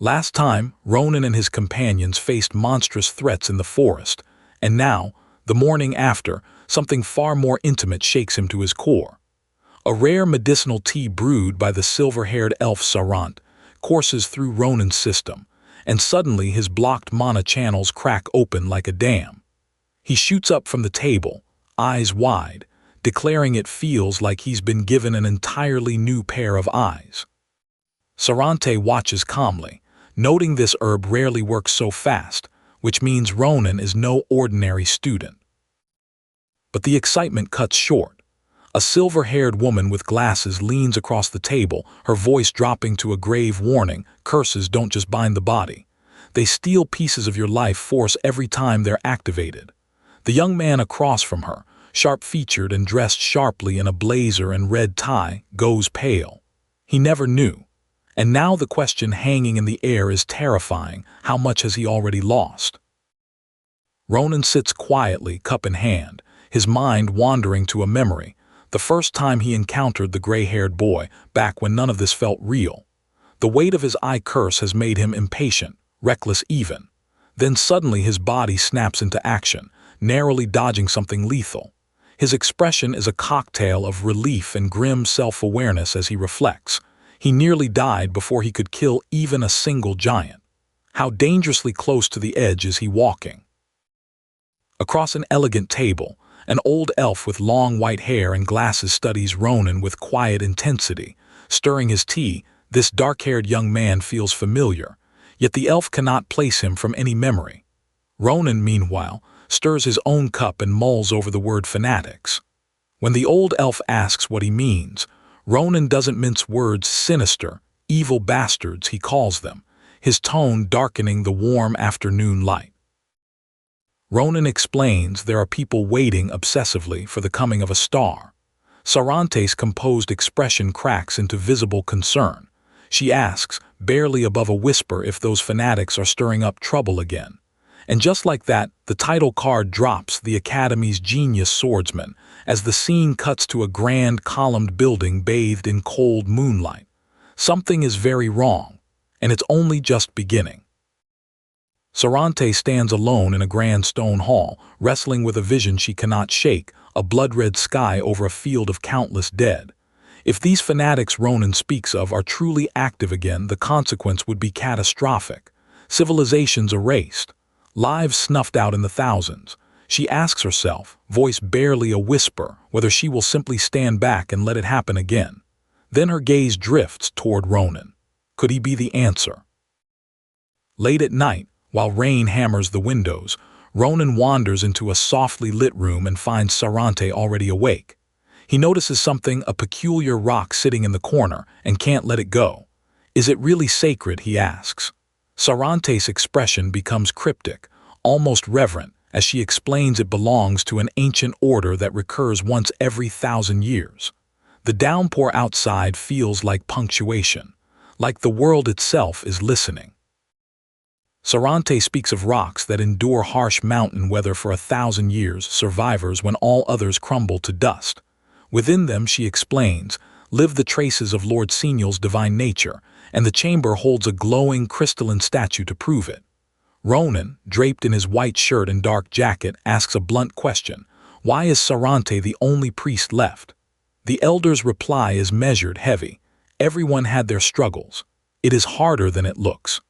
Last time, Ronan and his companions faced monstrous threats in the forest, and now, the morning after, something far more intimate shakes him to his core. A rare medicinal tea brewed by the silver-haired elf Sarante courses through Ronan's system, and suddenly his blocked mana channels crack open like a dam. He shoots up from the table, eyes wide, declaring it feels like he's been given an entirely new pair of eyes. Sarante watches calmly, noting this herb rarely works so fast, which means Ronan is no ordinary student. But the excitement cuts short. A silver-haired woman with glasses leans across the table, her voice dropping to a grave warning: curses don't just bind the body. They steal pieces of your life force every time they're activated. The young man across from her, sharp-featured and dressed sharply in a blazer and red tie, goes pale. He never knew. And now the question hanging in the air is terrifying: how much has he already lost? Ronan sits quietly, cup in hand, his mind wandering to a memory, the first time he encountered the gray-haired boy, back when none of this felt real. The weight of his eye curse has made him impatient, reckless even. Then suddenly his body snaps into action, narrowly dodging something lethal. His expression is a cocktail of relief and grim self-awareness as he reflects. He nearly died before he could kill even a single giant. How dangerously close to the edge is he walking? Across an elegant table, an old elf with long white hair and glasses studies Ronan with quiet intensity. Stirring his tea, this dark-haired young man feels familiar, yet the elf cannot place him from any memory. Ronan, meanwhile, stirs his own cup and mulls over the word fanatics. When the old elf asks what he means, Ronan doesn't mince words. Sinister, evil bastards, he calls them, his tone darkening the warm afternoon light. Ronan explains there are people waiting obsessively for the coming of a star. Sarante's composed expression cracks into visible concern. She asks, barely above a whisper, if those fanatics are stirring up trouble again. And just like that, the title card drops: the Academy's genius swordsman, as the scene cuts to a grand columned building bathed in cold moonlight. Something is very wrong, and it's only just beginning. Sarante stands alone in a grand stone hall, wrestling with a vision she cannot shake: a blood-red sky over a field of countless dead. If these fanatics Ronan speaks of are truly active again, the consequence would be catastrophic. Civilizations erased, lives snuffed out in the thousands. She asks herself, voice barely a whisper, whether she will simply stand back and let it happen again. Then her gaze drifts toward Ronan. Could he be the answer? Late at night, while rain hammers the windows, Ronan wanders into a softly lit room and finds Sarante already awake. He notices something, a peculiar rock sitting in the corner, and can't let it go. Is it really sacred, he asks. Sarante's expression becomes cryptic, almost reverent, as she explains it belongs to an ancient order that recurs once every 1,000 years. The downpour outside feels like punctuation, like the world itself is listening. Sarante speaks of rocks that endure harsh mountain weather for 1,000 years, survivors when all others crumble to dust. Within them, she explains, live the traces of Lord Senial's divine nature, and the chamber holds a glowing crystalline statue to prove it. Ronan, draped in his white shirt and dark jacket, asks a blunt question: why is Sarante the only priest left? The elder's reply is measured, heavy. Everyone had their struggles. It is harder than it looks.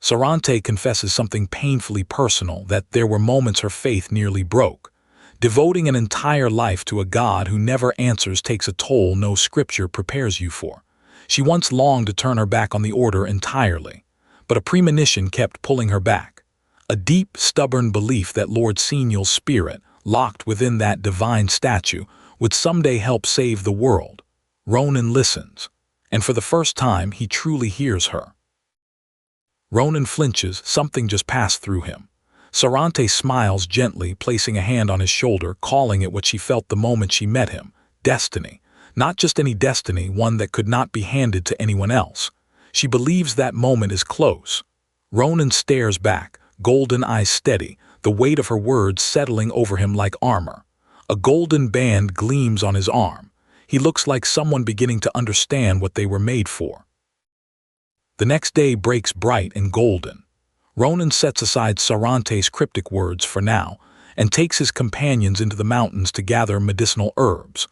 Sarante confesses something painfully personal, that there were moments her faith nearly broke. Devoting an entire life to a god who never answers takes a toll no scripture prepares you for. She once longed to turn her back on the order entirely, but a premonition kept pulling her back. A deep, stubborn belief that Lord Senial's spirit, locked within that divine statue, would someday help save the world. Ronan listens, and for the first time he truly hears her. Ronan flinches, something just passed through him. Sarante smiles gently, placing a hand on his shoulder, calling it what she felt the moment she met him: destiny. Not just any destiny, one that could not be handed to anyone else. She believes that moment is close. Ronan stares back, golden eyes steady, the weight of her words settling over him like armor. A golden band gleams on his arm. He looks like someone beginning to understand what they were made for. The next day breaks bright and golden. Ronan sets aside Sarante's cryptic words for now and takes his companions into the mountains to gather medicinal herbs.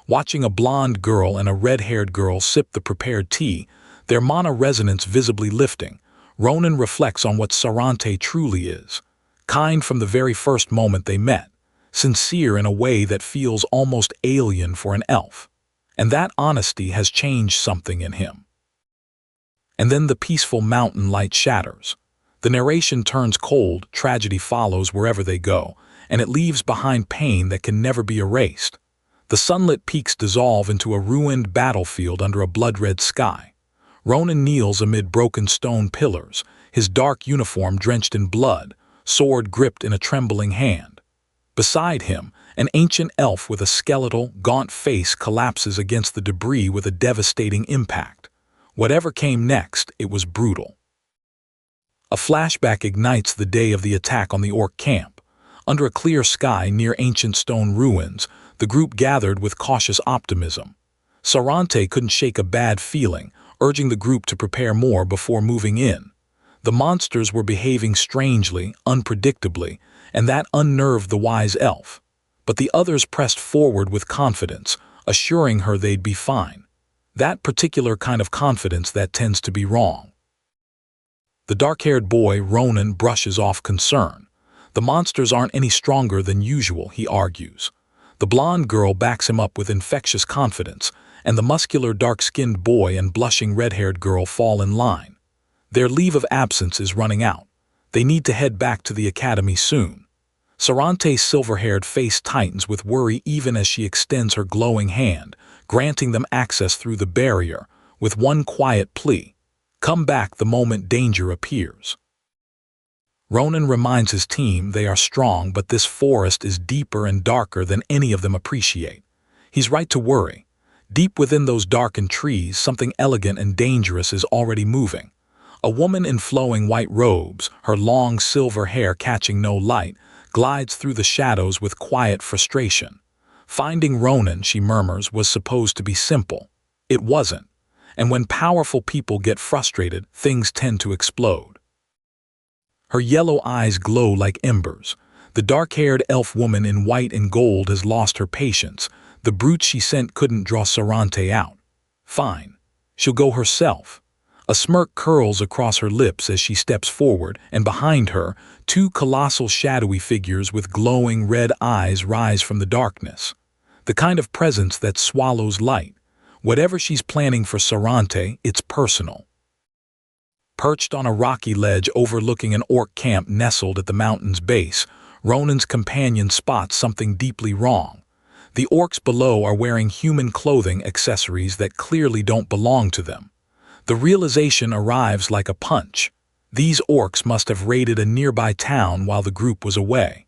Watching a blonde girl and a red-haired girl sip the prepared tea, their mana resonance visibly lifting, Ronan reflects on what Sarante truly is. Kind from the very first moment they met, sincere in a way that feels almost alien for an elf. And that honesty has changed something in him. And then the peaceful mountain light shatters. The narration turns cold, tragedy follows wherever they go, and it leaves behind pain that can never be erased. The sunlit peaks dissolve into a ruined battlefield under a blood-red sky. Ronan kneels amid broken stone pillars, his dark uniform drenched in blood, sword gripped in a trembling hand. Beside him, an ancient elf with a skeletal, gaunt face collapses against the debris with a devastating impact. Whatever came next, it was brutal. A flashback ignites the day of the attack on the orc camp. Under a clear sky near ancient stone ruins, the group gathered with cautious optimism. Sarante couldn't shake a bad feeling, urging the group to prepare more before moving in. The monsters were behaving strangely, unpredictably, and that unnerved the wise elf. But the others pressed forward with confidence, assuring her they'd be fine. That particular kind of confidence that tends to be wrong. The dark-haired boy, Ronan, brushes off concern. The monsters aren't any stronger than usual, he argues. The blonde girl backs him up with infectious confidence, and the muscular dark-skinned boy and blushing red-haired girl fall in line. Their leave of absence is running out. They need to head back to the academy soon. Sarante's silver-haired face tightens with worry even as she extends her glowing hand, granting them access through the barrier, with one quiet plea: come back the moment danger appears. Ronan reminds his team they are strong, but this forest is deeper and darker than any of them appreciate. He's right to worry. Deep within those darkened trees, something elegant and dangerous is already moving. A woman in flowing white robes, her long silver hair catching no light, glides through the shadows with quiet frustration. Finding Ronan, she murmurs, was supposed to be simple. It wasn't. And when powerful people get frustrated, things tend to explode. Her yellow eyes glow like embers. The dark-haired elf woman in white and gold has lost her patience. The brute she sent couldn't draw Sarante out. Fine. She'll go herself. A smirk curls across her lips as she steps forward, and behind her, two colossal shadowy figures with glowing red eyes rise from the darkness. The kind of presence that swallows light. Whatever she's planning for Sarante, it's personal. Perched on a rocky ledge overlooking an orc camp nestled at the mountain's base, Ronan's companion spots something deeply wrong. The orcs below are wearing human clothing accessories that clearly don't belong to them. The realization arrives like a punch. These orcs must have raided a nearby town while the group was away.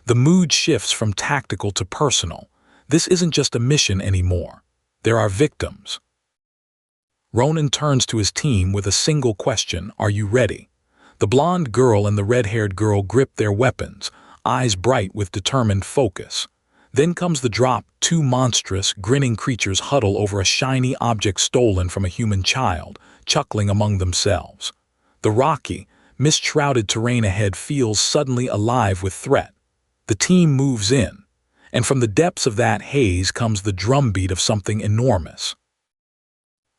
The mood shifts from tactical to personal. This isn't just a mission anymore. There are victims. Ronan turns to his team with a single question: are you ready? The blonde girl and the red-haired girl grip their weapons, eyes bright with determined focus. Then comes the drop. Two monstrous, grinning creatures huddle over a shiny object stolen from a human child, chuckling among themselves. The rocky, mist-shrouded terrain ahead feels suddenly alive with threat. The team moves in, and from the depths of that haze comes the drumbeat of something enormous.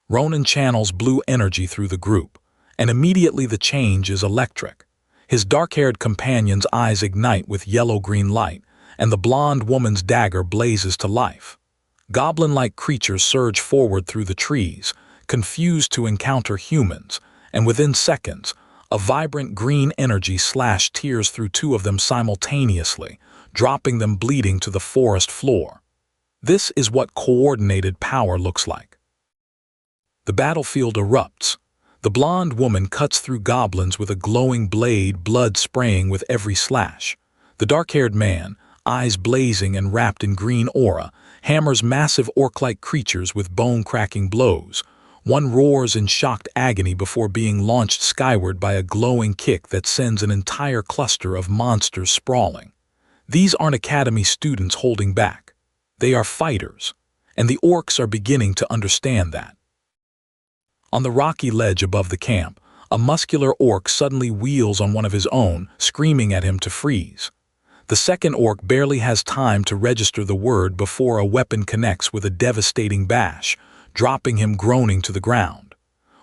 Ronan channels blue energy through the group, and immediately the change is electric. His dark-haired companion's eyes ignite with yellow-green light, and the blonde woman's dagger blazes to life. Goblin-like creatures surge forward through the trees, confused to encounter humans, and within seconds, a vibrant green energy tears through two of them simultaneously, dropping them bleeding to the forest floor. This is what coordinated power looks like. The battlefield erupts. The blonde woman cuts through goblins with a glowing blade, blood spraying with every slash. The dark-haired man, eyes blazing and wrapped in green aura, hammers massive orc-like creatures with bone-cracking blows. One roars in shocked agony before being launched skyward by a glowing kick that sends an entire cluster of monsters sprawling. These aren't academy students holding back. They are fighters, and the orcs are beginning to understand that. On the rocky ledge above the camp, a muscular orc suddenly wheels on one of his own, screaming at him to freeze. The second orc barely has time to register the word before a weapon connects with a devastating bash, dropping him groaning to the ground.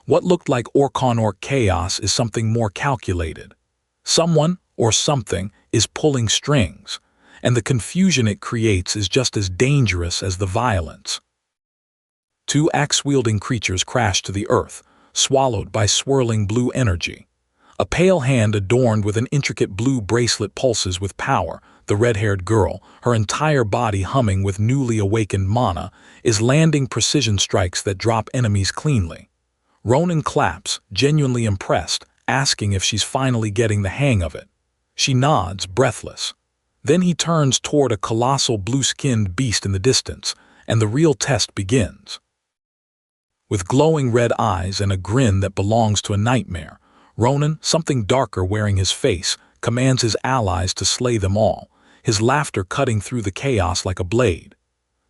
What looked like orc-on-orc chaos is something more calculated. Someone, or something, is pulling strings, and the confusion it creates is just as dangerous as the violence. Two axe-wielding creatures crash to the earth, swallowed by swirling blue energy. A pale hand adorned with an intricate blue bracelet pulses with power. The red-haired girl, her entire body humming with newly awakened mana, is landing precision strikes that drop enemies cleanly. Ronan claps, genuinely impressed, asking if she's finally getting the hang of it. She nods, breathless. Then he turns toward a colossal blue-skinned beast in the distance, and the real test begins. With glowing red eyes and a grin that belongs to a nightmare, Ronan, something darker wearing his face, commands his allies to slay them all, his laughter cutting through the chaos like a blade.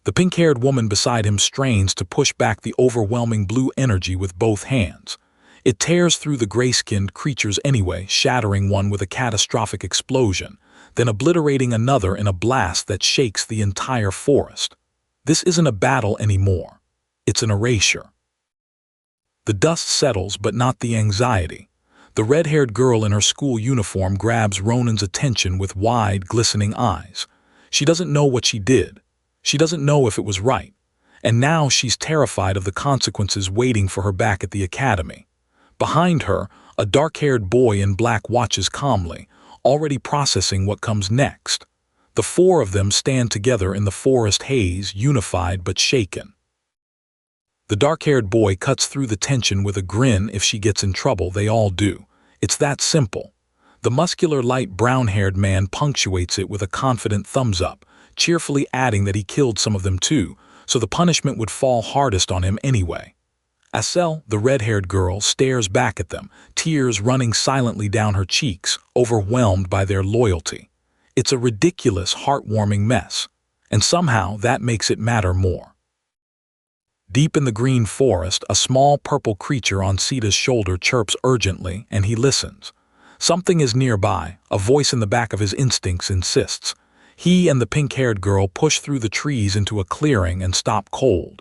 The pink-haired woman beside him strains to push back the overwhelming blue energy with both hands. It tears through the gray-skinned creatures anyway, shattering one with a catastrophic explosion, then obliterating another in a blast that shakes the entire forest. This isn't a battle anymore. It's an erasure. The dust settles, but not the anxiety. The red-haired girl in her school uniform grabs Ronan's attention with wide, glistening eyes. She doesn't know what she did. She doesn't know if it was right. And now she's terrified of the consequences waiting for her back at the academy. Behind her, a dark-haired boy in black watches calmly, already processing what comes next. The four of them stand together in the forest haze, unified but shaken. The dark-haired boy cuts through the tension with a grin. If she gets in trouble, they all do. It's that simple. The muscular light brown-haired man punctuates it with a confident thumbs up, cheerfully adding that he killed some of them too, so the punishment would fall hardest on him anyway. Asel, the red-haired girl, stares back at them, tears running silently down her cheeks, overwhelmed by their loyalty. It's a ridiculous, heartwarming mess, and somehow that makes it matter more. Deep in the green forest, a small purple creature on Sita's shoulder chirps urgently, and he listens. Something is nearby. A voice in the back of his instincts insists. He and the pink-haired girl push through the trees into a clearing and stop cold.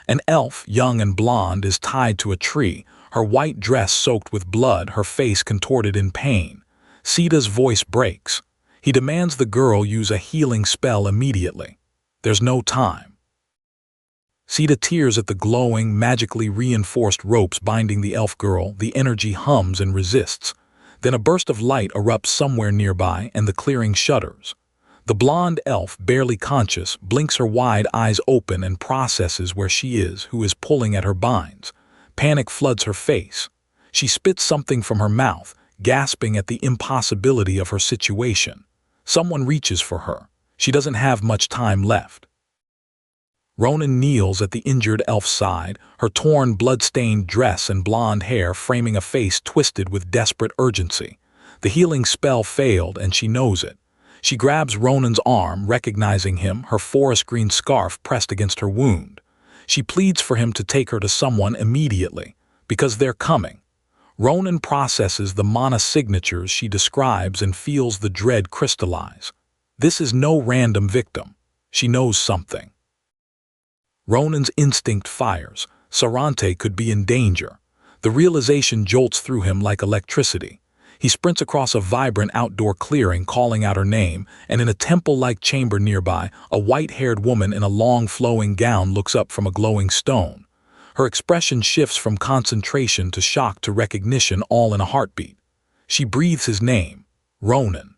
An elf, young and blonde, is tied to a tree, her white dress soaked with blood, her face contorted in pain. Sita's voice breaks. He demands the girl use a healing spell immediately. There's no time. Sita tears at the glowing, magically reinforced ropes binding the elf girl. The energy hums and resists. Then a burst of light erupts somewhere nearby, and the clearing shudders. The blonde elf, barely conscious, blinks her wide eyes open and processes where she is, who is pulling at her binds. Panic floods her face. She spits something from her mouth, gasping at the impossibility of her situation. Someone reaches for her. She doesn't have much time left. Ronan kneels at the injured elf's side, her torn, blood-stained dress and blonde hair framing a face twisted with desperate urgency. The healing spell failed, and she knows it. She grabs Ronan's arm, recognizing him, her forest-green scarf pressed against her wound. She pleads for him to take her to someone immediately, because they're coming. Ronan processes the mana signatures she describes and feels the dread crystallize. This is no random victim. She knows something. Ronan's instinct fires. Sarante could be in danger. The realization jolts through him like electricity. He sprints across a vibrant outdoor clearing, calling out her name, and in a temple-like chamber nearby, a white-haired woman in a long flowing gown looks up from a glowing stone. Her expression shifts from concentration to shock to recognition, all in a heartbeat. She breathes his name, Ronan.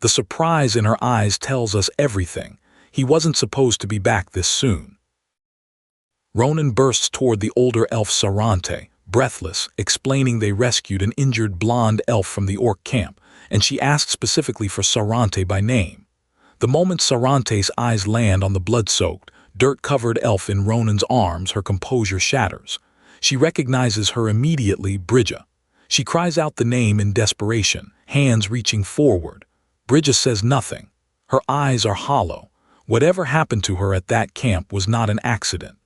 The surprise in her eyes tells us everything. He wasn't supposed to be back this soon. Ronan bursts toward the older elf Sarante, breathless, explaining they rescued an injured blonde elf from the orc camp, and she asked specifically for Sarante by name. The moment Sarante's eyes land on the blood-soaked, dirt-covered elf in Ronan's arms, her composure shatters. She recognizes her immediately, Bridja. She cries out the name in desperation, hands reaching forward. Bridja says nothing. Her eyes are hollow. Whatever happened to her at that camp was not an accident.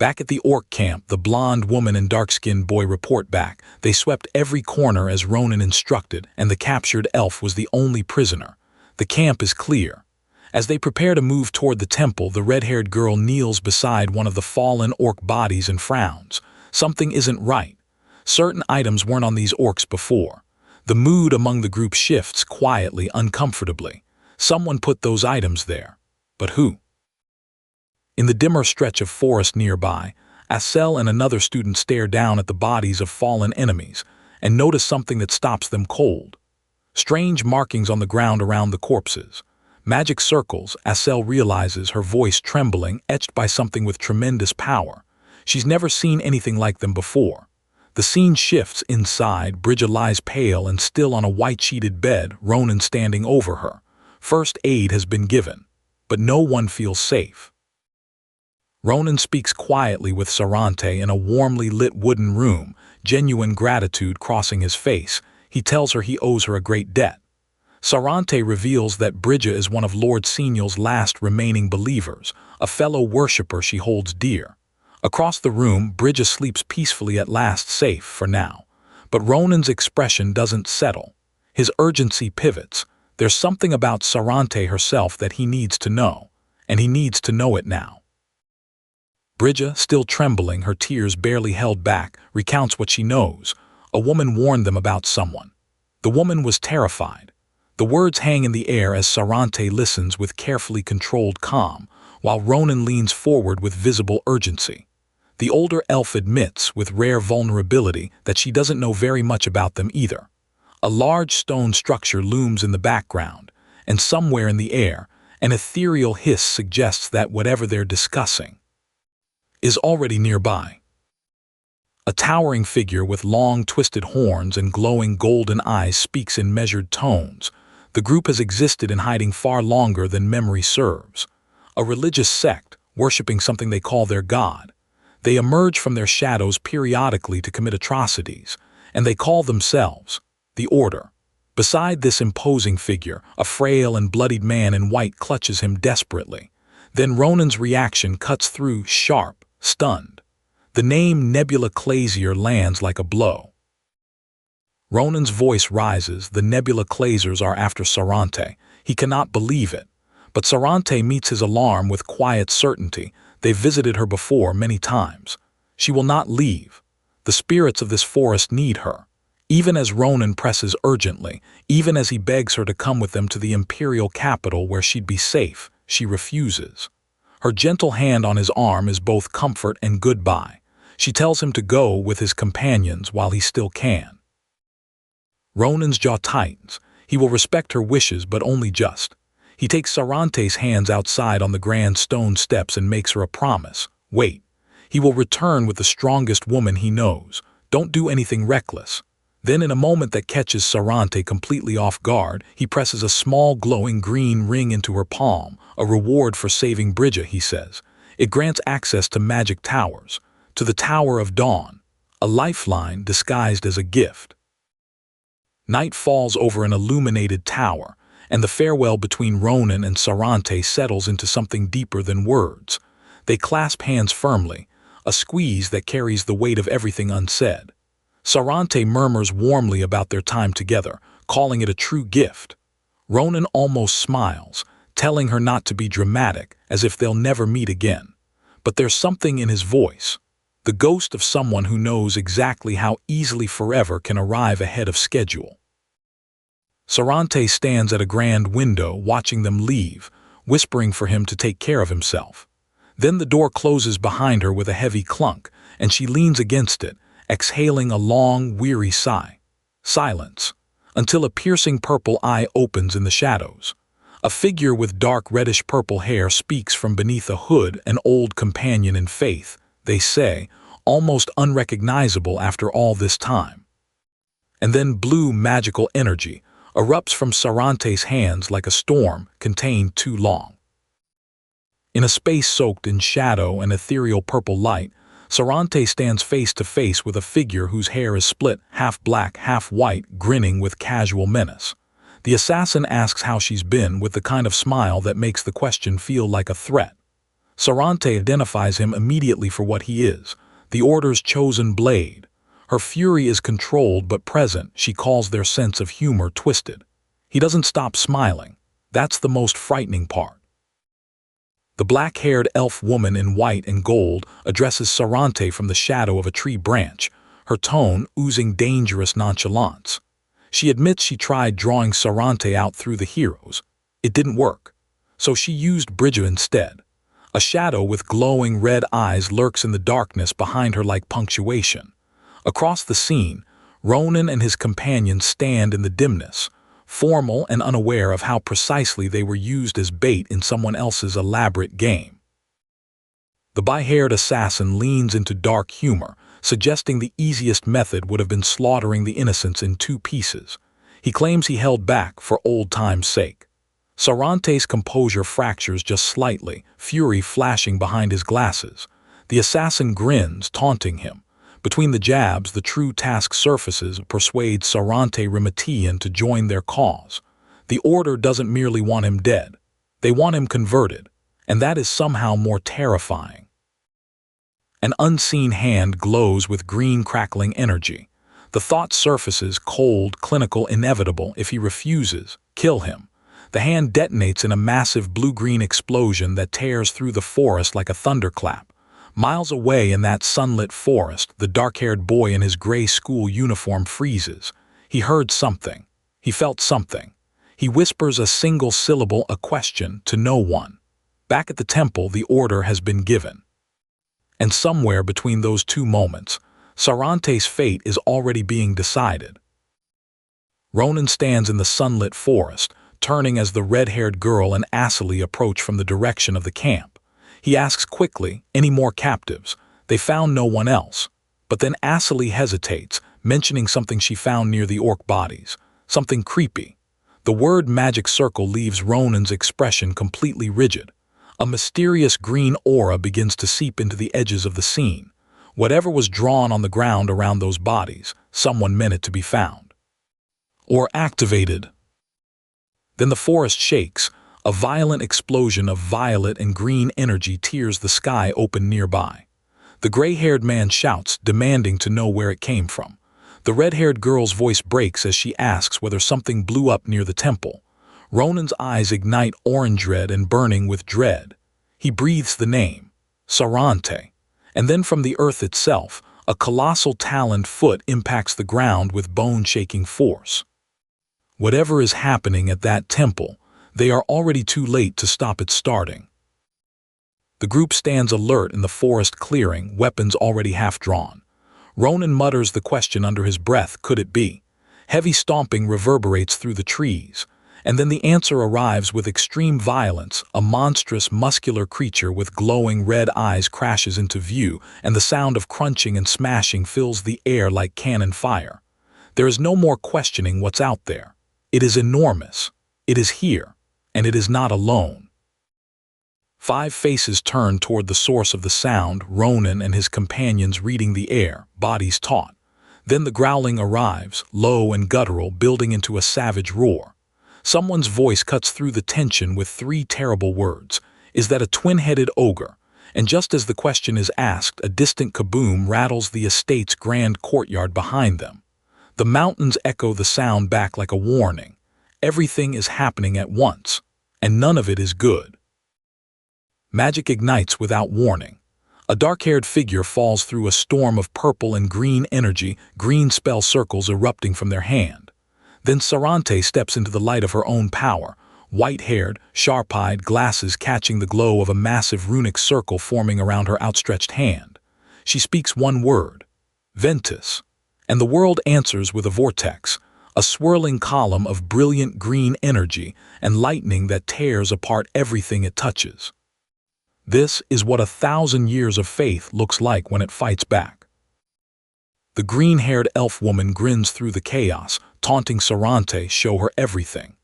Back at the orc camp, the blonde woman and dark-skinned boy report back. They swept every corner as Ronan instructed, and the captured elf was the only prisoner. The camp is clear. As they prepare to move toward the temple, the red-haired girl kneels beside one of the fallen orc bodies and frowns. Something isn't right. Certain items weren't on these orcs before. The mood among the group shifts quietly, uncomfortably. Someone put those items there. But who? In the dimmer stretch of forest nearby, Asel and another student stare down at the bodies of fallen enemies and notice something that stops them cold. Strange markings on the ground around the corpses. Magic circles, Asel realizes, her voice trembling, etched by something with tremendous power. She's never seen anything like them before. The scene shifts inside. Bridget lies pale and still on a white-sheeted bed, Ronan standing over her. First aid has been given, but no one feels safe. Ronan speaks quietly with Sarante in a warmly lit wooden room, genuine gratitude crossing his face. He tells her he owes her a great debt. Sarante reveals that Bridget is one of Lord Senial's last remaining believers, a fellow worshipper she holds dear. Across the room, Bridget sleeps peacefully at last, safe for now. But Ronan's expression doesn't settle. His urgency pivots. There's something about Sarante herself that he needs to know, and he needs to know it now. Bridget, still trembling, her tears barely held back, recounts what she knows. A woman warned them about someone. The woman was terrified. The words hang in the air as Sarante listens with carefully controlled calm, while Ronan leans forward with visible urgency. The older elf admits, with rare vulnerability, that she doesn't know very much about them either. A large stone structure looms in the background, and somewhere in the air, an ethereal hiss suggests that whatever they're discussing is already nearby. A towering figure with long, twisted horns and glowing golden eyes speaks in measured tones. The group has existed in hiding far longer than memory serves. A religious sect, worshipping something they call their god. They emerge from their shadows periodically to commit atrocities, and they call themselves the Order. Beside this imposing figure, a frail and bloodied man in white clutches him desperately. Then Ronan's reaction cuts through, sharp, stunned. The name Nebula Clazier lands like a blow. Ronan's voice rises. The Nebula Claziers are after Sarante. He cannot believe it. But Sarante meets his alarm with quiet certainty. They've visited her before many times. She will not leave. The spirits of this forest need her. Even as Ronan presses urgently, even as he begs her to come with them to the imperial capital where she'd be safe, she refuses. Her gentle hand on his arm is both comfort and goodbye. She tells him to go with his companions while he still can. Ronan's jaw tightens. He will respect her wishes, but only just. He takes Sarante's hands outside on the grand stone steps and makes her a promise. Wait. He will return with the strongest woman he knows. Don't do anything reckless. Then, in a moment that catches Sarante completely off guard, he presses a small glowing green ring into her palm, a reward for saving Bridget, he says. It grants access to magic towers, to the Tower of Dawn, a lifeline disguised as a gift. Night falls over an illuminated tower, and the farewell between Ronan and Sarante settles into something deeper than words. They clasp hands firmly, a squeeze that carries the weight of everything unsaid. Sarante murmurs warmly about their time together, calling it a true gift. Ronan almost smiles, telling her not to be dramatic, as if they'll never meet again. But there's something in his voice, the ghost of someone who knows exactly how easily forever can arrive ahead of schedule. Sarante stands at a grand window, watching them leave, whispering for him to take care of himself. Then the door closes behind her with a heavy clunk, and she leans against it, exhaling a long, weary sigh. Silence, until a piercing purple eye opens in the shadows. A figure with dark reddish-purple hair speaks from beneath a hood, an old companion in faith, they say, almost unrecognizable after all this time. And then blue magical energy erupts from Sarante's hands like a storm contained too long. In a space soaked in shadow and ethereal purple light, Sarante stands face to face with a figure whose hair is split, half black, half white, grinning with casual menace. The assassin asks how she's been with the kind of smile that makes the question feel like a threat. Sarante identifies him immediately for what he is, the Order's chosen blade. Her fury is controlled but present. She calls their sense of humor twisted. He doesn't stop smiling. That's the most frightening part. The black-haired elf woman in white and gold addresses Sarante from the shadow of a tree branch, her tone oozing dangerous nonchalance. She admits she tried drawing Sarante out through the heroes. It didn't work. So she used Bridget instead. A shadow with glowing red eyes lurks in the darkness behind her like punctuation. Across the scene, Ronan and his companions stand in the dimness, formal and unaware of how precisely they were used as bait in someone else's elaborate game. The bay-haired assassin leans into dark humor, suggesting the easiest method would have been slaughtering the innocents in 2 pieces. He claims he held back for old time's sake. Sarante's composure fractures just slightly, fury flashing behind his glasses. The assassin grins, taunting him. Between the jabs, the true task surfaces persuade Sarante Remetian to join their cause. The Order doesn't merely want him dead. They want him converted, and that is somehow more terrifying. An unseen hand glows with green crackling energy. The thought surfaces, cold, clinical, inevitable. If he refuses, kill him. The hand detonates in a massive blue-green explosion that tears through the forest like a thunderclap. Miles away in that sunlit forest, the dark-haired boy in his gray school uniform freezes. He heard something. He felt something. He whispers a single syllable, a question, to no one. Back at the temple, the order has been given. And somewhere between those 2 moments, Sarante's fate is already being decided. Ronan stands in the sunlit forest, turning as the red-haired girl and Asali approach from the direction of the camp. He asks quickly, any more captives? They found no one else. But then Asali hesitates, mentioning something she found near the orc bodies. Something creepy. The word magic circle leaves Ronan's expression completely rigid. A mysterious green aura begins to seep into the edges of the scene. Whatever was drawn on the ground around those bodies, someone meant it to be found. Or activated. Then the forest shakes. A violent explosion of violet and green energy tears the sky open nearby. The gray-haired man shouts, demanding to know where it came from. The red-haired girl's voice breaks as she asks whether something blew up near the temple. Ronan's eyes ignite orange red and burning with dread. He breathes the name, Sarante. And then from the earth itself, a colossal taloned foot impacts the ground with bone-shaking force. Whatever is happening at that temple, they are already too late to stop it starting. The group stands alert in the forest clearing, weapons already half drawn. Ronan mutters the question under his breath, could it be? Heavy stomping reverberates through the trees, and then the answer arrives with extreme violence. A monstrous, muscular creature with glowing red eyes crashes into view, and the sound of crunching and smashing fills the air like cannon fire. There is no more questioning what's out there. It is enormous. It is here. And it is not alone. 5 faces turn toward the source of the sound, Ronan and his companions reading the air, bodies taut. Then the growling arrives, low and guttural, building into a savage roar. Someone's voice cuts through the tension with 3 terrible words. Is that a twin-headed ogre? And just as the question is asked, a distant kaboom rattles the estate's grand courtyard behind them. The mountains echo the sound back like a warning. Everything is happening at once, and none of it is good. Magic ignites without warning. A dark-haired figure falls through a storm of purple and green energy, green spell circles erupting from their hand. Then Sarante steps into the light of her own power, white-haired, sharp-eyed, glasses catching the glow of a massive runic circle forming around her outstretched hand. She speaks one word, Ventus, and the world answers with a vortex, a swirling column of brilliant green energy and lightning that tears apart everything it touches. This is what 1,000 years of faith looks like when it fights back. The green-haired elf woman grins through the chaos, taunting Sarante, show her everything.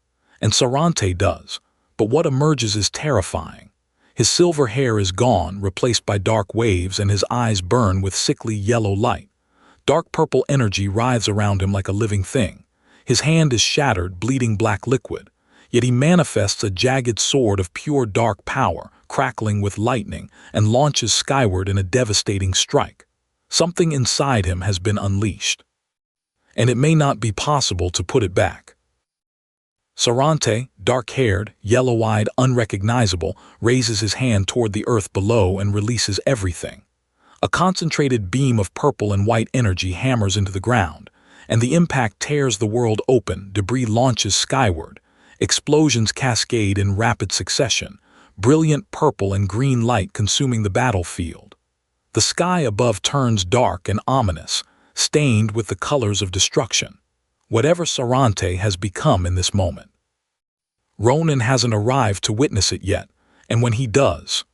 And Sarante does, but what emerges is terrifying. His silver hair is gone, replaced by dark waves, and his eyes burn with sickly yellow light. Dark purple energy writhes around him like a living thing. His hand is shattered, bleeding black liquid, yet he manifests a jagged sword of pure dark power, crackling with lightning, and launches skyward in a devastating strike. Something inside him has been unleashed, and it may not be possible to put it back. Sarante, dark-haired, yellow-eyed, unrecognizable, raises his hand toward the earth below and releases everything. A concentrated beam of purple and white energy hammers into the ground, and the impact tears the world open. Debris launches skyward. Explosions cascade in rapid succession, brilliant purple and green light consuming the battlefield. The sky above turns dark and ominous, stained with the colors of destruction. Whatever Sarante has become in this moment. Ronan hasn't arrived to witness it yet, and when he does,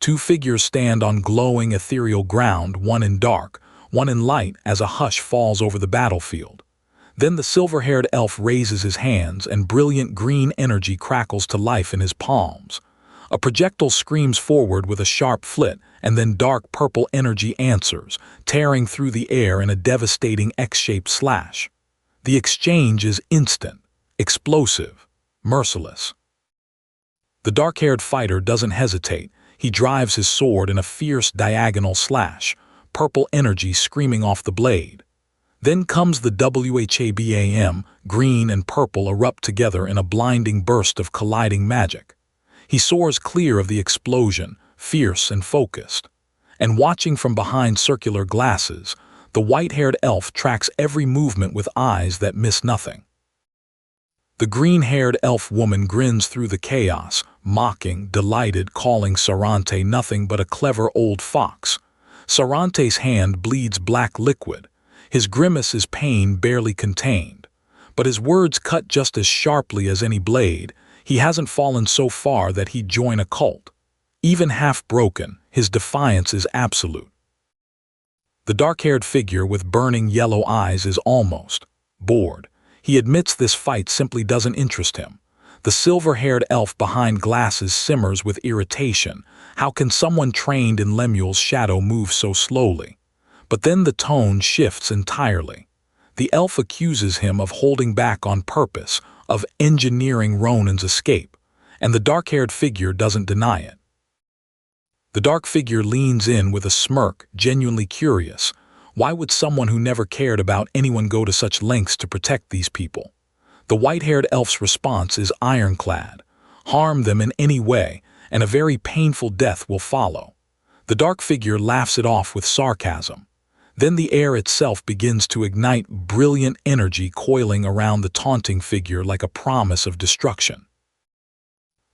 two figures stand on glowing ethereal ground, one in dark, one in light, as a hush falls over the battlefield. Then the silver-haired elf raises his hands and brilliant green energy crackles to life in his palms. A projectile screams forward with a sharp flit, and then dark purple energy answers, tearing through the air in a devastating X-shaped slash. The exchange is instant, explosive, merciless. The dark-haired fighter doesn't hesitate. He drives his sword in a fierce diagonal slash, purple energy screaming off the blade. Then comes the Whabam, green and purple erupt together in a blinding burst of colliding magic. He soars clear of the explosion, fierce and focused. And watching from behind circular glasses, the white-haired elf tracks every movement with eyes that miss nothing. The green-haired elf woman grins through the chaos, mocking, delighted, calling Sarante nothing but a clever old fox. Sarante's hand bleeds black liquid. His grimace is pain barely contained. But his words cut just as sharply as any blade. He hasn't fallen so far that he'd join a cult. Even half-broken, his defiance is absolute. The dark-haired figure with burning yellow eyes is almost bored. He admits this fight simply doesn't interest him. The silver-haired elf behind glasses simmers with irritation. How can someone trained in Lemuel's shadow move so slowly? But then the tone shifts entirely. The elf accuses him of holding back on purpose, of engineering Ronan's escape, and the dark-haired figure doesn't deny it. The dark figure leans in with a smirk, genuinely curious. Why would someone who never cared about anyone go to such lengths to protect these people? The white-haired elf's response is ironclad. Harm them in any way, and a very painful death will follow. The dark figure laughs it off with sarcasm. Then the air itself begins to ignite brilliant energy coiling around the taunting figure like a promise of destruction.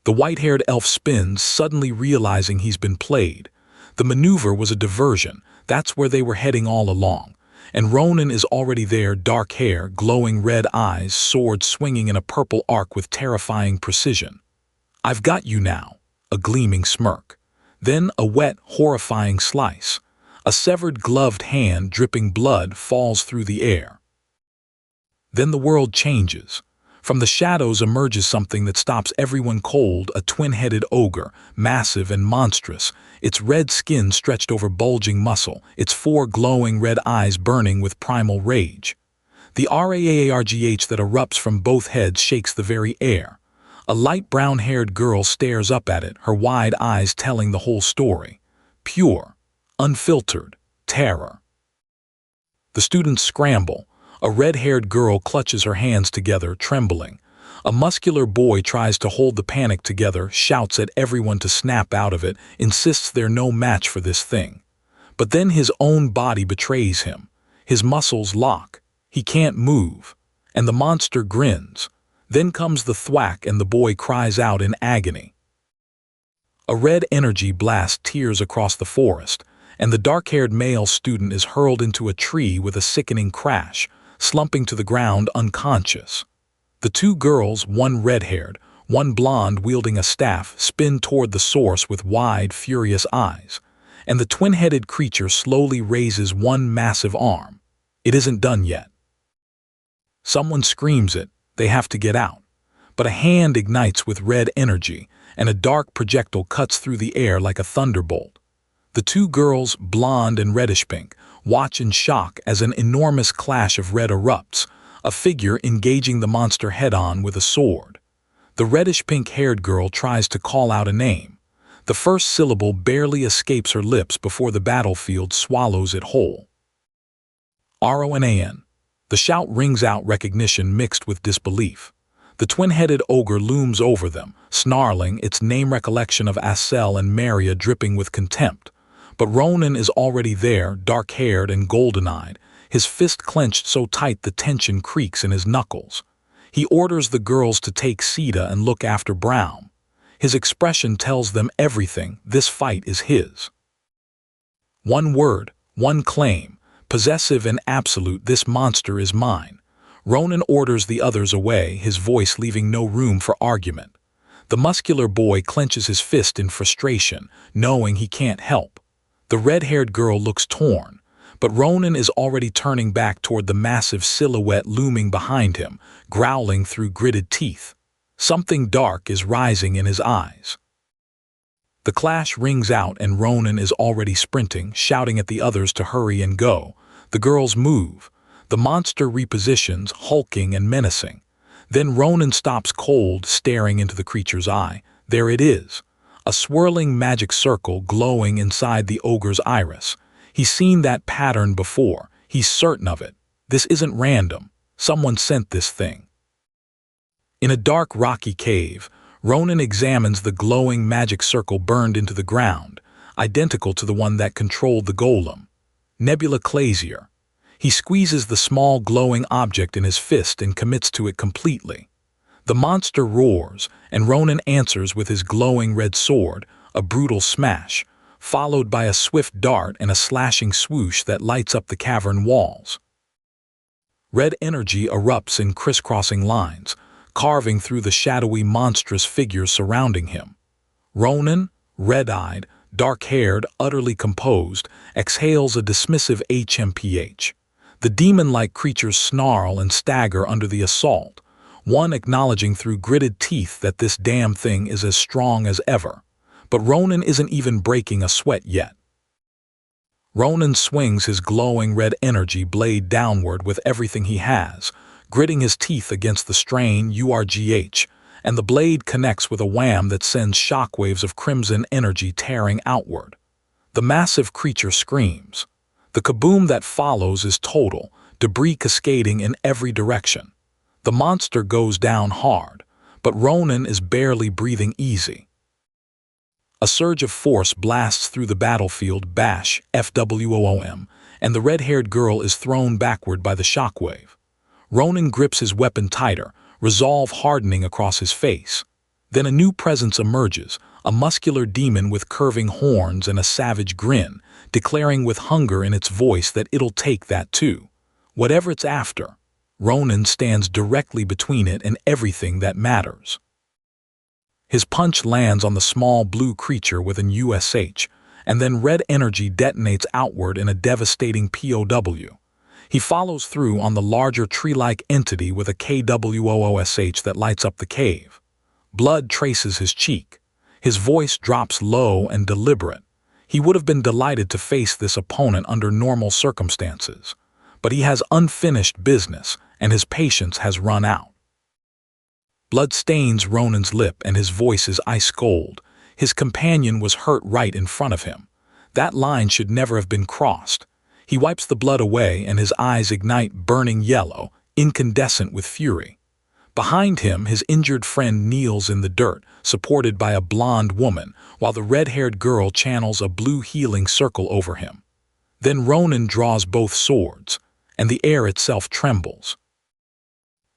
The white-haired elf spins, suddenly realizing he's been played. The maneuver was a diversion. That's where they were heading all along. And Ronan is already there, dark hair, glowing red eyes, sword swinging in a purple arc with terrifying precision. "I've got you now," a gleaming smirk. Then a wet, horrifying slice. A severed gloved hand dripping blood falls through the air. Then the world changes. From the shadows emerges something that stops everyone cold, a twin-headed ogre, massive and monstrous, its red skin stretched over bulging muscle, its four glowing red eyes burning with primal rage. The raargh that erupts from both heads shakes the very air. A light brown-haired girl stares up at it, her wide eyes telling the whole story. Pure, unfiltered terror. The students scramble. A red-haired girl clutches her hands together, trembling. A muscular boy tries to hold the panic together, shouts at everyone to snap out of it, insists they're no match for this thing. But then his own body betrays him. His muscles lock. He can't move. And the monster grins. Then comes the thwack and the boy cries out in agony. A red energy blast tears across the forest, and the dark-haired male student is hurled into a tree with a sickening crash, slumping to the ground unconscious. The two girls, one red-haired, one blonde wielding a staff, spin toward the source with wide, furious eyes, and the twin-headed creature slowly raises one massive arm. It isn't done yet. Someone screams it. They have to get out. But a hand ignites with red energy, and a dark projectile cuts through the air like a thunderbolt. The two girls, blonde and reddish-pink, watch in shock as an enormous clash of red erupts, a figure engaging the monster head-on with a sword. The reddish-pink-haired girl tries to call out a name, The first syllable barely escapes her lips before the battlefield swallows it whole. Ronan. The shout rings out, recognition mixed with disbelief. The twin-headed ogre looms over them, snarling, its name recollection of Asel and Maria dripping with contempt. But Ronan is already there, dark-haired and golden-eyed, his fist clenched so tight the tension creaks in his knuckles. He orders the girls to take Sita and look after Brown. His expression tells them everything, this fight is his. One word, one claim, possessive and absolute, this monster is mine. Ronan orders the others away, his voice leaving no room for argument. The muscular boy clenches his fist in frustration, knowing he can't help. The red-haired girl looks torn, but Ronan is already turning back toward the massive silhouette looming behind him, growling through gritted teeth. Something dark is rising in his eyes. The clash rings out and Ronan is already sprinting, shouting at the others to hurry and go. The girls move. The monster repositions, hulking and menacing. Then Ronan stops cold, staring into the creature's eye. There it is. A swirling magic circle glowing inside the ogre's iris. He's seen that pattern before. He's certain of it. This isn't random. Someone sent this thing. In a dark, rocky cave, Ronan examines the glowing magic circle burned into the ground, identical to the one that controlled the golem. Nebula Clasier. He squeezes the small glowing object in his fist and commits to it completely. The monster roars, and Ronan answers with his glowing red sword, a brutal smash, followed by a swift dart and a slashing swoosh that lights up the cavern walls. Red energy erupts in crisscrossing lines, carving through the shadowy, monstrous figures surrounding him. Ronan, red-eyed, dark-haired, utterly composed, exhales a dismissive HMPH. The demon-like creatures snarl and stagger under the assault, one acknowledging through gritted teeth that this damn thing is as strong as ever. But Ronan isn't even breaking a sweat yet. Ronan swings his glowing red energy blade downward with everything he has, gritting his teeth against the strain URGH, and the blade connects with a wham that sends shockwaves of crimson energy tearing outward. The massive creature screams. The kaboom that follows is total, debris cascading in every direction. The monster goes down hard, but Ronan is barely breathing easy. A surge of force blasts through the battlefield, bash, FWOOM, and the red-haired girl is thrown backward by the shockwave. Ronan grips his weapon tighter, resolve hardening across his face. Then a new presence emerges, a muscular demon with curving horns and a savage grin, declaring with hunger in its voice that it'll take that too. Whatever it's after, Ronan stands directly between it and everything that matters. His punch lands on the small blue creature with an USH, and then red energy detonates outward in a devastating POW. He follows through on the larger tree-like entity with a KWOOSH that lights up the cave. Blood traces his cheek. His voice drops low and deliberate. He would have been delighted to face this opponent under normal circumstances, but he has unfinished business, and his patience has run out. Blood stains Ronan's lip and his voice is ice cold. His companion was hurt right in front of him. That line should never have been crossed. He wipes the blood away and his eyes ignite burning yellow, incandescent with fury. Behind him, his injured friend kneels in the dirt, supported by a blonde woman, while the red-haired girl channels a blue healing circle over him. Then Ronan draws both swords, and the air itself trembles.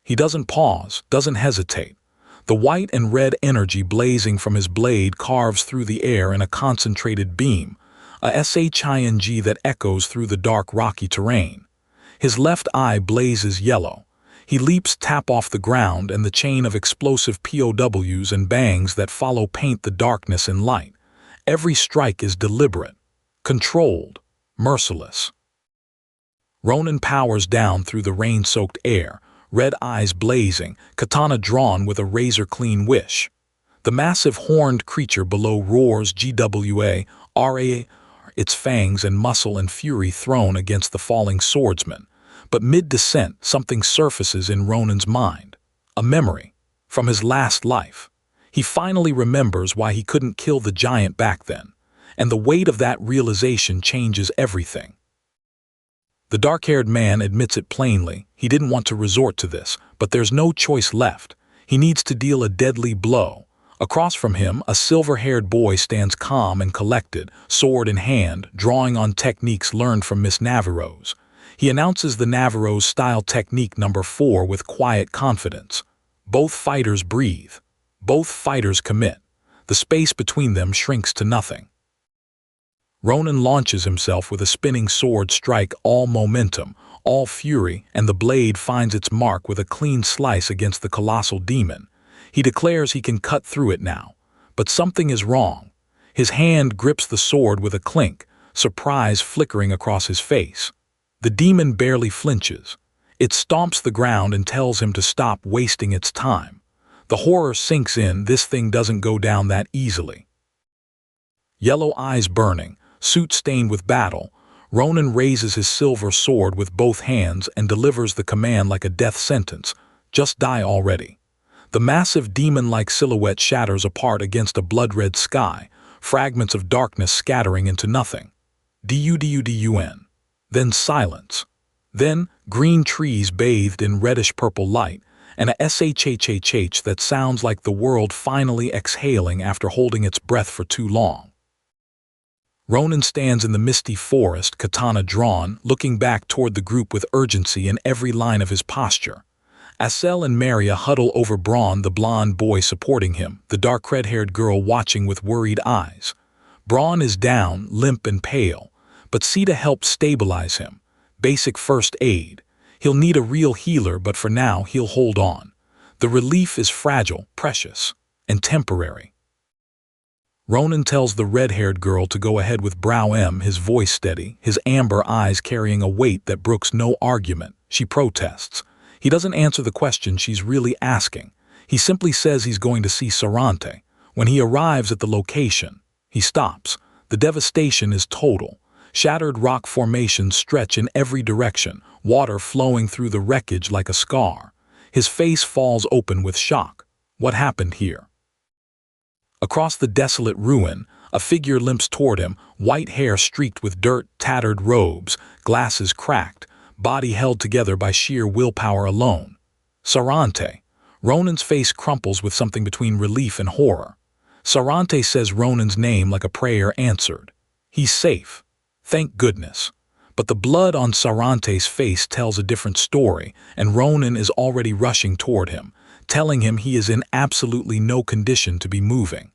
He doesn't pause, doesn't hesitate. The white and red energy blazing from his blade carves through the air in a concentrated beam, a SHING that echoes through the dark rocky terrain. His left eye blazes yellow. He leaps tap off the ground, and the chain of explosive POWs and bangs that follow paint the darkness in light. Every strike is deliberate, controlled, merciless. Ronan powers down through the rain-soaked air, red eyes blazing, katana drawn with a razor-clean wish. The massive horned creature below roars GWA, RA, its fangs and muscle and fury thrown against the falling swordsman. But mid-descent, something surfaces in Ronan's mind. A memory from his last life. He finally remembers why he couldn't kill the giant back then, and the weight of that realization changes everything. The dark-haired man admits it plainly. He didn't want to resort to this, but there's no choice left. He needs to deal a deadly blow. Across from him, a silver-haired boy stands calm and collected, sword in hand, drawing on techniques learned from Miss Navarro's. He announces the Navarro's style technique number 4 with quiet confidence. Both fighters breathe. Both fighters commit. The space between them shrinks to nothing. Ronan launches himself with a spinning sword strike, all momentum, all fury, and the blade finds its mark with a clean slice against the colossal demon. He declares he can cut through it now. But something is wrong. His hand grips the sword with a clink, surprise flickering across his face. The demon barely flinches. It stomps the ground and tells him to stop wasting its time. The horror sinks in. This thing doesn't go down that easily. Yellow eyes burning, suit stained with battle, Ronan raises his silver sword with both hands and delivers the command like a death sentence. Just die already. The massive demon-like silhouette shatters apart against a blood-red sky, fragments of darkness scattering into nothing. Dun. Then silence. Then green trees bathed in reddish-purple light, and a shhhh that sounds like the world finally exhaling after holding its breath for too long. Ronan stands in the misty forest, katana drawn, looking back toward the group with urgency in every line of his posture. Asel and Maria huddle over Braun, the blonde boy supporting him, the dark red-haired girl watching with worried eyes. Braun is down, limp and pale, but Sita helps stabilize him. Basic first aid. He'll need a real healer, but for now he'll hold on. The relief is fragile, precious, and temporary. Ronan tells the red-haired girl to go ahead with Brow M, his voice steady, his amber eyes carrying a weight that brooks no argument. She protests. He doesn't answer the question she's really asking. He simply says he's going to see Sarante. When he arrives at the location, he stops. The devastation is total. Shattered rock formations stretch in every direction, water flowing through the wreckage like a scar. His face falls open with shock. What happened here? Across the desolate ruin, a figure limps toward him, white hair streaked with dirt, tattered robes, glasses cracked, body held together by sheer willpower alone. Sarante. Ronan's face crumples with something between relief and horror. Sarante says Ronan's name like a prayer answered. He's safe. Thank goodness. But the blood on Sarante's face tells a different story, and Ronan is already rushing toward him, telling him he is in absolutely no condition to be moving.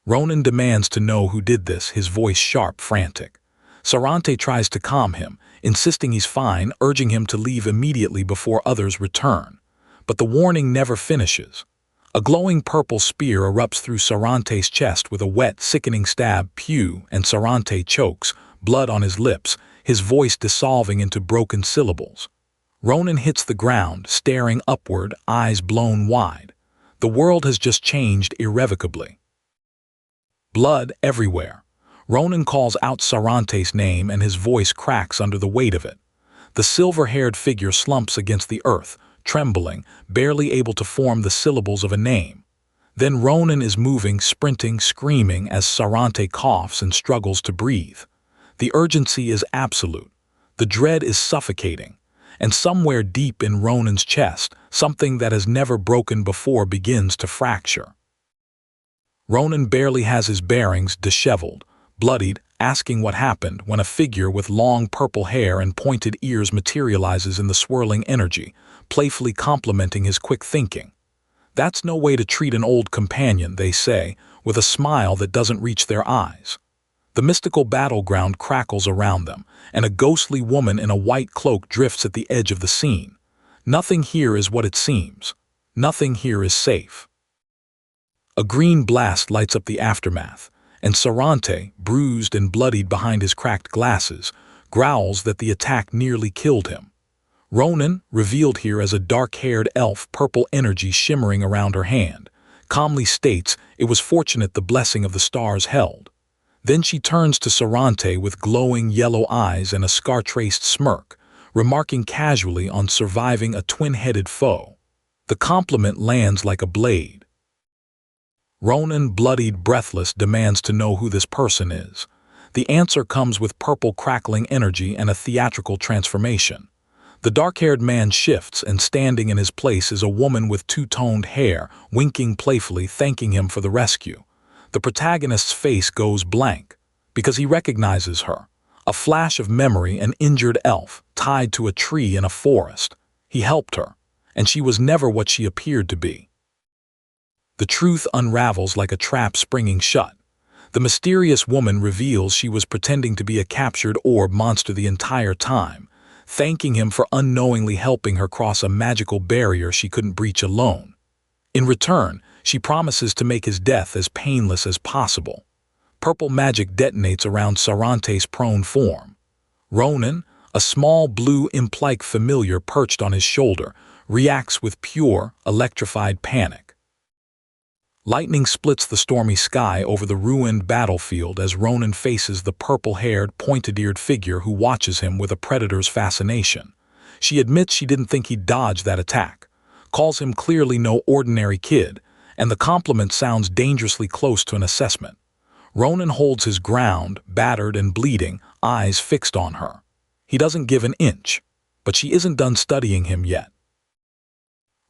Ronan demands to know who did this, his voice sharp, frantic. Sarante tries to calm him, insisting he's fine, urging him to leave immediately before others return. But the warning never finishes. A glowing purple spear erupts through Sarante's chest with a wet, sickening stab, pew, and Sarante chokes, blood on his lips, his voice dissolving into broken syllables. Ronan hits the ground, staring upward, eyes blown wide. The world has just changed irrevocably. Blood everywhere. Ronan calls out Sarante's name and his voice cracks under the weight of it. The silver-haired figure slumps against the earth, trembling, barely able to form the syllables of a name. Then Ronan is moving, sprinting, screaming as Sarante coughs and struggles to breathe. The urgency is absolute. The dread is suffocating. And somewhere deep in Ronan's chest, something that has never broken before begins to fracture. Ronan barely has his bearings, disheveled, bloodied, asking what happened when a figure with long purple hair and pointed ears materializes in the swirling energy, playfully complimenting his quick thinking. That's no way to treat an old companion, they say, with a smile that doesn't reach their eyes. The mystical battleground crackles around them, and a ghostly woman in a white cloak drifts at the edge of the scene. Nothing here is what it seems. Nothing here is safe. A green blast lights up the aftermath, and Sarante, bruised and bloodied behind his cracked glasses, growls that the attack nearly killed him. Ronan, revealed here as a dark-haired elf, purple energy shimmering around her hand, calmly states it was fortunate the blessing of the stars held. Then she turns to Sarante with glowing yellow eyes and a scar-traced smirk, remarking casually on surviving a twin-headed foe. The compliment lands like a blade. Ronan, bloodied, breathless, demands to know who this person is. The answer comes with purple crackling energy and a theatrical transformation. The dark-haired man shifts, and standing in his place is a woman with two-toned hair, winking playfully, thanking him for the rescue. The protagonist's face goes blank, because he recognizes her. A flash of memory, an injured elf, tied to a tree in a forest. He helped her, and she was never what she appeared to be. The truth unravels like a trap springing shut. The mysterious woman reveals she was pretending to be a captured orb monster the entire time, thanking him for unknowingly helping her cross a magical barrier she couldn't breach alone. In return, she promises to make his death as painless as possible. Purple magic detonates around Sarante's prone form. Ronan, a small blue imp-like familiar perched on his shoulder, reacts with pure, electrified panic. Lightning splits the stormy sky over the ruined battlefield as Ronan faces the purple-haired, pointed-eared figure who watches him with a predator's fascination. She admits she didn't think he'd dodge that attack, calls him clearly no ordinary kid, and the compliment sounds dangerously close to an assessment. Ronan holds his ground, battered and bleeding, eyes fixed on her. He doesn't give an inch, but she isn't done studying him yet.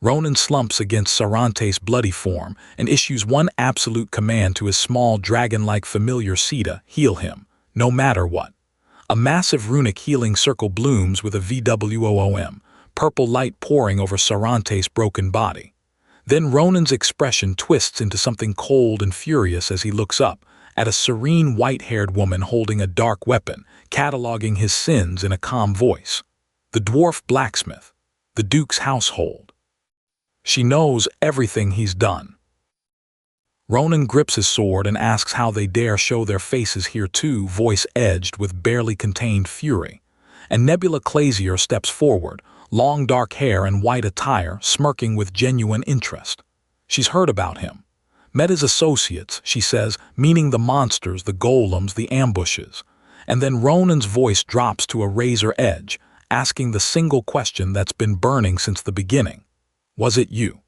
Ronan slumps against Sarante's bloody form and issues one absolute command to his small dragon-like familiar Xipha: heal him, no matter what. A massive runic healing circle blooms with a VWOOM, purple light pouring over Sarante's broken body. Then Ronan's expression twists into something cold and furious as he looks up at a serene white-haired woman holding a dark weapon, cataloging his sins in a calm voice. The dwarf blacksmith, the Duke's household. She knows everything he's done. Ronan grips his sword and asks how they dare show their faces here too, voice edged with barely contained fury. And Nebula Clazier steps forward, long dark hair and white attire, smirking with genuine interest. She's heard about him. Met his associates, she says, meaning the monsters, the golems, the ambushes. And then Ronan's voice drops to a razor edge, asking the single question that's been burning since the beginning. Was it you?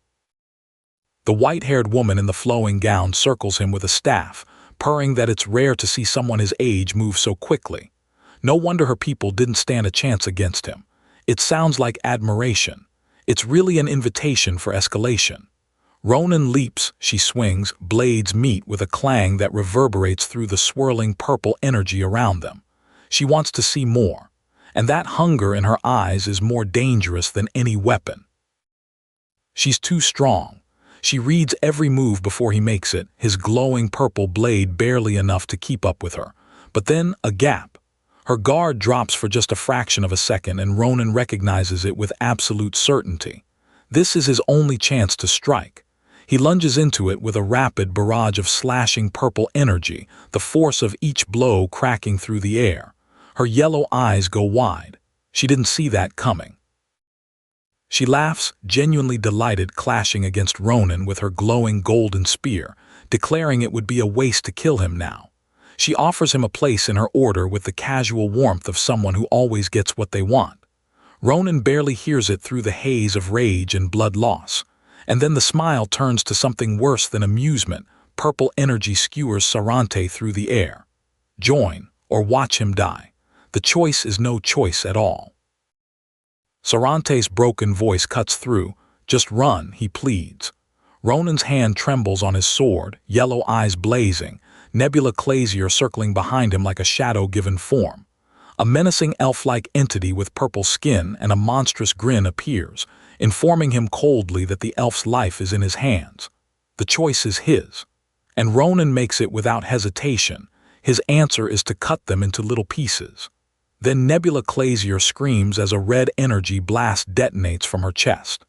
The white-haired woman in the flowing gown circles him with a staff, purring that it's rare to see someone his age move so quickly. No wonder her people didn't stand a chance against him. It sounds like admiration. It's really an invitation for escalation. Ronan leaps, she swings, blades meet with a clang that reverberates through the swirling purple energy around them. She wants to see more, and that hunger in her eyes is more dangerous than any weapon. She's too strong. She reads every move before he makes it, his glowing purple blade barely enough to keep up with her. But then, a gap. Her guard drops for just a fraction of a second, and Ronan recognizes it with absolute certainty. This is his only chance to strike. He lunges into it with a rapid barrage of slashing purple energy, the force of each blow cracking through the air. Her yellow eyes go wide. She didn't see that coming. She laughs, genuinely delighted, clashing against Ronan with her glowing golden spear, declaring it would be a waste to kill him now. She offers him a place in her order with the casual warmth of someone who always gets what they want. Ronan barely hears it through the haze of rage and blood loss. And then the smile turns to something worse than amusement. Purple energy skewers Sarante through the air. Join, or watch him die. The choice is no choice at all. Sarante's broken voice cuts through. Just run, he pleads. Ronan's hand trembles on his sword, yellow eyes blazing, Nebula Clazier circling behind him like a shadow given form. A menacing elf-like entity with purple skin and a monstrous grin appears, informing him coldly that the elf's life is in his hands. The choice is his. And Ronan makes it without hesitation. His answer is to cut them into little pieces. Then Nebula Clazier screams as a red energy blast detonates from her chest.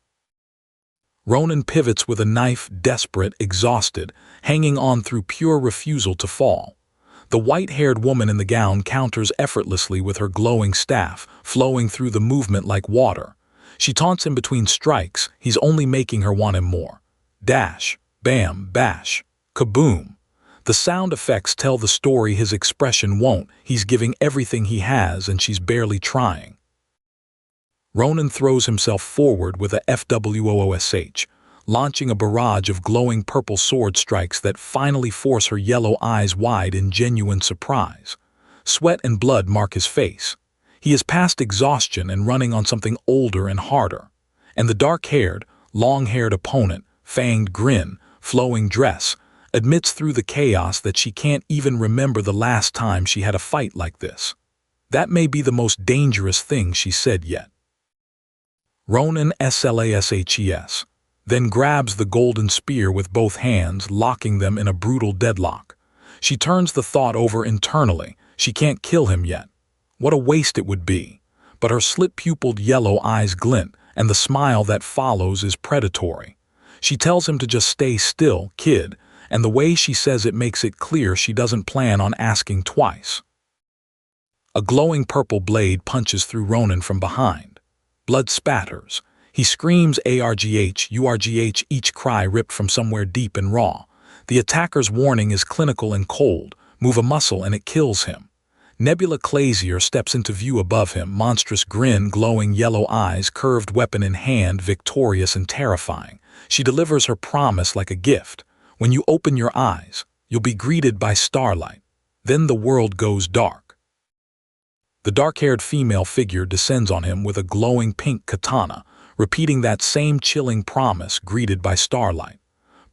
Ronan pivots with a knife, desperate, exhausted, hanging on through pure refusal to fall. The white-haired woman in the gown counters effortlessly with her glowing staff, flowing through the movement like water. She taunts him between strikes, he's only making her want him more. Dash, bam, bash, kaboom. The sound effects tell the story his expression won't. He's giving everything he has and she's barely trying. Ronan throws himself forward with a FWOOSH, launching a barrage of glowing purple sword strikes that finally force her yellow eyes wide in genuine surprise. Sweat and blood mark his face. He is past exhaustion and running on something older and harder. And the dark-haired, long-haired opponent, fanged grin, flowing dress, admits through the chaos that she can't even remember the last time she had a fight like this. That may be the most dangerous thing she said yet. Ronan slashes, then grabs the golden spear with both hands, locking them in a brutal deadlock. She turns the thought over internally. She can't kill him yet. What a waste it would be. But her slit-pupiled yellow eyes glint, and the smile that follows is predatory. She tells him to just stay still, kid, and the way she says it makes it clear she doesn't plan on asking twice. A glowing purple blade punches through Ronan from behind. Blood spatters. He screams ARGH, URGH, each cry ripped from somewhere deep and raw. The attacker's warning is clinical and cold. Move a muscle and it kills him. Nebula Clazier steps into view above him, monstrous grin, glowing yellow eyes, curved weapon in hand, victorious and terrifying. She delivers her promise like a gift. When you open your eyes, you'll be greeted by starlight. Then the world goes dark. The dark-haired female figure descends on him with a glowing pink katana, repeating that same chilling promise, greeted by starlight.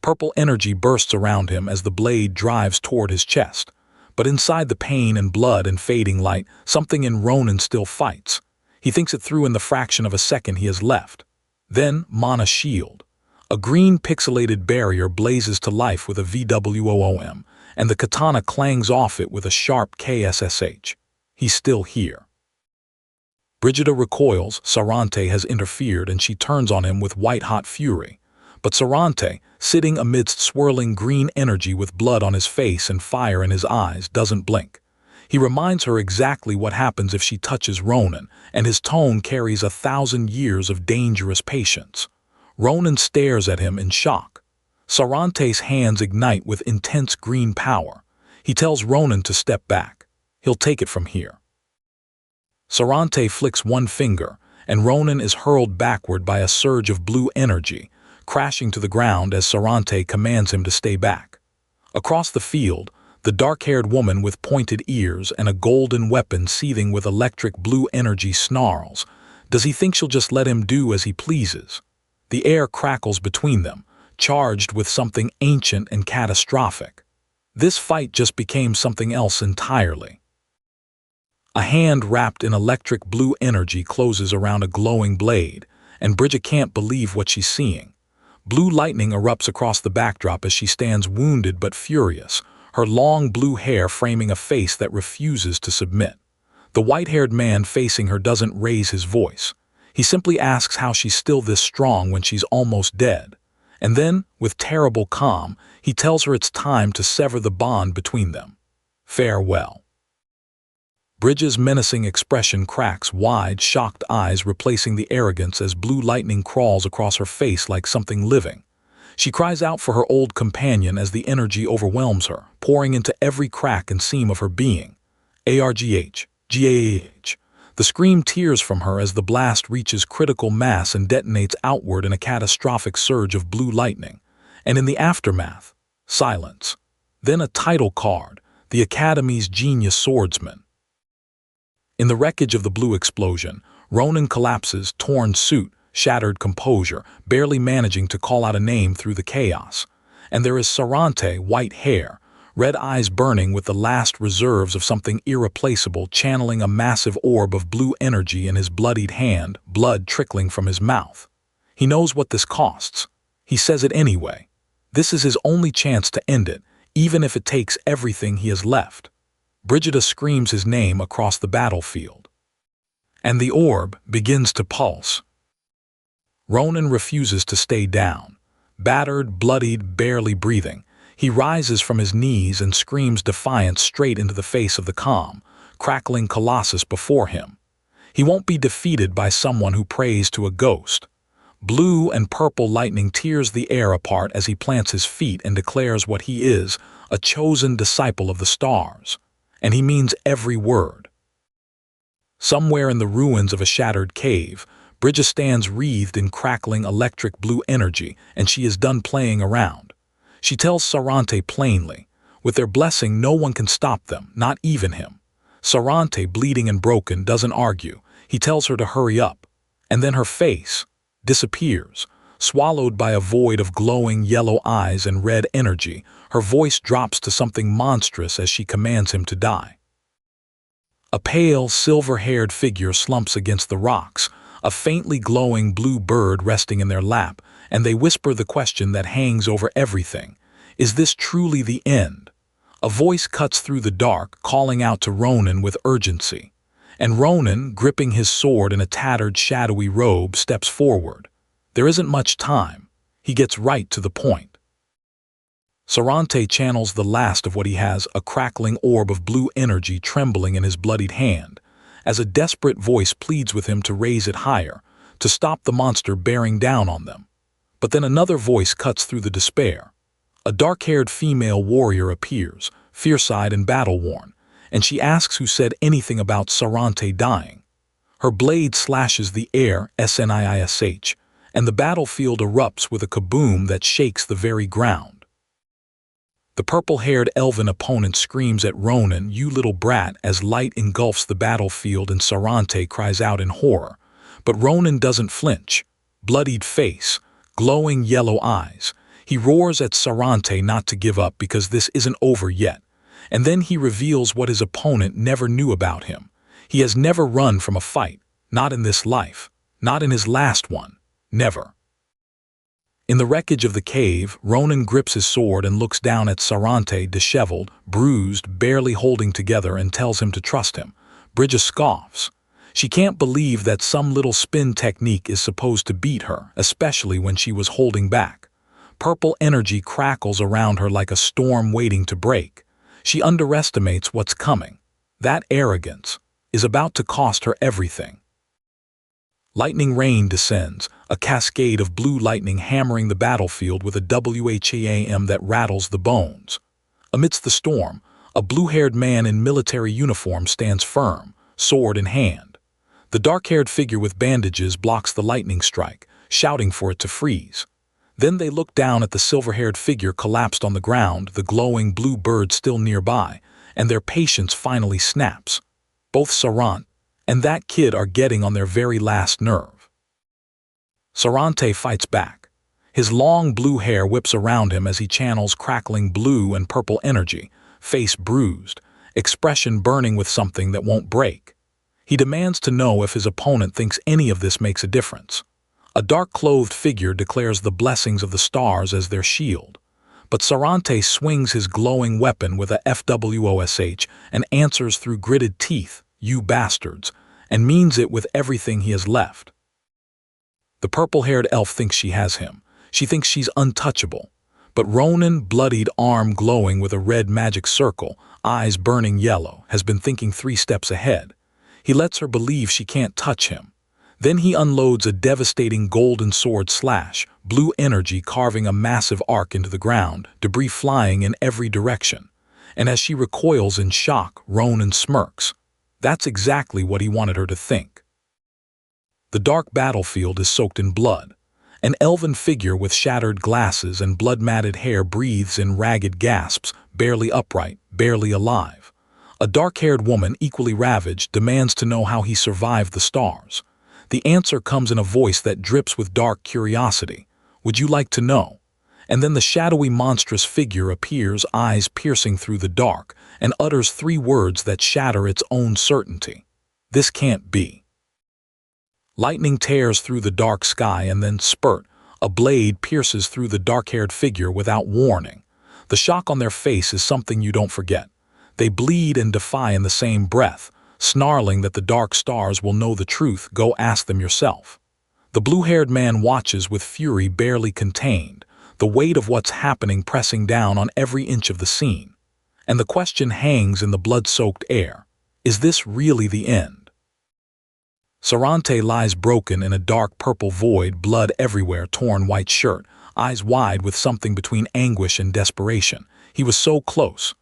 Purple energy bursts around him as the blade drives toward his chest. But inside the pain and blood and fading light, something in Ronan still fights. He thinks it through in the fraction of a second he has left. Then, Mana Shield. A green pixelated barrier blazes to life with a VWOOM, and the katana clangs off it with a sharp KSSH. He's still here. Brigida recoils. Sarante has interfered and she turns on him with white-hot fury. But Sarante, sitting amidst swirling green energy with blood on his face and fire in his eyes, doesn't blink. He reminds her exactly what happens if she touches Ronan, and his tone carries 1,000 years of dangerous patience. Ronan stares at him in shock. Sarante's hands ignite with intense green power. He tells Ronan to step back. He'll take it from here. Sarante flicks one finger, and Ronan is hurled backward by a surge of blue energy, crashing to the ground as Sarante commands him to stay back. Across the field, the dark-haired woman with pointed ears and a golden weapon seething with electric blue energy snarls. Does he think she'll just let him do as he pleases? The air crackles between them, charged with something ancient and catastrophic. This fight just became something else entirely. A hand wrapped in electric blue energy closes around a glowing blade, and Bridget can't believe what she's seeing. Blue lightning erupts across the backdrop as she stands wounded but furious, her long blue hair framing a face that refuses to submit. The white-haired man facing her doesn't raise his voice. He simply asks how she's still this strong when she's almost dead. And then, with terrible calm, he tells her it's time to sever the bond between them. Farewell. Bridget's menacing expression cracks wide, shocked eyes replacing the arrogance as blue lightning crawls across her face like something living. She cries out for her old companion as the energy overwhelms her, pouring into every crack and seam of her being. ARGH, GAH. The scream tears from her as the blast reaches critical mass and detonates outward in a catastrophic surge of blue lightning. And in the aftermath, silence. Then a title card, the Academy's Genius Swordsman. In the wreckage of the blue explosion, Ronan collapses, torn suit, shattered composure, barely managing to call out a name through the chaos. And there is Sarante, white hair, red eyes burning with the last reserves of something irreplaceable, channeling a massive orb of blue energy in his bloodied hand, blood trickling from his mouth. He knows what this costs. He says it anyway. This is his only chance to end it, even if it takes everything he has left. Brigida screams his name across the battlefield. And the orb begins to pulse. Ronan refuses to stay down. Battered, bloodied, barely breathing, he rises from his knees and screams defiance straight into the face of the calm, crackling colossus before him. He won't be defeated by someone who prays to a ghost. Blue and purple lightning tears the air apart as he plants his feet and declares what he is, a chosen disciple of the stars. And he means every word. Somewhere in the ruins of a shattered cave, Bridget stands wreathed in crackling electric blue energy, and she is done playing around. She tells Sarante plainly, with their blessing no one can stop them, not even him. Sarante, bleeding and broken, doesn't argue. He tells her to hurry up. And then her face disappears, swallowed by a void of glowing yellow eyes and red energy. Her voice drops to something monstrous as she commands him to die. A pale, silver-haired figure slumps against the rocks, a faintly glowing blue bird resting in their lap, and they whisper the question that hangs over everything. Is this truly the end? A voice cuts through the dark, calling out to Ronan with urgency. And Ronan, gripping his sword in a tattered, shadowy robe, steps forward. There isn't much time. He gets right to the point. Sarante channels the last of what he has, a crackling orb of blue energy trembling in his bloodied hand, as a desperate voice pleads with him to raise it higher, to stop the monster bearing down on them. But then another voice cuts through the despair. A dark-haired female warrior appears, fierce-eyed and battle-worn, and she asks who said anything about Sarante dying. Her blade slashes the air, SNIISH, and the battlefield erupts with a kaboom that shakes the very ground. The purple-haired elven opponent screams at Ronan, "You little brat," as light engulfs the battlefield and Sarante cries out in horror. But Ronan doesn't flinch. Bloodied face, glowing yellow eyes. He roars at Sarante not to give up because this isn't over yet. And then he reveals what his opponent never knew about him. He has never run from a fight, not in this life, not in his last one, never. In the wreckage of the cave, Ronan grips his sword and looks down at Sarante, disheveled, bruised, barely holding together, and tells him to trust him. Bridget scoffs. She can't believe that some little spin technique is supposed to beat her, especially when she was holding back. Purple energy crackles around her like a storm waiting to break. She underestimates what's coming. That arrogance is about to cost her everything. Lightning rain descends, a cascade of blue lightning hammering the battlefield with a wham that rattles the bones. Amidst the storm, a blue-haired man in military uniform stands firm, sword in hand. The dark-haired figure with bandages blocks the lightning strike, shouting for it to freeze. Then they look down at the silver-haired figure collapsed on the ground, the glowing blue bird still nearby, and their patience finally snaps. Both Sarante and that kid are getting on their very last nerve. Sarante fights back. His long blue hair whips around him as he channels crackling blue and purple energy, face bruised, expression burning with something that won't break. He demands to know if his opponent thinks any of this makes a difference. A dark-clothed figure declares the blessings of the stars as their shield. But Sarante swings his glowing weapon with a FWOSH and answers through gritted teeth, "You bastards," and means it with everything he has left. The purple-haired elf thinks she has him. She thinks she's untouchable. But Ronan, bloodied arm glowing with a red magic circle, eyes burning yellow, has been thinking 3 steps ahead. He lets her believe she can't touch him. Then he unloads a devastating golden sword slash, blue energy carving a massive arc into the ground, debris flying in every direction. And as she recoils in shock, Ronan smirks. That's exactly what he wanted her to think. The dark battlefield is soaked in blood. An elven figure with shattered glasses and blood-matted hair breathes in ragged gasps, barely upright, barely alive. A dark-haired woman, equally ravaged, demands to know how he survived the stars. The answer comes in a voice that drips with dark curiosity. "Would you like to know?" And then the shadowy, monstrous figure appears, eyes piercing through the dark, and utters 3 words that shatter its own certainty. "This can't be." Lightning tears through the dark sky and then spurt. A blade pierces through the dark-haired figure without warning. The shock on their face is something you don't forget. They bleed and defy in the same breath, snarling that the dark stars will know the truth. Go ask them yourself. The blue-haired man watches with fury barely contained, the weight of what's happening pressing down on every inch of the scene. And the question hangs in the blood-soaked air. Is this really the end? Sarante lies broken in a dark purple void, blood everywhere, torn white shirt, eyes wide with something between anguish and desperation. He was so close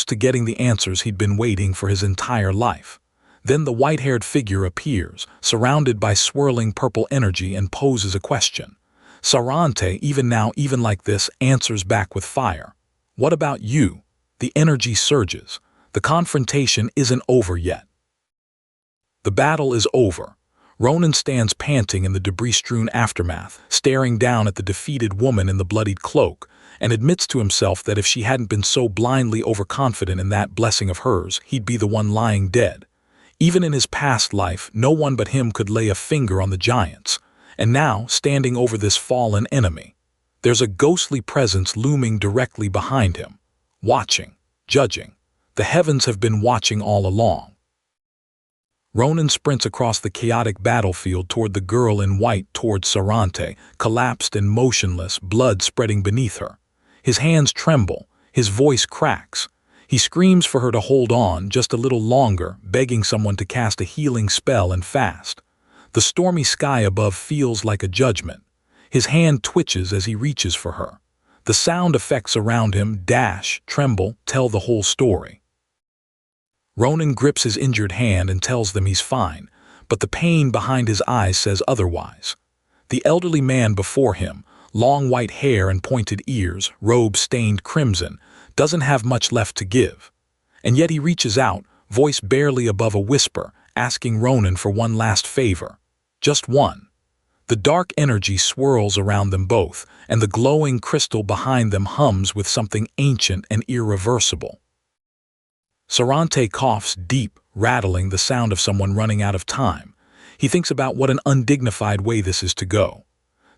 to getting the answers he'd been waiting for his entire life. Then the white-haired figure appears, surrounded by swirling purple energy, and poses a question. Sarante, even now, even like this, answers back with fire. What about you? The energy surges. The confrontation isn't over yet. The battle is over. Ronan stands panting in the debris-strewn aftermath, staring down at the defeated woman in the bloodied cloak, and admits to himself that if she hadn't been so blindly overconfident in that blessing of hers, he'd be the one lying dead. Even in his past life, no one but him could lay a finger on the giants, and now, standing over this fallen enemy, there's a ghostly presence looming directly behind him, watching, judging. The heavens have been watching all along. Ronan sprints across the chaotic battlefield toward the girl in white, towards Sarante, collapsed and motionless, blood spreading beneath her. His hands tremble, his voice cracks. He screams for her to hold on just a little longer, begging someone to cast a healing spell and fast. The stormy sky above feels like a judgment. His hand twitches as he reaches for her. The sound effects around him dash, tremble, tell the whole story. Ronan grips his injured hand and tells them he's fine, but the pain behind his eyes says otherwise. The elderly man before him, long white hair and pointed ears, robe stained crimson, doesn't have much left to give. And yet he reaches out, voice barely above a whisper, asking Ronan for one last favor. Just one. The dark energy swirls around them both, and the glowing crystal behind them hums with something ancient and irreversible. Sarante coughs deep, rattling, the sound of someone running out of time. He thinks about what an undignified way this is to go.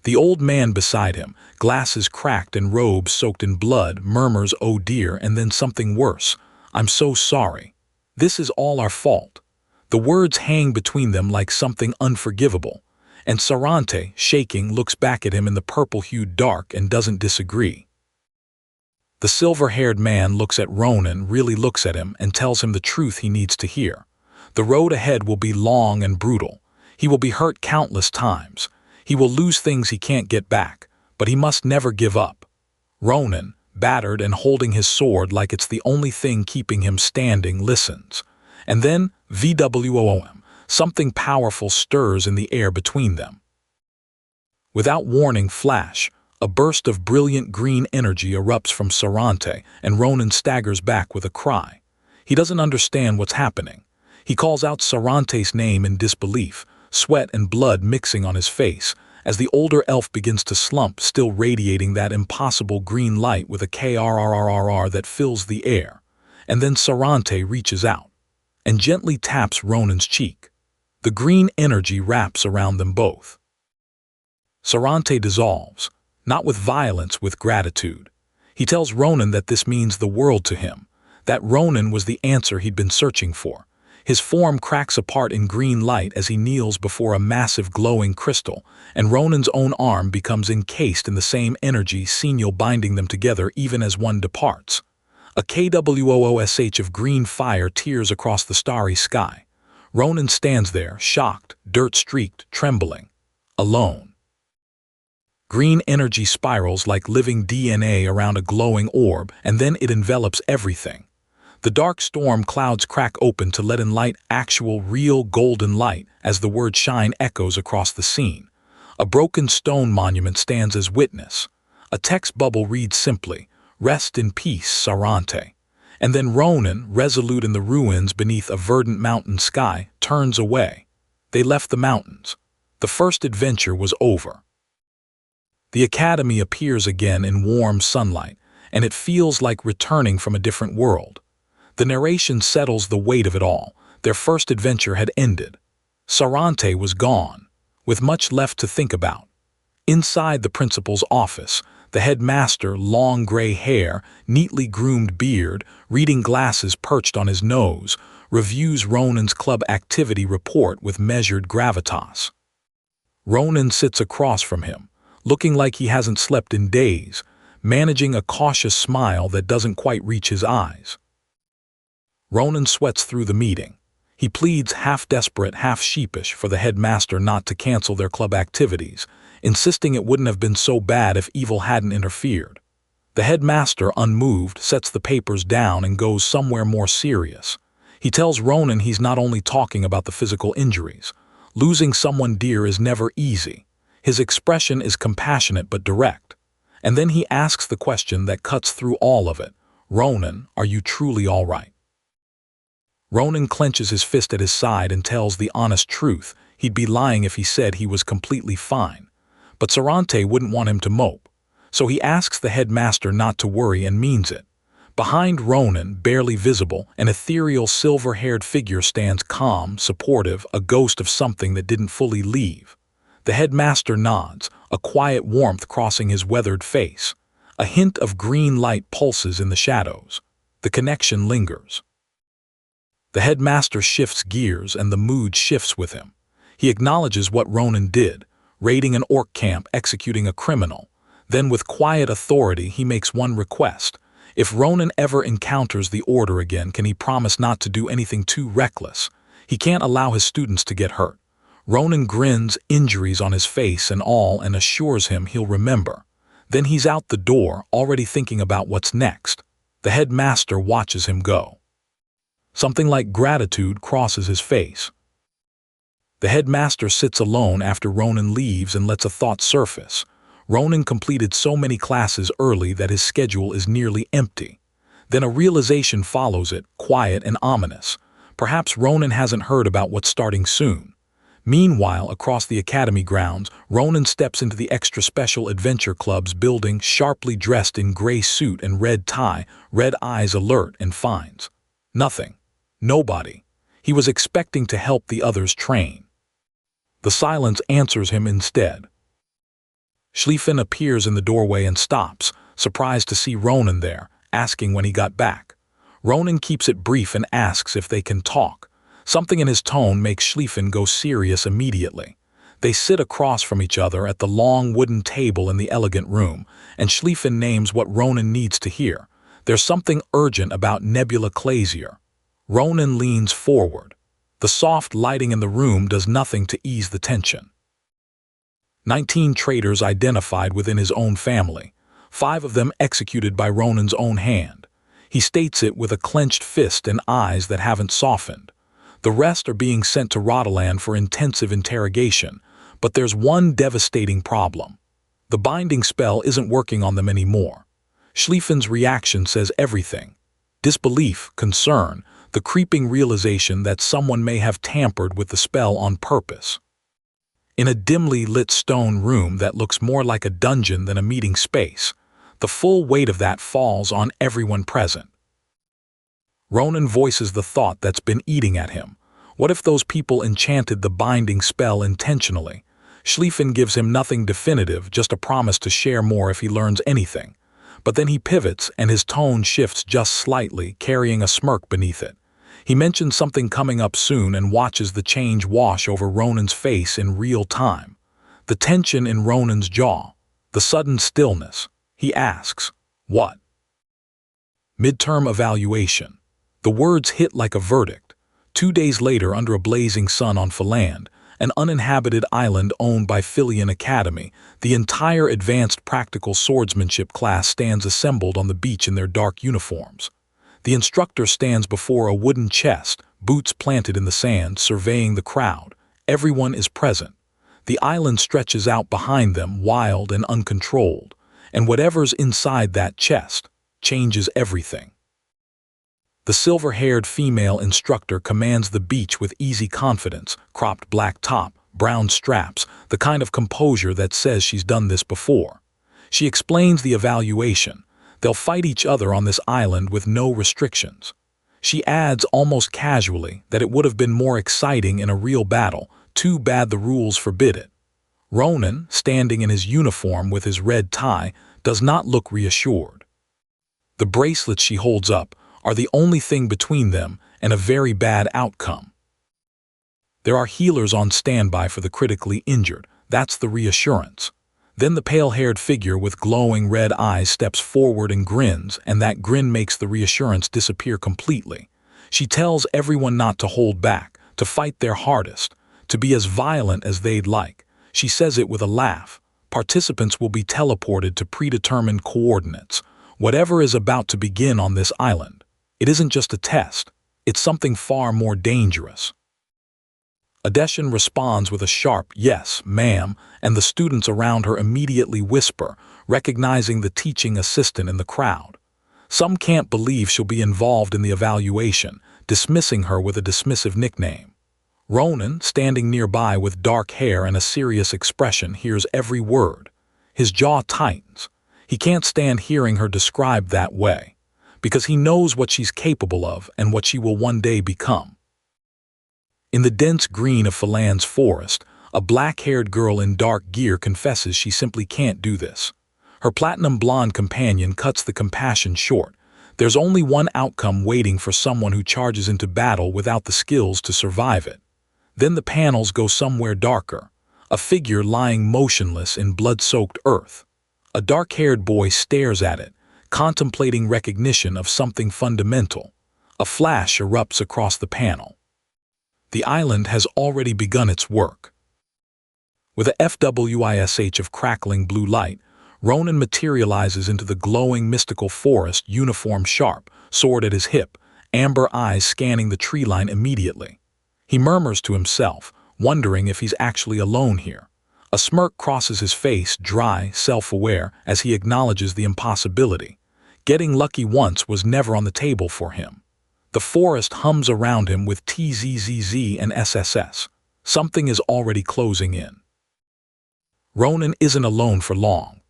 The old man beside him, glasses cracked and robes soaked in blood, murmurs, "Oh dear," and then something worse. "I'm so sorry. This is all our fault." The words hang between them like something unforgivable, and Sarante, shaking, looks back at him in the purple-hued dark and doesn't disagree. The silver-haired man looks at Ronan, really looks at him, and tells him the truth he needs to hear. The road ahead will be long and brutal. He will be hurt countless times. He will lose things he can't get back, but he must never give up. Ronan, battered and holding his sword like it's the only thing keeping him standing, listens. And then, VWOOM, something powerful stirs in the air between them. Without warning, flash, a burst of brilliant green energy erupts from Sarante, and Ronan staggers back with a cry. He doesn't understand what's happening. He calls out Sarante's name in disbelief, sweat and blood mixing on his face, as the older elf begins to slump, still radiating that impossible green light with a KRRRRR that fills the air. And then Sarante reaches out and gently taps Ronan's cheek. The green energy wraps around them both. Sarante dissolves. Not with violence, with gratitude. He tells Ronan that this means the world to him, that Ronan was the answer he'd been searching for. His form cracks apart in green light as he kneels before a massive glowing crystal, and Ronan's own arm becomes encased in the same energy signal binding them together even as one departs. A KWOOSH of green fire tears across the starry sky. Ronan stands there, shocked, dirt-streaked, trembling, alone. Green energy spirals like living DNA around a glowing orb, and then it envelops everything. The dark storm clouds crack open to let in light, actual, real golden light, as the word shine echoes across the scene. A broken stone monument stands as witness. A text bubble reads simply, "Rest in peace, Sarante." And then Ronan, resolute in the ruins beneath a verdant mountain sky, turns away. They left the mountains. The first adventure was over. The academy appears again in warm sunlight, and it feels like returning from a different world. The narration settles the weight of it all. Their first adventure had ended. Sarante was gone, with much left to think about. Inside the principal's office, the headmaster, long gray hair, neatly groomed beard, reading glasses perched on his nose, reviews Ronan's club activity report with measured gravitas. Ronan sits across from him, looking like he hasn't slept in days, managing a cautious smile that doesn't quite reach his eyes. Ronan sweats through the meeting. He pleads, half desperate, half sheepish, for the headmaster not to cancel their club activities, insisting it wouldn't have been so bad if evil hadn't interfered. The headmaster, unmoved, sets the papers down and goes somewhere more serious. He tells Ronan he's not only talking about the physical injuries. Losing someone dear is never easy. His expression is compassionate but direct. And then he asks the question that cuts through all of it. Ronan, are you truly all right? Ronan clenches his fist at his side and tells the honest truth. He'd be lying if he said he was completely fine. But Sarante wouldn't want him to mope. So he asks the headmaster not to worry and means it. Behind Ronan, barely visible, an ethereal silver-haired figure stands calm, supportive, a ghost of something that didn't fully leave. The headmaster nods, a quiet warmth crossing his weathered face. A hint of green light pulses in the shadows. The connection lingers. The headmaster shifts gears and the mood shifts with him. He acknowledges what Ronan did, raiding an orc camp, executing a criminal. Then with quiet authority he makes one request. If Ronan ever encounters the Order again, can he promise not to do anything too reckless? He can't allow his students to get hurt. Ronan grins, injuries on his face and all, and assures him he'll remember. Then he's out the door, already thinking about what's next. The headmaster watches him go. Something like gratitude crosses his face. The headmaster sits alone after Ronan leaves and lets a thought surface. Ronan completed so many classes early that his schedule is nearly empty. Then a realization follows it, quiet and ominous. Perhaps Ronan hasn't heard about what's starting soon. Meanwhile, across the academy grounds, Ronan steps into the extra special adventure club's building, sharply dressed in gray suit and red tie, red eyes alert, and finds nothing. Nobody. He was expecting to help the others train. The silence answers him instead. Xipha appears in the doorway and stops, surprised to see Ronan there, asking when he got back. Ronan keeps it brief and asks if they can talk. Something in his tone makes Xipha go serious immediately. They sit across from each other at the long wooden table in the elegant room, and Xipha names what Ronan needs to hear. There's something urgent about Nebula Clazier. Ronan leans forward. The soft lighting in the room does nothing to ease the tension. 19 traitors identified within his own family, 5 of them executed by Ronan's own hand. He states it with a clenched fist and eyes that haven't softened. The rest are being sent to Rodaland for intensive interrogation, but there's one devastating problem. The binding spell isn't working on them anymore. Xipha's reaction says everything. Disbelief, concern, the creeping realization that someone may have tampered with the spell on purpose. In a dimly lit stone room that looks more like a dungeon than a meeting space, the full weight of that falls on everyone present. Ronan voices the thought that's been eating at him. What if those people enchanted the binding spell intentionally? Xipha gives him nothing definitive, just a promise to share more if he learns anything. But then he pivots and his tone shifts just slightly, carrying a smirk beneath it. He mentions something coming up soon and watches the change wash over Ronan's face in real time. The tension in Ronan's jaw, the sudden stillness. He asks, "What?" Midterm evaluation. The words hit like a verdict. 2 days later, under a blazing sun on Philand, an uninhabited island owned by Philian Academy, the entire advanced practical swordsmanship class stands assembled on the beach in their dark uniforms. The instructor stands before a wooden chest, boots planted in the sand, surveying the crowd. Everyone is present. The island stretches out behind them, wild and uncontrolled, and whatever's inside that chest changes everything. The silver-haired female instructor commands the beach with easy confidence, cropped black top, brown straps, the kind of composure that says she's done this before. She explains the evaluation. They'll fight each other on this island with no restrictions. She adds almost casually that it would have been more exciting in a real battle, too bad the rules forbid it. Ronan, standing in his uniform with his red tie, does not look reassured. The bracelets she holds up are the only thing between them and a very bad outcome. There are healers on standby for the critically injured. That's the reassurance. Then the pale-haired figure with glowing red eyes steps forward and grins, and that grin makes the reassurance disappear completely. She tells everyone not to hold back, to fight their hardest, to be as violent as they'd like. She says it with a laugh. Participants will be teleported to predetermined coordinates. Whatever is about to begin on this island. It isn't just a test. It's something far more dangerous. Adeshin responds with a sharp, "Yes, ma'am," and the students around her immediately whisper, recognizing the teaching assistant in the crowd. Some can't believe she'll be involved in the evaluation, dismissing her with a dismissive nickname. Ronan, standing nearby with dark hair and a serious expression, hears every word. His jaw tightens. He can't stand hearing her described that way, because he knows what she's capable of and what she will one day become. In the dense green of Phalan's forest, a black-haired girl in dark gear confesses she simply can't do this. Her platinum blonde companion cuts the compassion short. There's only one outcome waiting for someone who charges into battle without the skills to survive it. Then the panels go somewhere darker, a figure lying motionless in blood-soaked earth. A dark-haired boy stares at it, contemplating recognition of something fundamental. A flash erupts across the panel. The island has already begun its work. With a fwish of crackling blue light, Ronan materializes into the glowing mystical forest, uniform sharp, sword at his hip, amber eyes scanning the tree line immediately. He murmurs to himself, wondering if he's actually alone here. A smirk crosses his face, dry, self-aware, as he acknowledges the impossibility. Getting lucky once was never on the table for him. The forest hums around him with TZZZ and SSS. Something is already closing in. Ronan isn't alone for long.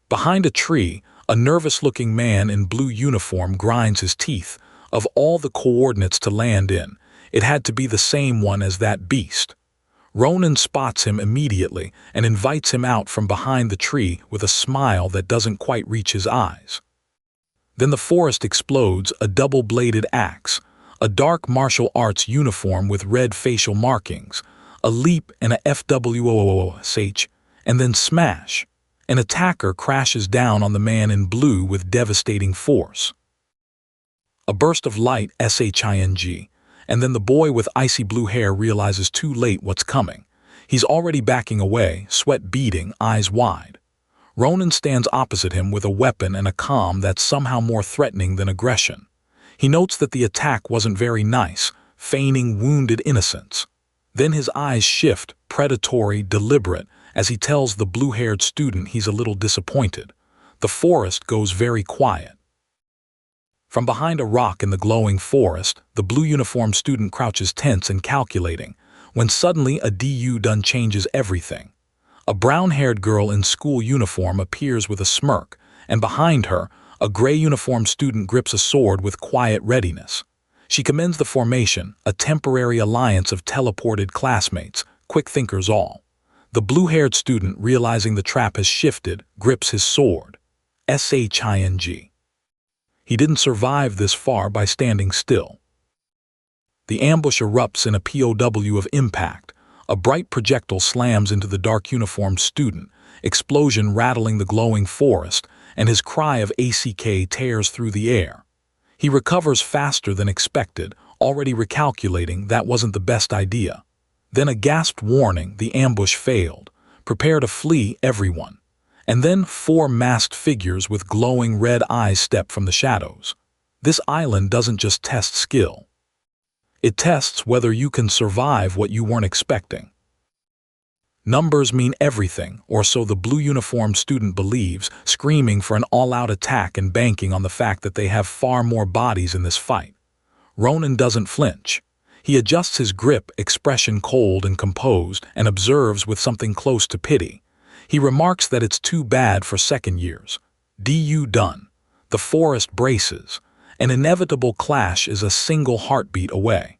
Behind a tree, a nervous-looking man in blue uniform grinds his teeth. Of all the coordinates to land in, it had to be the same one as that beast. Ronan spots him immediately and invites him out from behind the tree with a smile that doesn't quite reach his eyes. Then the forest explodes, a double-bladed axe, a dark martial arts uniform with red facial markings, a leap and a fwish, and then smash. An attacker crashes down on the man in blue with devastating force. A burst of light, shing, and then the boy with icy blue hair realizes too late what's coming. He's already backing away, sweat beading, eyes wide. Ronan stands opposite him with a weapon and a calm that's somehow more threatening than aggression. He notes that the attack wasn't very nice, feigning wounded innocence. Then his eyes shift, predatory, deliberate, as he tells the blue-haired student he's a little disappointed. The forest goes very quiet. From behind a rock in the glowing forest, the blue-uniformed student crouches tense and calculating, when suddenly a done changes everything. A brown-haired girl in school uniform appears with a smirk, and behind her, a gray-uniformed student grips a sword with quiet readiness. She commends the formation, a temporary alliance of teleported classmates, quick thinkers all. The blue-haired student, realizing the trap has shifted, grips his sword. Shing. He didn't survive this far by standing still. The ambush erupts in a POW of impact. A bright projectile slams into the dark uniformed student, explosion rattling the glowing forest, and his cry of ACK tears through the air. He recovers faster than expected, already recalculating that wasn't the best idea. Then a gasped warning, the ambush failed. Prepare to flee, everyone. And then 4 masked figures with glowing red eyes step from the shadows. This island doesn't just test skill. It tests whether you can survive what you weren't expecting. Numbers mean everything, or so the blue-uniformed student believes, screaming for an all-out attack and banking on the fact that they have far more bodies in this fight. Ronan doesn't flinch. He adjusts his grip, expression cold and composed, and observes with something close to pity. He remarks that it's too bad for second years. Done. The forest braces. An inevitable clash is a single heartbeat away.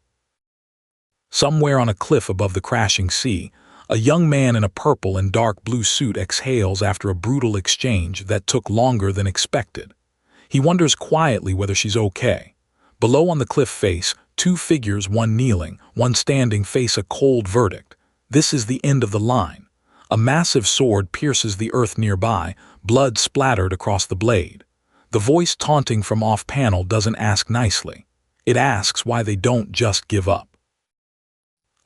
Somewhere on a cliff above the crashing sea, a young man in a purple and dark blue suit exhales after a brutal exchange that took longer than expected. He wonders quietly whether she's okay. Below on the cliff face, 2 figures, one kneeling, one standing, face a cold verdict. This is the end of the line. A massive sword pierces the earth nearby, blood splattered across the blade. The voice taunting from off-panel doesn't ask nicely. It asks why they don't just give up.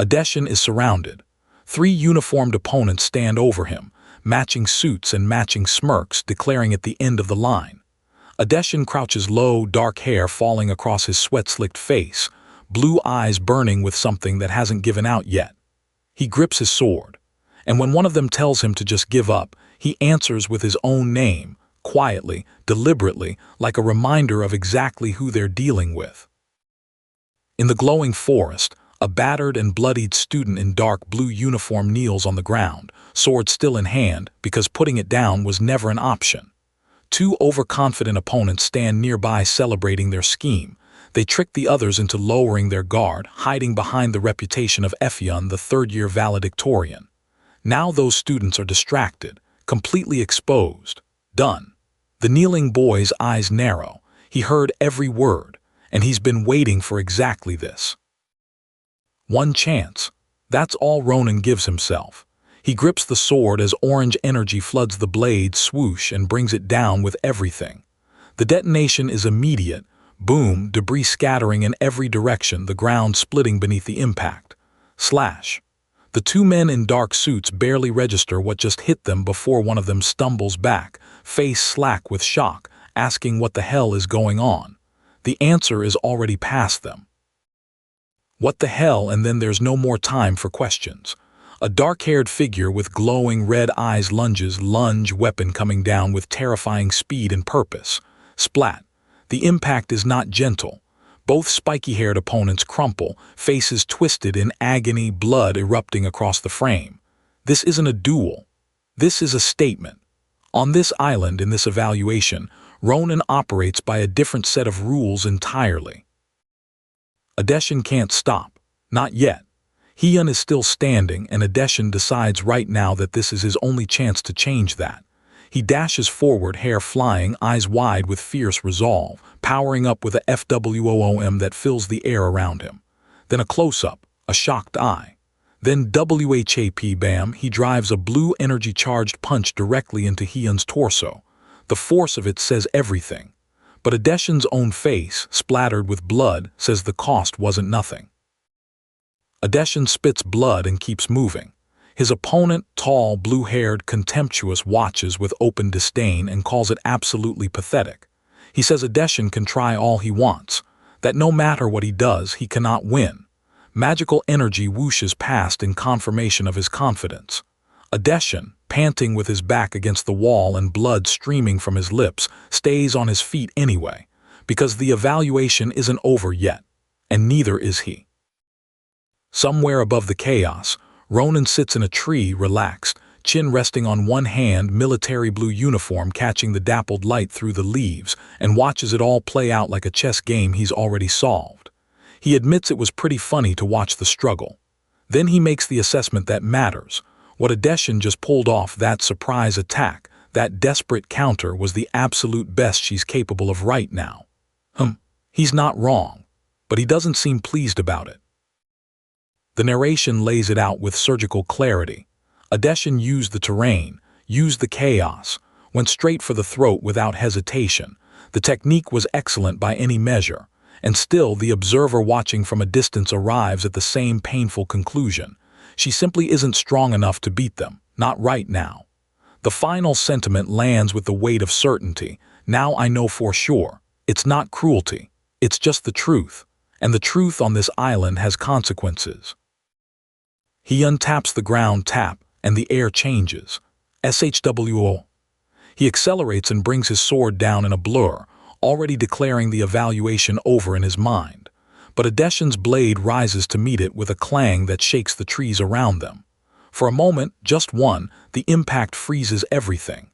Adeshin is surrounded. 3 uniformed opponents stand over him, matching suits and matching smirks, declaring it the end of the line. Adeshin crouches low, dark hair falling across his sweat-slicked face, blue eyes burning with something that hasn't given out yet. He grips his sword, and when one of them tells him to just give up, he answers with his own name, quietly, deliberately, like a reminder of exactly who they're dealing with. In the glowing forest, a battered and bloodied student in dark blue uniform kneels on the ground, sword still in hand, because putting it down was never an option. Two overconfident opponents stand nearby celebrating their scheme. They trick the others into lowering their guard, hiding behind the reputation of Ephion, the third-year valedictorian. Now those students are distracted, completely exposed. Done. The kneeling boy's eyes narrow. He heard every word, and he's been waiting for exactly this. One chance. That's all Ronan gives himself. He grips the sword as orange energy floods the blade, swoosh, and brings it down with everything. The detonation is immediate. Boom, debris scattering in every direction, the ground splitting beneath the impact. Slash. The two men in dark suits barely register what just hit them before one of them stumbles back, face slack with shock, asking what the hell is going on. The answer is already past them. What the hell, and then there's no more time for questions. A dark-haired figure with glowing red eyes lunges, weapon coming down with terrifying speed and purpose. Splat. The impact is not gentle. Both spiky-haired opponents crumple, faces twisted in agony, blood erupting across the frame. This isn't a duel. This is a statement. On this island, in this evaluation, Ronan operates by a different set of rules entirely. Adeshin can't stop. Not yet. Hyun is still standing, and Adeshin decides right now that this is his only chance to change that. He dashes forward, hair flying, eyes wide with fierce resolve, powering up with a FWOOM that fills the air around him. Then a close-up, a shocked eye. Then WHAP bam, he drives a blue energy-charged punch directly into Hyun's torso. The force of it says everything. But Adeshin's own face, splattered with blood, says the cost wasn't nothing. Adeshin spits blood and keeps moving. His opponent, tall, blue-haired, contemptuous, watches with open disdain and calls it absolutely pathetic. He says Adeshin can try all he wants, that no matter what he does, he cannot win. Magical energy whooshes past in confirmation of his confidence. Adeshin, panting with his back against the wall and blood streaming from his lips, stays on his feet anyway, because the evaluation isn't over yet, and neither is he. Somewhere above the chaos, Ronan sits in a tree, relaxed, chin resting on one hand, military blue uniform catching the dappled light through the leaves, and watches it all play out like a chess game he's already solved. He admits it was pretty funny to watch the struggle. Then he makes the assessment that matters. What Adeshin just pulled off, that surprise attack, that desperate counter, was the absolute best she's capable of right now. He's not wrong, but he doesn't seem pleased about it. The narration lays it out with surgical clarity. Adeshin used the terrain, used the chaos, went straight for the throat without hesitation. The technique was excellent by any measure, and still the observer watching from a distance arrives at the same painful conclusion. She simply isn't strong enough to beat them, not right now. The final sentiment lands with the weight of certainty. Now I know for sure. It's not cruelty. It's just the truth. And the truth on this island has consequences. He untaps the ground tap, and the air changes. SHWO. He accelerates and brings his sword down in a blur, already declaring the evaluation over in his mind. But Adeshin's blade rises to meet it with a clang that shakes the trees around them. For a moment, just one, the impact freezes everything.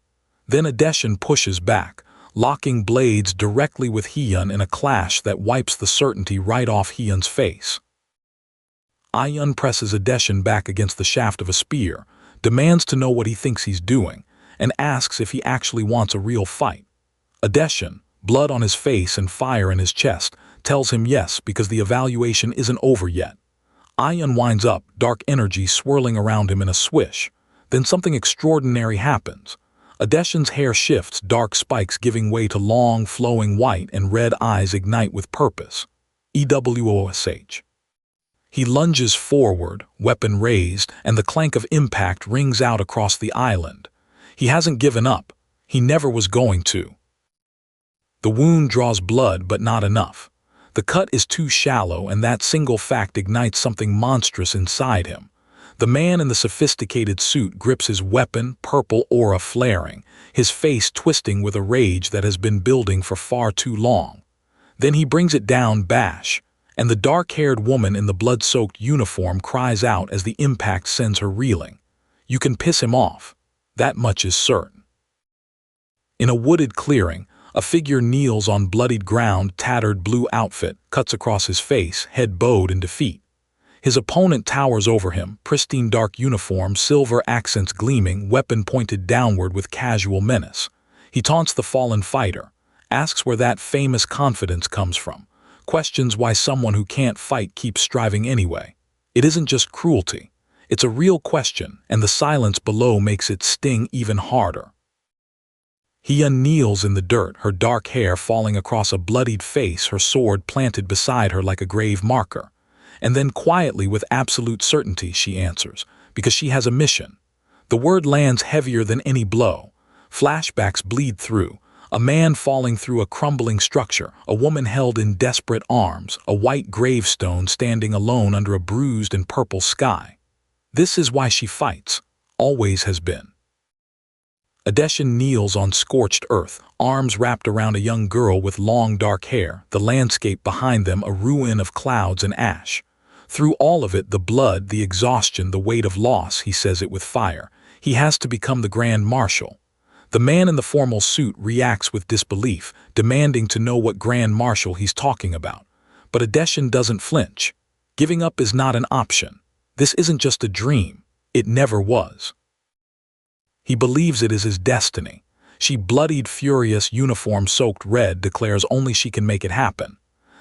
Then Adeshin pushes back, locking blades directly with Hyun in a clash that wipes the certainty right off Hyun's face. Hyun presses Adeshin back against the shaft of a spear, demands to know what he thinks he's doing, and asks if he actually wants a real fight. Adeshin, blood on his face and fire in his chest, tells him yes because the evaluation isn't over yet. Hyun winds up, dark energy swirling around him in a swish. Then something extraordinary happens. Adeshin's hair shifts, dark spikes giving way to long, flowing white, and red eyes ignite with purpose. EWOSH. He lunges forward, weapon raised, and the clank of impact rings out across the island. He hasn't given up. He never was going to. The wound draws blood, but not enough. The cut is too shallow, and that single fact ignites something monstrous inside him. The man in the sophisticated suit grips his weapon, purple aura flaring, his face twisting with a rage that has been building for far too long. Then he brings it down, bash, and the dark-haired woman in the blood-soaked uniform cries out as the impact sends her reeling. You can piss him off. That much is certain. In a wooded clearing, a figure kneels on bloodied ground, tattered blue outfit cuts across his face, head bowed in defeat. His opponent towers over him, pristine dark uniform, silver accents gleaming, weapon pointed downward with casual menace. He taunts the fallen fighter, asks where that famous confidence comes from, questions why someone who can't fight keeps striving anyway. It isn't just cruelty. It's a real question, and the silence below makes it sting even harder. Hia kneels in the dirt, her dark hair falling across a bloodied face, her sword planted beside her like a grave marker. And then quietly, with absolute certainty, she answers, because she has a mission. The word lands heavier than any blow. Flashbacks bleed through. A man falling through a crumbling structure, a woman held in desperate arms, a white gravestone standing alone under a bruised and purple sky. This is why she fights, always has been. Adeshin kneels on scorched earth, arms wrapped around a young girl with long dark hair, the landscape behind them a ruin of clouds and ash. Through all of it, the blood, the exhaustion, the weight of loss, he says it with fire. He has to become the Grand Marshal. The man in the formal suit reacts with disbelief, demanding to know what Grand Marshal he's talking about. But Adeshin doesn't flinch. Giving up is not an option. This isn't just a dream. It never was. He believes it is his destiny. She, bloodied, furious, uniform-soaked red, declares only she can make it happen.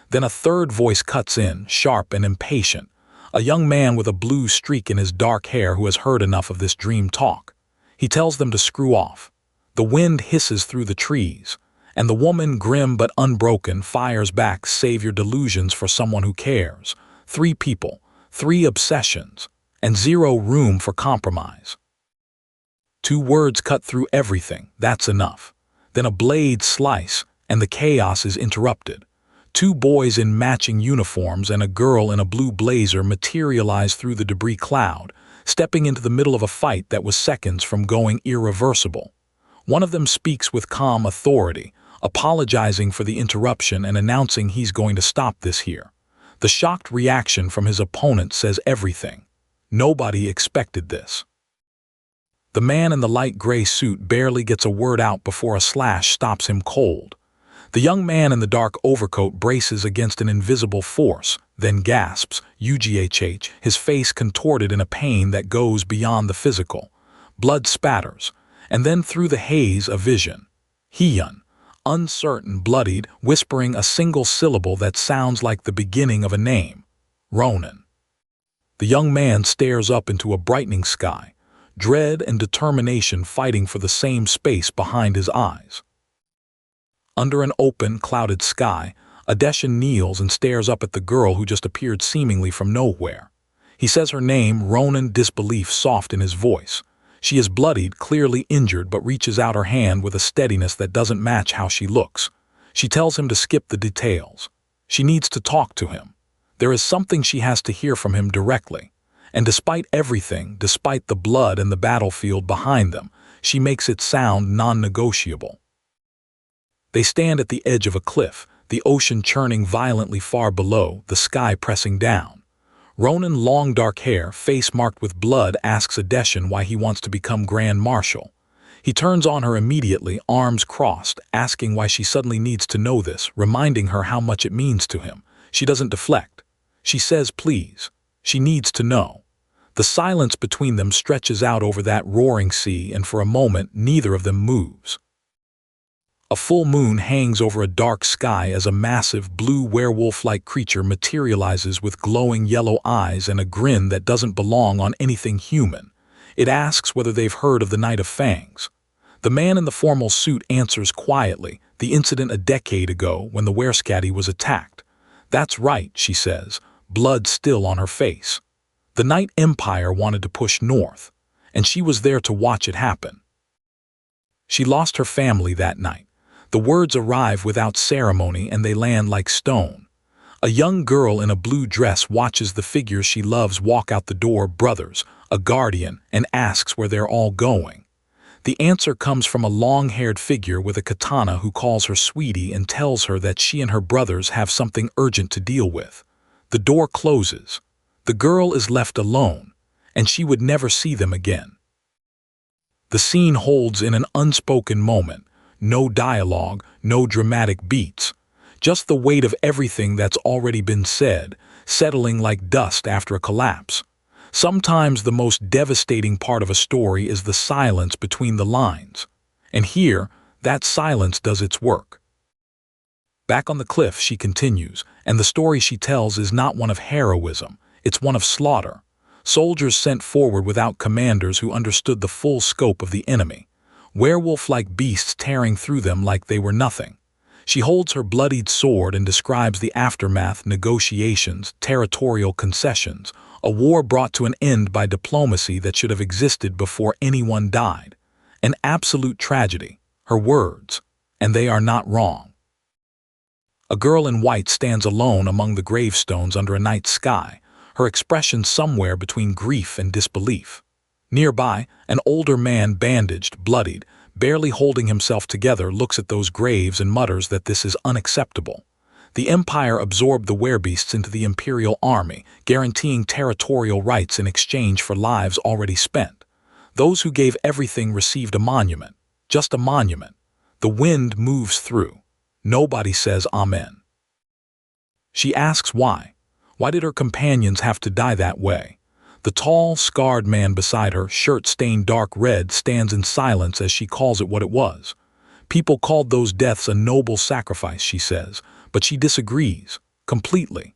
Then a third voice cuts in, sharp and impatient. A young man with a blue streak in his dark hair who has heard enough of this dream talk. He tells them to screw off. The wind hisses through the trees, and the woman, grim but unbroken, fires back, save your delusions for someone who cares. 3 people, 3 obsessions, and 0 room for compromise. 2 words cut through everything, that's enough. Then a blade slice, and the chaos is interrupted. 2 boys in matching uniforms and a girl in a blue blazer materialize through the debris cloud, stepping into the middle of a fight that was seconds from going irreversible. One of them speaks with calm authority, apologizing for the interruption and announcing he's going to stop this here. The shocked reaction from his opponent says everything. Nobody expected this. The man in the light gray suit barely gets a word out before a slash stops him cold. The young man in the dark overcoat braces against an invisible force, then gasps, UGHH, his face contorted in a pain that goes beyond the physical. Blood spatters, and then through the haze a vision. Hyun, uncertain, bloodied, whispering a single syllable that sounds like the beginning of a name. Ronan. The young man stares up into a brightening sky, dread and determination fighting for the same space behind his eyes. Under an open, clouded sky, Adeshin kneels and stares up at the girl who just appeared seemingly from nowhere. He says her name, Ronan, disbelief soft in his voice. She is bloodied, clearly injured, but reaches out her hand with a steadiness that doesn't match how she looks. She tells him to skip the details. She needs to talk to him. There is something she has to hear from him directly. And despite everything, despite the blood and the battlefield behind them, she makes it sound non-negotiable. They stand at the edge of a cliff, the ocean churning violently far below, the sky pressing down. Ronan, long dark hair, face marked with blood, asks Adeshin why he wants to become Grand Marshal. He turns on her immediately, arms crossed, asking why she suddenly needs to know this, reminding her how much it means to him. She doesn't deflect. She says please. She needs to know. The silence between them stretches out over that roaring sea, and for a moment neither of them moves. A full moon hangs over a dark sky as a massive, blue werewolf-like creature materializes with glowing yellow eyes and a grin that doesn't belong on anything human. It asks whether they've heard of the Night of Fangs. The man in the formal suit answers quietly, the incident a decade ago when the Werescatty was attacked. That's right, she says, blood still on her face. The Night Empire wanted to push north, and she was there to watch it happen. She lost her family that night. The words arrive without ceremony and they land like stone. A young girl in a blue dress watches the figures she loves walk out the door, brothers, a guardian, and asks where they're all going. The answer comes from a long-haired figure with a katana who calls her sweetie and tells her that she and her brothers have something urgent to deal with. The door closes. The girl is left alone, and she would never see them again. The scene holds in an unspoken moment, no dialogue, no dramatic beats, just the weight of everything that's already been said, settling like dust after a collapse. Sometimes the most devastating part of a story is the silence between the lines. And here, that silence does its work. Back on the cliff, she continues, and the story she tells is not one of heroism, it's one of slaughter. Soldiers sent forward without commanders who understood the full scope of the enemy. Werewolf-like beasts tearing through them like they were nothing. She holds her bloodied sword and describes the aftermath: negotiations, territorial concessions, a war brought to an end by diplomacy that should have existed before anyone died. An absolute tragedy, her words, and they are not wrong. A girl in white stands alone among the gravestones under a night sky, her expression somewhere between grief and disbelief. Nearby, an older man, bandaged, bloodied, barely holding himself together, looks at those graves and mutters that this is unacceptable. The Empire absorbed the werebeasts into the Imperial Army, guaranteeing territorial rights in exchange for lives already spent. Those who gave everything received a monument, just a monument. The wind moves through. Nobody says amen. She asks why. Why did her companions have to die that way? The tall, scarred man beside her, shirt stained dark red, stands in silence as she calls it what it was. People called those deaths a noble sacrifice, she says, but she disagrees, completely.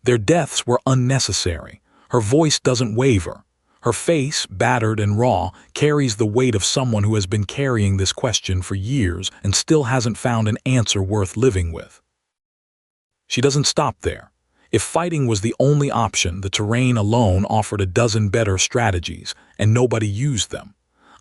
Their deaths were unnecessary. Her voice doesn't waver. Her face, battered and raw, carries the weight of someone who has been carrying this question for years and still hasn't found an answer worth living with. She doesn't stop there. If fighting was the only option, the terrain alone offered a dozen better strategies, and nobody used them.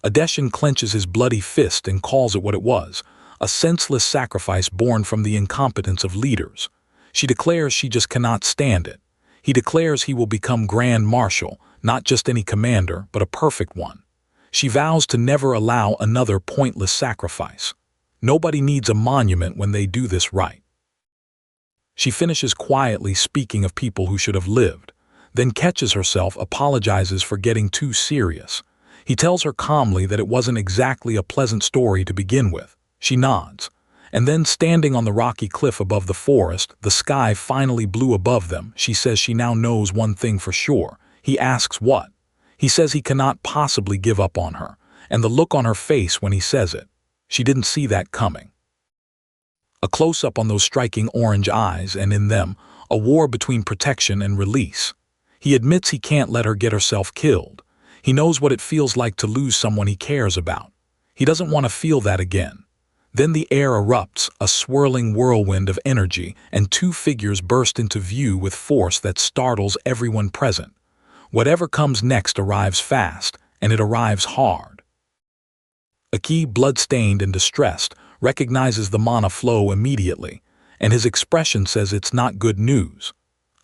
Adeshin clenches his bloody fist and calls it what it was, a senseless sacrifice born from the incompetence of leaders. She declares she just cannot stand it. He declares he will become Grand Marshal, not just any commander, but a perfect one. She vows to never allow another pointless sacrifice. Nobody needs a monument when they do this right. She finishes quietly, speaking of people who should have lived, then catches herself, apologizes for getting too serious. He tells her calmly that it wasn't exactly a pleasant story to begin with. She nods. And then, standing on the rocky cliff above the forest, the sky finally blue above them, she says she now knows one thing for sure. He asks what? He says he cannot possibly give up on her, and the look on her face when he says it. She didn't see that coming. A close-up on those striking orange eyes, and in them, a war between protection and release. He admits he can't let her get herself killed. He knows what it feels like to lose someone he cares about. He doesn't want to feel that again. Then the air erupts, a swirling whirlwind of energy, and two figures burst into view with force that startles everyone present. Whatever comes next arrives fast, and it arrives hard. Aki, blood-stained and distressed, recognizes the mana flow immediately, and his expression says it's not good news.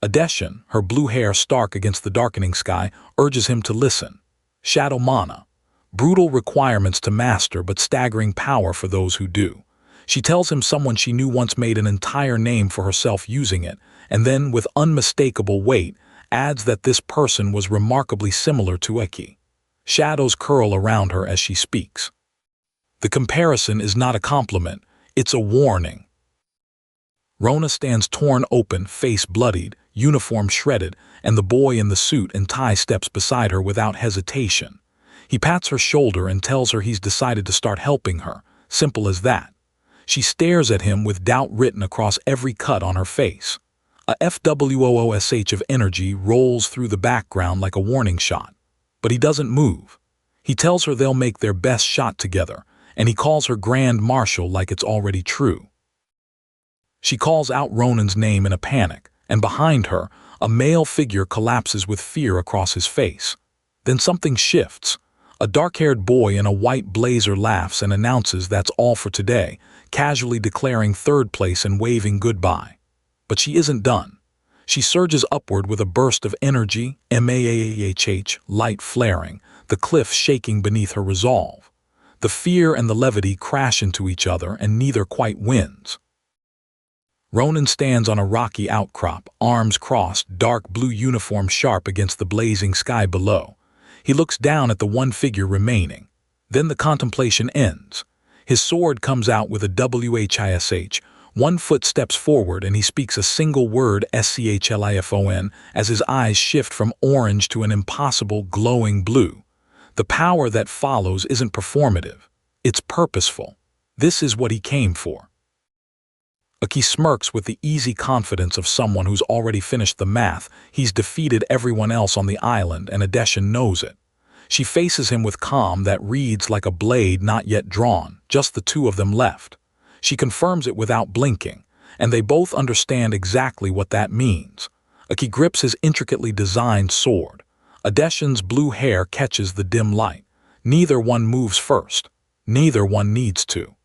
Adeshin, her blue hair stark against the darkening sky, urges him to listen. Shadow mana. Brutal requirements to master, but staggering power for those who do. She tells him someone she knew once made an entire name for herself using it, and then, with unmistakable weight, adds that this person was remarkably similar to Eki. Shadows curl around her as she speaks. The comparison is not a compliment, it's a warning. Rona stands torn open, face bloodied, uniform shredded, and the boy in the suit and tie steps beside her without hesitation. He pats her shoulder and tells her he's decided to start helping her, simple as that. She stares at him with doubt written across every cut on her face. A FWOOSH of energy rolls through the background like a warning shot. But he doesn't move. He tells her they'll make their best shot together, and he calls her Grand Marshal like it's already true. She calls out Ronan's name in a panic, and behind her, a male figure collapses with fear across his face. Then something shifts. A dark-haired boy in a white blazer laughs and announces that's all for today, casually declaring third place and waving goodbye. But she isn't done. She surges upward with a burst of energy, mahh, light flaring, the cliff shaking beneath her resolve. The fear and the levity crash into each other, and neither quite wins. Ronan stands on a rocky outcrop, arms crossed, dark blue uniform sharp against the blazing sky below. He looks down at the one figure remaining. Then the contemplation ends. His sword comes out with a whish. 1 foot steps forward and he speaks a single word, schlifon, as his eyes shift from orange to an impossible glowing blue. The power that follows isn't performative. It's purposeful. This is what he came for. He smirks with the easy confidence of someone who's already finished the math. He's defeated everyone else on the island, and Adeshin knows it. She faces him with calm that reads like a blade not yet drawn, just the two of them left. She confirms it without blinking, and they both understand exactly what that means. He grips his intricately designed sword. Adeshin's blue hair catches the dim light. Neither one moves first. Neither one needs to.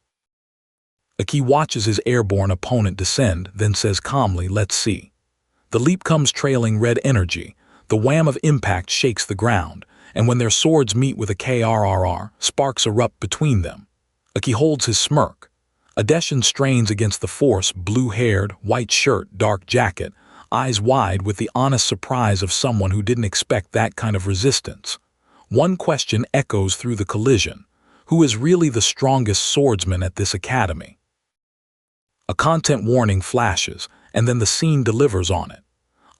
He watches his airborne opponent descend, then says calmly, "Let's see." The leap comes trailing red energy. The wham of impact shakes the ground, and when their swords meet with a krrr, sparks erupt between them. He holds his smirk. Adeshin strains against the force, blue-haired, white shirt, dark jacket, eyes wide with the honest surprise of someone who didn't expect that kind of resistance. One question echoes through the collision: who is really the strongest swordsman at this academy? A content warning flashes, and then the scene delivers on it.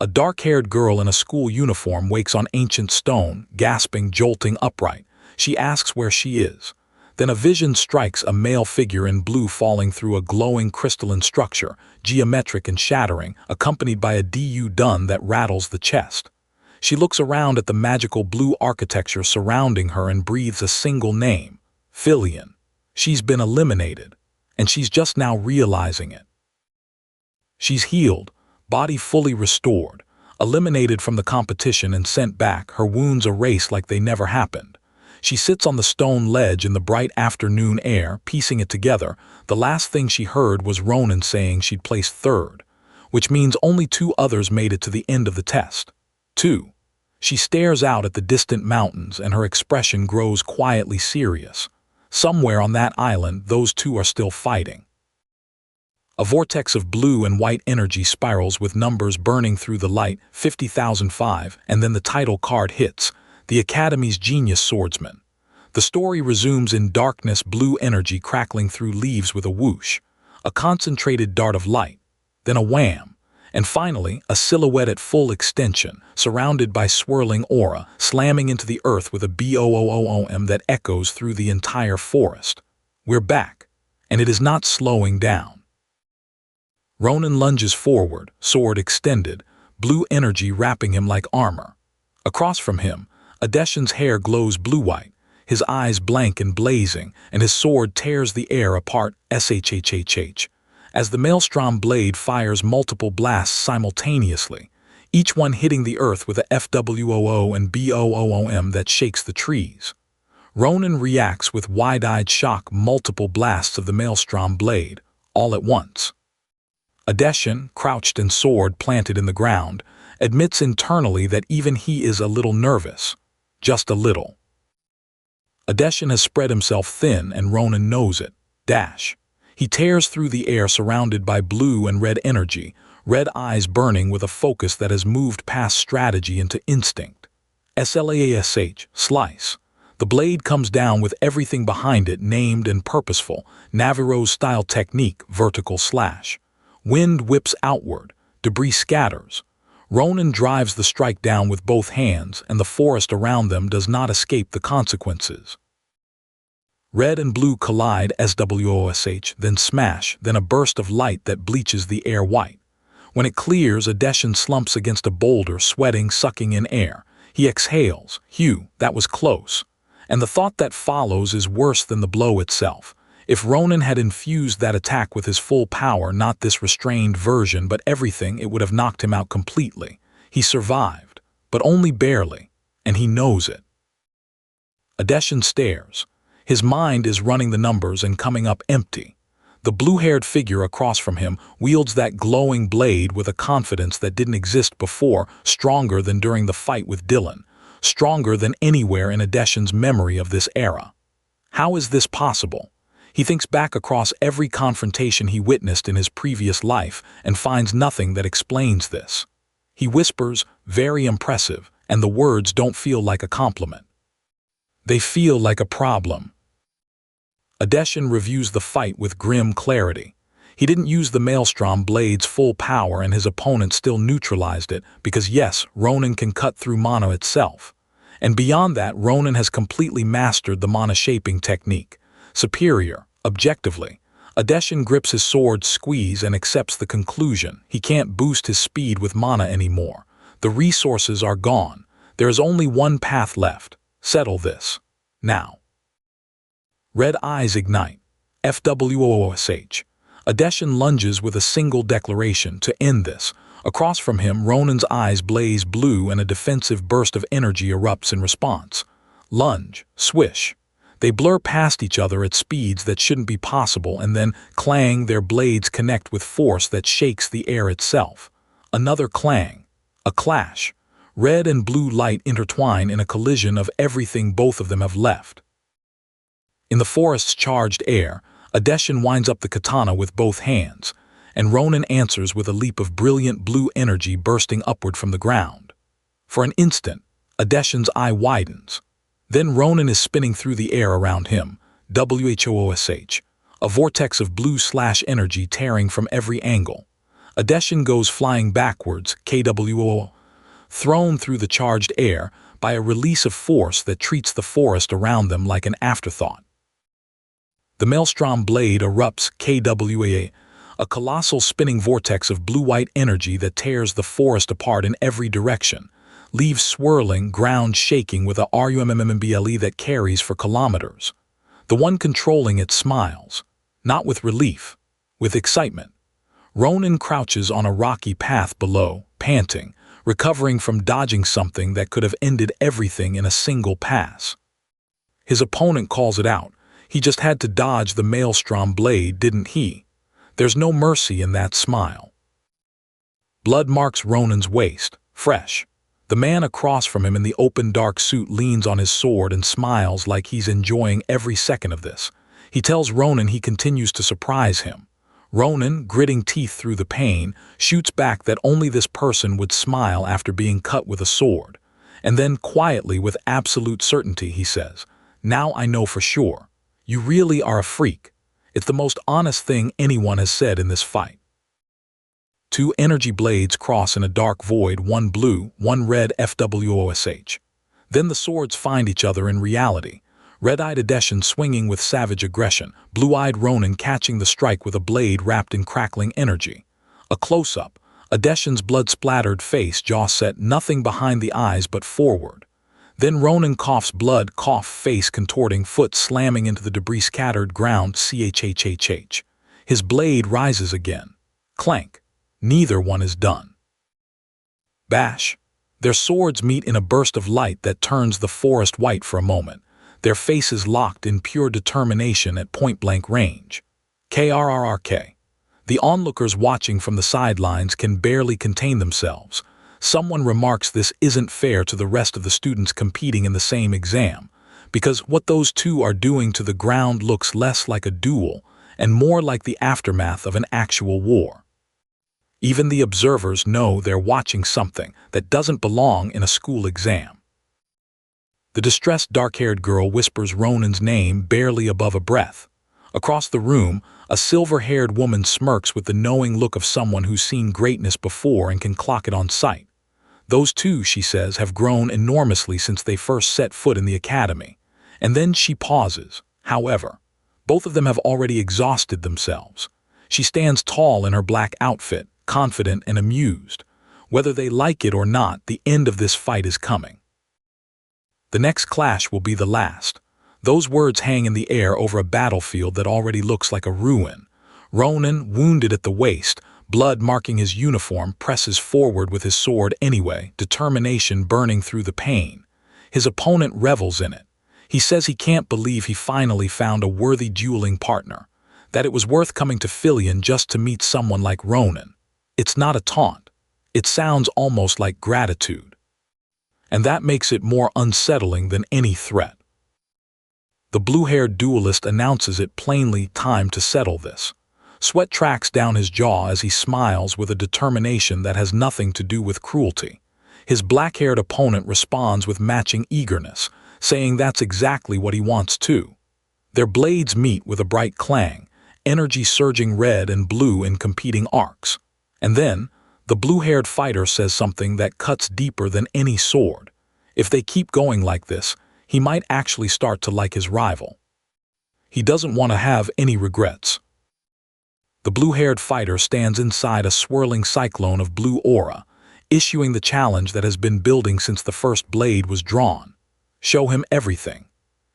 A dark-haired girl in a school uniform wakes on ancient stone, gasping, jolting upright. She asks where she is. Then a vision strikes, a male figure in blue falling through a glowing crystalline structure, geometric and shattering, accompanied by a dun that rattles the chest. She looks around at the magical blue architecture surrounding her and breathes a single name: Filion. She's been eliminated, and she's just now realizing it. She's healed, body fully restored, eliminated from the competition and sent back, her wounds erased like they never happened. She sits on the stone ledge in the bright afternoon air, piecing it together. The last thing she heard was Ronan saying she'd placed third, which means only 2 others made it to the end of the test. 2. She stares out at the distant mountains, and her expression grows quietly serious. Somewhere on that island, those 2 are still fighting. A vortex of blue and white energy spirals with numbers burning through the light, 50,005, and then the title card hits: the Academy's Genius Swordsman. The story resumes in darkness, blue energy crackling through leaves with a whoosh, a concentrated dart of light, then a wham, and finally a silhouette at full extension, surrounded by swirling aura, slamming into the earth with a boom that echoes through the entire forest. We're back, and it is not slowing down. Ronan lunges forward, sword extended, blue energy wrapping him like armor. Across from him, Adeshin's hair glows blue-white, his eyes blank and blazing, and his sword tears the air apart, shhhh, as the maelstrom blade fires multiple blasts simultaneously, each one hitting the earth with a fwoo and boom that shakes the trees. Ronan reacts with wide-eyed shock, multiple blasts of the maelstrom blade, all at once. Adeshin, crouched and sword planted in the ground, admits internally that even he is a little nervous. Just a little. Adeshin has spread himself thin, and Ronan knows it. He tears through the air surrounded by blue and red energy, red eyes burning with a focus that has moved past strategy into instinct. Slash, slice. The blade comes down with everything behind it named and purposeful, Naviro's-style technique, vertical slash. Wind whips outward, debris scatters. Ronan drives the strike down with both hands, and the forest around them does not escape the consequences. Red and blue collide, swosh, then smash, then a burst of light that bleaches the air white. When it clears, Adeshin slumps against a boulder, sweating, sucking in air. He exhales. Phew, that was close. And the thought that follows is worse than the blow itself. If Ronan had infused that attack with his full power, not this restrained version, but everything, it would have knocked him out completely. He survived, but only barely, and he knows it. Adeshin stares. His mind is running the numbers and coming up empty. The blue-haired figure across from him wields that glowing blade with a confidence that didn't exist before, stronger than during the fight with Dylan, stronger than anywhere in Adeshin's memory of this era. How is this possible? He thinks back across every confrontation he witnessed in his previous life and finds nothing that explains this. He whispers, "Very impressive," and the words don't feel like a compliment. They feel like a problem. Adeshin reviews the fight with grim clarity. He didn't use the Maelstrom blade's full power and his opponent still neutralized it because yes, Ronan can cut through mana itself. And beyond that, Ronan has completely mastered the mana shaping technique. Superior, objectively. Adeshin grips his sword's squeeze and accepts the conclusion. He can't boost his speed with mana anymore. The resources are gone. There is only one path left. Settle this. Now. Red eyes ignite. FWOOSH. Adeshin lunges with a single declaration to end this. Across from him, Ronan's eyes blaze blue and a defensive burst of energy erupts in response. Lunge. Swish. They blur past each other at speeds that shouldn't be possible and then, clang, their blades connect with force that shakes the air itself. Another clang. A clash. Red and blue light intertwine in a collision of everything both of them have left. In the forest's charged air, Adeshin winds up the katana with both hands, and Ronan answers with a leap of brilliant blue energy bursting upward from the ground. For an instant, Adeshin's eye widens. Then Ronan is spinning through the air around him, WHOOSH, a vortex of blue/energy tearing from every angle. Adeshin goes flying backwards, KWO, thrown through the charged air by a release of force that treats the forest around them like an afterthought. The Maelstrom blade erupts, KWA, a colossal spinning vortex of blue-white energy that tears the forest apart in every direction, leaves swirling, ground shaking with a RUMMMBLE that carries for kilometers. The one controlling it smiles, not with relief, with excitement. Ronan crouches on a rocky path below, panting, recovering from dodging something that could have ended everything in a single pass. His opponent calls it out. He just had to dodge the Maelstrom blade, didn't he? There's no mercy in that smile. Blood marks Ronan's waist, fresh. The man across from him in the open dark suit leans on his sword and smiles like he's enjoying every second of this. He tells Ronan he continues to surprise him. Ronan, gritting teeth through the pain, shoots back that only this person would smile after being cut with a sword. And then quietly, with absolute certainty, he says, "Now I know for sure. You really are a freak." It's the most honest thing anyone has said in this fight. Two energy blades cross in a dark void, one blue, one red, FWOSH. Then the swords find each other in reality. Red-eyed Adeshin swinging with savage aggression, blue-eyed Ronan catching the strike with a blade wrapped in crackling energy. A close-up, Adeshin's blood-splattered face, jaw set, nothing behind the eyes but forward. Then Ronan coughs blood, cough, face contorting, foot slamming into the debris-scattered ground, CHHHH. His blade rises again. Clank. Neither one is done. Bash. Their swords meet in a burst of light that turns the forest white for a moment, their faces locked in pure determination at point-blank range. KRRRK. The onlookers watching from the sidelines can barely contain themselves. Someone remarks this isn't fair to the rest of the students competing in the same exam, because what those two are doing to the ground looks less like a duel and more like the aftermath of an actual war. Even the observers know they're watching something that doesn't belong in a school exam. The distressed dark-haired girl whispers Ronan's name barely above a breath. Across the room, a silver-haired woman smirks with the knowing look of someone who's seen greatness before and can clock it on sight. Those two, she says, have grown enormously since they first set foot in the academy. And then she pauses. However, both of them have already exhausted themselves. She stands tall in her black outfit, confident and amused. Whether they like it or not, the end of this fight is coming. The next clash will be the last. Those words hang in the air over a battlefield that already looks like a ruin. Ronan, wounded at the waist, blood marking his uniform, presses forward with his sword anyway, determination burning through the pain. His opponent revels in it. He says he can't believe he finally found a worthy dueling partner. that it was worth coming to Filion just to meet someone like Ronan. It's not a taunt. It sounds almost like gratitude. And that makes it more unsettling than any threat. The blue-haired duelist announces it plainly, time to settle this. Sweat tracks down his jaw as he smiles with a determination that has nothing to do with cruelty. His black-haired opponent responds with matching eagerness, saying that's exactly what he wants too. Their blades meet with a bright clang, energy surging red and blue in competing arcs. And then, the blue-haired fighter says something that cuts deeper than any sword. If they keep going like this, he might actually start to like his rival. He doesn't want to have any regrets. The blue-haired fighter stands inside a swirling cyclone of blue aura, issuing the challenge that has been building since the first blade was drawn. Show him everything.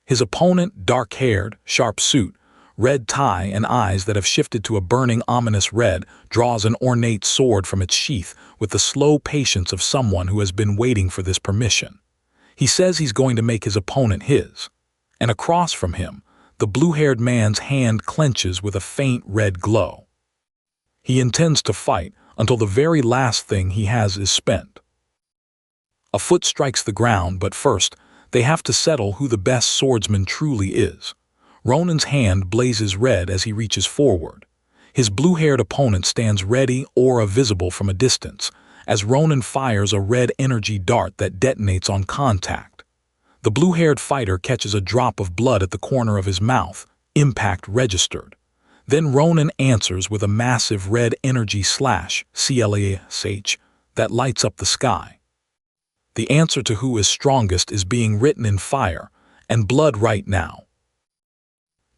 His opponent, dark-haired, sharp suit, red tie and eyes that have shifted to a burning, ominous red, draws an ornate sword from its sheath with the slow patience of someone who has been waiting for this permission. He says he's going to make his opponent his. And across from him, the blue-haired man's hand clenches with a faint red glow. He intends to fight until the very last thing he has is spent. A foot strikes the ground, but first, they have to settle who the best swordsman truly is. Ronan's hand blazes red as he reaches forward. His blue-haired opponent stands ready, aura visible from a distance, as Ronan fires a red energy dart that detonates on contact. The blue-haired fighter catches a drop of blood at the corner of his mouth, impact registered. Then Ronan answers with a massive red energy slash, CLASH, that lights up the sky. The answer to who is strongest is being written in fire and blood right now.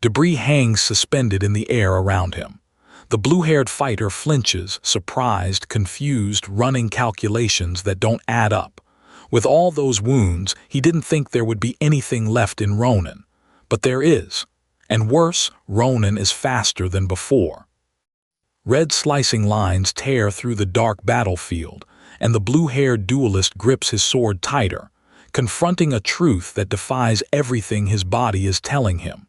Debris hangs suspended in the air around him. The blue-haired fighter flinches, surprised, confused, running calculations that don't add up. With all those wounds, he didn't think there would be anything left in Ronan. But there is. And worse, Ronan is faster than before. Red slicing lines tear through the dark battlefield, and the blue-haired duelist grips his sword tighter, confronting a truth that defies everything his body is telling him.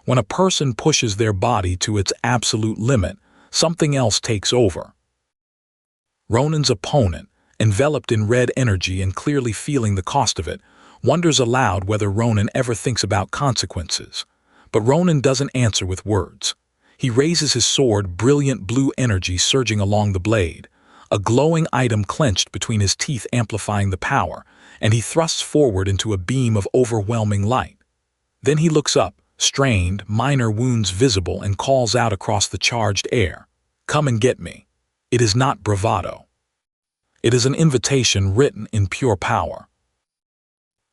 When a person pushes their body to its absolute limit, something else takes over. Ronan's opponent, enveloped in red energy and clearly feeling the cost of it, wonders aloud whether Ronan ever thinks about consequences. But Ronan doesn't answer with words. He raises his sword, brilliant blue energy surging along the blade, a glowing item clenched between his teeth amplifying the power, and he thrusts forward into a beam of overwhelming light. Then he looks up, strained, minor wounds visible, and calls out across the charged air, "Come and get me." It is not bravado. It is an invitation written in pure power.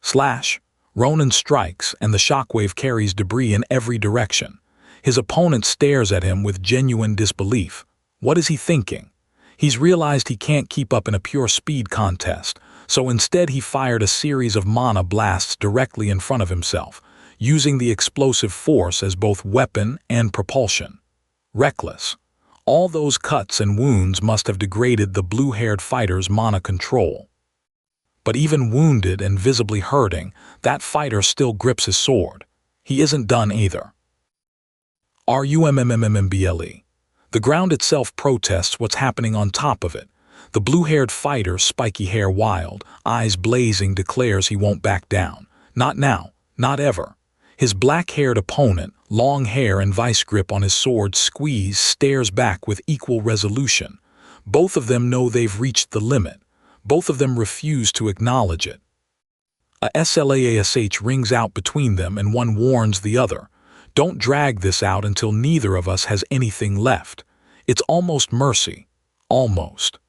Slash. Ronan strikes, and the shockwave carries debris in every direction. His opponent stares at him with genuine disbelief. What is he thinking? He's realized he can't keep up in a pure speed contest, so instead he fired a series of mana blasts directly in front of himself, using the explosive force as both weapon and propulsion. Reckless. All those cuts and wounds must have degraded the blue-haired fighter's mana control. But even wounded and visibly hurting, that fighter still grips his sword. He isn't done either. RUMMMMBLE. The ground itself protests what's happening on top of it. The blue-haired fighter, spiky hair wild, eyes blazing, declares he won't back down. Not now, not ever. His black-haired opponent, long hair and vice grip on his sword squeeze, stares back with equal resolution. Both of them know they've reached the limit. Both of them refuse to acknowledge it. A SLASH rings out between them, and one warns the other. Don't drag this out until neither of us has anything left. It's almost mercy. Almost.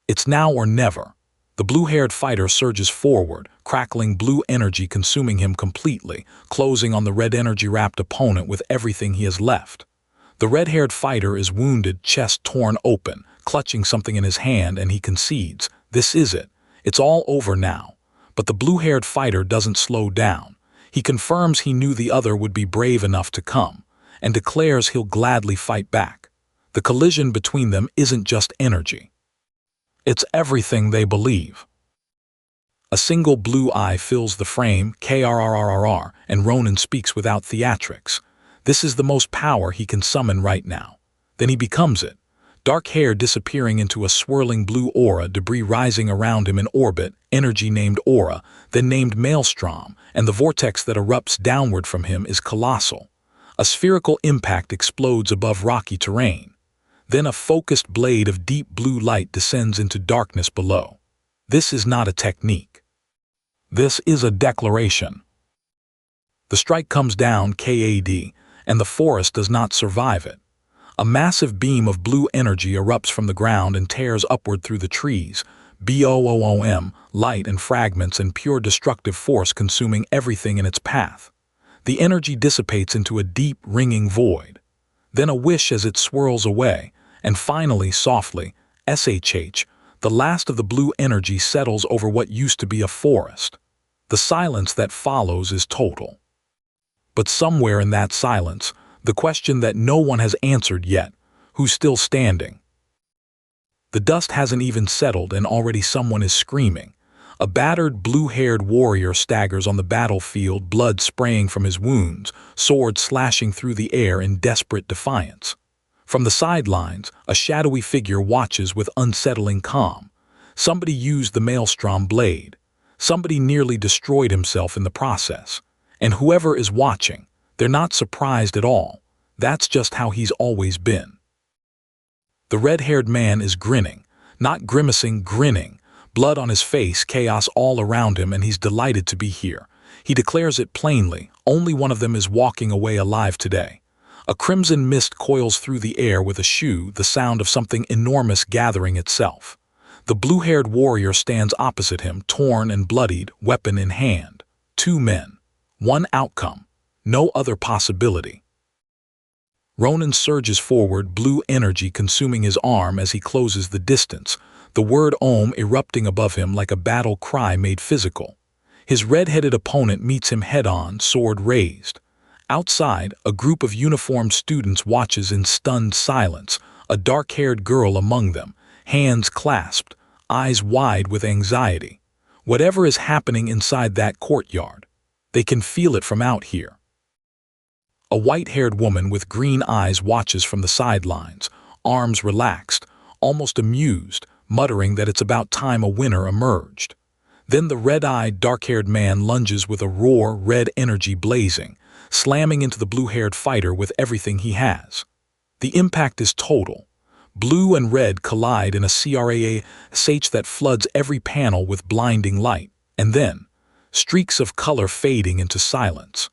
It's now or never. The blue-haired fighter surges forward, crackling blue energy consuming him completely, closing on the red energy-wrapped opponent with everything he has left. The red-haired fighter is wounded, chest torn open, clutching something in his hand, and he concedes. This is it. It's all over now. But the blue-haired fighter doesn't slow down. He confirms he knew the other would be brave enough to come, and declares he'll gladly fight back. The collision between them isn't just energy. It's everything they believe. A single blue eye fills the frame, KRRRRR, and Ronan speaks without theatrics. This is the most power he can summon right now. Then he becomes it. Dark hair disappearing into a swirling blue aura, debris rising around him in orbit, energy named aura, then named maelstrom, and the vortex that erupts downward from him is colossal. A spherical impact explodes above rocky terrain. Then a focused blade of deep blue light descends into darkness below. This is not a technique. This is a declaration. The strike comes down KAD, and the forest does not survive it. A massive beam of blue energy erupts from the ground and tears upward through the trees, BOOM, light and fragments and pure destructive force consuming everything in its path. The energy dissipates into a deep, ringing void. Then a wish as it swirls away, and finally, softly, SHH, the last of the blue energy settles over what used to be a forest. The silence that follows is total. But somewhere in that silence, the question that no one has answered yet, who's still standing? The dust hasn't even settled and already someone is screaming. A battered, blue-haired warrior staggers on the battlefield, blood spraying from his wounds, sword slashing through the air in desperate defiance. From the sidelines, a shadowy figure watches with unsettling calm. Somebody used the maelstrom blade. Somebody nearly destroyed himself in the process. And whoever is watching, they're not surprised at all. That's just how he's always been. The red-haired man is grinning, not grimacing, grinning. Blood on his face, chaos all around him, and he's delighted to be here. He declares it plainly, only one of them is walking away alive today. A crimson mist coils through the air with a shoo, the sound of something enormous gathering itself. The blue-haired warrior stands opposite him, torn and bloodied, weapon in hand. 2 men. 1 outcome. No other possibility. Ronan surges forward, blue energy consuming his arm as he closes the distance, the word Om erupting above him like a battle cry made physical. His red-headed opponent meets him head-on, sword raised. Outside, a group of uniformed students watches in stunned silence, a dark-haired girl among them, hands clasped, eyes wide with anxiety. Whatever is happening inside that courtyard, they can feel it from out here. A white-haired woman with green eyes watches from the sidelines, arms relaxed, almost amused, muttering that it's about time a winner emerged. Then the red-eyed, dark-haired man lunges with a roar, red energy blazing, slamming into the blue-haired fighter with everything he has. The impact is total. Blue and red collide in a CRASH that floods every panel with blinding light, and then, streaks of color fading into silence.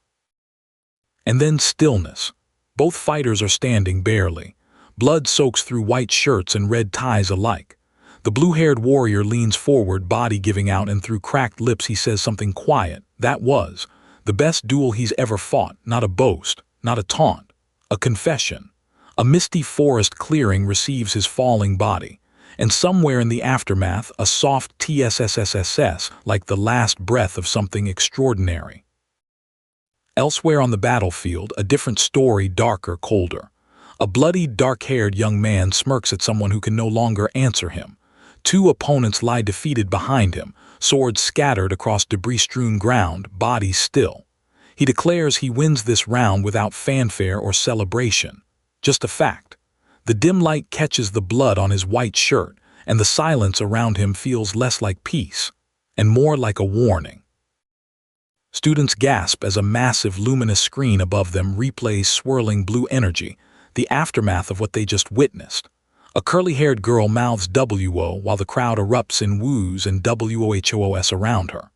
And then stillness. Both fighters are standing barely. Blood soaks through white shirts and red ties alike. The blue-haired warrior leans forward, body giving out, and through cracked lips he says something quiet. That was the best duel he's ever fought, not a boast, not a taunt, a confession. A misty forest clearing receives his falling body, and somewhere in the aftermath a soft TSSSSS like the last breath of something extraordinary. Elsewhere on the battlefield, a different story, darker, colder. A bloody, dark-haired young man smirks at someone who can no longer answer him. 2 opponents lie defeated behind him, swords scattered across debris-strewn ground, bodies still. He declares he wins this round without fanfare or celebration. Just a fact. The dim light catches the blood on his white shirt, and the silence around him feels less like peace, and more like a warning. Students gasp as a massive luminous screen above them replays swirling blue energy, the aftermath of what they just witnessed. A curly-haired girl mouths WO while the crowd erupts in woos and WOHOOS around her.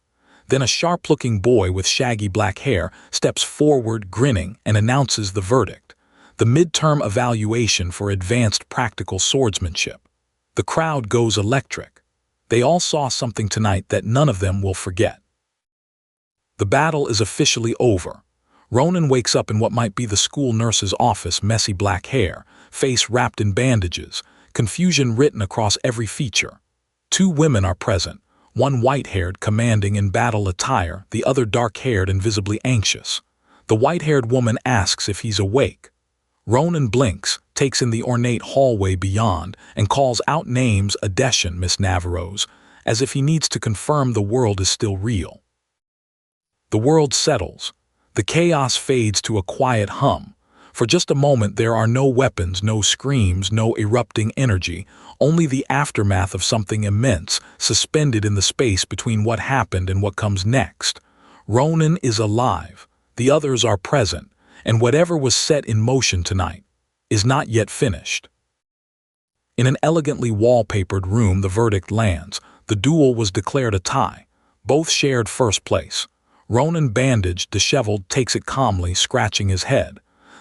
Then a sharp-looking boy with shaggy black hair steps forward, grinning, and announces the verdict: the midterm evaluation for advanced practical swordsmanship. The crowd goes electric. They all saw something tonight that none of them will forget. The battle is officially over. Ronan wakes up in what might be the school nurse's office, messy black hair, face wrapped in bandages, confusion written across every feature. 2 women are present, one white-haired, commanding in battle attire, the other dark-haired and visibly anxious. The white-haired woman asks if he's awake. Ronan blinks, takes in the ornate hallway beyond, and calls out names, Adeshan, Miss Navarro's, as if he needs to confirm the world is still real. The world settles. The chaos fades to a quiet hum. For just a moment there are no weapons, no screams, no erupting energy, only the aftermath of something immense, suspended in the space between what happened and what comes next. Ronan is alive, the others are present, and whatever was set in motion tonight is not yet finished. In an elegantly wallpapered room the verdict lands. The duel was declared a tie. Both shared first place. Ronan, bandaged, disheveled, takes it calmly, scratching his head.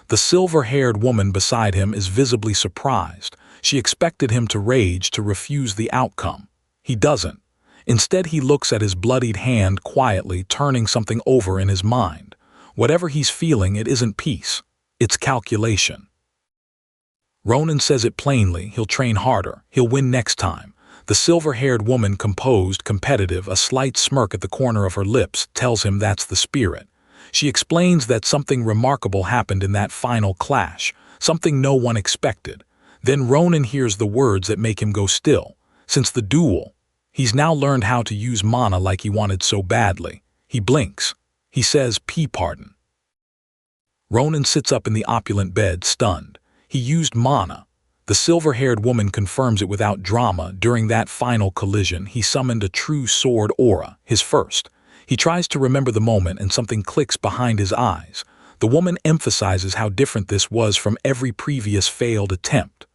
The silver-haired woman beside him is visibly surprised. She expected him to rage, to refuse the outcome. He doesn't. Instead, he looks at his bloodied hand quietly, turning something over in his mind. Whatever he's feeling, it isn't peace. It's calculation. Ronan says it plainly. He'll train harder. He'll win next time. The silver-haired woman, composed, competitive, a slight smirk at the corner of her lips, tells him that's the spirit. She explains that something remarkable happened in that final clash, something no one expected. Then Ronan hears the words that make him go still. Since the duel, he's now learned how to use mana like he wanted so badly. He blinks. He says, pardon. Ronan sits up in the opulent bed, stunned. He used mana. The silver-haired woman confirms it without drama. During that final collision, he summoned a true sword aura, his first. He tries to remember the moment and something clicks behind his eyes. The woman emphasizes how different this was from every previous failed attempt.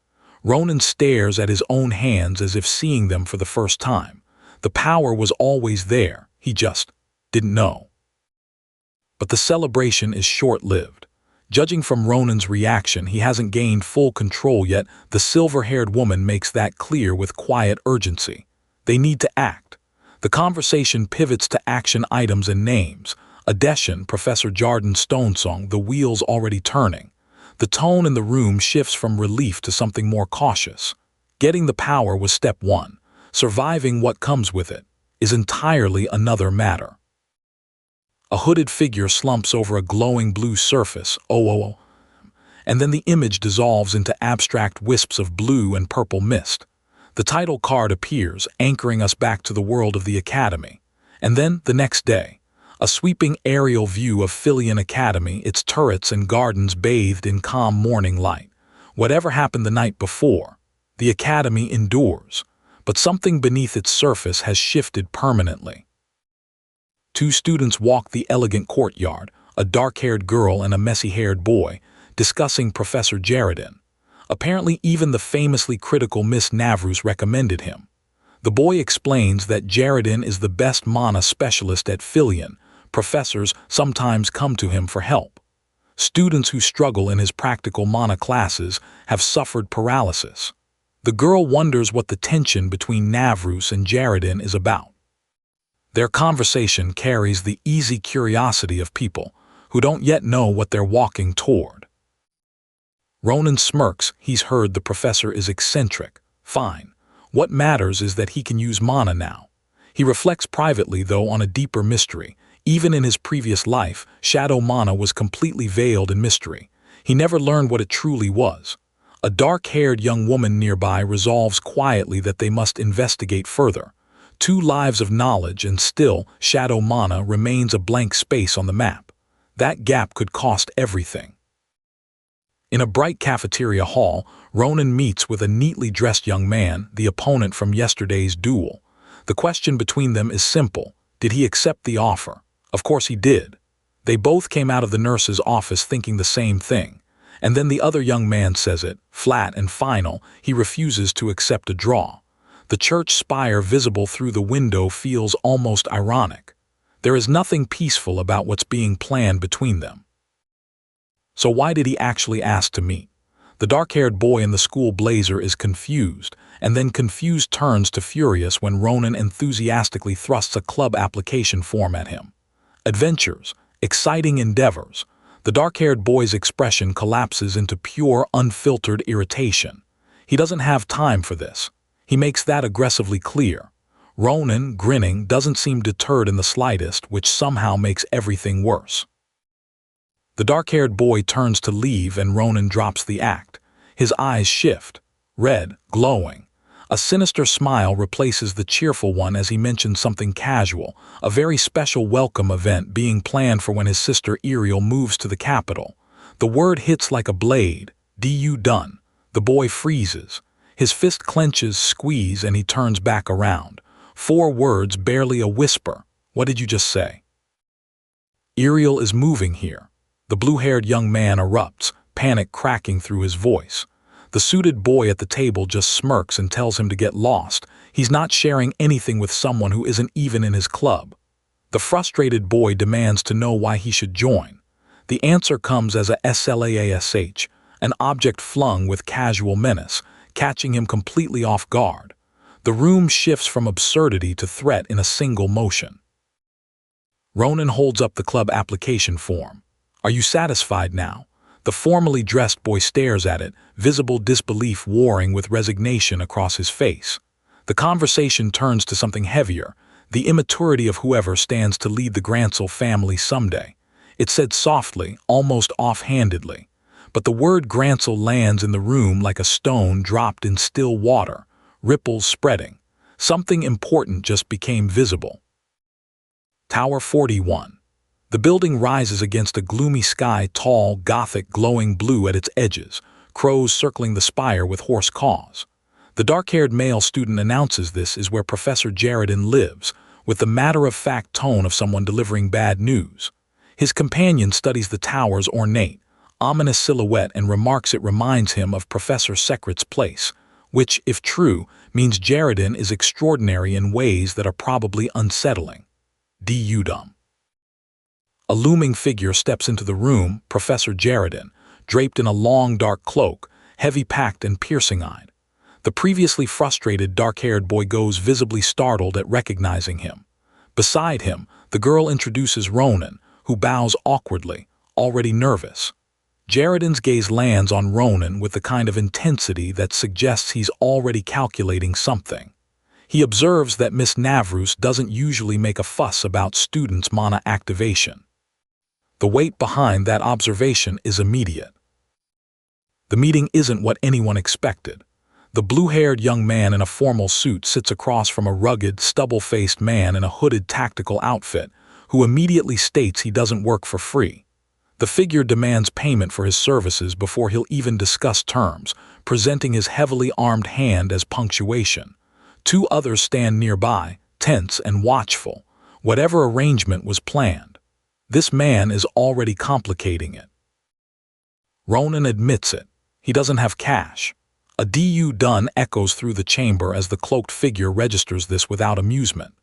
Ronan stares at his own hands as if seeing them for the first time. The power was always there, he just didn't know. But the celebration is short-lived. Judging from Ronan's reaction, he hasn't gained full control yet. The silver-haired woman makes that clear with quiet urgency. They need to act. The conversation pivots to action items and names. Adeshin, Professor Jarodin, Stonesong, the wheels already turning. The tone in the room shifts from relief to something more cautious. Getting the power was step one. Surviving what comes with it is entirely another matter. A hooded figure slumps over a glowing blue surface, and then the image dissolves into abstract wisps of blue and purple mist. The title card appears, anchoring us back to the world of the Academy. And then, the next day, a sweeping aerial view of Filian Academy, its turrets and gardens bathed in calm morning light. Whatever happened the night before, the Academy endures, but something beneath its surface has shifted permanently. Two students walk the elegant courtyard, a dark-haired girl and a messy-haired boy, discussing Professor Jarodin. Apparently even the famously critical Miss Navruz recommended him. The boy explains that Jarodin is the best mana specialist at Filian. Professors sometimes come to him for help. Students who struggle in his practical mana classes have suffered paralysis. The girl wonders what the tension between Navruz and Jarodin is about. Their conversation carries the easy curiosity of people who don't yet know what they're walking toward. Ronan smirks. He's heard the professor is eccentric. Fine. What matters is that he can use mana now. He reflects privately, though, on a deeper mystery. Even in his previous life, shadow mana was completely veiled in mystery. He never learned what it truly was. A dark-haired young woman nearby resolves quietly that they must investigate further. 2 lives of knowledge, and still, shadow mana remains a blank space on the map. That gap could cost everything. In a bright cafeteria hall, Ronan meets with a neatly dressed young man, the opponent from yesterday's duel. The question between them is simple. Did he accept the offer? Of course he did. They both came out of the nurse's office thinking the same thing. And then the other young man says it, flat and final. He refuses to accept a draw. The church spire visible through the window feels almost ironic. There is nothing peaceful about what's being planned between them. So why did he actually ask to meet? The dark-haired boy in the school blazer is confused, and then confused turns to furious when Ronan enthusiastically thrusts a club application form at him. Adventures, exciting endeavors. The dark-haired boy's expression collapses into pure, unfiltered irritation. He doesn't have time for this. He makes that aggressively clear. Ronan, grinning, doesn't seem deterred in the slightest, which somehow makes everything worse. The dark-haired boy turns to leave and Ronan drops the act. His eyes shift, red, glowing. A sinister smile replaces the cheerful one as he mentions something casual, a very special welcome event being planned for when his sister Ariel moves to the capital. The word hits like a blade. "Du done." The boy freezes. His fist clenches, squeeze, and he turns back around. 4 words, barely a whisper. "What did you just say?" Ariel is moving here. The blue-haired young man erupts, panic cracking through his voice. The suited boy at the table just smirks and tells him to get lost. He's not sharing anything with someone who isn't even in his club. The frustrated boy demands to know why he should join. The answer comes as a slash, an object flung with casual menace, catching him completely off guard. The room shifts from absurdity to threat in a single motion. Ronan holds up the club application form. "Are you satisfied now?" The formally dressed boy stares at it, visible disbelief warring with resignation across his face. The conversation turns to something heavier, the immaturity of whoever stands to lead the Grancel family someday. It's said softly, almost offhandedly, but the word Grancel lands in the room like a stone dropped in still water, ripples spreading. Something important just became visible. Tower 41. The building rises against a gloomy sky, tall, gothic, glowing blue at its edges, crows circling the spire with hoarse caws. The dark-haired male student announces this is where Professor Jarodin lives, with the matter-of-fact tone of someone delivering bad news. His companion studies the tower's ornate, ominous silhouette and remarks it reminds him of Professor Secret's place, which, if true, means Jarodin is extraordinary in ways that are probably unsettling. Dumb. A looming figure steps into the room, Professor Jarodin, draped in a long dark cloak, heavy-packed and piercing-eyed. The previously frustrated dark-haired boy goes visibly startled at recognizing him. Beside him, the girl introduces Ronan, who bows awkwardly, already nervous. Jarodin's gaze lands on Ronan with the kind of intensity that suggests he's already calculating something. He observes that Miss Navruz doesn't usually make a fuss about students' mana activation. The weight behind that observation is immediate. The meeting isn't what anyone expected. The blue-haired young man in a formal suit sits across from a rugged, stubble-faced man in a hooded tactical outfit, who immediately states he doesn't work for free. The figure demands payment for his services before he'll even discuss terms, presenting his heavily armed hand as punctuation. 2 others stand nearby, tense and watchful. Whatever arrangement was planned, this man is already complicating it. Ronan admits it. He doesn't have cash. A "Du done" echoes through the chamber as the cloaked figure registers this without amusement.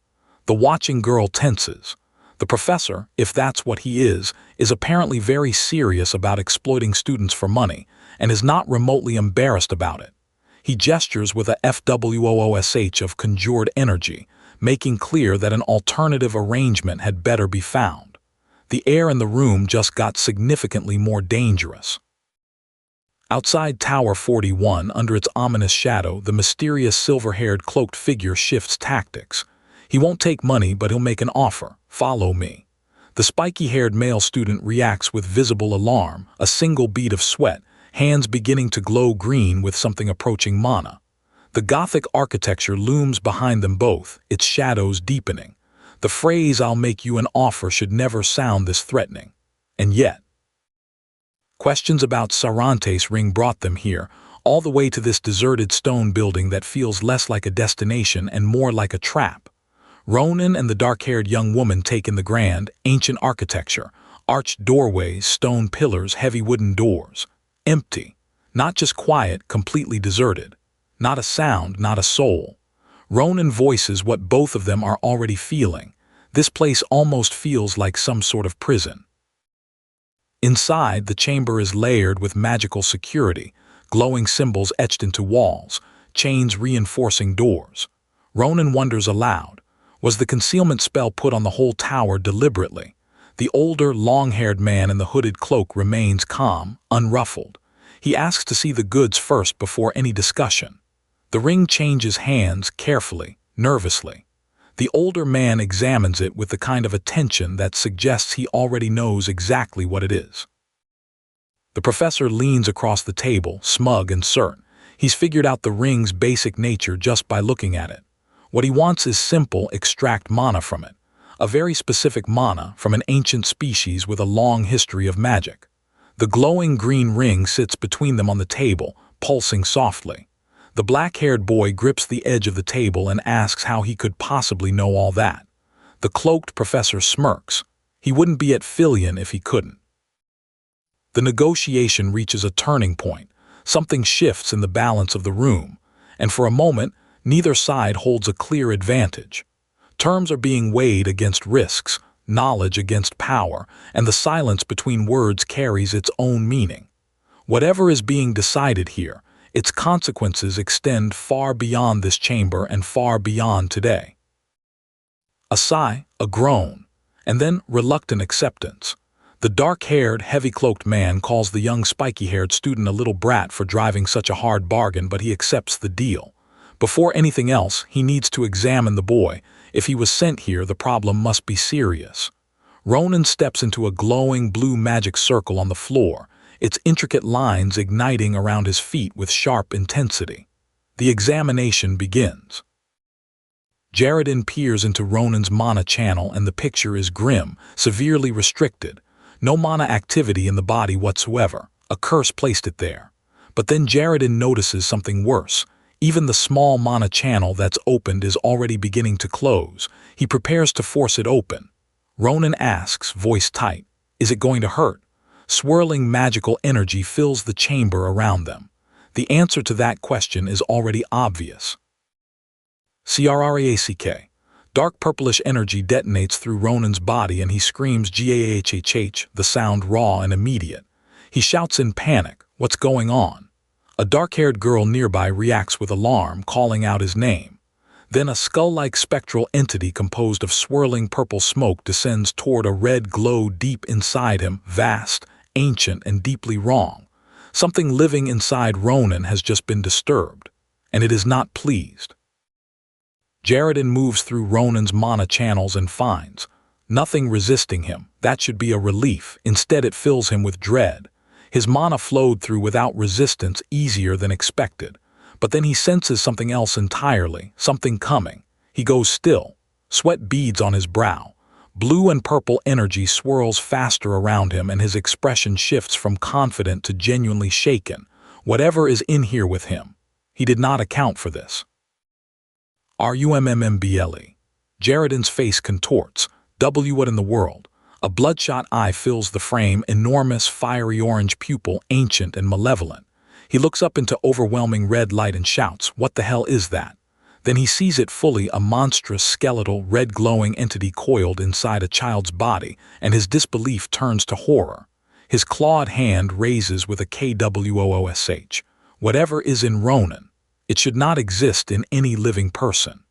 The watching girl tenses. The professor, if that's what he is apparently very serious about exploiting students for money, and is not remotely embarrassed about it. He gestures with a FWOOSH of conjured energy, making clear that an alternative arrangement had better be found. The air in the room just got significantly more dangerous. Outside Tower 41, under its ominous shadow, the mysterious silver-haired cloaked figure shifts tactics. He won't take money, but he'll make an offer. "Follow me." The spiky-haired male student reacts with visible alarm, a single bead of sweat, hands beginning to glow green with something approaching mana. The Gothic architecture looms behind them both, its shadows deepening. The phrase "I'll make you an offer" should never sound this threatening. And yet, questions about Sarante's ring brought them here, all the way to this deserted stone building that feels less like a destination and more like a trap. Ronan and the dark-haired young woman take in the grand, ancient architecture, arched doorways, stone pillars, heavy wooden doors. Empty. Not just quiet, completely deserted. Not a sound, not a soul. Ronan voices what both of them are already feeling. This place almost feels like some sort of prison. Inside, the chamber is layered with magical security, glowing symbols etched into walls, chains reinforcing doors. Ronan wonders aloud, was the concealment spell put on the whole tower deliberately? The older, long-haired man in the hooded cloak remains calm, unruffled. He asks to see the goods first before any discussion. The ring changes hands carefully, nervously. The older man examines it with the kind of attention that suggests he already knows exactly what it is. The professor leans across the table, smug and certain. He's figured out the ring's basic nature just by looking at it. What he wants is simple: extract mana from it. A very specific mana from an ancient species with a long history of magic. The glowing green ring sits between them on the table, pulsing softly. The black-haired boy grips the edge of the table and asks how he could possibly know all that. The cloaked professor smirks. He wouldn't be at Filion if he couldn't. The negotiation reaches a turning point. Something shifts in the balance of the room, and for a moment, neither side holds a clear advantage. Terms are being weighed against risks, knowledge against power, and the silence between words carries its own meaning. Whatever is being decided here, its consequences extend far beyond this chamber and far beyond today. A sigh, a groan, and then reluctant acceptance. The dark-haired, heavy-cloaked man calls the young spiky-haired student a little brat for driving such a hard bargain, but he accepts the deal. Before anything else, he needs to examine the boy. If he was sent here, the problem must be serious. Ronan steps into a glowing blue magic circle on the floor, its intricate lines igniting around his feet with sharp intensity. The examination begins. Jarodin peers into Ronan's mana channel, and the picture is grim, severely restricted. No mana activity in the body whatsoever. A curse placed it there. But then Jarodin notices something worse. Even the small mana channel that's opened is already beginning to close. He prepares to force it open. Ronan asks, voice tight, "Is it going to hurt?" Swirling magical energy fills the chamber around them. The answer to that question is already obvious. CRRACK. Dark purplish energy detonates through Ronan's body and he screams GAHHH, the sound raw and immediate. He shouts in panic, "What's going on?" A dark-haired girl nearby reacts with alarm, calling out his name. Then a skull-like spectral entity composed of swirling purple smoke descends toward a red glow deep inside him, vast, ancient, and deeply wrong. Something living inside Ronan has just been disturbed, and it is not pleased. Jarodin moves through Ronan's mana channels and finds nothing resisting him. That should be a relief. Instead, it fills him with dread. His mana flowed through without resistance, easier than expected. But then he senses something else entirely, something coming. He goes still. Sweat beads on his brow. Blue and purple energy swirls faster around him, and his expression shifts from confident to genuinely shaken. Whatever is in here with him. He did not account for this. RUMMMBLE. Jarodin's face contorts. What in the world? A bloodshot eye fills the frame, enormous, fiery orange pupil, ancient and malevolent. He looks up into overwhelming red light and shouts, "What the hell is that?" Then he sees it fully, a monstrous, skeletal, red-glowing entity coiled inside a child's body, and his disbelief turns to horror. His clawed hand raises with a KWOOSH. Whatever is in Ronan, it should not exist in any living person.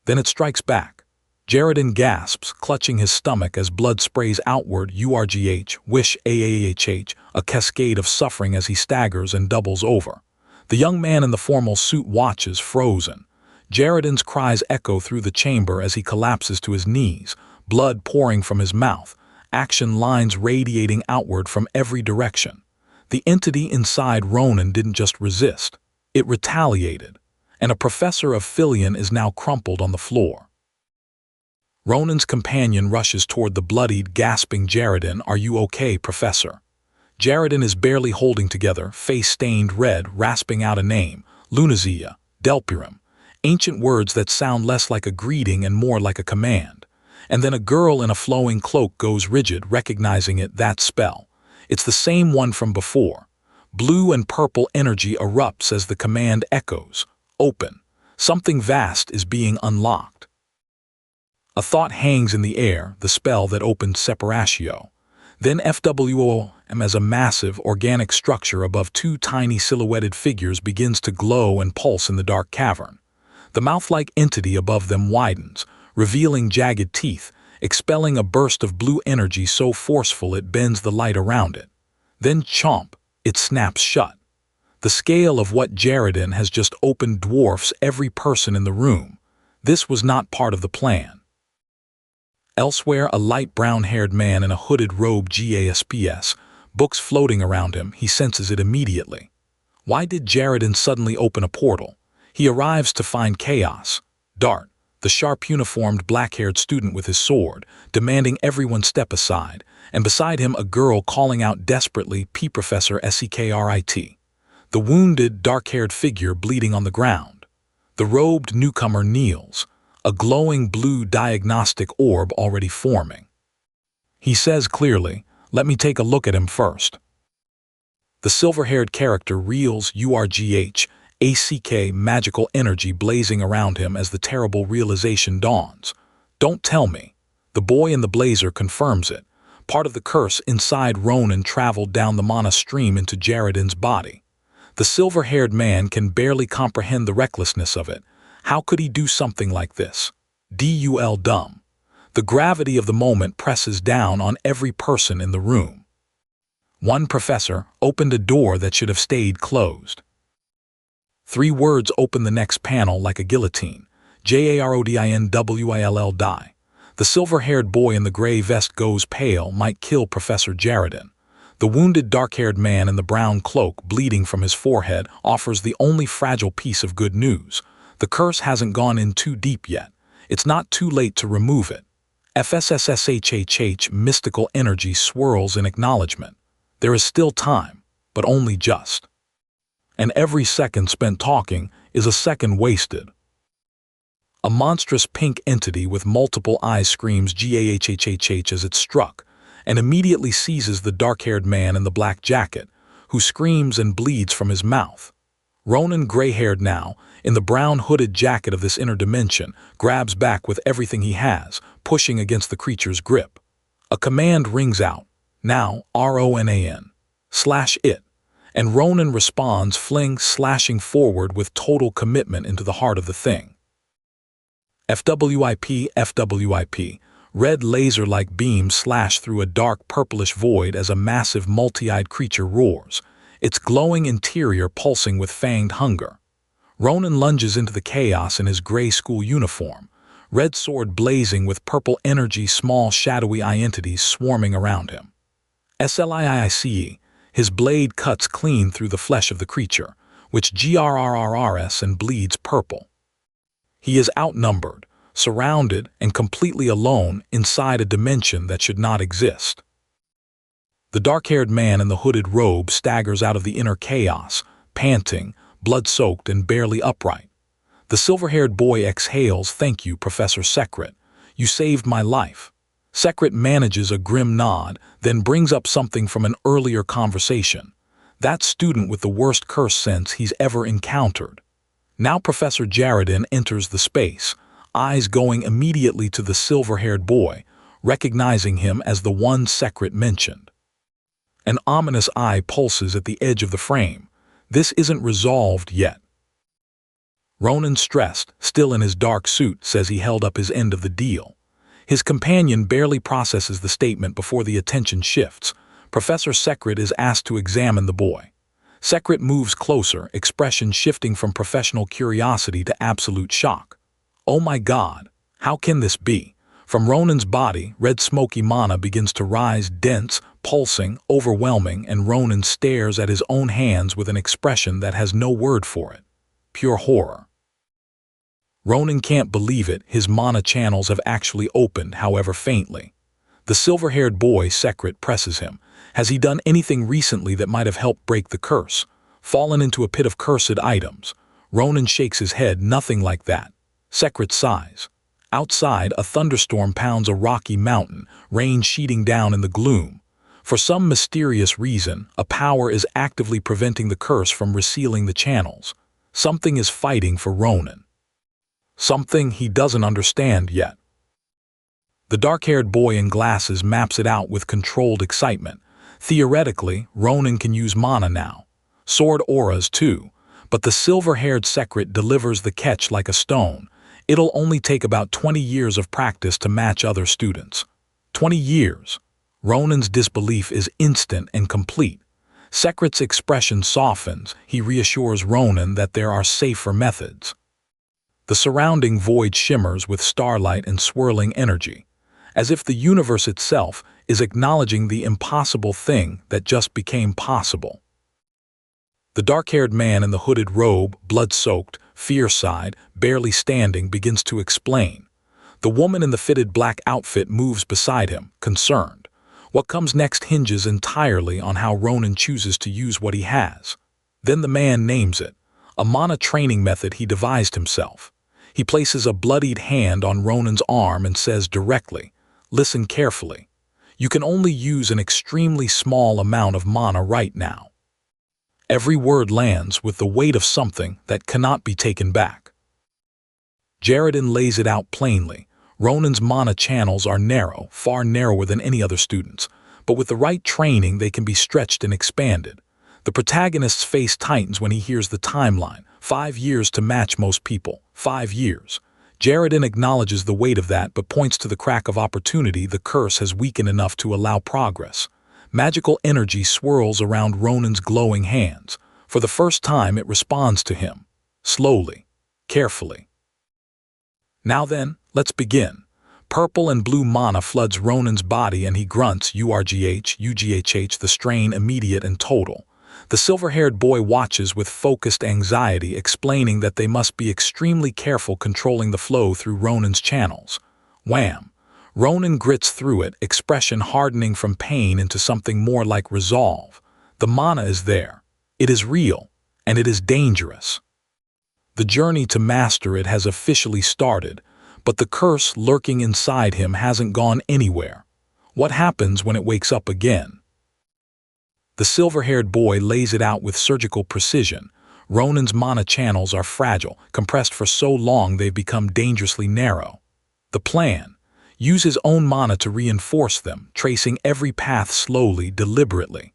Then it strikes back. Jarodin gasps, clutching his stomach as blood sprays outward. URGH, wish AAHH, a cascade of suffering as he staggers and doubles over. The young man in the formal suit watches, frozen. Jarodin's cries echo through the chamber as he collapses to his knees, blood pouring from his mouth, action lines radiating outward from every direction. The entity inside Ronan didn't just resist. It retaliated, and a professor of Filion is now crumpled on the floor. Ronan's companion rushes toward the bloodied, gasping Jarodin. "Are you okay, Professor?" Jarodin is barely holding together, face stained red, rasping out a name, Lunazia, Delpirum, ancient words that sound less like a greeting and more like a command. And then a girl in a flowing cloak goes rigid, recognizing it, that spell. It's the same one from before. Blue and purple energy erupts as the command echoes. Open. Something vast is being unlocked. A thought hangs in the air, the spell that opened Separatio. Then FWOM as a massive, organic structure above two tiny silhouetted figures begins to glow and pulse in the dark cavern. The mouth-like entity above them widens, revealing jagged teeth, expelling a burst of blue energy so forceful it bends the light around it. Then chomp, it snaps shut. The scale of what Jarodin has just opened dwarfs every person in the room. This was not part of the plan. Elsewhere, a light brown-haired man in a hooded robe, GASPS, books floating around him. He senses it immediately. Why did Jarodin suddenly open a portal? He arrives to find chaos. Dart, the sharp uniformed black-haired student with his sword, demanding everyone step aside, and beside him a girl calling out desperately, "P Professor Secrit." The wounded, dark-haired figure bleeding on the ground. The robed newcomer kneels, a glowing blue diagnostic orb already forming. He says clearly, "Let me take a look at him first." The silver-haired character reels URGH, magical energy blazing around him as the terrible realization dawns. Don't tell me. The boy in the blazer confirms it. Part of the curse inside Ronan traveled down the mana stream into Jarodin's body. The silver-haired man can barely comprehend the recklessness of it. How could he do something like this? Dumb. The gravity of the moment presses down on every person in the room. One professor opened a door that should have stayed closed. 3 words open the next panel like a guillotine. Jarodin die. The silver-haired boy in the gray vest goes pale, might kill Professor Jarodin. The wounded dark-haired man in the brown cloak, bleeding from his forehead, offers the only fragile piece of good news. The curse hasn't gone in too deep yet. It's not too late to remove it. FSSSHHH mystical energy swirls in acknowledgement. There is still time, but only just. And every second spent talking is a second wasted. A monstrous pink entity with multiple eyes screams GAHHHH as it struck, and immediately seizes the dark-haired man in the black jacket, who screams and bleeds from his mouth. Ronan, gray-haired now, in the brown hooded jacket of this inner dimension, grabs back with everything he has, pushing against the creature's grip. A command rings out, now RONAN, /it, and Ronan responds, slashing forward with total commitment into the heart of the thing. FWIP, red laser-like beams slash through a dark purplish void as a massive multi-eyed creature roars, its glowing interior pulsing with fanged hunger. Ronan lunges into the chaos in his gray school uniform, red sword blazing with purple energy, small shadowy entities swarming around him. SLIICE, his blade cuts clean through the flesh of the creature, which grrrs and bleeds purple. He is outnumbered, surrounded, and completely alone inside a dimension that should not exist. The dark-haired man in the hooded robe staggers out of the inner chaos, panting, blood-soaked and barely upright. The silver-haired boy exhales, "Thank you, Professor Secrit. You saved my life." Secrit manages a grim nod, then brings up something from an earlier conversation. That student with the worst curse sense he's ever encountered. Now Professor Jarodin enters the space, eyes going immediately to the silver-haired boy, recognizing him as the one Secrit mentioned. An ominous eye pulses at the edge of the frame. This isn't resolved yet. Ronan, stressed, still in his dark suit, says he held up his end of the deal. His companion barely processes the statement before the attention shifts. Professor Secrit is asked to examine the boy. Secrit moves closer, expression shifting from professional curiosity to absolute shock. "Oh my God, how can this be?" From Ronan's body, red smoky mana begins to rise, dense, pulsing, overwhelming, and Ronan stares at his own hands with an expression that has no word for it. Pure horror. Ronan can't believe it, his mana channels have actually opened, however faintly. The silver-haired boy, Secrit, presses him. Has he done anything recently that might have helped break the curse? Fallen into a pit of cursed items? Ronan shakes his head, nothing like that. Secrit sighs. Outside, a thunderstorm pounds a rocky mountain, rain sheeting down in the gloom. For some mysterious reason, a power is actively preventing the curse from resealing the channels. Something is fighting for Ronan. Something he doesn't understand yet. The dark-haired boy in glasses maps it out with controlled excitement. Theoretically, Ronan can use mana now. Sword auras too, but the silver-haired Secrit delivers the catch like a stone. It'll only take about 20 years of practice to match other students. 20 years. Ronan's disbelief is instant and complete. Secrit's expression softens. He reassures Ronan that there are safer methods. The surrounding void shimmers with starlight and swirling energy, as if the universe itself is acknowledging the impossible thing that just became possible. The dark-haired man in the hooded robe, blood-soaked, fierce-eyed, barely standing, begins to explain. The woman in the fitted black outfit moves beside him, concerned. What comes next hinges entirely on how Ronan chooses to use what he has. Then the man names it, a mana training method he devised himself. He places a bloodied hand on Ronan's arm and says directly, "Listen carefully. You can only use an extremely small amount of mana right now." Every word lands with the weight of something that cannot be taken back. Jarodin lays it out plainly. Ronan's mana channels are narrow, far narrower than any other student's, but with the right training they can be stretched and expanded. The protagonist's face tightens when he hears the timeline. 5 years to match most people. 5 years. Jarodin acknowledges the weight of that but points to the crack of opportunity the curse has weakened enough to allow progress. Magical energy swirls around Ronan's glowing hands. For the first time it responds to him. Slowly. Carefully. Now then, let's begin. Purple and blue mana floods Ronan's body and he grunts UGHH, the strain immediate and total. The silver-haired boy watches with focused anxiety, explaining that they must be extremely careful controlling the flow through Ronan's channels. Wham! Ronan grits through it, expression hardening from pain into something more like resolve. The mana is there. It is real, and it is dangerous. The journey to master it has officially started, but the curse lurking inside him hasn't gone anywhere. What happens when it wakes up again? The silver-haired boy lays it out with surgical precision. Ronan's mana channels are fragile, compressed for so long they've become dangerously narrow. The plan: use his own mana to reinforce them, tracing every path slowly, deliberately.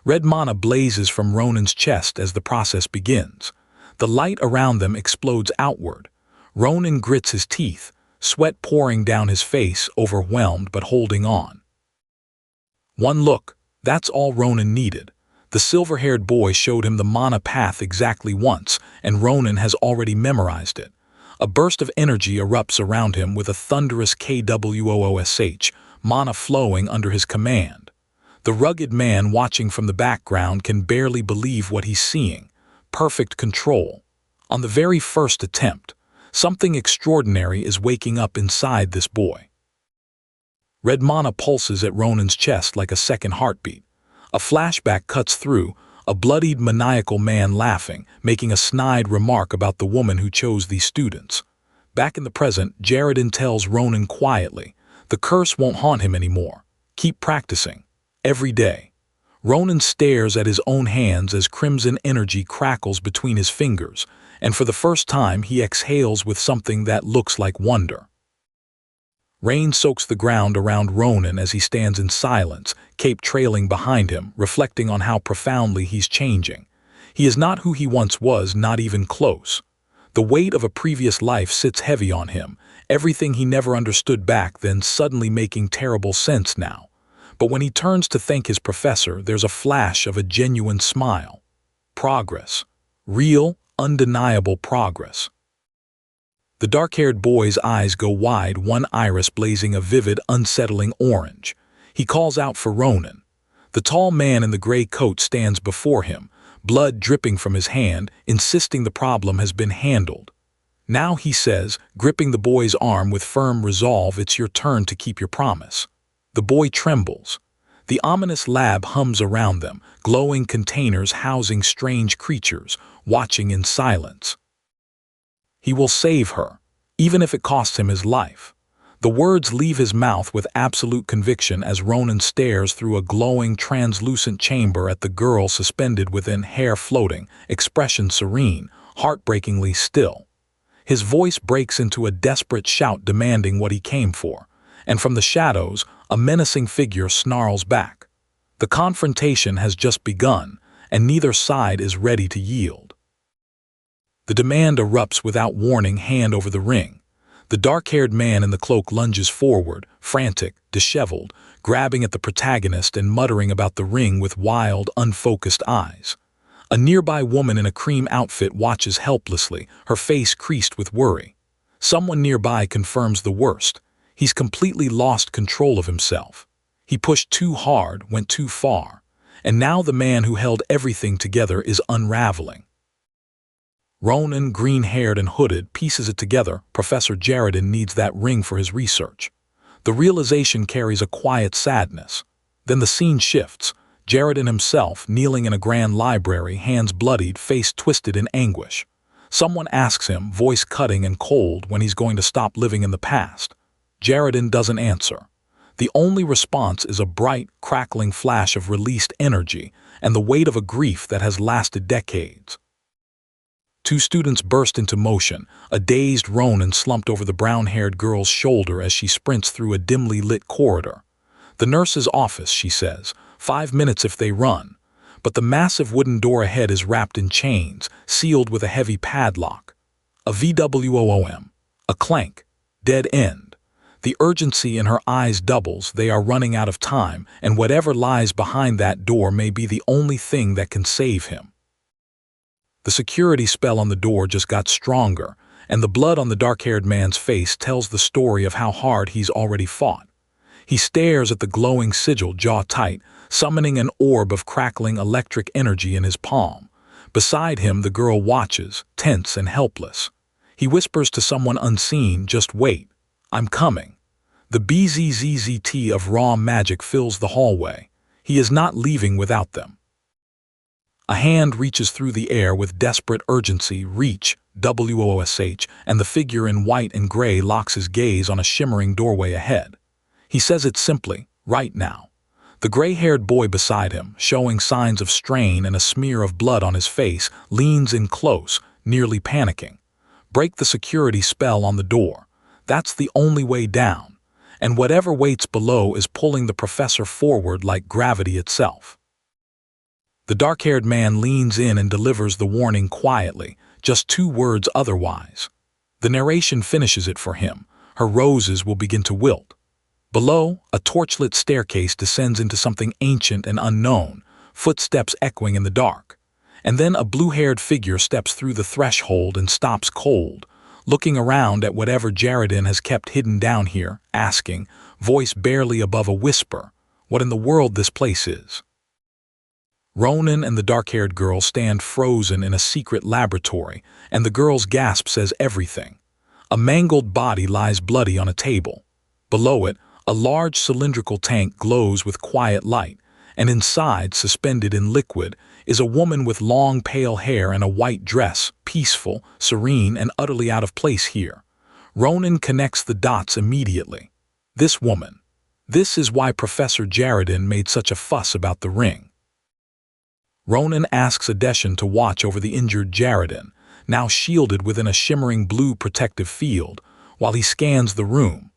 Red mana blazes from Ronan's chest as the process begins. The light around them explodes outward. Ronan grits his teeth, sweat pouring down his face, overwhelmed but holding on. One look. That's all Ronan needed. The silver-haired boy showed him the mana path exactly once, and Ronan has already memorized it. A burst of energy erupts around him with a thunderous KWOOSH, mana flowing under his command. The rugged man watching from the background can barely believe what he's seeing. Perfect control. On the very first attempt, something extraordinary is waking up inside this boy. Red mana pulses at Ronan's chest like a second heartbeat. A flashback cuts through, a bloodied, maniacal man laughing, making a snide remark about the woman who chose these students. Back in the present, Jarodin tells Ronan quietly, the curse won't haunt him anymore. Keep practicing. Every day. Ronan stares at his own hands as crimson energy crackles between his fingers, and for the first time he exhales with something that looks like wonder. Rain soaks the ground around Ronan as he stands in silence, cape trailing behind him, reflecting on how profoundly he's changing. He is not who he once was, not even close. The weight of a previous life sits heavy on him, everything he never understood back then suddenly making terrible sense now. But when he turns to thank his professor, there's a flash of a genuine smile. Progress. Real, undeniable progress. The dark-haired boy's eyes go wide, one iris blazing a vivid, unsettling orange. He calls out for Ronan. The tall man in the gray coat stands before him, blood dripping from his hand, insisting the problem has been handled. Now he says, gripping the boy's arm with firm resolve, it's your turn to keep your promise. The boy trembles. The ominous lab hums around them, glowing containers housing strange creatures, watching in silence. He will save her, even if it costs him his life. The words leave his mouth with absolute conviction as Ronan stares through a glowing, translucent chamber at the girl suspended within, hair floating, expression serene, heartbreakingly still. His voice breaks into a desperate shout demanding what he came for, and from the shadows, a menacing figure snarls back. The confrontation has just begun, and neither side is ready to yield. The demand erupts without warning, hand over the ring. The dark-haired man in the cloak lunges forward, frantic, disheveled, grabbing at the protagonist and muttering about the ring with wild, unfocused eyes. A nearby woman in a cream outfit watches helplessly, her face creased with worry. Someone nearby confirms the worst. He's completely lost control of himself. He pushed too hard, went too far. And now the man who held everything together is unraveling. Ronan, green-haired and hooded, pieces it together. Professor Jarodin needs that ring for his research. The realization carries a quiet sadness. Then the scene shifts. Jarodin himself, kneeling in a grand library, hands bloodied, face twisted in anguish. Someone asks him, voice cutting and cold, when he's going to stop living in the past. Jarodin doesn't answer. The only response is a bright, crackling flash of released energy and the weight of a grief that has lasted decades. Two students burst into motion. A dazed Ronan slumped over the brown-haired girl's shoulder as she sprints through a dimly lit corridor. The nurse's office, she says. 5 minutes if they run. But the massive wooden door ahead is wrapped in chains, sealed with a heavy padlock. A VWOOM. A clank. Dead end. The urgency in her eyes doubles. They are running out of time, and whatever lies behind that door may be the only thing that can save him. The security spell on the door just got stronger, and the blood on the dark-haired man's face tells the story of how hard he's already fought. He stares at the glowing sigil, jaw tight, summoning an orb of crackling electric energy in his palm. Beside him, the girl watches, tense and helpless. He whispers to someone unseen, "Just wait. I'm coming." The BZZZT of raw magic fills the hallway. He is not leaving without them. A hand reaches through the air with desperate urgency, reach, WOSH, and the figure in white and gray locks his gaze on a shimmering doorway ahead. He says it simply, "Right now." The gray-haired boy beside him, showing signs of strain and a smear of blood on his face, leans in close, nearly panicking. Break the security spell on the door. That's the only way down. And whatever waits below is pulling the professor forward like gravity itself. The dark-haired man leans in and delivers the warning quietly, just 2 words otherwise. The narration finishes it for him. Her roses will begin to wilt. Below, a torchlit staircase descends into something ancient and unknown, footsteps echoing in the dark. And then a blue-haired figure steps through the threshold and stops cold, looking around at whatever Jarodin has kept hidden down here, asking, voice barely above a whisper, what in the world this place is. Ronan and the dark-haired girl stand frozen in a secret laboratory, and the girl's gasp says everything. A mangled body lies bloody on a table. Below it, a large cylindrical tank glows with quiet light, and inside, suspended in liquid, is a woman with long pale hair and a white dress, peaceful, serene, and utterly out of place here. Ronan connects the dots immediately. This woman. This is why Professor Jarodin made such a fuss about the ring. Ronan asks Adeshan to watch over the injured Jarodin, now shielded within a shimmering blue protective field, while he scans the room.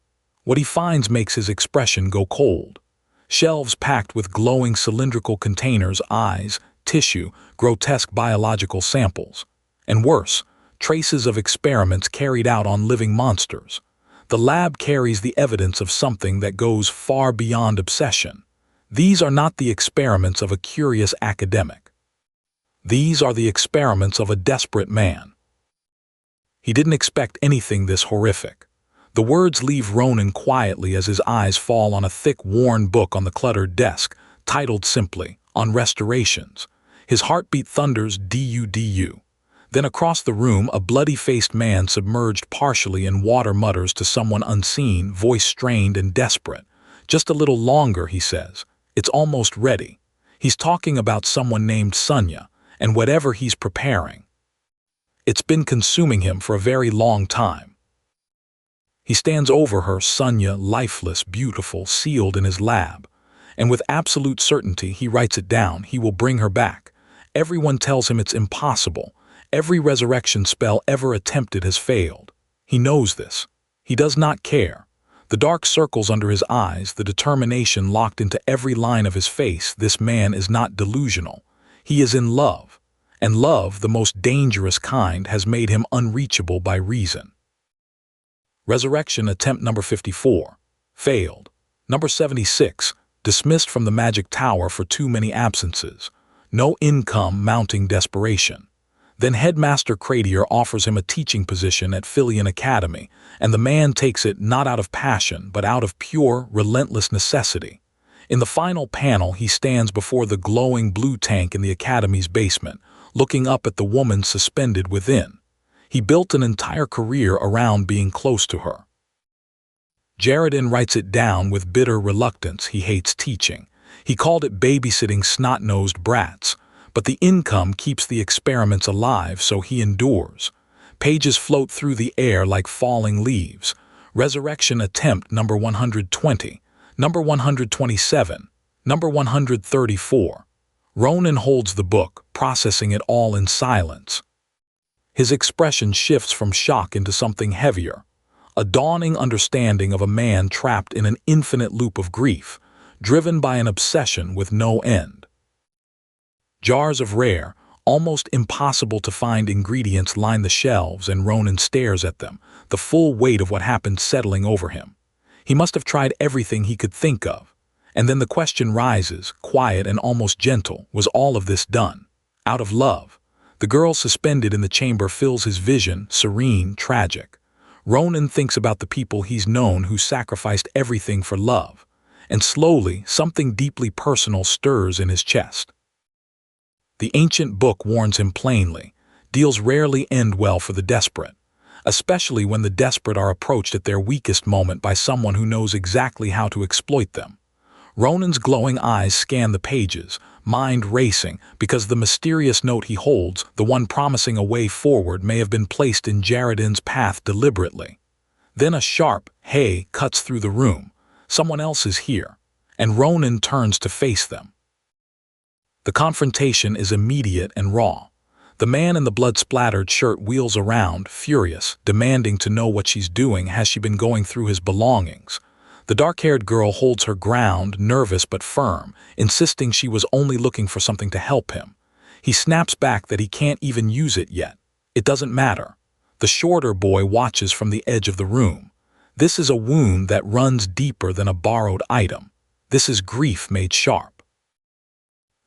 What he finds makes his expression go cold. Shelves packed with glowing cylindrical containers, eyes, tissue, grotesque biological samples. And worse, traces of experiments carried out on living monsters. The lab carries the evidence of something that goes far beyond obsession. These are not the experiments of a curious academic. These are the experiments of a desperate man. He didn't expect anything this horrific. The words leave Ronan quietly as his eyes fall on a thick, worn book on the cluttered desk, titled simply, On Restorations. His heartbeat thunders DUDU. Then across the room, a bloody-faced man submerged partially in water mutters to someone unseen, voice strained and desperate. Just a little longer, he says. It's almost ready. He's talking about someone named Sunya, and whatever he's preparing. It's been consuming him for a very long time. He stands over her, Sunya, lifeless, beautiful, sealed in his lab. And with absolute certainty, he writes it down. He will bring her back. Everyone tells him it's impossible. Every resurrection spell ever attempted has failed. He knows this. He does not care. The dark circles under his eyes, the determination locked into every line of his face. This man is not delusional. He is in love. And love, the most dangerous kind, has made him unreachable by reason. Resurrection attempt number 54. Failed. Number 76. Dismissed from the magic tower for too many absences. No income, mounting desperation. Then Headmaster Cradier offers him a teaching position at Philian Academy, and the man takes it not out of passion, but out of pure, relentless necessity. In the final panel, he stands before the glowing blue tank in the academy's basement, looking up at the woman suspended within. He built an entire career around being close to her. Jarodin writes it down with bitter reluctance. He hates teaching. He called it babysitting snot-nosed brats. But the income keeps the experiments alive, so he endures. Pages float through the air like falling leaves. Resurrection attempt number 120, number 127, number 134. Ronan holds the book, processing it all in silence. His expression shifts from shock into something heavier, a dawning understanding of a man trapped in an infinite loop of grief, driven by an obsession with no end. Jars of rare, almost impossible to find ingredients line the shelves, and Ronan stares at them, the full weight of what happened settling over him. He must have tried everything he could think of. And then the question rises, quiet and almost gentle: was all of this done out of love? The girl suspended in the chamber fills his vision, serene, tragic. Ronan thinks about the people he's known who sacrificed everything for love, and slowly something deeply personal stirs in his chest. The ancient book warns him plainly: deals rarely end well for the desperate, especially when the desperate are approached at their weakest moment by someone who knows exactly how to exploit them. Ronan's glowing eyes scan the pages, mind racing, because the mysterious note he holds, the one promising a way forward, may have been placed in Jarodin's path deliberately. Then a sharp "hey" cuts through the room. Someone else is here, and Ronan turns to face them. The confrontation is immediate and raw. The man in the blood-splattered shirt wheels around, furious, demanding to know what she's doing. Has she been going through his belongings? The dark-haired girl holds her ground, nervous but firm, insisting she was only looking for something to help him. He snaps back that he can't even use it yet. It doesn't matter. The shorter boy watches from the edge of the room. This is a wound that runs deeper than a borrowed item. This is grief made sharp.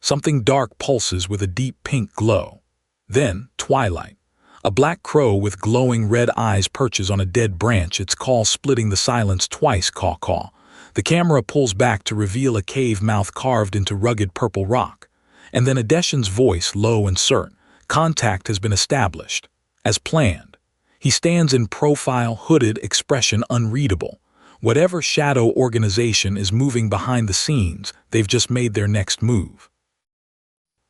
Something dark pulses with a deep pink glow. Then, twilight. A black crow with glowing red eyes perches on a dead branch, its call splitting the silence twice, caw-caw. The camera pulls back to reveal a cave mouth carved into rugged purple rock. And then Adeshan's voice, low and certain. Contact has been established. As planned. He stands in profile, hooded, expression unreadable. Whatever shadow organization is moving behind the scenes, they've just made their next move.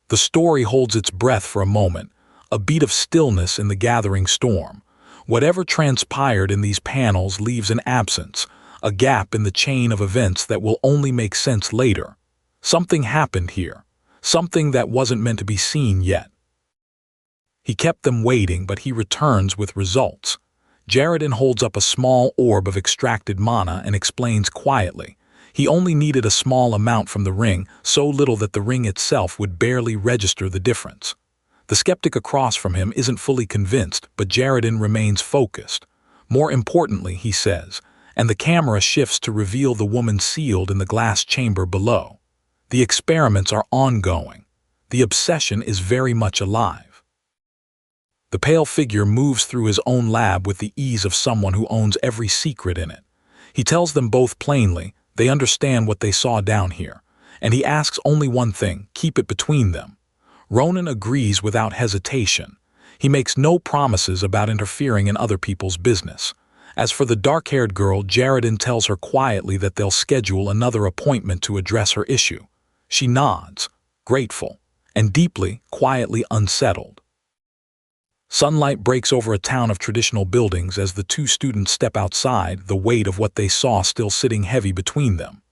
The story holds its breath for a moment, a beat of stillness in the gathering storm. Whatever transpired in these panels leaves an absence, a gap in the chain of events that will only make sense later. Something happened here, something that wasn't meant to be seen yet. He kept them waiting, but he returns with results. Jarodin holds up a small orb of extracted mana and explains quietly. He only needed a small amount from the ring, so little that the ring itself would barely register the difference. The skeptic across from him isn't fully convinced, but Jarodin remains focused. More importantly, he says, and the camera shifts to reveal the woman sealed in the glass chamber below. The experiments are ongoing. The obsession is very much alive. The pale figure moves through his own lab with the ease of someone who owns every secret in it. He tells them both plainly, they understand what they saw down here, and he asks only one thing: keep it between them. Ronan agrees without hesitation. He makes no promises about interfering in other people's business. As for the dark-haired girl, Jarodin tells her quietly that they'll schedule another appointment to address her issue. She nods, grateful, and deeply, quietly unsettled. Sunlight breaks over a town of traditional buildings as the two students step outside, the weight of what they saw still sitting heavy between them.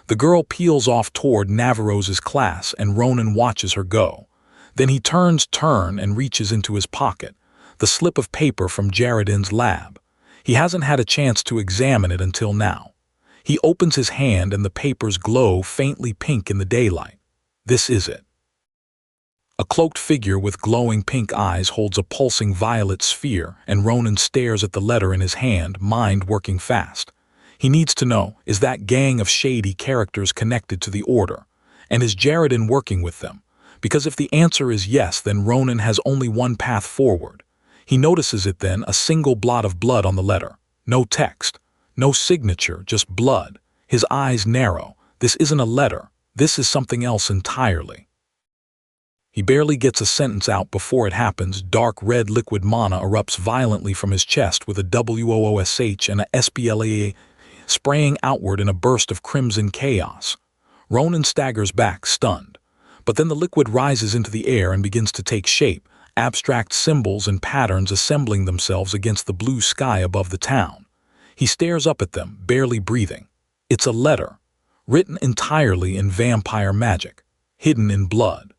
The girl peels off toward Navarrose's class, and Ronan watches her go. Then he turns and reaches into his pocket, the slip of paper from Jarodin's lab. He hasn't had a chance to examine it until now. He opens his hand and the papers glow faintly pink in the daylight. This is it. A cloaked figure with glowing pink eyes holds a pulsing violet sphere, and Ronan stares at the letter in his hand, mind working fast. He needs to know, is that gang of shady characters connected to the Order? And is Jarodin working with them? Because if the answer is yes, then Ronan has only one path forward. He notices it then, a single blot of blood on the letter. No text, no signature, just blood. His eyes narrow. This isn't a letter. This is something else entirely. He barely gets a sentence out before it happens. Dark red liquid mana erupts violently from his chest with a WOOSH and a SPLA spraying outward in a burst of crimson chaos. Ronan staggers back, stunned. But then the liquid rises into the air and begins to take shape, abstract symbols and patterns assembling themselves against the blue sky above the town. He stares up at them, barely breathing. It's a letter, written entirely in vampire magic, hidden in blood.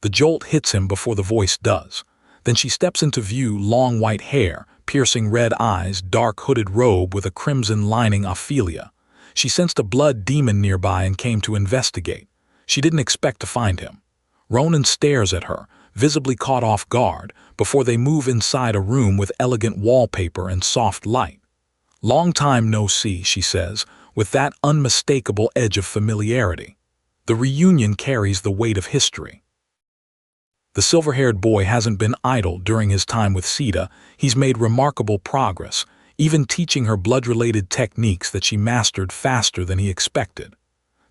The jolt hits him before the voice does. Then she steps into view, long white hair, piercing red eyes, dark hooded robe with a crimson lining. Ophelia. She sensed a blood demon nearby and came to investigate. She didn't expect to find him. Ronan stares at her, visibly caught off guard, before they move inside a room with elegant wallpaper and soft light. "Long time no see," she says, with that unmistakable edge of familiarity. The reunion carries the weight of history. The silver-haired boy hasn't been idle during his time with Sita. He's made remarkable progress, even teaching her blood-related techniques that she mastered faster than he expected.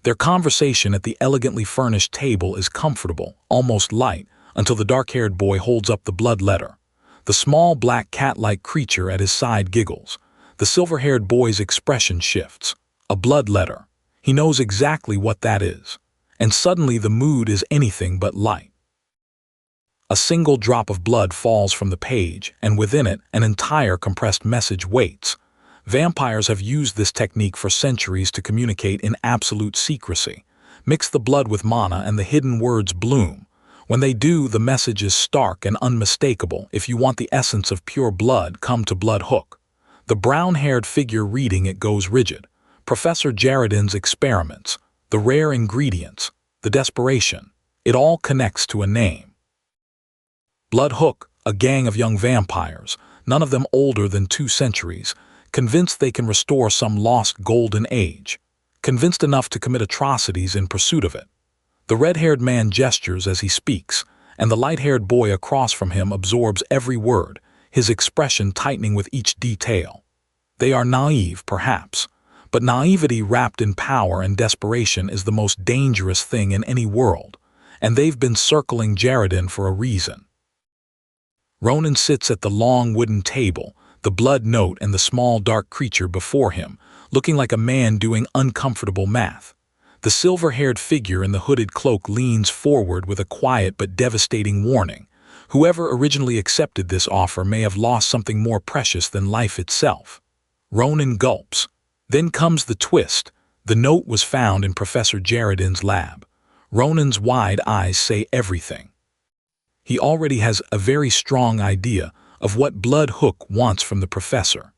Their conversation at the elegantly furnished table is comfortable, almost light, until the dark-haired boy holds up the blood letter. The small black cat-like creature at his side giggles. The silver-haired boy's expression shifts. A blood letter. He knows exactly what that is. And suddenly the mood is anything but light. A single drop of blood falls from the page, and within it, an entire compressed message waits. Vampires have used this technique for centuries to communicate in absolute secrecy. Mix the blood with mana and the hidden words bloom. When they do, the message is stark and unmistakable. If you want the essence of pure blood, come to Blood Hook. The brown-haired figure reading it goes rigid. Professor Jarodin's experiments, the rare ingredients, the desperation, it all connects to a name. Blood Hook, a gang of young vampires, none of them older than 2 centuries, convinced they can restore some lost golden age, convinced enough to commit atrocities in pursuit of it. The red-haired man gestures as he speaks, and the light-haired boy across from him absorbs every word, his expression tightening with each detail. They are naive, perhaps, but naivety wrapped in power and desperation is the most dangerous thing in any world, and they've been circling Jarodin for a reason. Ronan sits at the long wooden table, the blood note and the small dark creature before him, looking like a man doing uncomfortable math. The silver-haired figure in the hooded cloak leans forward with a quiet but devastating warning. Whoever originally accepted this offer may have lost something more precious than life itself. Ronan gulps. Then comes the twist. The note was found in Professor Jarodin's lab. Ronan's wide eyes say everything. He already has a very strong idea of what Blood Hook wants from the professor.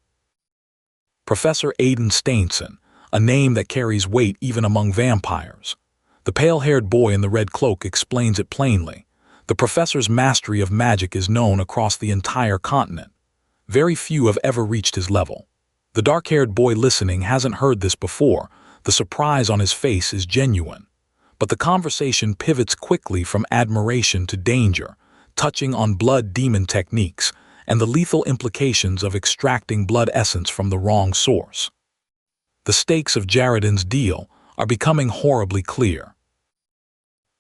Professor Aiden Stainson, a name that carries weight even among vampires. The pale-haired boy in the red cloak explains it plainly. The professor's mastery of magic is known across the entire continent. Very few have ever reached his level. The dark-haired boy listening hasn't heard this before. The surprise on his face is genuine. But the conversation pivots quickly from admiration to danger, touching on blood demon techniques and the lethal implications of extracting blood essence from the wrong source. The stakes of Jarodin's deal are becoming horribly clear.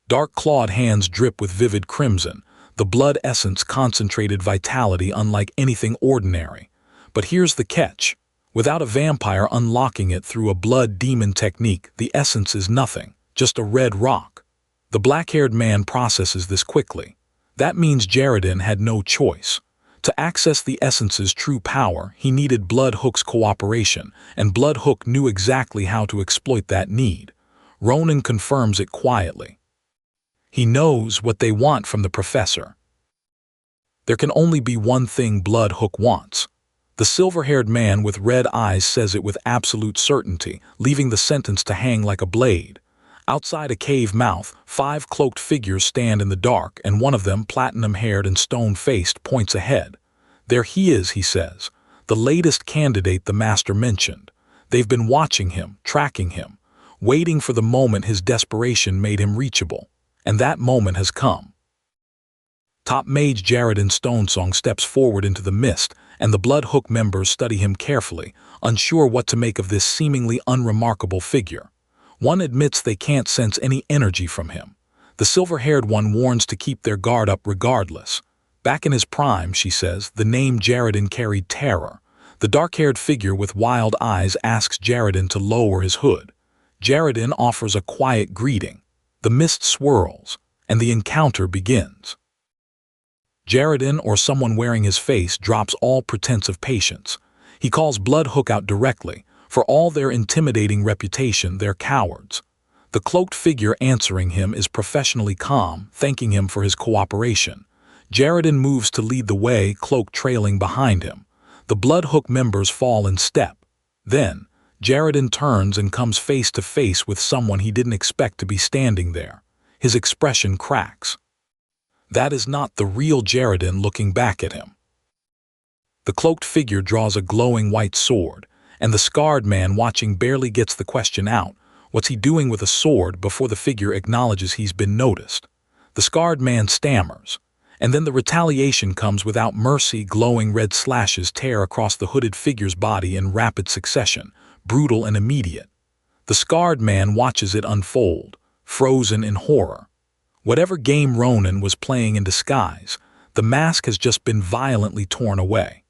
Dark-clawed hands drip with vivid crimson, the blood essence concentrated vitality unlike anything ordinary. But here's the catch. Without a vampire unlocking it through a blood demon technique, the essence is nothing, just a red rock. The black-haired man processes this quickly. That means Jarodin had no choice. To access the essence's true power, he needed Blood Hook's cooperation, and Blood Hook knew exactly how to exploit that need. Ronan confirms it quietly. He knows what they want from the professor. There can only be one thing Blood Hook wants. The silver-haired man with red eyes says it with absolute certainty, leaving the sentence to hang like a blade. Outside a cave mouth, 5 cloaked figures stand in the dark, and one of them, platinum-haired and stone-faced, points ahead. There he is, he says, the latest candidate the master mentioned. They've been watching him, tracking him, waiting for the moment his desperation made him reachable. And that moment has come. Top mage Jarodin Stonesong steps forward into the mist, and the Blood Hook members study him carefully, unsure what to make of this seemingly unremarkable figure. One admits they can't sense any energy from him. The silver-haired one warns to keep their guard up regardless. Back in his prime, she says, the name Jarodin carried terror. The dark-haired figure with wild eyes asks Jarodin to lower his hood. Jarodin offers a quiet greeting. The mist swirls, and the encounter begins. Jarodin, or someone wearing his face, drops all pretense of patience. He calls Bloodhook out directly. For all their intimidating reputation, they're cowards. The cloaked figure answering him is professionally calm, thanking him for his cooperation. Jarodin moves to lead the way, cloak trailing behind him. The Bloodhook members fall in step. Then, Jarodin turns and comes face to face with someone he didn't expect to be standing there. His expression cracks. That is not the real Jarodin looking back at him. The cloaked figure draws a glowing white sword, and the scarred man watching barely gets the question out. What's he doing with a sword before the figure acknowledges he's been noticed? The scarred man stammers, and then the retaliation comes without mercy. Glowing red slashes tear across the hooded figure's body in rapid succession, brutal and immediate. The scarred man watches it unfold, frozen in horror. Whatever game Ronan was playing in disguise, the mask has just been violently torn away.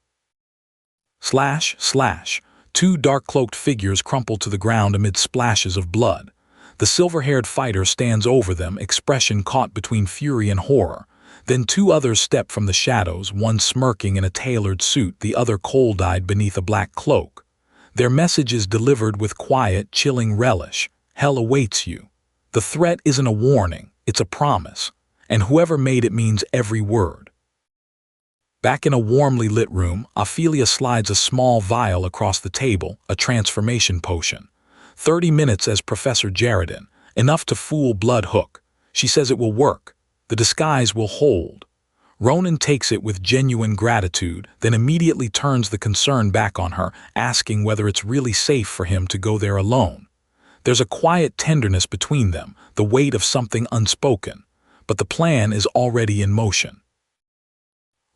Slash, slash. Two dark-cloaked figures crumple to the ground amid splashes of blood. The silver-haired fighter stands over them, expression caught between fury and horror. Then two others step from the shadows, one smirking in a tailored suit, the other cold-eyed beneath a black cloak. Their message is delivered with quiet, chilling relish. Hell awaits you. The threat isn't a warning, it's a promise, and whoever made it means every word. Back in a warmly lit room, Ophelia slides a small vial across the table, a transformation potion. 30 minutes as Professor Jarodin, enough to fool Bloodhook. She says it will work. The disguise will hold. Ronan takes it with genuine gratitude, then immediately turns the concern back on her, asking whether it's really safe for him to go there alone. There's a quiet tenderness between them, the weight of something unspoken, but the plan is already in motion.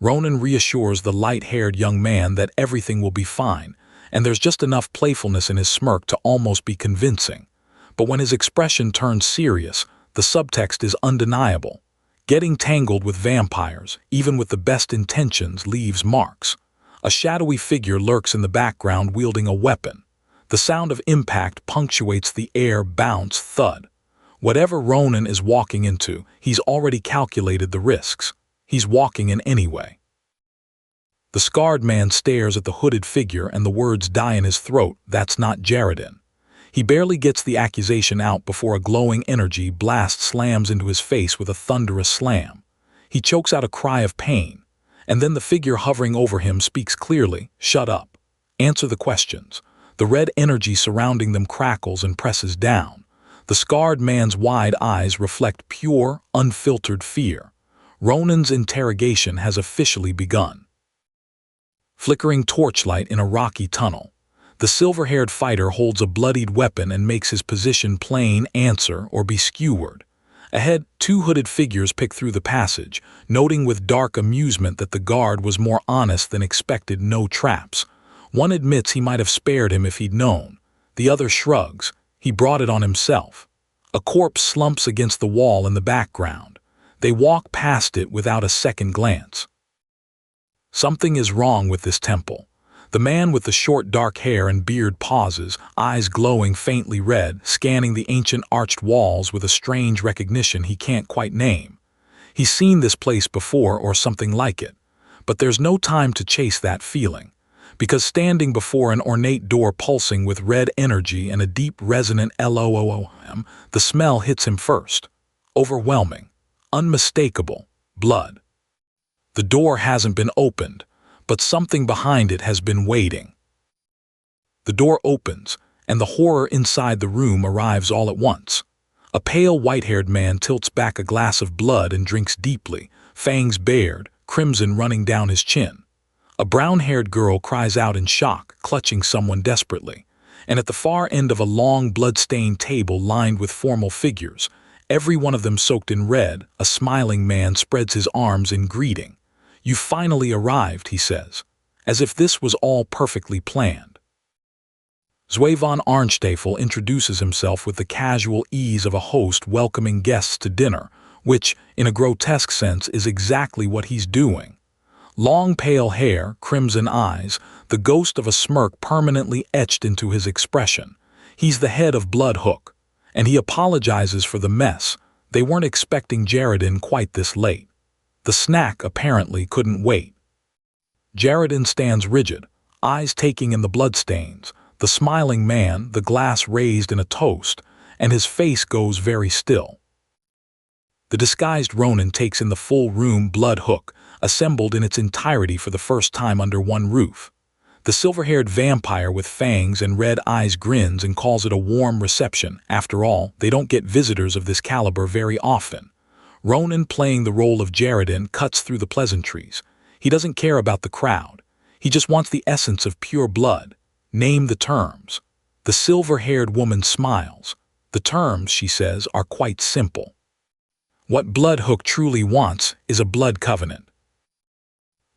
Ronan reassures the light-haired young man that everything will be fine, and there's just enough playfulness in his smirk to almost be convincing. But when his expression turns serious, the subtext is undeniable. Getting tangled with vampires, even with the best intentions, leaves marks. A shadowy figure lurks in the background wielding a weapon. The sound of impact punctuates the air bounce thud. Whatever Ronan is walking into, he's already calculated the risks. He's walking in anyway. The scarred man stares at the hooded figure and the words die in his throat. That's not Jarodin. He barely gets the accusation out before a glowing energy blast slams into his face with a thunderous slam. He chokes out a cry of pain, and then the figure hovering over him speaks clearly. Shut up. Answer the questions. The red energy surrounding them crackles and presses down. The scarred man's wide eyes reflect pure, unfiltered fear. Ronan's interrogation has officially begun. Flickering torchlight in a rocky tunnel. The silver-haired fighter holds a bloodied weapon and makes his position plain: answer or be skewered. Ahead, two hooded figures pick through the passage, noting with dark amusement that the guard was more honest than expected. No traps. One admits he might have spared him if he'd known. The other shrugs. He brought it on himself. A corpse slumps against the wall in the background. They walk past it without a second glance. Something is wrong with this temple. The man with the short dark hair and beard pauses, eyes glowing faintly red, scanning the ancient arched walls with a strange recognition he can't quite name. He's seen this place before or something like it, but there's no time to chase that feeling, because standing before an ornate door pulsing with red energy and a deep resonant LOOM, the smell hits him first. Overwhelming. Unmistakable. Blood. The door hasn't been opened, but something behind it has been waiting. The door opens, and the horror inside the room arrives all at once. A pale white-haired man tilts back a glass of blood and drinks deeply, fangs bared, crimson running down his chin. A brown-haired girl cries out in shock, clutching someone desperately. And at the far end of a long, blood-stained table lined with formal figures, every one of them soaked in red, a smiling man spreads his arms in greeting. "You finally arrived," he says, as if this was all perfectly planned. Zwei von Arnstafel introduces himself with the casual ease of a host welcoming guests to dinner, which, in a grotesque sense, is exactly what he's doing. Long pale hair, crimson eyes, the ghost of a smirk permanently etched into his expression. He's the head of Bloodhook, and he apologizes for the mess. They weren't expecting Jarodin quite this late. The snack apparently couldn't wait. Jarodin stands rigid, eyes taking in the bloodstains, the smiling man, the glass raised in a toast, and his face goes very still. The disguised Ronan takes in the full room Bloodhook, assembled in its entirety for the first time under one roof. The silver-haired vampire with fangs and red eyes grins and calls it a warm reception. After all, they don't get visitors of this caliber very often. Ronan, playing the role of Jarodin, cuts through the pleasantries. He doesn't care about the crowd. He just wants the essence of pure blood. Name the terms. The silver-haired woman smiles. The terms, she says, are quite simple. What Bloodhook truly wants is a blood covenant.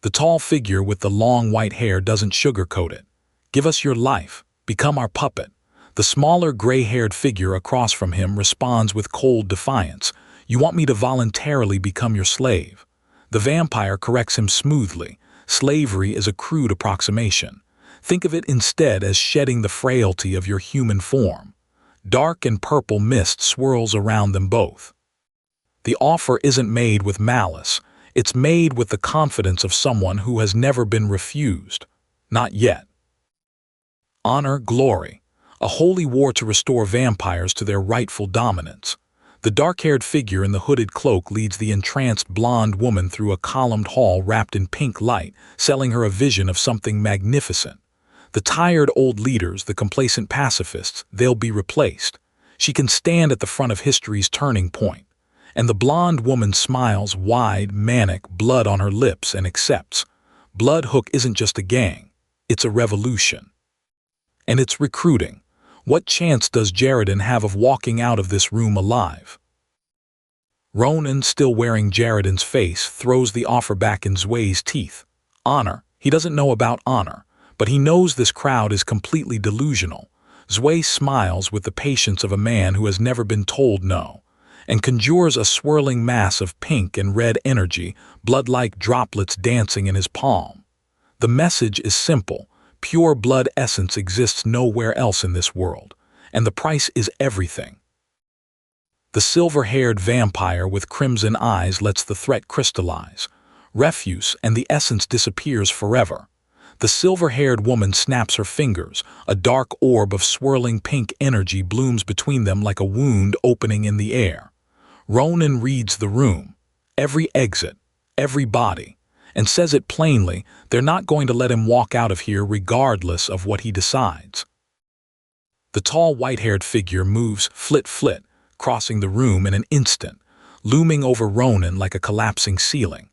The tall figure with the long white hair doesn't sugarcoat it. Give us your life. Become our puppet. The smaller gray-haired figure across from him responds with cold defiance. You want me to voluntarily become your slave? The vampire corrects him smoothly. Slavery is a crude approximation. Think of it instead as shedding the frailty of your human form. Dark and purple mist swirls around them both. The offer isn't made with malice. It's made with the confidence of someone who has never been refused. Not yet. Honor, glory. A holy war to restore vampires to their rightful dominance. The dark-haired figure in the hooded cloak leads the entranced blonde woman through a columned hall wrapped in pink light, selling her a vision of something magnificent. The tired old leaders, the complacent pacifists, they'll be replaced. She can stand at the front of history's turning point. And the blonde woman smiles wide, manic, blood on her lips, and accepts. Bloodhook isn't just a gang. It's a revolution. And it's recruiting. What chance does Jarodin have of walking out of this room alive? Ronan, still wearing Jarodin's face, throws the offer back in Zwei's teeth. Honor. He doesn't know about honor, but he knows this crowd is completely delusional. Zwei smiles with the patience of a man who has never been told no, and conjures a swirling mass of pink and red energy, blood-like droplets dancing in his palm. The message is simple. Pure blood essence exists nowhere else in this world, and the price is everything. The silver-haired vampire with crimson eyes lets the threat crystallize. Refuse, and the essence disappears forever. The silver-haired woman snaps her fingers. A dark orb of swirling pink energy blooms between them like a wound opening in the air. Ronan reads the room, every exit, every body, and says it plainly. They're not going to let him walk out of here regardless of what he decides. The tall white-haired figure moves flit-flit, crossing the room in an instant, looming over Ronan like a collapsing ceiling.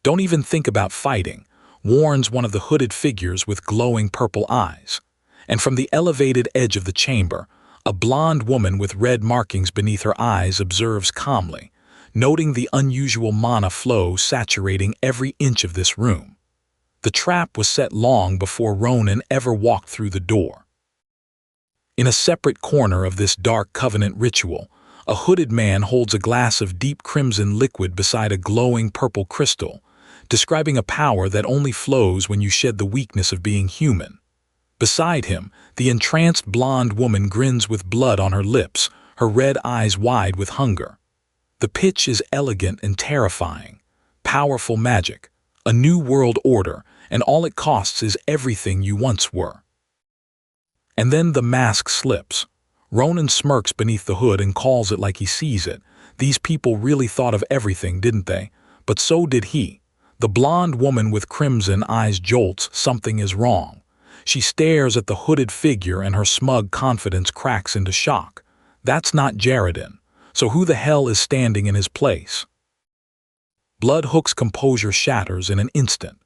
Don't even think about fighting, warns one of the hooded figures with glowing purple eyes. And from the elevated edge of the chamber, a blonde woman with red markings beneath her eyes observes calmly, noting the unusual mana flow saturating every inch of this room. The trap was set long before Ronan ever walked through the door. In a separate corner of this dark covenant ritual, a hooded man holds a glass of deep crimson liquid beside a glowing purple crystal, describing a power that only flows when you shed the weakness of being human. Beside him, the entranced blonde woman grins with blood on her lips, her red eyes wide with hunger. The pitch is elegant and terrifying. Powerful magic, a new world order, and all it costs is everything you once were. And then the mask slips. Ronan smirks beneath the hood and calls it like he sees it. These people really thought of everything, didn't they? But so did he. The blonde woman with crimson eyes jolts. Something is wrong. She stares at the hooded figure and her smug confidence cracks into shock. That's not Jarodin. So who the hell is standing in his place? Bloodhook's composure shatters in an instant.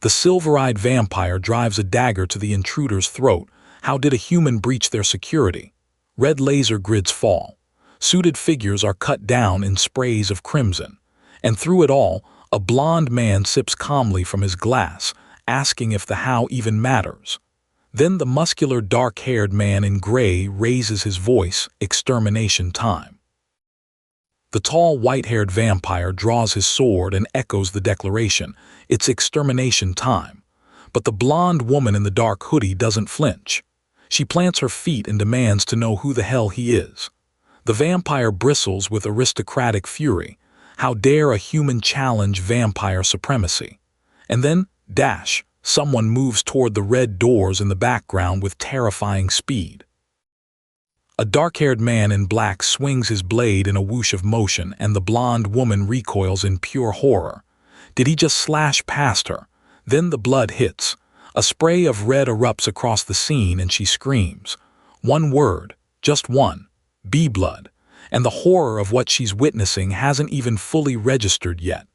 The silver-eyed vampire drives a dagger to the intruder's throat. How did a human breach their security? Red laser grids fall. Suited figures are cut down in sprays of crimson. And through it all, a blonde man sips calmly from his glass, asking if the how even matters. Then the muscular dark-haired man in gray raises his voice, "Extermination time." The tall white-haired vampire draws his sword and echoes the declaration, "It's extermination time." But the blonde woman in the dark hoodie doesn't flinch. She plants her feet and demands to know who the hell he is. The vampire bristles with aristocratic fury. How dare a human challenge vampire supremacy? And then, dash, someone moves toward the red doors in the background with terrifying speed. A dark-haired man in black swings his blade in a whoosh of motion, and the blonde woman recoils in pure horror. Did he just slash past her? Then the blood hits. A spray of red erupts across the scene and she screams. One word, just one, B-blood, and the horror of what she's witnessing hasn't even fully registered yet.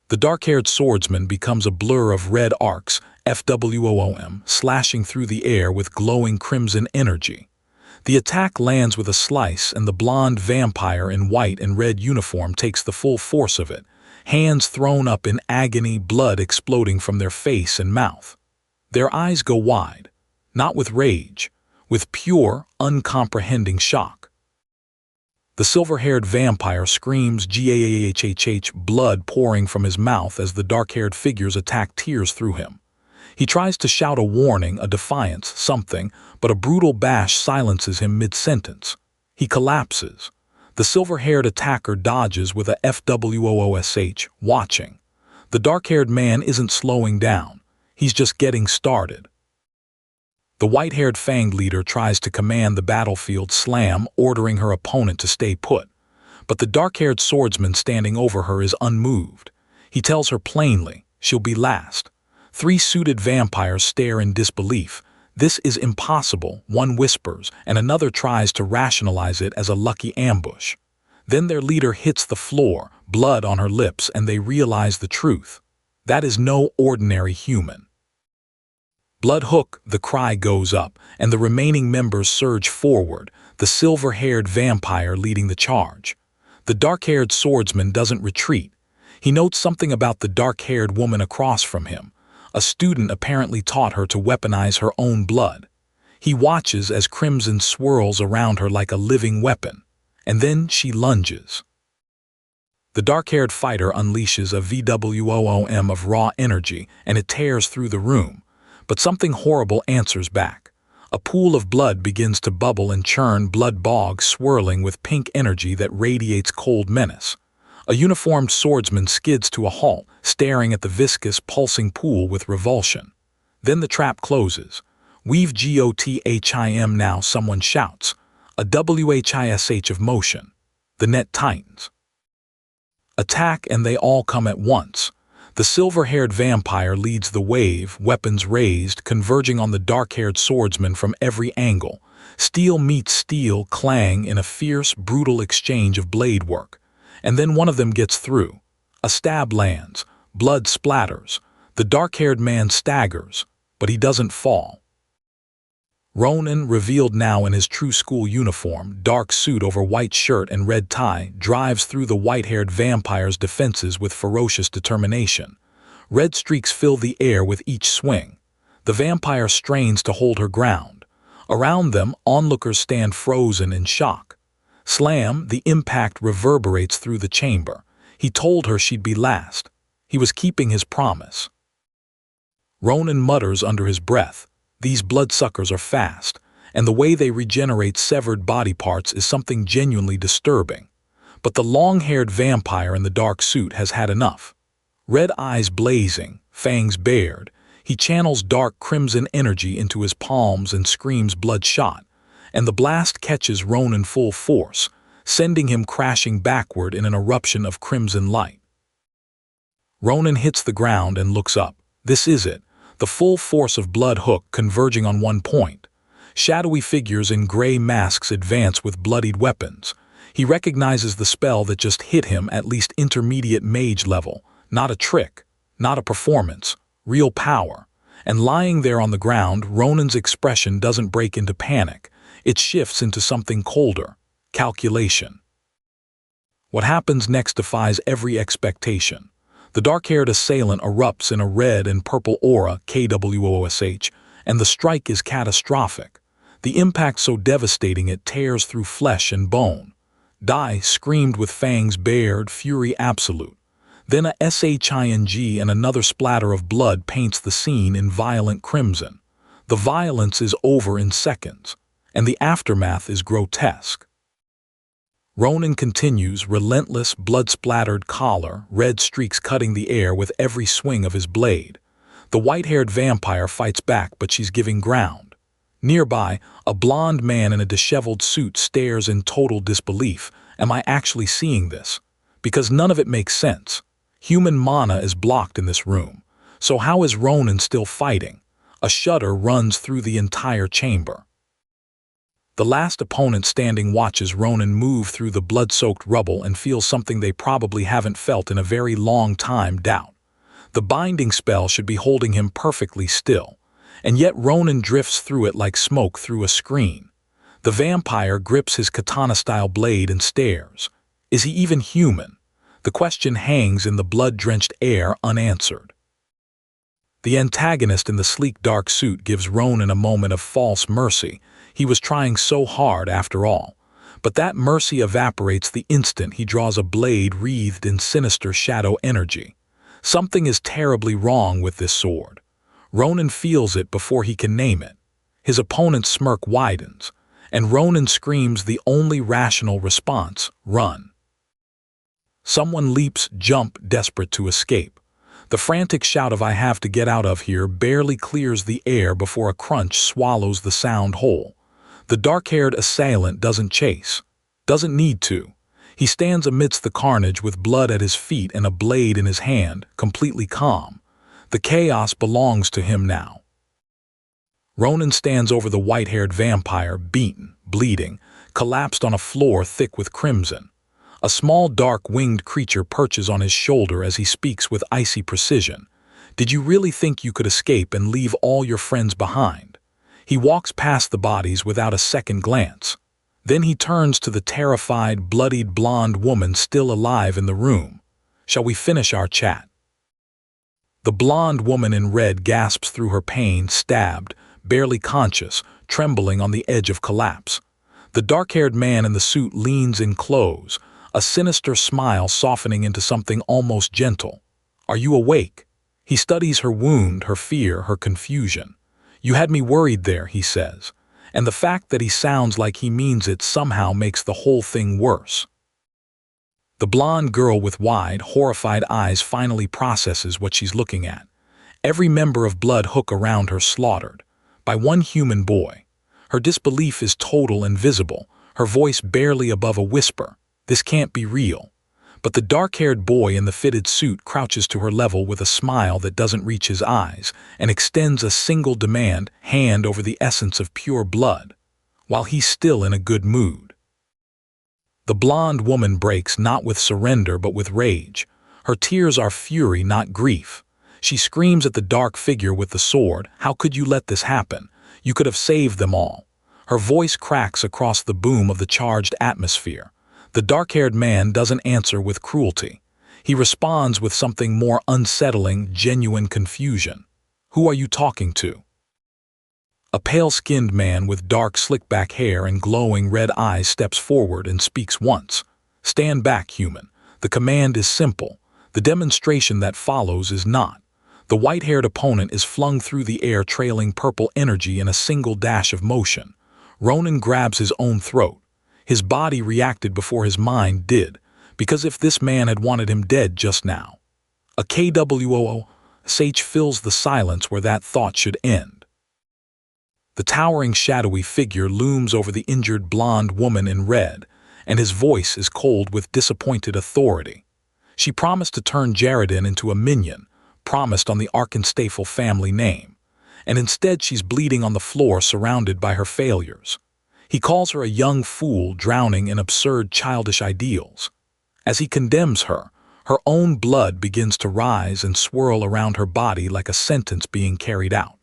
The dark-haired swordsman becomes a blur of red arcs, FWOOM, slashing through the air with glowing crimson energy. The attack lands with a slice, and the blonde vampire in white and red uniform takes the full force of it, hands thrown up in agony, blood exploding from their face and mouth. Their eyes go wide, not with rage, with pure, uncomprehending shock. The silver-haired vampire screams "Gahhh," blood pouring from his mouth as the dark-haired figures attack, tears through him. He tries to shout a warning, a defiance, something, but a brutal bash silences him mid-sentence. He collapses. The silver-haired attacker dodges with a FWOOSH, watching. The dark-haired man isn't slowing down. He's just getting started. The white-haired fanged leader tries to command the battlefield slam, ordering her opponent to stay put. But the dark-haired swordsman standing over her is unmoved. He tells her plainly, she'll be last. Three suited vampires stare in disbelief. This is impossible, one whispers, and another tries to rationalize it as a lucky ambush. Then their leader hits the floor, blood on her lips, and they realize the truth. That is no ordinary human. Blood hook, the cry goes up, and the remaining members surge forward, the silver-haired vampire leading the charge. The dark-haired swordsman doesn't retreat. He notes something about the dark-haired woman across from him. A student apparently taught her to weaponize her own blood. He watches as crimson swirls around her like a living weapon, and then she lunges. The dark-haired fighter unleashes a VWOOM of raw energy, and it tears through the room. But something horrible answers back. A pool of blood begins to bubble and churn, blood bogs swirling with pink energy that radiates cold menace. A uniformed swordsman skids to a halt, staring at the viscous, pulsing pool with revulsion. Then the trap closes. "We've GOTHIM now," someone shouts. A WHISH of motion. The net tightens. Attack, and they all come at once. The silver-haired vampire leads the wave, weapons raised, converging on the dark-haired swordsman from every angle. Steel meets steel, clang in a fierce, brutal exchange of blade work. And then one of them gets through. A stab lands, blood splatters. The dark-haired man staggers, but he doesn't fall. Ronan, revealed now in his true school uniform, dark suit over white shirt and red tie, drives through the white-haired vampire's defenses with ferocious determination. Red streaks fill the air with each swing. The vampire strains to hold her ground. Around them, onlookers stand frozen in shock. Slam, the impact reverberates through the chamber. He told her she'd be last. He was keeping his promise. Ronan mutters under his breath, "These bloodsuckers are fast, and the way they regenerate severed body parts is something genuinely disturbing." But the long-haired vampire in the dark suit has had enough. Red eyes blazing, fangs bared, he channels dark crimson energy into his palms and screams bloodshot. And the blast catches Ronan full force, sending him crashing backward in an eruption of crimson light. Ronan hits the ground and looks up. This is it, the full force of Blood Hook converging on one point. Shadowy figures in gray masks advance with bloodied weapons. He recognizes the spell that just hit him at least intermediate mage level. Not a trick, not a performance, real power. And lying there on the ground, Ronan's expression doesn't break into panic. It shifts into something colder, calculation. What happens next defies every expectation. The dark-haired assailant erupts in a red and purple aura, KWOSH, and the strike is catastrophic. The impact so devastating it tears through flesh and bone. Dai screamed with fangs bared, fury absolute. Then a shing and another splatter of blood paints the scene in violent crimson. The violence is over in seconds, and the aftermath is grotesque. Ronan continues, relentless, blood-splattered collar, red streaks cutting the air with every swing of his blade. The white-haired vampire fights back, but she's giving ground. Nearby, a blond man in a disheveled suit stares in total disbelief. Am I actually seeing this? Because none of it makes sense. Human mana is blocked in this room. So how is Ronan still fighting? A shudder runs through the entire chamber. The last opponent standing watches Ronan move through the blood-soaked rubble and feels something they probably haven't felt in a very long time: doubt. The binding spell should be holding him perfectly still, and yet Ronan drifts through it like smoke through a screen. The vampire grips his katana-style blade and stares. Is he even human? The question hangs in the blood-drenched air unanswered. The antagonist in the sleek dark suit gives Ronan a moment of false mercy. He was trying so hard after all. But that mercy evaporates the instant he draws a blade wreathed in sinister shadow energy. Something is terribly wrong with this sword. Ronan feels it before he can name it. His opponent's smirk widens, and Ronan screams the only rational response: run. Someone leaps, jump, desperate to escape. The frantic shout of "I have to get out of here" barely clears the air before a crunch swallows the sound whole. The dark-haired assailant doesn't chase. Doesn't need to. He stands amidst the carnage with blood at his feet and a blade in his hand, completely calm. The chaos belongs to him now. Ronan stands over the white-haired vampire, beaten, bleeding, collapsed on a floor thick with crimson. A small dark-winged creature perches on his shoulder as he speaks with icy precision. Did you really think you could escape and leave all your friends behind? He walks past the bodies without a second glance. Then he turns to the terrified, bloodied blonde woman still alive in the room. Shall we finish our chat? The blonde woman in red gasps through her pain, stabbed, barely conscious, trembling on the edge of collapse. The dark-haired man in the suit leans in close, a sinister smile softening into something almost gentle. Are you awake? He studies her wound, her fear, her confusion. You had me worried there, he says, and the fact that he sounds like he means it somehow makes the whole thing worse. The blonde girl with wide, horrified eyes finally processes what she's looking at. Every member of Blood Hook around her slaughtered. By one human boy. Her disbelief is total and visible, her voice barely above a whisper. This can't be real. But the dark-haired boy in the fitted suit crouches to her level with a smile that doesn't reach his eyes and extends a single demand, hand over the essence of pure blood, while he's still in a good mood. The blonde woman breaks not with surrender but with rage. Her tears are fury, not grief. She screams at the dark figure with the sword, "How could you let this happen? You could have saved them all." Her voice cracks across the boom of the charged atmosphere. The dark-haired man doesn't answer with cruelty. He responds with something more unsettling, genuine confusion. Who are you talking to? A pale-skinned man with dark slick-back hair and glowing red eyes steps forward and speaks once. Stand back, human. The command is simple. The demonstration that follows is not. The white-haired opponent is flung through the air trailing purple energy in a single dash of motion. Ronan grabs his own throat. His body reacted before his mind did, because if this man had wanted him dead just now. A KWOO fills the silence where that thought should end. The towering shadowy figure looms over the injured blonde woman in red, and his voice is cold with disappointed authority. She promised to turn Jarodin into a minion, promised on the Arkenstafel family name, and instead she's bleeding on the floor surrounded by her failures. He calls her a young fool drowning in absurd childish ideals. As he condemns her, her own blood begins to rise and swirl around her body like a sentence being carried out.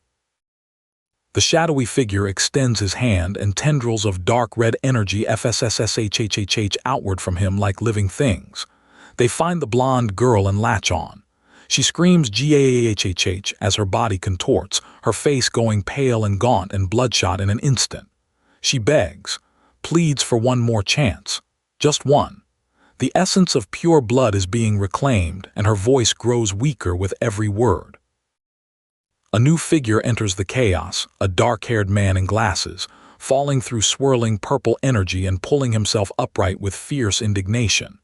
The shadowy figure extends his hand and tendrils of dark red energy fsshhhh outward from him like living things. They find the blonde girl and latch on. She screams "Gahhh" as her body contorts, her face going pale and gaunt and bloodshot in an instant. She begs, pleads for one more chance. Just one. The essence of pure blood is being reclaimed, and her voice grows weaker with every word. A new figure enters the chaos, a dark-haired man in glasses, falling through swirling purple energy and pulling himself upright with fierce indignation.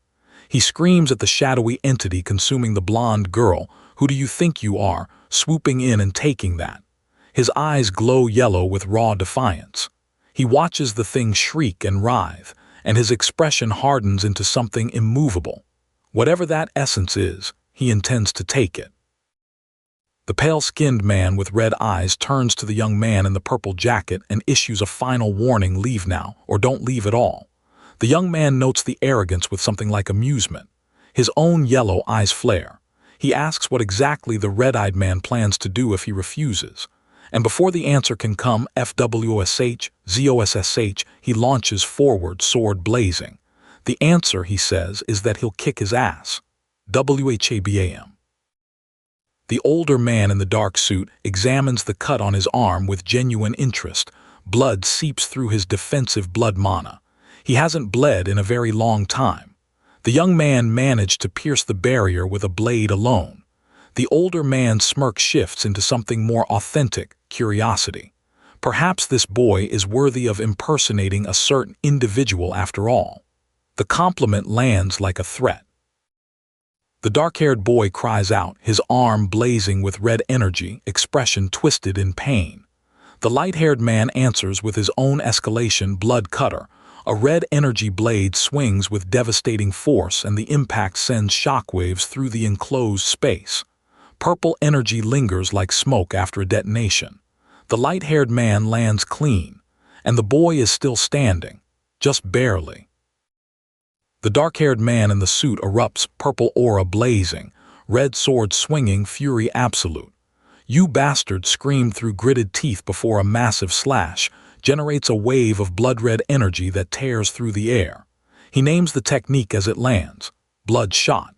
He screams at the shadowy entity consuming the blonde girl. "Who do you think you are, swooping in and taking that?" His eyes glow yellow with raw defiance. He watches the thing shriek and writhe, and his expression hardens into something immovable. Whatever that essence is, he intends to take it. The pale-skinned man with red eyes turns to the young man in the purple jacket and issues a final warning: leave now, or don't leave at all. The young man notes the arrogance with something like amusement. His own yellow eyes flare. He asks what exactly the red-eyed man plans to do if he refuses. And before the answer can come, FWSH, ZOSSH, he launches forward, sword blazing. The answer, he says, is that he'll kick his ass. WHABAM. The older man in the dark suit examines the cut on his arm with genuine interest. Blood seeps through his defensive blood mana. He hasn't bled in a very long time. The young man managed to pierce the barrier with a blade alone. The older man's smirk shifts into something more authentic: curiosity. Perhaps this boy is worthy of impersonating a certain individual after all. The compliment lands like a threat. The dark-haired boy cries out, his arm blazing with red energy, expression twisted in pain. The light-haired man answers with his own escalation: blood cutter. A red energy blade swings with devastating force, and the impact sends shockwaves through the enclosed space. Purple energy lingers like smoke after a detonation. The light-haired man lands clean, and the boy is still standing, just barely. The dark-haired man in the suit erupts, purple aura blazing, red sword swinging, fury absolute. "You bastard!" screamed through gritted teeth before a massive slash generates a wave of blood-red energy that tears through the air. He names the technique as it lands: blood shot.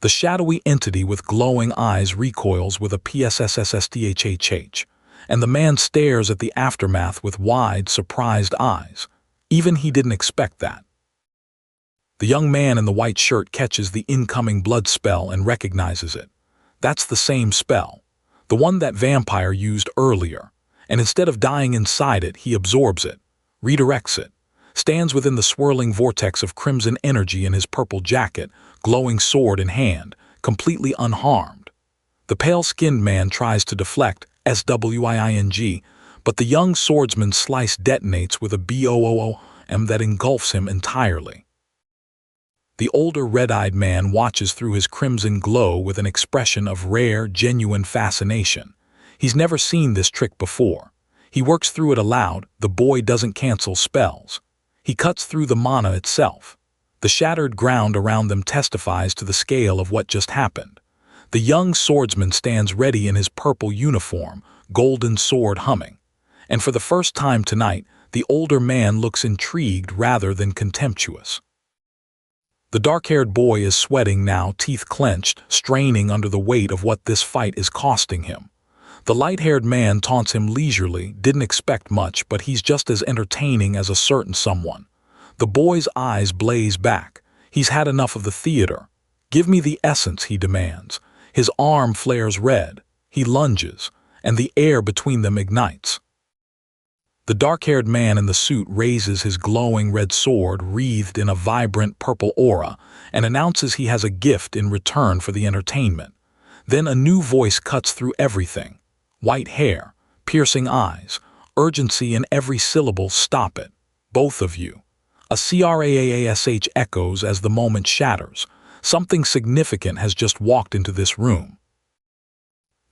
The shadowy entity with glowing eyes recoils with a PSSSSDHHH, and the man stares at the aftermath with wide, surprised eyes. Even he didn't expect that. The young man in the white shirt catches the incoming blood spell and recognizes it. That's the same spell, the one that vampire used earlier, and instead of dying inside it, he absorbs it, redirects it, stands within the swirling vortex of crimson energy in his purple jacket, glowing sword in hand, completely unharmed. The pale-skinned man tries to deflect, SWIING, but the young swordsman's slice detonates with a BOOOM that engulfs him entirely. The older red-eyed man watches through his crimson glow with an expression of rare, genuine fascination. He's never seen this trick before. He works through it aloud. The boy doesn't cancel spells. He cuts through the mana itself. The shattered ground around them testifies to the scale of what just happened. The young swordsman stands ready in his purple uniform, golden sword humming. And for the first time tonight, the older man looks intrigued rather than contemptuous. The dark-haired boy is sweating now, teeth clenched, straining under the weight of what this fight is costing him. The light-haired man taunts him leisurely, didn't expect much, but he's just as entertaining as a certain someone. The boy's eyes blaze back. He's had enough of the theater. "Give me the essence," he demands. His arm flares red. He lunges, and the air between them ignites. The dark-haired man in the suit raises his glowing red sword wreathed in a vibrant purple aura and announces he has a gift in return for the entertainment. Then a new voice cuts through everything. White hair, piercing eyes, urgency in every syllable. "Stop it, both of you." A CRAASH echoes as the moment shatters. Something significant has just walked into this room.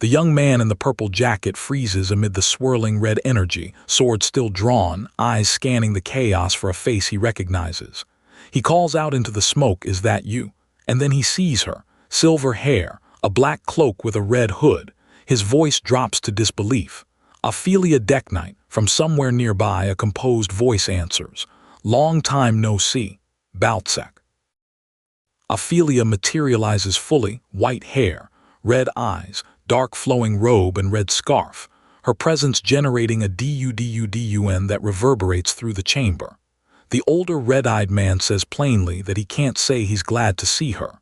The young man in the purple jacket freezes amid the swirling red energy, sword still drawn, eyes scanning the chaos for a face he recognizes. He calls out into the smoke, "Is that you?" And then he sees her, silver hair, a black cloak with a red hood. His voice drops to disbelief. "Ophelia Decknight." From somewhere nearby, a composed voice answers. "Long time no see, Baltzek." Ophelia materializes fully, white hair, red eyes, dark flowing robe and red scarf, her presence generating a dun that reverberates through the chamber. The older red-eyed man says plainly that he can't say he's glad to see her.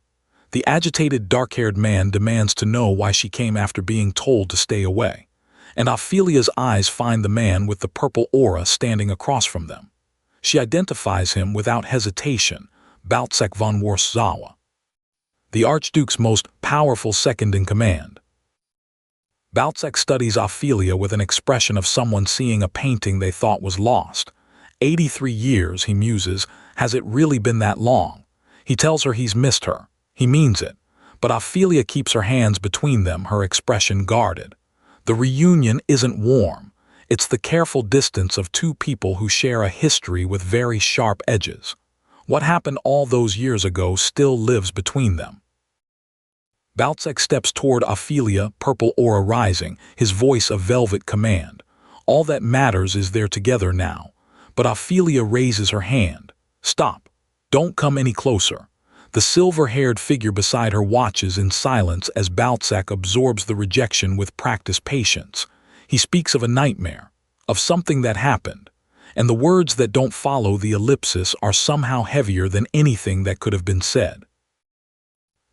The agitated dark-haired man demands to know why she came after being told to stay away, and Ophelia's eyes find the man with the purple aura standing across from them. She identifies him without hesitation, Baltsek von Warsaw, the Archduke's most powerful second-in-command. Baltsek studies Ophelia with an expression of someone seeing a painting they thought was lost. 83 years, he muses, has it really been that long? He tells her he's missed her. He means it. But Ophelia keeps her hands between them, her expression guarded. The reunion isn't warm. It's the careful distance of two people who share a history with very sharp edges. What happened all those years ago still lives between them. Baltsek steps toward Ophelia, purple aura rising, his voice a velvet command. All that matters is they're together now. But Ophelia raises her hand. Stop. Don't come any closer. The silver-haired figure beside her watches in silence as Baltsek absorbs the rejection with practiced patience. He speaks of a nightmare, of something that happened, and the words that don't follow the ellipsis are somehow heavier than anything that could have been said.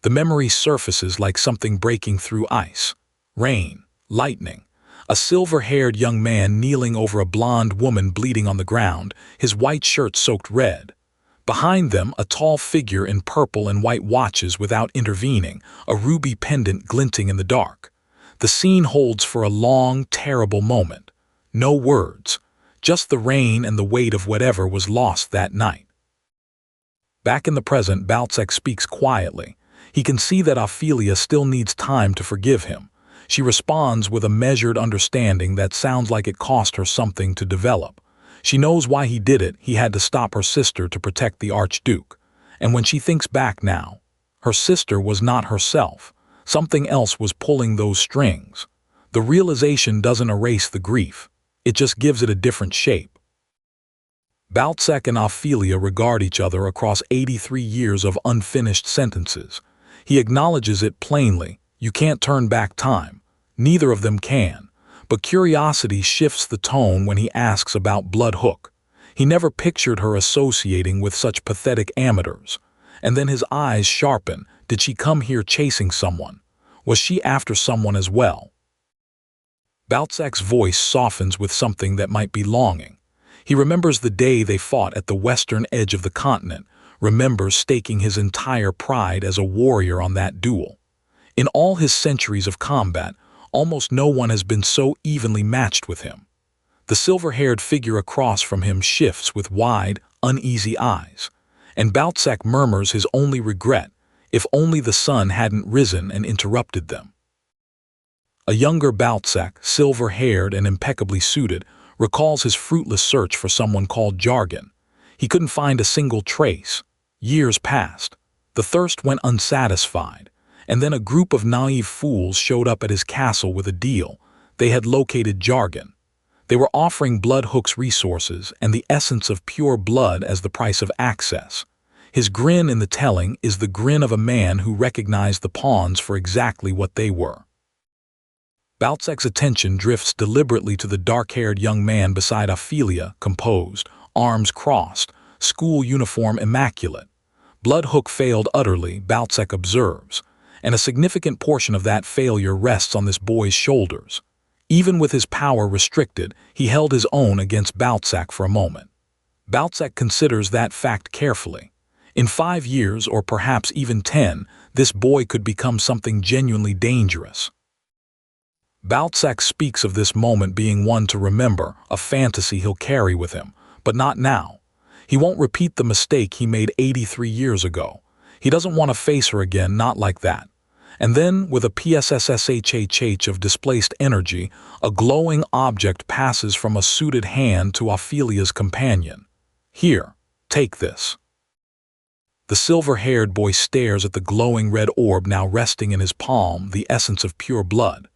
The memory surfaces like something breaking through ice. Rain, lightning. A silver-haired young man kneeling over a blonde woman bleeding on the ground, his white shirt soaked red. Behind them, a tall figure in purple and white watches without intervening, a ruby pendant glinting in the dark. The scene holds for a long, terrible moment. No words, just the rain and the weight of whatever was lost that night. Back in the present, Baltsek speaks quietly. He can see that Ophelia still needs time to forgive him. She responds with a measured understanding that sounds like it cost her something to develop. She knows why he did it. He had to stop her sister to protect the Archduke. And when she thinks back now, her sister was not herself. Something else was pulling those strings. The realization doesn't erase the grief. It just gives it a different shape. Baltsek and Ophelia regard each other across 83 years of unfinished sentences. He acknowledges it plainly. You can't turn back time. Neither of them can. But curiosity shifts the tone when he asks about Bloodhook. He never pictured her associating with such pathetic amateurs. And then his eyes sharpen. Did she come here chasing someone? Was she after someone as well? Baltsek's voice softens with something that might be longing. He remembers the day they fought at the western edge of the continent, remembers staking his entire pride as a warrior on that duel. In all his centuries of combat, almost no one has been so evenly matched with him. The silver-haired figure across from him shifts with wide, uneasy eyes, and Baltsek murmurs his only regret, if only the sun hadn't risen and interrupted them. A younger Baltsek, silver-haired and impeccably suited, recalls his fruitless search for someone called Jarodin. He couldn't find a single trace. Years passed. The thirst went unsatisfied, and then a group of naive fools showed up at his castle with a deal. They had located Jarodin. They were offering Bloodhook's resources and the essence of pure blood as the price of access. His grin in the telling is the grin of a man who recognized the pawns for exactly what they were. Baltsek's attention drifts deliberately to the dark-haired young man beside Ophelia, composed, arms crossed, school uniform immaculate. Bloodhook failed utterly, Baltsek observes, and a significant portion of that failure rests on this boy's shoulders. Even with his power restricted, he held his own against Baltsek for a moment. Baltsek considers that fact carefully. In 5 years, or perhaps even 10, this boy could become something genuinely dangerous. Baltsek speaks of this moment being one to remember, a fantasy he'll carry with him, but not now. He won't repeat the mistake he made 83 years ago. He doesn't want to face her again, not like that. And then, with a PSSSHHH of displaced energy, a glowing object passes from a suited hand to Ophelia's companion. Here, take this. The silver-haired boy stares at the glowing red orb now resting in his palm, the essence of pure blood.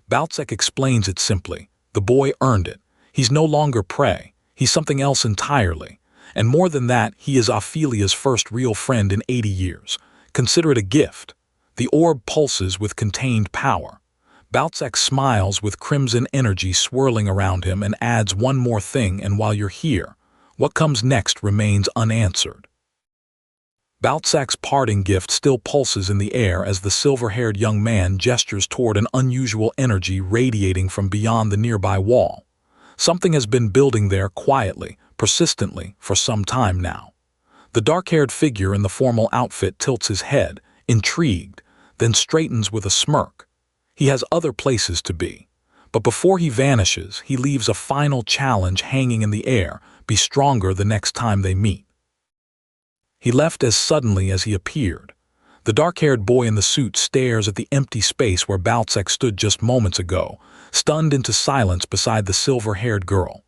Baltsek explains it simply. The boy earned it. He's no longer prey. He's something else entirely. And more than that, he is Ophelia's first real friend in 80 years. Consider it a gift. The orb pulses with contained power. Balzac smiles with crimson energy swirling around him and adds one more thing, and while you're here, what comes next remains unanswered. Balzac's parting gift still pulses in the air as the silver-haired young man gestures toward an unusual energy radiating from beyond the nearby wall. Something has been building there quietly, persistently, for some time now. The dark-haired figure in the formal outfit tilts his head, intrigued, then straightens with a smirk. He has other places to be. But before he vanishes, he leaves a final challenge hanging in the air: be stronger the next time they meet. He left as suddenly as he appeared. The dark-haired boy in the suit stares at the empty space where Balzac stood just moments ago, stunned into silence beside the silver-haired girl.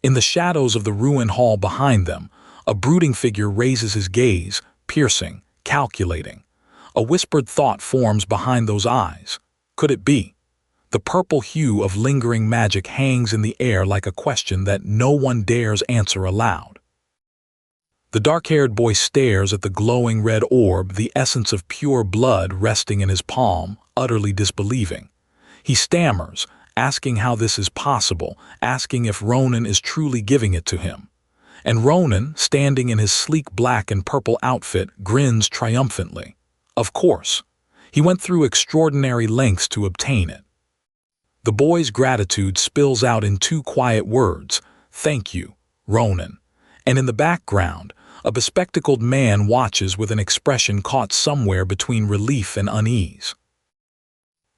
In the shadows of the ruined hall behind them, a brooding figure raises his gaze, piercing, calculating. A whispered thought forms behind those eyes. Could it be? The purple hue of lingering magic hangs in the air like a question that no one dares answer aloud. The dark-haired boy stares at the glowing red orb, the essence of pure blood resting in his palm, utterly disbelieving. He stammers, asking how this is possible, asking if Ronan is truly giving it to him. And Ronan, standing in his sleek black and purple outfit, grins triumphantly. Of course. He went through extraordinary lengths to obtain it. The boy's gratitude spills out in two quiet words: "Thank you, Ronan." And in the background, a bespectacled man watches with an expression caught somewhere between relief and unease.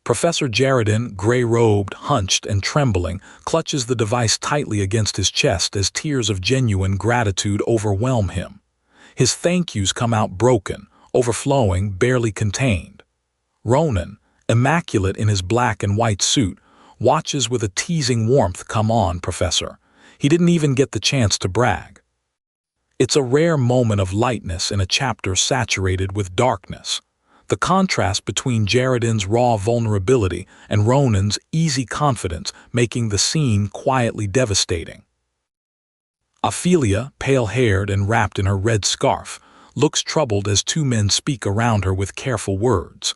Professor Jarodin, gray-robed, hunched, and trembling, clutches the device tightly against his chest as tears of genuine gratitude overwhelm him. His thank yous come out broken, overflowing, barely contained. Ronan, immaculate in his black and white suit, watches with a teasing warmth. "Come on, Professor." He didn't even get the chance to brag. It's a rare moment of lightness in a chapter saturated with darkness. The contrast between Jarodin's raw vulnerability and Ronan's easy confidence making the scene quietly devastating. Ophelia, pale-haired and wrapped in her red scarf, looks troubled as two men speak around her with careful words.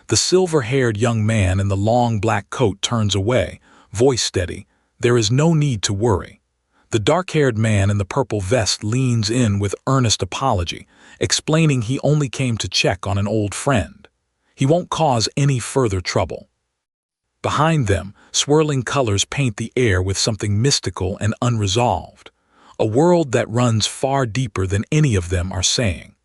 The silver-haired young man in the long black coat turns away, voice steady. "There is no need to worry." The dark-haired man in the purple vest leans in with earnest apology, explaining he only came to check on an old friend. He won't cause any further trouble. Behind them, swirling colors paint the air with something mystical and unresolved, a world that runs far deeper than any of them are saying.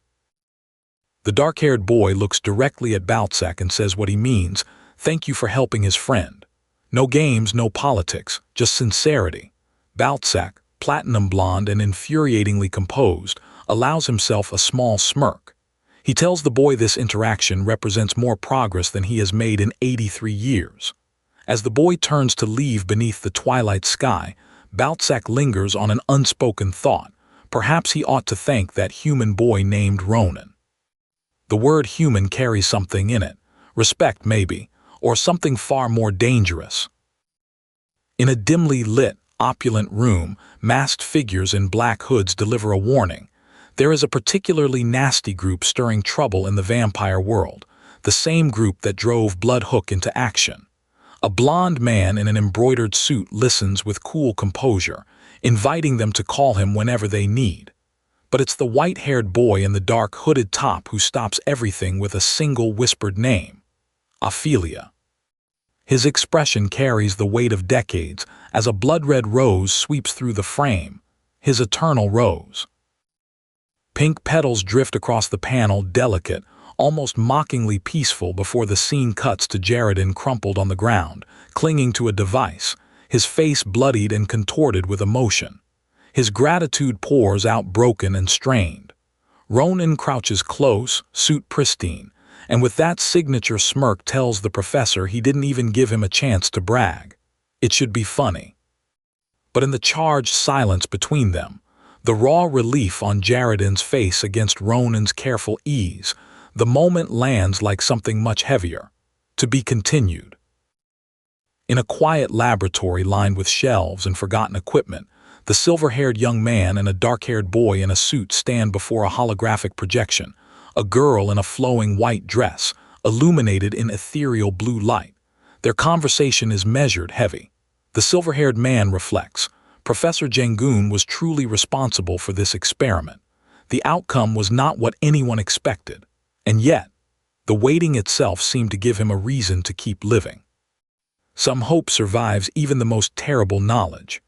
The dark-haired boy looks directly at Balzac and says what he means: "Thank you for helping his friend." No games, no politics, just sincerity. Balzac, platinum blonde and infuriatingly composed, allows himself a small smirk. He tells the boy this interaction represents more progress than he has made in 83 years. As the boy turns to leave beneath the twilight sky, Balzac lingers on an unspoken thought. Perhaps he ought to thank that human boy named Ronan. The word human carries something in it. Respect, maybe, or something far more dangerous. In a dimly lit, opulent room, masked figures in black hoods deliver a warning. There is a particularly nasty group stirring trouble in the vampire world, the same group that drove Bloodhook into action. A blond man in an embroidered suit listens with cool composure, inviting them to call him whenever they need. But it's the white-haired boy in the dark hooded top who stops everything with a single whispered name: Ophelia. His expression carries the weight of decades as a blood-red rose sweeps through the frame, his eternal rose. Pink petals drift across the panel, delicate, almost mockingly peaceful, before the scene cuts to Jarodin crumpled on the ground, clinging to a device, his face bloodied and contorted with emotion. His gratitude pours out broken and strained. Ronan crouches close, suit pristine, and with that signature smirk tells the professor he didn't even give him a chance to brag. It should be funny. But in the charged silence between them, the raw relief on Jarodin's face against Ronan's careful ease, the moment lands like something much heavier. To be continued. In a quiet laboratory lined with shelves and forgotten equipment, the silver-haired young man and a dark-haired boy in a suit stand before a holographic projection, a girl in a flowing white dress, illuminated in ethereal blue light. Their conversation is measured, heavy. The silver-haired man reflects. Professor Jangoon was truly responsible for this experiment. The outcome was not what anyone expected. And yet, the waiting itself seemed to give him a reason to keep living. Some hope survives even the most terrible knowledge.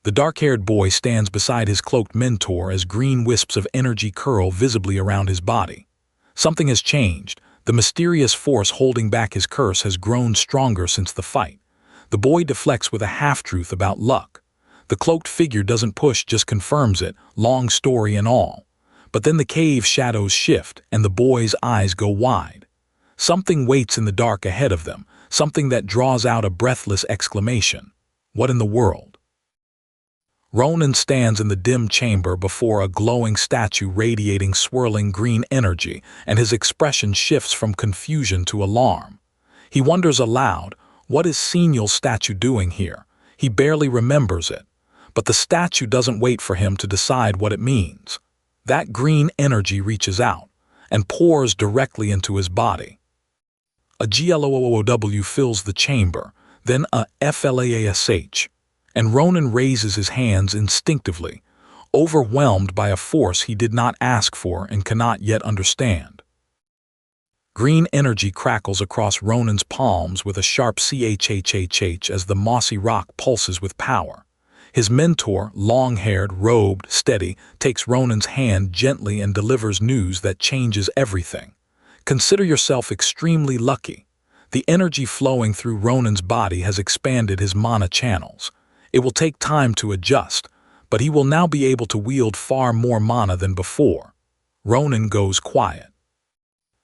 The dark-haired boy stands beside his cloaked mentor as green wisps of energy curl visibly around his body. Something has changed. The mysterious force holding back his curse has grown stronger since the fight. The boy deflects with a half-truth about luck. The cloaked figure doesn't push, just confirms it, long story and all. But then the cave shadows shift, and the boy's eyes go wide. Something waits in the dark ahead of them, something that draws out a breathless exclamation. What in the world? Ronan stands in the dim chamber before a glowing statue radiating swirling green energy, and his expression shifts from confusion to alarm. He wonders aloud, what is Senyal's statue doing here? He barely remembers it. But the statue doesn't wait for him to decide what it means. That green energy reaches out and pours directly into his body. A gloow fills the chamber, then a flash, and Ronan raises his hands instinctively, overwhelmed by a force he did not ask for and cannot yet understand. Green energy crackles across Ronan's palms with a sharp chhhh as the mossy rock pulses with power. His mentor, long-haired, robed, steady, takes Ronan's hand gently and delivers news that changes everything. Consider yourself extremely lucky. The energy flowing through Ronan's body has expanded his mana channels. It will take time to adjust, but he will now be able to wield far more mana than before. Ronan goes quiet.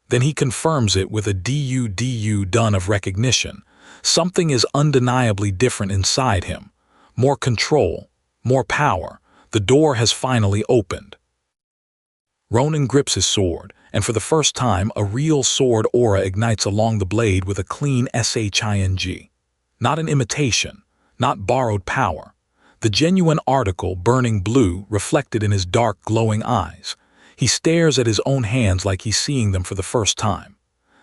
Then he confirms it with a done of recognition. Something is undeniably different inside him. More control, more power. The door has finally opened. Ronan grips his sword, and for the first time a real sword aura ignites along the blade with a clean shing. Not an imitation, not borrowed power. The genuine article, burning blue, reflected in his dark, glowing eyes. He stares at his own hands like he's seeing them for the first time.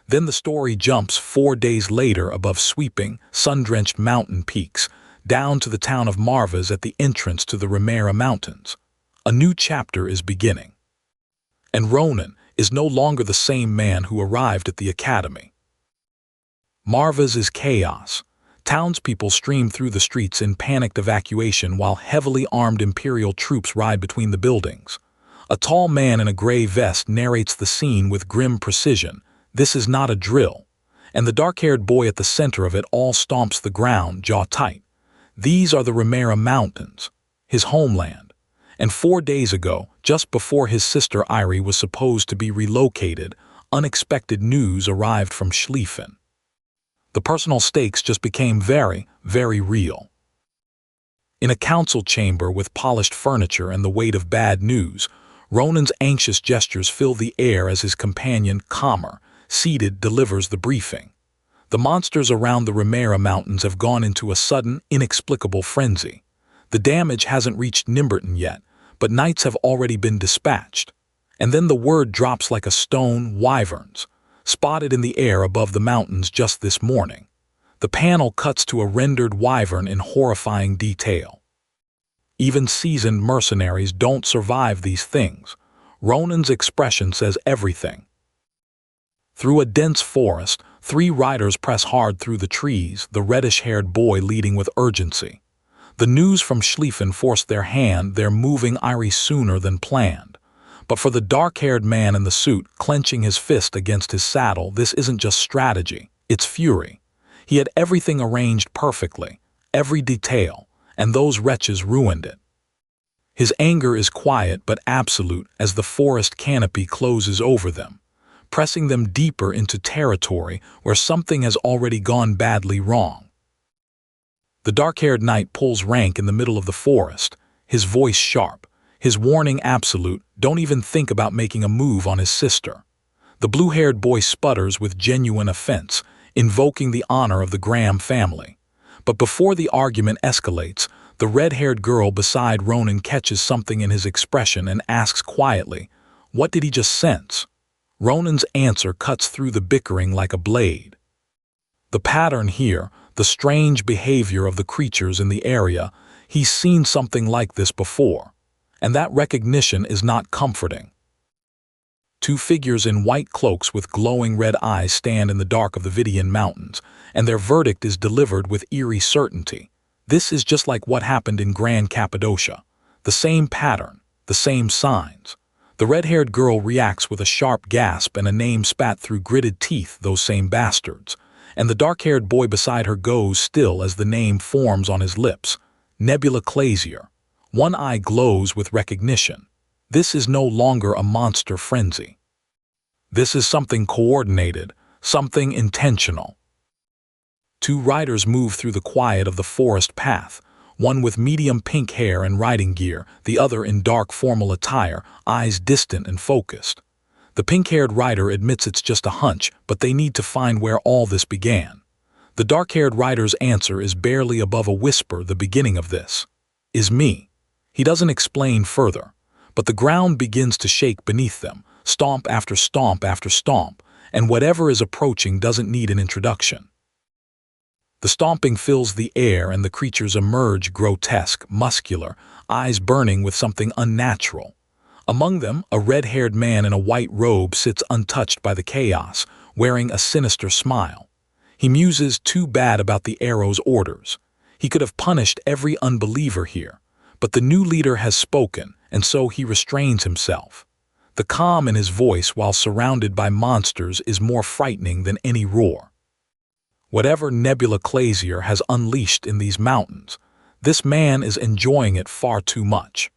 Then the story jumps 4 days later above sweeping, sun-drenched mountain peaks, down to the town of Marvas at the entrance to the Remera Mountains. A new chapter is beginning. And Ronan is no longer the same man who arrived at the academy. Marvas is chaos. Townspeople stream through the streets in panicked evacuation while heavily armed Imperial troops ride between the buildings. A tall man in a gray vest narrates the scene with grim precision. This is not a drill. And the dark-haired boy at the center of it all stomps the ground, jaw tight. These are the Remera Mountains, his homeland. And 4 days ago, just before his sister Irie was supposed to be relocated, unexpected news arrived from Xipha. The personal stakes just became very, very real. In a council chamber with polished furniture and the weight of bad news, Ronan's anxious gestures fill the air as his companion, calmer, seated, delivers the briefing. The monsters around the Remera Mountains have gone into a sudden, inexplicable frenzy. The damage hasn't reached Nimberton yet, but knights have already been dispatched. And then the word drops like a stone: wyverns, spotted in the air above the mountains just this morning. The panel cuts to a rendered wyvern in horrifying detail. Even seasoned mercenaries don't survive these things. Ronan's expression says everything. Through a dense forest, 3 riders press hard through the trees, the reddish-haired boy leading with urgency. The news from Xipha forced their hand, they're moving Irie sooner than planned. But for the dark-haired man in the suit, clenching his fist against his saddle, this isn't just strategy, it's fury. He had everything arranged perfectly, every detail, and those wretches ruined it. His anger is quiet but absolute as the forest canopy closes over them, pressing them deeper into territory where something has already gone badly wrong. The dark-haired knight pulls rank in the middle of the forest, his voice sharp, his warning absolute: don't even think about making a move on his sister. The blue-haired boy sputters with genuine offense, invoking the honor of the Graham family. But before the argument escalates, the red-haired girl beside Ronan catches something in his expression and asks quietly, "What did he just sense?" Ronan's answer cuts through the bickering like a blade. The pattern here, the strange behavior of the creatures in the area, he's seen something like this before, and that recognition is not comforting. Two figures in white cloaks with glowing red eyes stand in the dark of the Vidian Mountains, and their verdict is delivered with eerie certainty. This is just like what happened in Grand Cappadocia. The same pattern, the same signs. The red-haired girl reacts with a sharp gasp and a name spat through gritted teeth, those same bastards. And the dark-haired boy beside her goes still as the name forms on his lips. Nebula Clasier. One eye glows with recognition. This is no longer a monster frenzy. This is something coordinated, something intentional. Two riders move through the quiet of the forest path, one with medium pink hair and riding gear, the other in dark formal attire, eyes distant and focused. The pink-haired rider admits it's just a hunch, but they need to find where all this began. The dark-haired rider's answer is barely above a whisper. The beginning of this is me. He doesn't explain further, but the ground begins to shake beneath them, stomp after stomp after stomp, and whatever is approaching doesn't need an introduction. The stomping fills the air and the creatures emerge grotesque, muscular, eyes burning with something unnatural. Among them, a red-haired man in a white robe sits untouched by the chaos, wearing a sinister smile. He muses too bad about the arrow's orders. He could have punished every unbeliever here, but the new leader has spoken, and so he restrains himself. The calm in his voice while surrounded by monsters is more frightening than any roar. Whatever Nebula Clasier has unleashed in these mountains, this man is enjoying it far too much.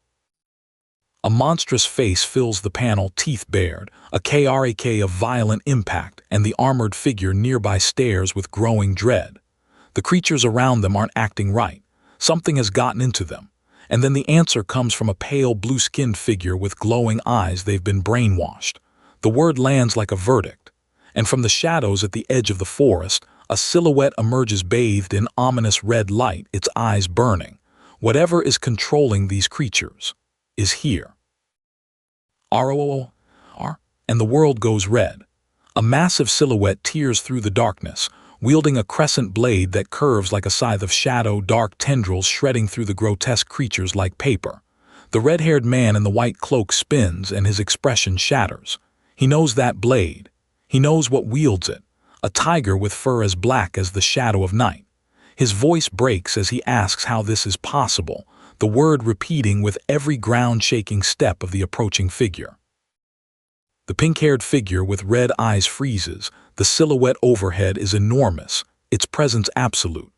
A monstrous face fills the panel, teeth bared, a crack of violent impact, and the armored figure nearby stares with growing dread. The creatures around them aren't acting right. Something has gotten into them. And then the answer comes from a pale blue-skinned figure with glowing eyes. They've been brainwashed. The word lands like a verdict. And from the shadows at the edge of the forest, a silhouette emerges bathed in ominous red light, its eyes burning. Whatever is controlling these creatures is here. And the world goes red. A massive silhouette tears through the darkness, wielding a crescent blade that curves like a scythe of shadow, dark tendrils shredding through the grotesque creatures like paper. The red-haired man in the white cloak spins and his expression shatters. He knows that blade. He knows what wields it. A tiger with fur as black as the shadow of night. His voice breaks as he asks how this is possible, the word repeating with every ground-shaking step of the approaching figure. The pink-haired figure with red eyes freezes. The silhouette overhead is enormous, its presence absolute.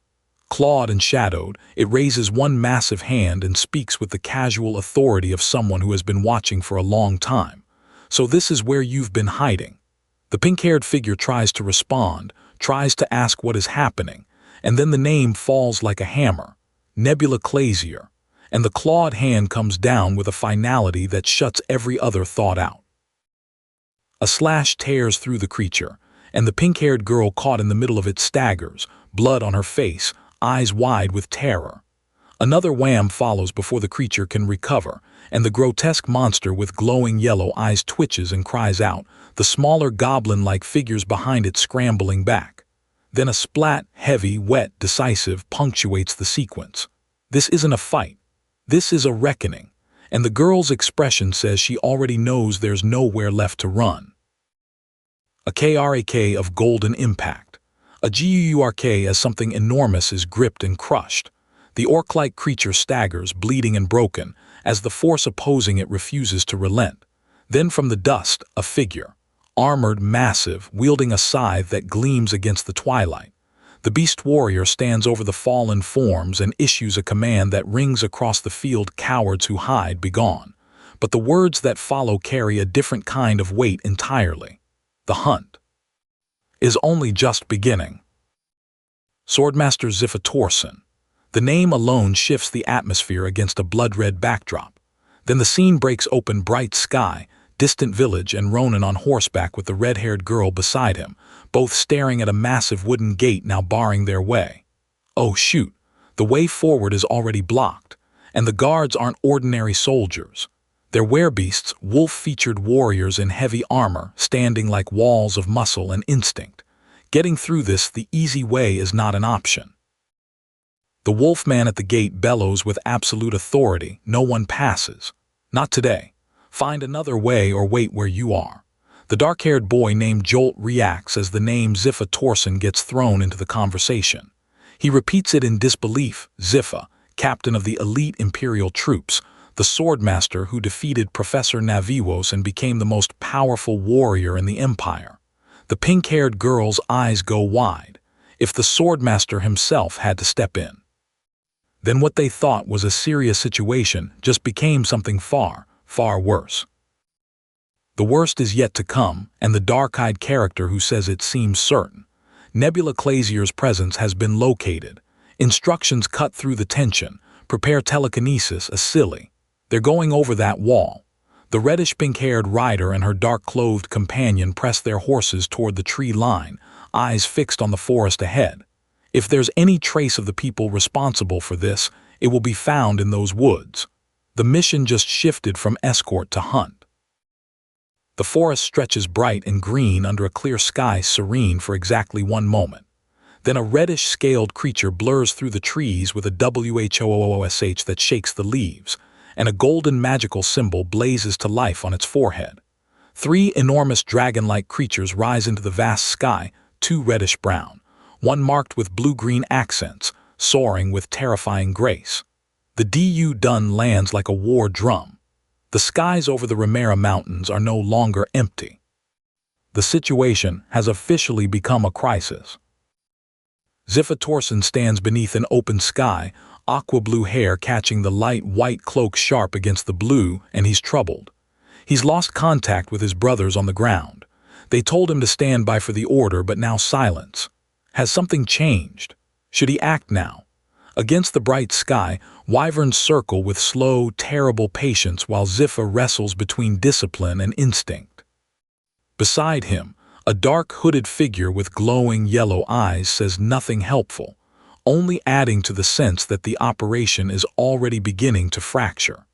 Clawed and shadowed, it raises one massive hand and speaks with the casual authority of someone who has been watching for a long time. So this is where you've been hiding. The pink-haired figure tries to respond, tries to ask what is happening, and then the name falls like a hammer, Nebula Clasier, and the clawed hand comes down with a finality that shuts every other thought out. A slash tears through the creature, and the pink-haired girl caught in the middle of it staggers, blood on her face, eyes wide with terror. Another wham follows before the creature can recover, and the grotesque monster with glowing yellow eyes twitches and cries out, the smaller goblin-like figures behind it scrambling back. Then a splat, heavy, wet, decisive, punctuates the sequence. This isn't a fight. This is a reckoning, and the girl's expression says she already knows there's nowhere left to run. A crack of golden impact. A gurk as something enormous is gripped and crushed. The orc-like creature staggers, bleeding and broken, as the force opposing it refuses to relent. Then from the dust, a figure, armored, massive, wielding a scythe that gleams against the twilight. The beast warrior stands over the fallen forms and issues a command that rings across the field, cowards who hide, begone. But the words that follow carry a different kind of weight entirely. The hunt is only just beginning. Swordmaster Xipha Torsen. The name alone shifts the atmosphere against a blood-red backdrop. Then the scene breaks open, bright sky, distant village, and Ronan on horseback with the red-haired girl beside him, both staring at a massive wooden gate now barring their way. Oh shoot, the way forward is already blocked, and the guards aren't ordinary soldiers. They're werebeasts, wolf-featured warriors in heavy armor, standing like walls of muscle and instinct. Getting through this the easy way is not an option. The wolfman at the gate bellows with absolute authority, "No one passes. Not today. Find another way or wait where you are." The dark-haired boy named Jolt reacts as the name Xipha Torsen gets thrown into the conversation. He repeats it in disbelief. Xipha, captain of the elite Imperial troops, the swordmaster who defeated Professor Navios and became the most powerful warrior in the Empire. The pink-haired girl's eyes go wide. If the swordmaster himself had to step in, then what they thought was a serious situation just became something far, far worse. The worst is yet to come, and the dark-eyed character who says it seems certain. Nebula Clasier's presence has been located. Instructions cut through the tension. Prepare telekinesis, a silly. They're going over that wall. The reddish-pink-haired rider and her dark-clothed companion press their horses toward the tree line, eyes fixed on the forest ahead. If there's any trace of the people responsible for this, it will be found in those woods. The mission just shifted from escort to hunt. The forest stretches bright and green under a clear sky serene for exactly 1 moment. Then a reddish-scaled creature blurs through the trees with a WHOOSH that shakes the leaves, and a golden magical symbol blazes to life on its forehead. 3 enormous dragon-like creatures rise into the vast sky, 2 reddish-brown. One marked with blue-green accents, soaring with terrifying grace. The Du Dun lands like a war drum. The skies over the Remera Mountains are no longer empty. The situation has officially become a crisis. Xipha Torsen stands beneath an open sky, aqua-blue hair catching the light white cloak sharp against the blue, and he's troubled. He's lost contact with his brothers on the ground. They told him to stand by for the order, but now silence. Has something changed? Should he act now? Against the bright sky, wyverns circle with slow, terrible patience while Xipha wrestles between discipline and instinct. Beside him, a dark hooded figure with glowing yellow eyes says nothing helpful, only adding to the sense that the operation is already beginning to fracture.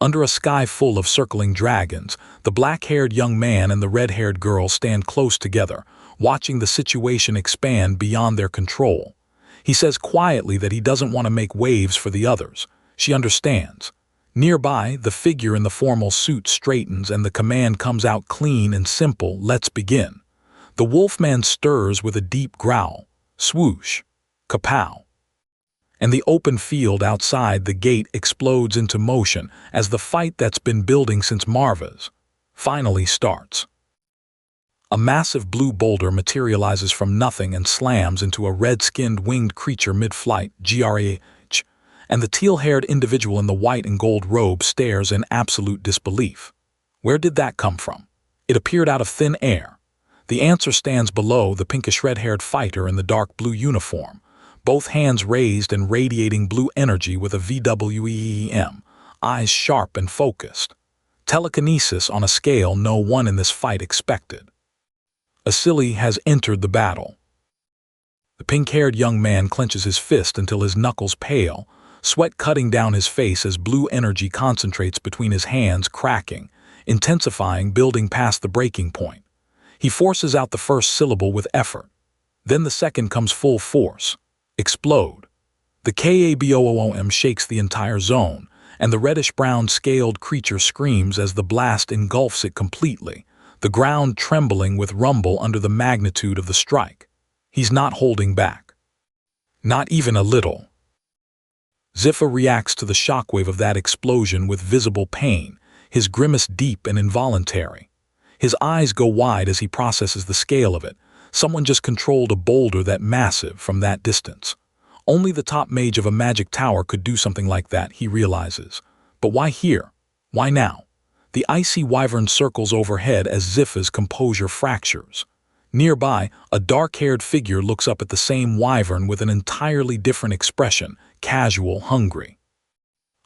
Under a sky full of circling dragons, the black-haired young man and the red-haired girl stand close together, watching the situation expand beyond their control. He says quietly that he doesn't want to make waves for the others. She understands. Nearby, the figure in the formal suit straightens and the command comes out clean and simple, "Let's begin." The wolfman stirs with a deep growl. Swoosh. Kapow. And the open field outside the gate explodes into motion as the fight that's been building since Marva's finally starts. A massive blue boulder materializes from nothing and slams into a red-skinned winged creature mid-flight, GRAH, and the teal-haired individual in the white and gold robe stares in absolute disbelief. Where did that come from? It appeared out of thin air. The answer stands below the pinkish red-haired fighter in the dark blue uniform, both hands raised and radiating blue energy with a VWEEM, eyes sharp and focused. Telekinesis on a scale no one in this fight expected. Asili has entered the battle. The pink-haired young man clenches his fist until his knuckles pale, sweat cutting down his face as blue energy concentrates between his hands, cracking, intensifying, building past the breaking point. He forces out the first syllable with effort. Then the second comes full force. Explode. The KABOOM shakes the entire zone, and the reddish-brown scaled creature screams as the blast engulfs it completely, the ground trembling with rumble under the magnitude of the strike. He's not holding back. Not even a little. Xipha reacts to the shockwave of that explosion with visible pain, his grimace deep and involuntary. His eyes go wide as he processes the scale of it. Someone just controlled a boulder that massive from that distance. Only the top mage of a magic tower could do something like that, he realizes. But why here? Why now? The icy wyvern circles overhead as Xipha's composure fractures. Nearby, a dark-haired figure looks up at the same wyvern with an entirely different expression, casual, hungry.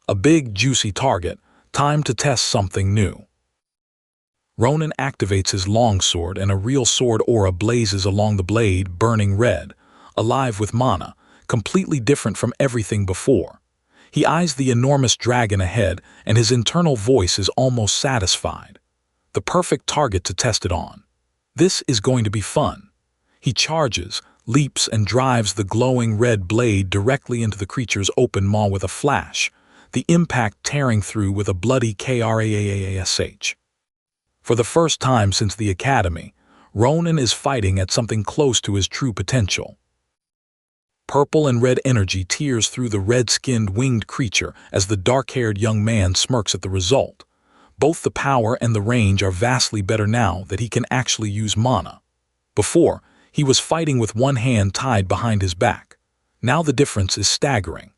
A big, juicy target, time to test something new. Ronan activates his longsword and a real sword aura blazes along the blade, burning red, alive with mana, completely different from everything before. He eyes the enormous dragon ahead, and his internal voice is almost satisfied. The perfect target to test it on. This is going to be fun. He charges, leaps, and drives the glowing red blade directly into the creature's open maw with a flash, the impact tearing through with a bloody crash. For the first time since the academy, Ronan is fighting at something close to his true potential. Purple and red energy tears through the red-skinned winged creature as the dark-haired young man smirks at the result. Both the power and the range are vastly better now that he can actually use mana. Before, he was fighting with one hand tied behind his back. Now the difference is staggering.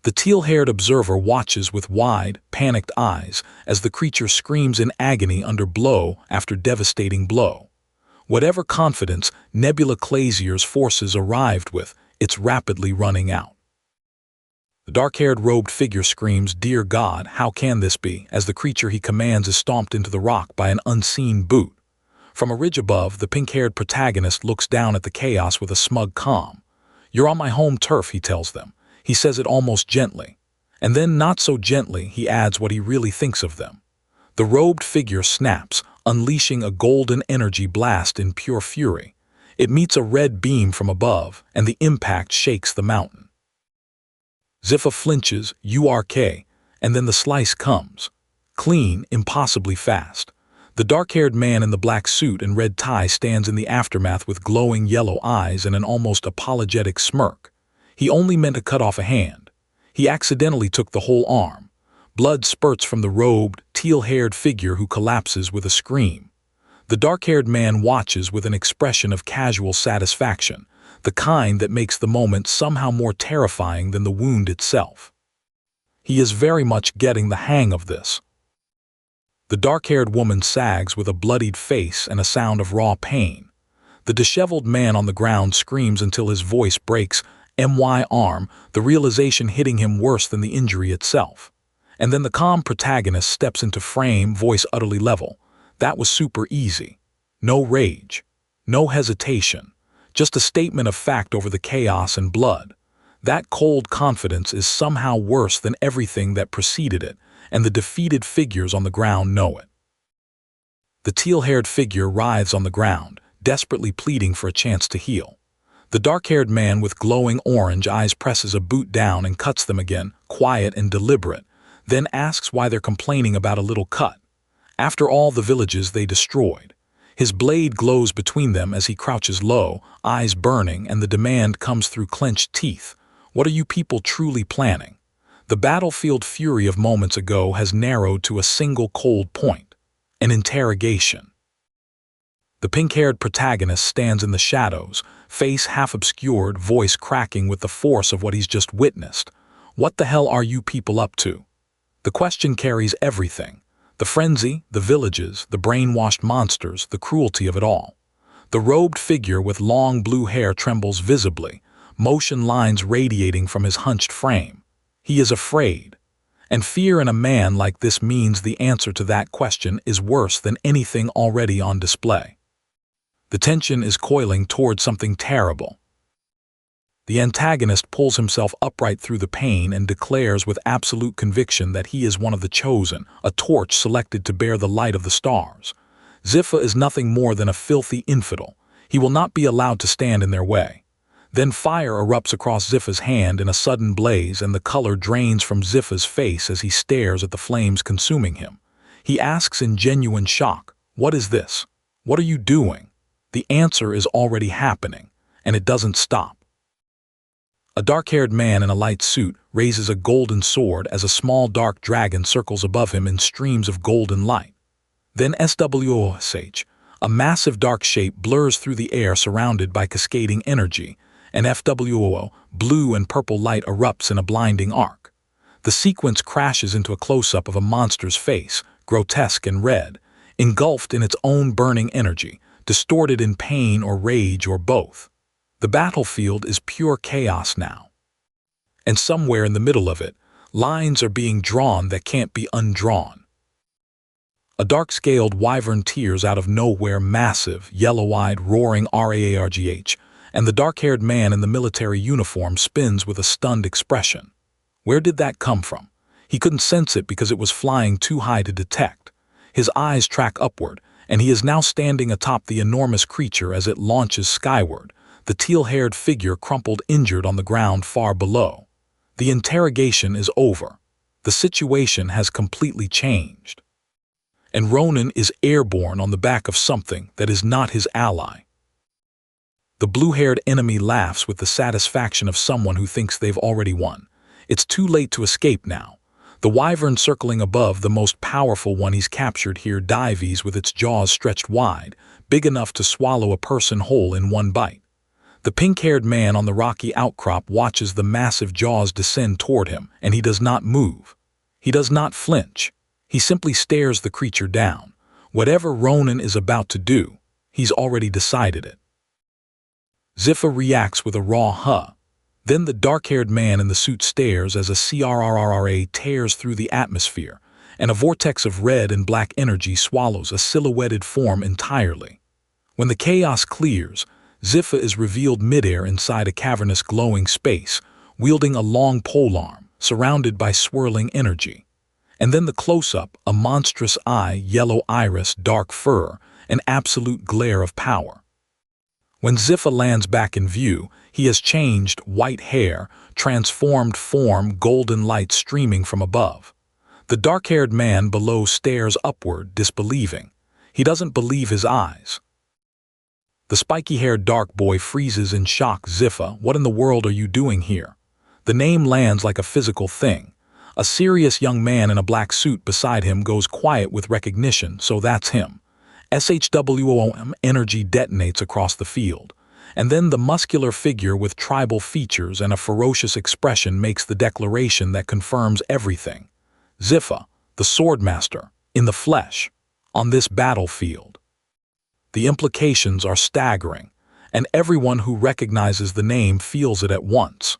The teal-haired observer watches with wide, panicked eyes as the creature screams in agony under blow after devastating blow. Whatever confidence Nebula Clasier's forces arrived with, it's rapidly running out. The dark-haired robed figure screams, "Dear God, how can this be?" as the creature he commands is stomped into the rock by an unseen boot. From a ridge above, the pink-haired protagonist looks down at the chaos with a smug calm. "You're on my home turf," he tells them. He says it almost gently. And then, not so gently, he adds what he really thinks of them. The robed figure snaps, unleashing a golden energy blast in pure fury. It meets a red beam from above, and the impact shakes the mountain. Xipha flinches, URK, and then the slice comes. Clean, impossibly fast. The dark-haired man in the black suit and red tie stands in the aftermath with glowing yellow eyes and an almost apologetic smirk. He only meant to cut off a hand. He accidentally took the whole arm. Blood spurts from the robed, teal-haired figure who collapses with a scream. The dark-haired man watches with an expression of casual satisfaction, the kind that makes the moment somehow more terrifying than the wound itself. He is very much getting the hang of this. The dark-haired woman sags with a bloodied face and a sound of raw pain. The disheveled man on the ground screams until his voice breaks, "My arm," the realization hitting him worse than the injury itself. And then the calm protagonist steps into frame, voice utterly level. That was super easy. No rage. No hesitation. Just a statement of fact over the chaos and blood. That cold confidence is somehow worse than everything that preceded it, and the defeated figures on the ground know it. The teal-haired figure writhes on the ground, desperately pleading for a chance to heal. The dark-haired man with glowing orange eyes presses a boot down and cuts them again, quiet and deliberate, then asks why they're complaining about a little cut. After all the villages they destroyed. His blade glows between them as he crouches low, eyes burning, and the demand comes through clenched teeth. What are you people truly planning? The battlefield fury of moments ago has narrowed to a single cold point. An interrogation. The pink-haired protagonist stands in the shadows, face half-obscured, voice cracking with the force of what he's just witnessed. What the hell are you people up to? The question carries everything. The frenzy, the villages, the brainwashed monsters, the cruelty of it all. The robed figure with long blue hair trembles visibly, motion lines radiating from his hunched frame. He is afraid. And fear in a man like this means the answer to that question is worse than anything already on display. The tension is coiling toward something terrible. The antagonist pulls himself upright through the pain and declares with absolute conviction that he is one of the chosen, a torch selected to bear the light of the stars. Xipha is nothing more than a filthy infidel. He will not be allowed to stand in their way. Then fire erupts across Xipha's hand in a sudden blaze, and the color drains from Xipha's face as he stares at the flames consuming him. He asks in genuine shock, "What is this? What are you doing?" The answer is already happening, and it doesn't stop. A dark-haired man in a light suit raises a golden sword as a small dark dragon circles above him in streams of golden light. Then SWOSH, a massive dark shape blurs through the air surrounded by cascading energy, and FWO, blue and purple light erupts in a blinding arc. The sequence crashes into a close-up of a monster's face, grotesque and red, engulfed in its own burning energy, distorted in pain or rage or both. The battlefield is pure chaos now. And somewhere in the middle of it, lines are being drawn that can't be undrawn. A dark-scaled wyvern tears out of nowhere, massive, yellow-eyed, roaring RAARGH, and the dark-haired man in the military uniform spins with a stunned expression. Where did that come from? He couldn't sense it because it was flying too high to detect. His eyes track upward, and he is now standing atop the enormous creature as it launches skyward, the teal-haired figure crumpled injured on the ground far below. The interrogation is over. The situation has completely changed. And Ronan is airborne on the back of something that is not his ally. The blue-haired enemy laughs with the satisfaction of someone who thinks they've already won. It's too late to escape now. The wyvern circling above, the most powerful one he's captured here, dives with its jaws stretched wide, big enough to swallow a person whole in one bite. The pink-haired man on the rocky outcrop watches the massive jaws descend toward him, and he does not move. He does not flinch. He simply stares the creature down. Whatever Ronan is about to do, he's already decided it. Xipha reacts with a raw huh. Then the dark-haired man in the suit stares as a CRRRA tears through the atmosphere, and a vortex of red and black energy swallows a silhouetted form entirely. When the chaos clears, Xipha is revealed midair inside a cavernous glowing space, wielding a long polearm, surrounded by swirling energy. And then the close-up, a monstrous eye, yellow iris, dark fur, an absolute glare of power. When Xipha lands back in view, he has changed, white hair, transformed form, golden light streaming from above. The dark-haired man below stares upward, disbelieving. He doesn't believe his eyes. The spiky-haired dark boy freezes in shock. Xipha, what in the world are you doing here? The name lands like a physical thing. A serious young man in a black suit beside him goes quiet with recognition, so that's him. SHWOM energy detonates across the field. And then the muscular figure with tribal features and a ferocious expression makes the declaration that confirms everything. Xipha, the Swordmaster, in the flesh, on this battlefield. The implications are staggering, and everyone who recognizes the name feels it at once.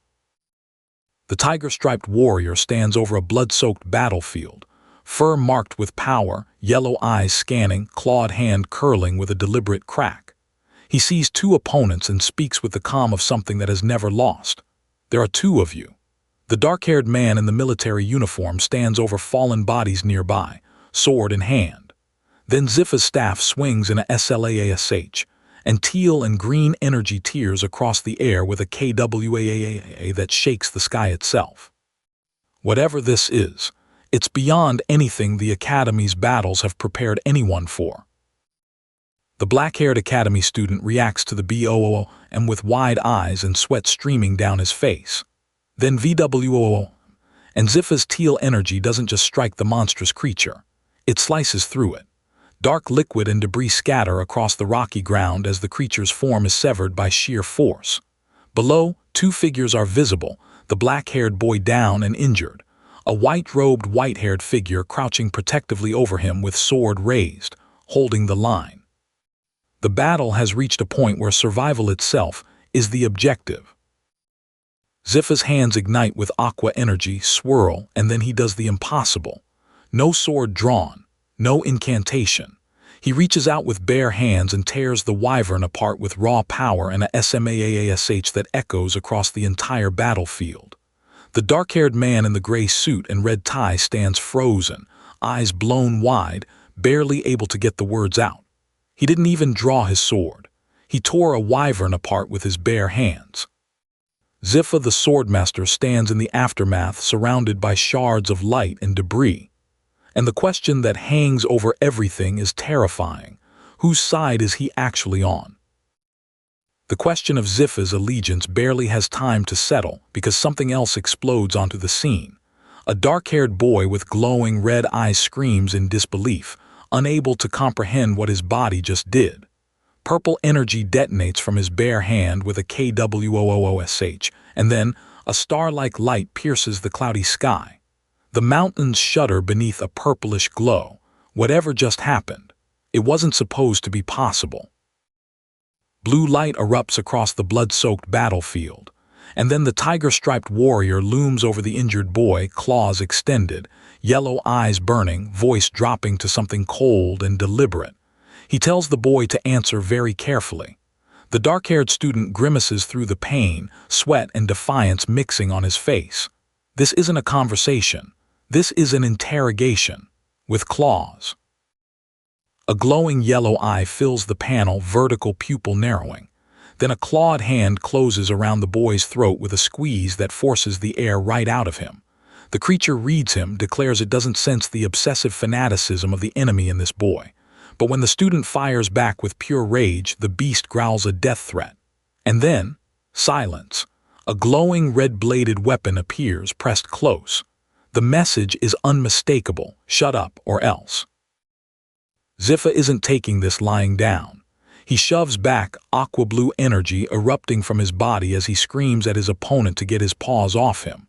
The tiger-striped warrior stands over a blood-soaked battlefield, fur marked with power, yellow eyes scanning, clawed hand curling with a deliberate crack. He sees two opponents and speaks with the calm of something that has never lost. There are two of you. The dark-haired man in the military uniform stands over fallen bodies nearby, sword in hand. Then Xipha's staff swings in a SLAASH, and teal and green energy tears across the air with a KWAAA that shakes the sky itself. Whatever this is, it's beyond anything the Academy's battles have prepared anyone for. The black-haired Academy student reacts to the BOOM with wide eyes and sweat streaming down his face. Then VWOOM, and Xipha's teal energy doesn't just strike the monstrous creature. It slices through it. Dark liquid and debris scatter across the rocky ground as the creature's form is severed by sheer force. Below, two figures are visible, the black-haired boy down and injured, a white-robed, white-haired figure crouching protectively over him with sword raised, holding the line. The battle has reached a point where survival itself is the objective. Xipha's hands ignite with aqua energy, swirl, and then he does the impossible. No sword drawn, no incantation. He reaches out with bare hands and tears the wyvern apart with raw power and a SMAASH that echoes across the entire battlefield. The dark-haired man in the gray suit and red tie stands frozen, eyes blown wide, barely able to get the words out. He didn't even draw his sword. He tore a wyvern apart with his bare hands. Xipha the Swordmaster stands in the aftermath surrounded by shards of light and debris. And the question that hangs over everything is terrifying. Whose side is he actually on? The question of Xipha's allegiance barely has time to settle because something else explodes onto the scene. A dark-haired boy with glowing red eyes screams in disbelief, unable to comprehend what his body just did. Purple energy detonates from his bare hand with a KWOOSH, and then a star-like light pierces the cloudy sky. The mountains shudder beneath a purplish glow. Whatever just happened, it wasn't supposed to be possible. Blue light erupts across the blood-soaked battlefield, and then the tiger-striped warrior looms over the injured boy, claws extended, yellow eyes burning, voice dropping to something cold and deliberate. He tells the boy to answer very carefully. The dark-haired student grimaces through the pain, sweat and defiance mixing on his face. This isn't a conversation. This is an interrogation, with claws. A glowing yellow eye fills the panel, vertical pupil narrowing. Then a clawed hand closes around the boy's throat with a squeeze that forces the air right out of him. The creature reads him, declares it doesn't sense the obsessive fanaticism of the enemy in this boy. But when the student fires back with pure rage, the beast growls a death threat. And then, silence. A glowing red-bladed weapon appears, pressed close. The message is unmistakable: shut up or else. Xipha isn't taking this lying down. He shoves back, aqua blue energy erupting from his body as he screams at his opponent to get his paws off him.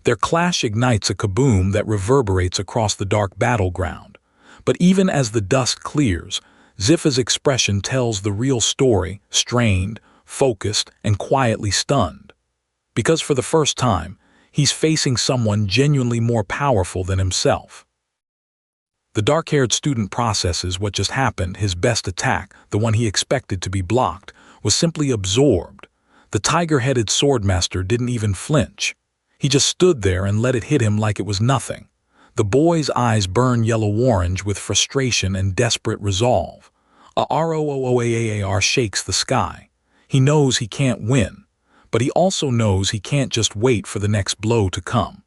Their clash ignites a kaboom that reverberates across the dark battleground. But even as the dust clears, Xipha's expression tells the real story, strained, focused, and quietly stunned. Because for the first time, he's facing someone genuinely more powerful than himself. The dark-haired student processes what just happened. His best attack, the one he expected to be blocked, was simply absorbed. The tiger-headed swordmaster didn't even flinch. He just stood there and let it hit him like it was nothing. The boy's eyes burn yellow-orange with frustration and desperate resolve. A ROOAAR shakes the sky. He knows he can't win, but he also knows he can't just wait for the next blow to come.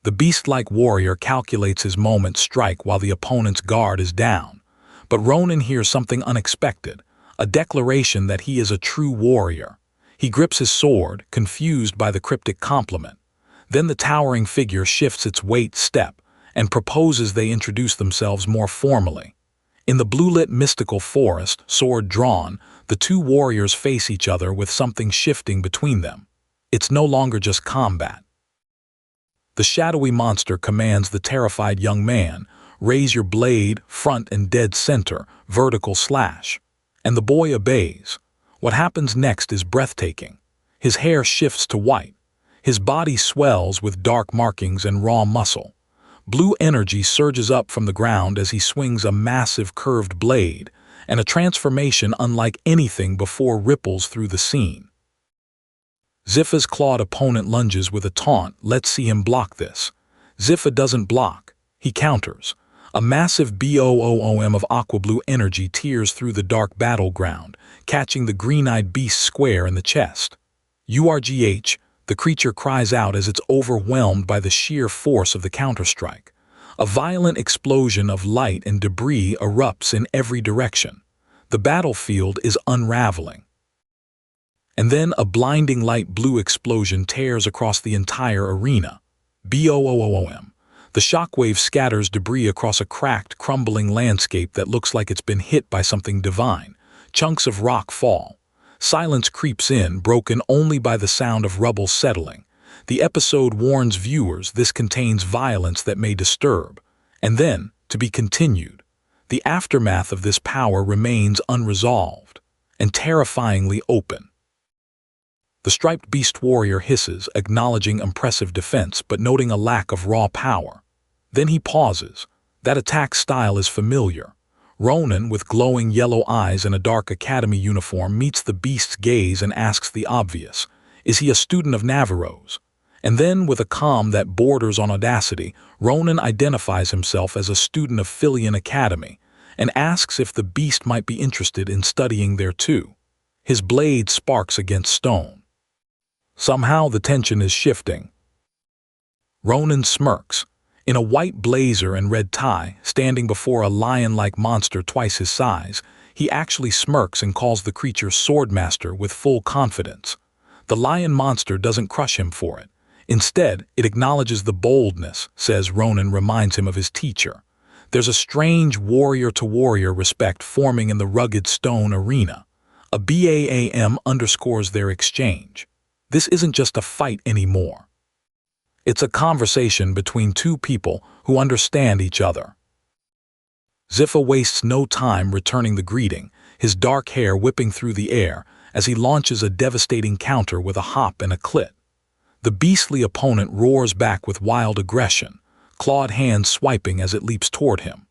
The beast-like warrior calculates his moment strike while the opponent's guard is down. But Ronan hears something unexpected, a declaration that he is a true warrior. He grips his sword, confused by the cryptic compliment. Then the towering figure shifts its weight step and proposes they introduce themselves more formally. In the blue-lit mystical forest, sword drawn, the two warriors face each other with something shifting between them. It's no longer just combat. The shadowy monster commands the terrified young man, "Raise your blade, front and dead center, vertical slash." And the boy obeys. What happens next is breathtaking. His hair shifts to white. His body swells with dark markings and raw muscle. Blue energy surges up from the ground as he swings a massive curved blade, and a transformation unlike anything before ripples through the scene. Xipha's clawed opponent lunges with a taunt. Let's see him block this. Xipha doesn't block. He counters. A massive BOOM of aqua blue energy tears through the dark battleground, catching the green-eyed beast square in the chest. URGH, the creature cries out as it's overwhelmed by the sheer force of the counterstrike. A violent explosion of light and debris erupts in every direction. The battlefield is unraveling. And then a blinding light blue explosion tears across the entire arena. BOOM. The shockwave scatters debris across a cracked, crumbling landscape that looks like it's been hit by something divine. Chunks of rock fall. Silence creeps in, broken only by the sound of rubble settling. The episode warns viewers this contains violence that may disturb. And then, to be continued. The aftermath of this power remains unresolved and terrifyingly open. The striped beast warrior hisses, acknowledging impressive defense but noting a lack of raw power. Then he pauses. That attack style is familiar. Ronan, with glowing yellow eyes and a dark academy uniform, meets the beast's gaze and asks the obvious. Is he a student of Navarro's? And then, with a calm that borders on audacity, Ronan identifies himself as a student of Philian Academy and asks if the beast might be interested in studying there too. His blade sparks against stone. Somehow the tension is shifting. Ronan smirks. In a white blazer and red tie, standing before a lion-like monster twice his size, he actually smirks and calls the creature Swordmaster with full confidence. The lion monster doesn't crush him for it. Instead, it acknowledges the boldness, says Ronan reminds him of his teacher. There's a strange warrior-to-warrior respect forming in the rugged stone arena. A BAAM underscores their exchange. This isn't just a fight anymore. It's a conversation between two people who understand each other. Xipha wastes no time returning the greeting, his dark hair whipping through the air as he launches a devastating counter with a hop and a clit. The beastly opponent roars back with wild aggression, clawed hands swiping as it leaps toward him.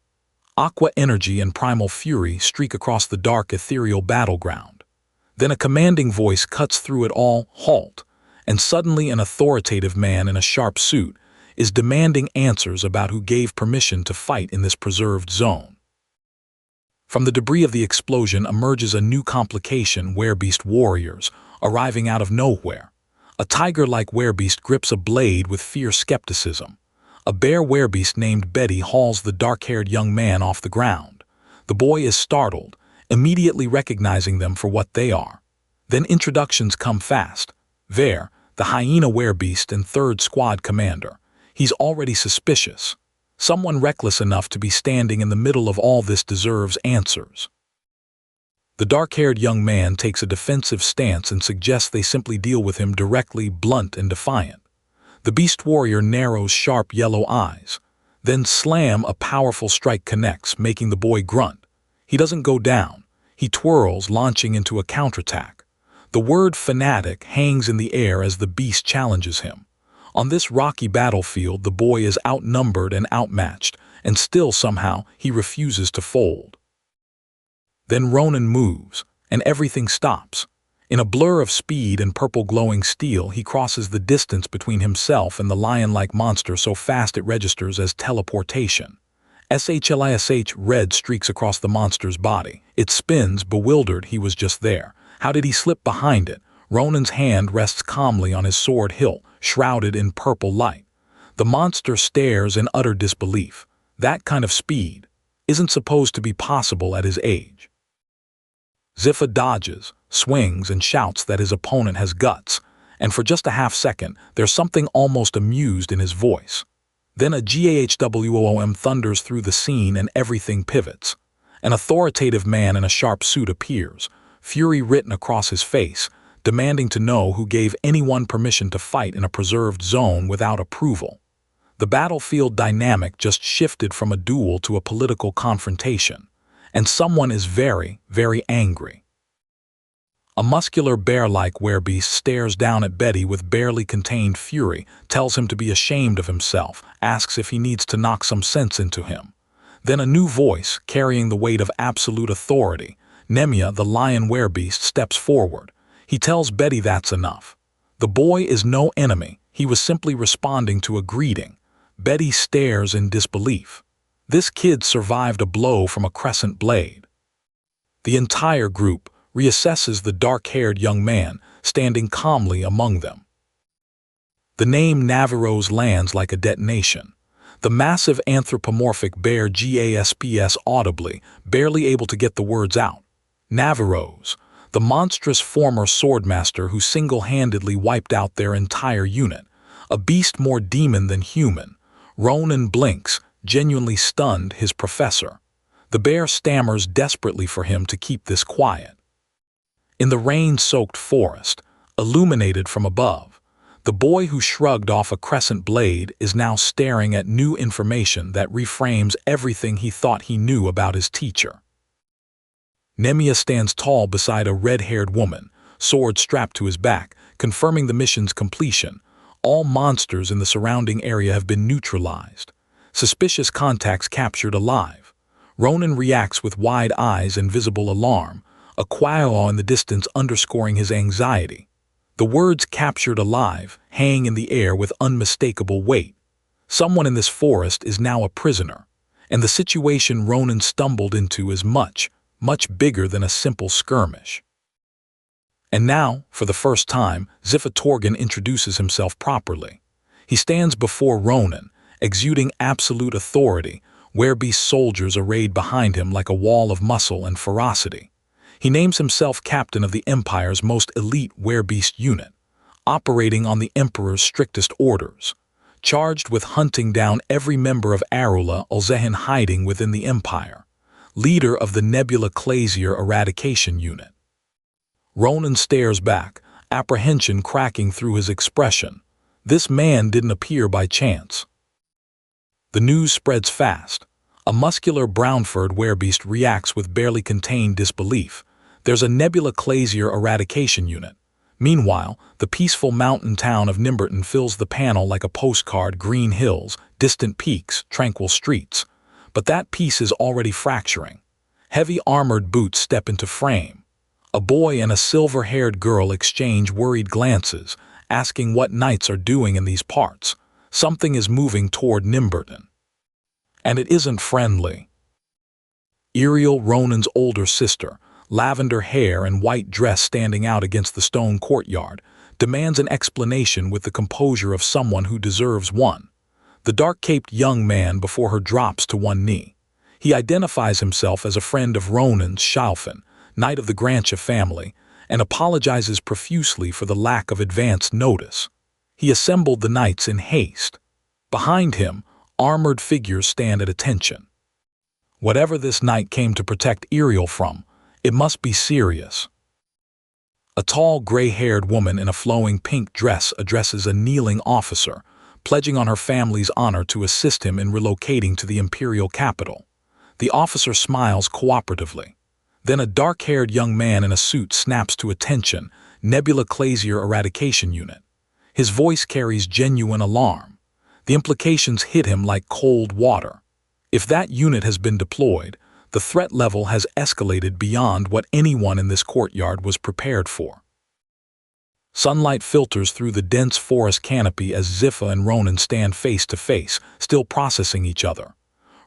Aqua energy and primal fury streak across the dark ethereal battleground. Then a commanding voice cuts through it all, halt, and suddenly an authoritative man in a sharp suit is demanding answers about who gave permission to fight in this preserved zone. From the debris of the explosion emerges a new complication: werebeast warriors, arriving out of nowhere. A tiger-like werebeast grips a blade with fierce skepticism. A bear werebeast named Betty hauls the dark-haired young man off the ground. The boy is startled, immediately recognizing them for what they are. Then introductions come fast. Ver, the hyena werebeast and third squad commander. He's already suspicious. Someone reckless enough to be standing in the middle of all this deserves answers. The dark-haired young man takes a defensive stance and suggests they simply deal with him directly, blunt and defiant. The beast warrior narrows sharp yellow eyes. Then slam, a powerful strike connects, making the boy grunt. He doesn't go down. He twirls, launching into a counterattack. The word fanatic hangs in the air as the beast challenges him. On this rocky battlefield, the boy is outnumbered and outmatched, and still somehow he refuses to fold. Then Ronan moves, and everything stops. In a blur of speed and purple glowing steel, he crosses the distance between himself and the lion-like monster so fast it registers as teleportation. SHLISH red streaks across the monster's body. It spins, bewildered. He was just there. How did he slip behind it? Ronan's hand rests calmly on his sword hilt, shrouded in purple light. The monster stares in utter disbelief. That kind of speed isn't supposed to be possible at his age. Xipha dodges, swings, and shouts that his opponent has guts, and for just a half second, there's something almost amused in his voice. Then a GAHWOOM thunders through the scene and everything pivots. An authoritative man in a sharp suit appears, fury written across his face, demanding to know who gave anyone permission to fight in a preserved zone without approval. The battlefield dynamic just shifted from a duel to a political confrontation, and someone is very, very angry. A muscular bear-like werebeast stares down at Betty with barely contained fury, tells him to be ashamed of himself, asks if he needs to knock some sense into him. Then a new voice, carrying the weight of absolute authority, Nemia, the lion werebeast, steps forward. He tells Betty that's enough. The boy is no enemy, he was simply responding to a greeting. Betty stares in disbelief. This kid survived a blow from a crescent blade. The entire group reassesses the dark-haired young man, standing calmly among them. The name Navarros lands like a detonation. The massive anthropomorphic bear gasps audibly, barely able to get the words out. Navarros, the monstrous former swordmaster who single-handedly wiped out their entire unit. A beast more demon than human. Ronan blinks, genuinely stunned, his professor. The bear stammers desperately for him to keep this quiet. In the rain-soaked forest, illuminated from above, the boy who shrugged off a crescent blade is now staring at new information that reframes everything he thought he knew about his teacher. Nemia stands tall beside a red-haired woman, sword strapped to his back, confirming the mission's completion. All monsters in the surrounding area have been neutralized. Suspicious contacts captured alive. Ronan reacts with wide eyes and visible alarm, a quail in the distance underscoring his anxiety. The words "captured alive" hang in the air with unmistakable weight. Someone in this forest is now a prisoner, and the situation Ronan stumbled into is much bigger than a simple skirmish. And now, for the first time, Xipha Torgan introduces himself properly. He stands before Ronan, exuding absolute authority, werebeast soldiers arrayed behind him like a wall of muscle and ferocity. He names himself captain of the Empire's most elite werebeast unit, operating on the Emperor's strictest orders, charged with hunting down every member of Arula Ulzehin hiding within the Empire, leader of the Nebula Clasier Eradication Unit. Ronan stares back, apprehension cracking through his expression. This man didn't appear by chance. The news spreads fast. A muscular brown-furred werebeast reacts with barely contained disbelief. There's a Nebula Clasier Eradication Unit. Meanwhile, the peaceful mountain town of Nimberton fills the panel like a postcard: green hills, distant peaks, tranquil streets. But that peace is already fracturing. Heavy armored boots step into frame. A boy and a silver-haired girl exchange worried glances, asking what knights are doing in these parts. Something is moving toward Nimberton. And it isn't friendly. Ariel, Ronan's older sister, lavender hair and white dress standing out against the stone courtyard, demands an explanation with the composure of someone who deserves one. The dark-caped young man before her drops to one knee. He identifies himself as a friend of Ronan's, Shalfin, knight of the Grantia family, and apologizes profusely for the lack of advance notice. He assembled the knights in haste. Behind him, armored figures stand at attention. Whatever this knight came to protect Ariel from, it must be serious. A tall, gray-haired woman in a flowing pink dress addresses a kneeling officer, pledging on her family's honor to assist him in relocating to the imperial capital. The officer smiles cooperatively. Then a dark-haired young man in a suit snaps to attention, Nebula Clasier Eradication Unit. His voice carries genuine alarm. The implications hit him like cold water. If that unit has been deployed, the threat level has escalated beyond what anyone in this courtyard was prepared for. Sunlight filters through the dense forest canopy as Xipha and Ronan stand face to face, still processing each other.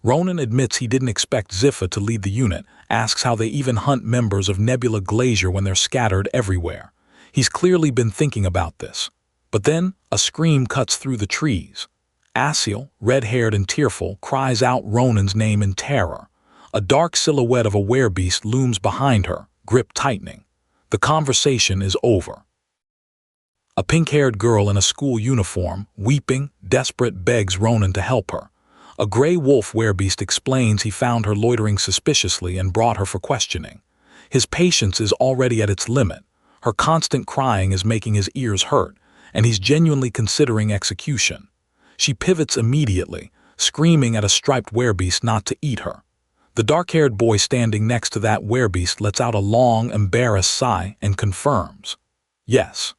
Ronan admits he didn't expect Xipha to lead the unit, asks how they even hunt members of Nebula Glacier when they're scattered everywhere. He's clearly been thinking about this. But then, a scream cuts through the trees. Asiel, red-haired and tearful, cries out Ronan's name in terror. A dark silhouette of a werebeast looms behind her, grip tightening. The conversation is over. A pink-haired girl in a school uniform, weeping, desperate, begs Ronan to help her. A gray wolf werebeast explains he found her loitering suspiciously and brought her for questioning. His patience is already at its limit. Her constant crying is making his ears hurt, and he's genuinely considering execution. She pivots immediately, screaming at a striped werebeast not to eat her. The dark-haired boy standing next to that werebeast lets out a long, embarrassed sigh and confirms. Yes.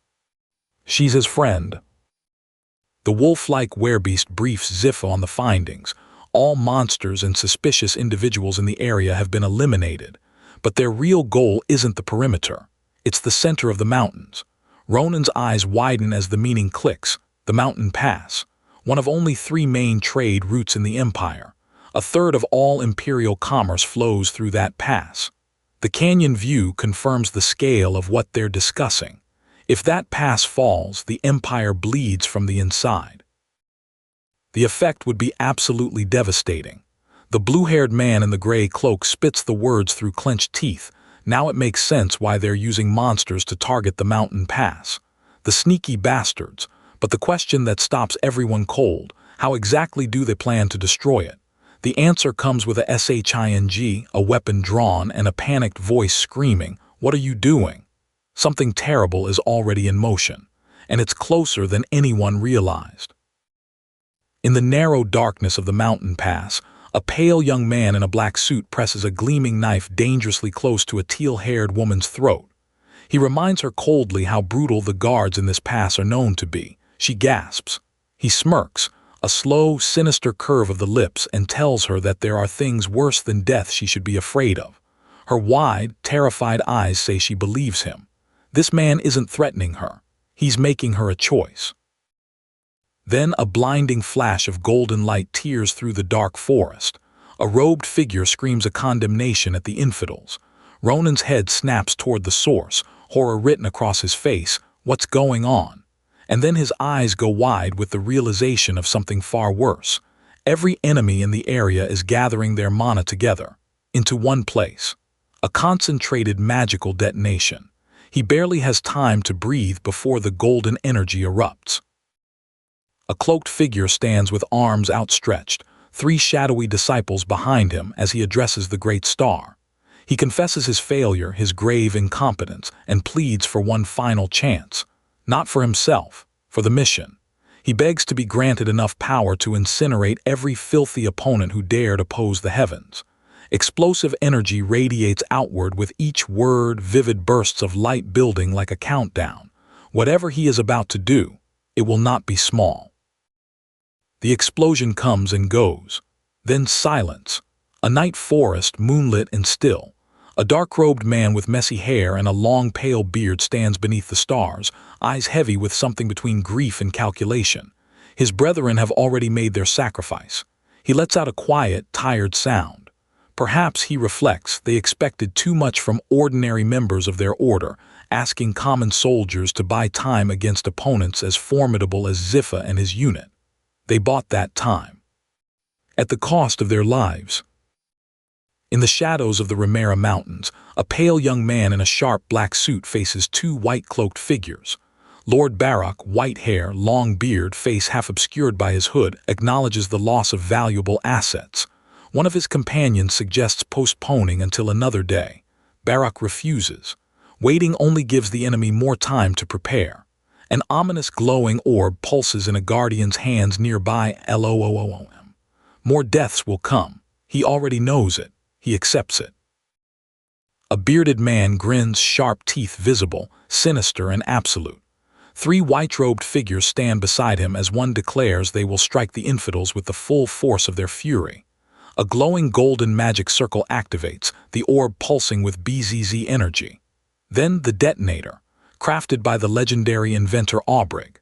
She's his friend. The wolf-like werebeast briefs Xipha on the findings. All monsters and suspicious individuals in the area have been eliminated, but their real goal isn't the perimeter. It's the center of the mountains. Ronan's eyes widen as the meaning clicks. The mountain pass, one of only 3 main trade routes in the empire. A third of all imperial commerce flows through that pass. The canyon view confirms the scale of what they're discussing. If that pass falls, the empire bleeds from the inside. The effect would be absolutely devastating. The blue-haired man in the gray cloak spits the words through clenched teeth. Now it makes sense why they're using monsters to target the mountain pass. The sneaky bastards. But the question that stops everyone cold, how exactly do they plan to destroy it? The answer comes with a SHING, a weapon drawn, and a panicked voice screaming, "What are you doing?" Something terrible is already in motion, and it's closer than anyone realized. In the narrow darkness of the mountain pass, a pale young man in a black suit presses a gleaming knife dangerously close to a teal-haired woman's throat. He reminds her coldly how brutal the guards in this pass are known to be. She gasps. He smirks, a slow, sinister curve of the lips, and tells her that there are things worse than death she should be afraid of. Her wide, terrified eyes say she believes him. This man isn't threatening her. He's making her a choice. Then a blinding flash of golden light tears through the dark forest. A robed figure screams a condemnation at the infidels. Ronan's head snaps toward the source, horror written across his face. What's going on? And then his eyes go wide with the realization of something far worse. Every enemy in the area is gathering their mana together, into one place. A concentrated magical detonation. He barely has time to breathe before the golden energy erupts. A cloaked figure stands with arms outstretched, 3 shadowy disciples behind him as he addresses the great star. He confesses his failure, his grave incompetence, and pleads for one final chance. Not for himself, for the mission. He begs to be granted enough power to incinerate every filthy opponent who dared oppose the heavens. Explosive energy radiates outward with each word, vivid bursts of light building like a countdown. Whatever he is about to do, it will not be small. The explosion comes and goes. Then silence. A night forest, moonlit and still. A dark-robed man with messy hair and a long pale beard stands beneath the stars, eyes heavy with something between grief and calculation. His brethren have already made their sacrifice. He lets out a quiet, tired sound. Perhaps, he reflects, they expected too much from ordinary members of their order, asking common soldiers to buy time against opponents as formidable as Xipha and his unit. They bought that time at the cost of their lives. In the shadows of the Ramera Mountains, a pale young man in a sharp black suit faces two white-cloaked figures. Lord Barak, white hair, long beard, face half obscured by his hood, acknowledges the loss of valuable assets. One of his companions suggests postponing until another day. Barak refuses. Waiting only gives the enemy more time to prepare. An ominous glowing orb pulses in a guardian's hands nearby. LOOOM. More deaths will come. He already knows it. He accepts it. A bearded man grins, sharp teeth visible, sinister and absolute. Three white-robed figures stand beside him as one declares they will strike the infidels with the full force of their fury. A glowing golden magic circle activates, the orb pulsing with BZZ energy. Then the detonator, crafted by the legendary inventor Aubrig.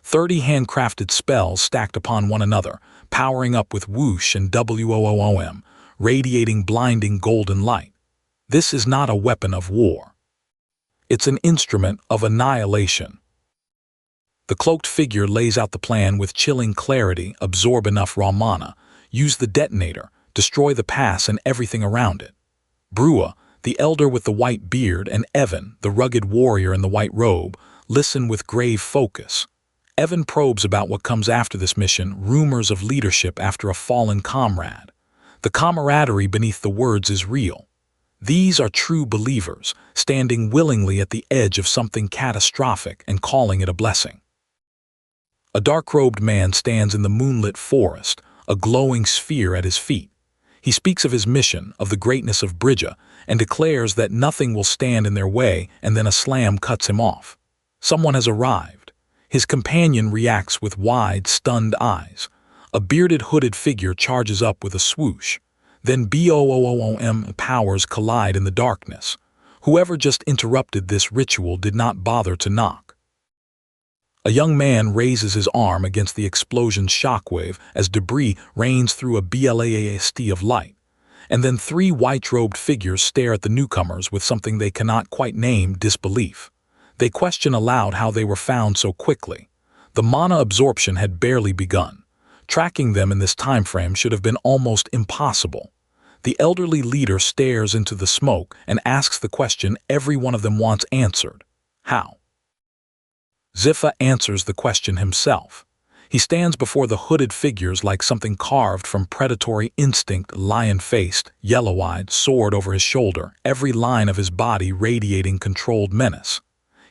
30 handcrafted spells stacked upon one another, powering up with whoosh and WOOM, radiating blinding golden light. This is not a weapon of war. It's an instrument of annihilation. The cloaked figure lays out the plan with chilling clarity. Absorb enough raw mana, use the detonator, destroy the pass and everything around it. Brua, the elder with the white beard, and Evan, the rugged warrior in the white robe, listen with grave focus. Evan probes about what comes after this mission, rumors of leadership after a fallen comrade. The camaraderie beneath the words is real. These are true believers, standing willingly at the edge of something catastrophic and calling it a blessing. A dark-robed man stands in the moonlit forest, a glowing sphere at his feet. He speaks of his mission, of the greatness of Bridja, and declares that nothing will stand in their way, and then a slam cuts him off. Someone has arrived. His companion reacts with wide, stunned eyes. A bearded, hooded figure charges up with a swoosh. Then BOOM powers collide in the darkness. Whoever just interrupted this ritual did not bother to knock. A young man raises his arm against the explosion's shockwave as debris rains through a blast of light. And then three white-robed figures stare at the newcomers with something they cannot quite name: disbelief. They question aloud how they were found so quickly. The mana absorption had barely begun. Tracking them in this time frame should have been almost impossible. The elderly leader stares into the smoke and asks the question every one of them wants answered. How? Xipha answers the question himself. He stands before the hooded figures like something carved from predatory instinct, lion-faced, yellow-eyed, sword over his shoulder, every line of his body radiating controlled menace.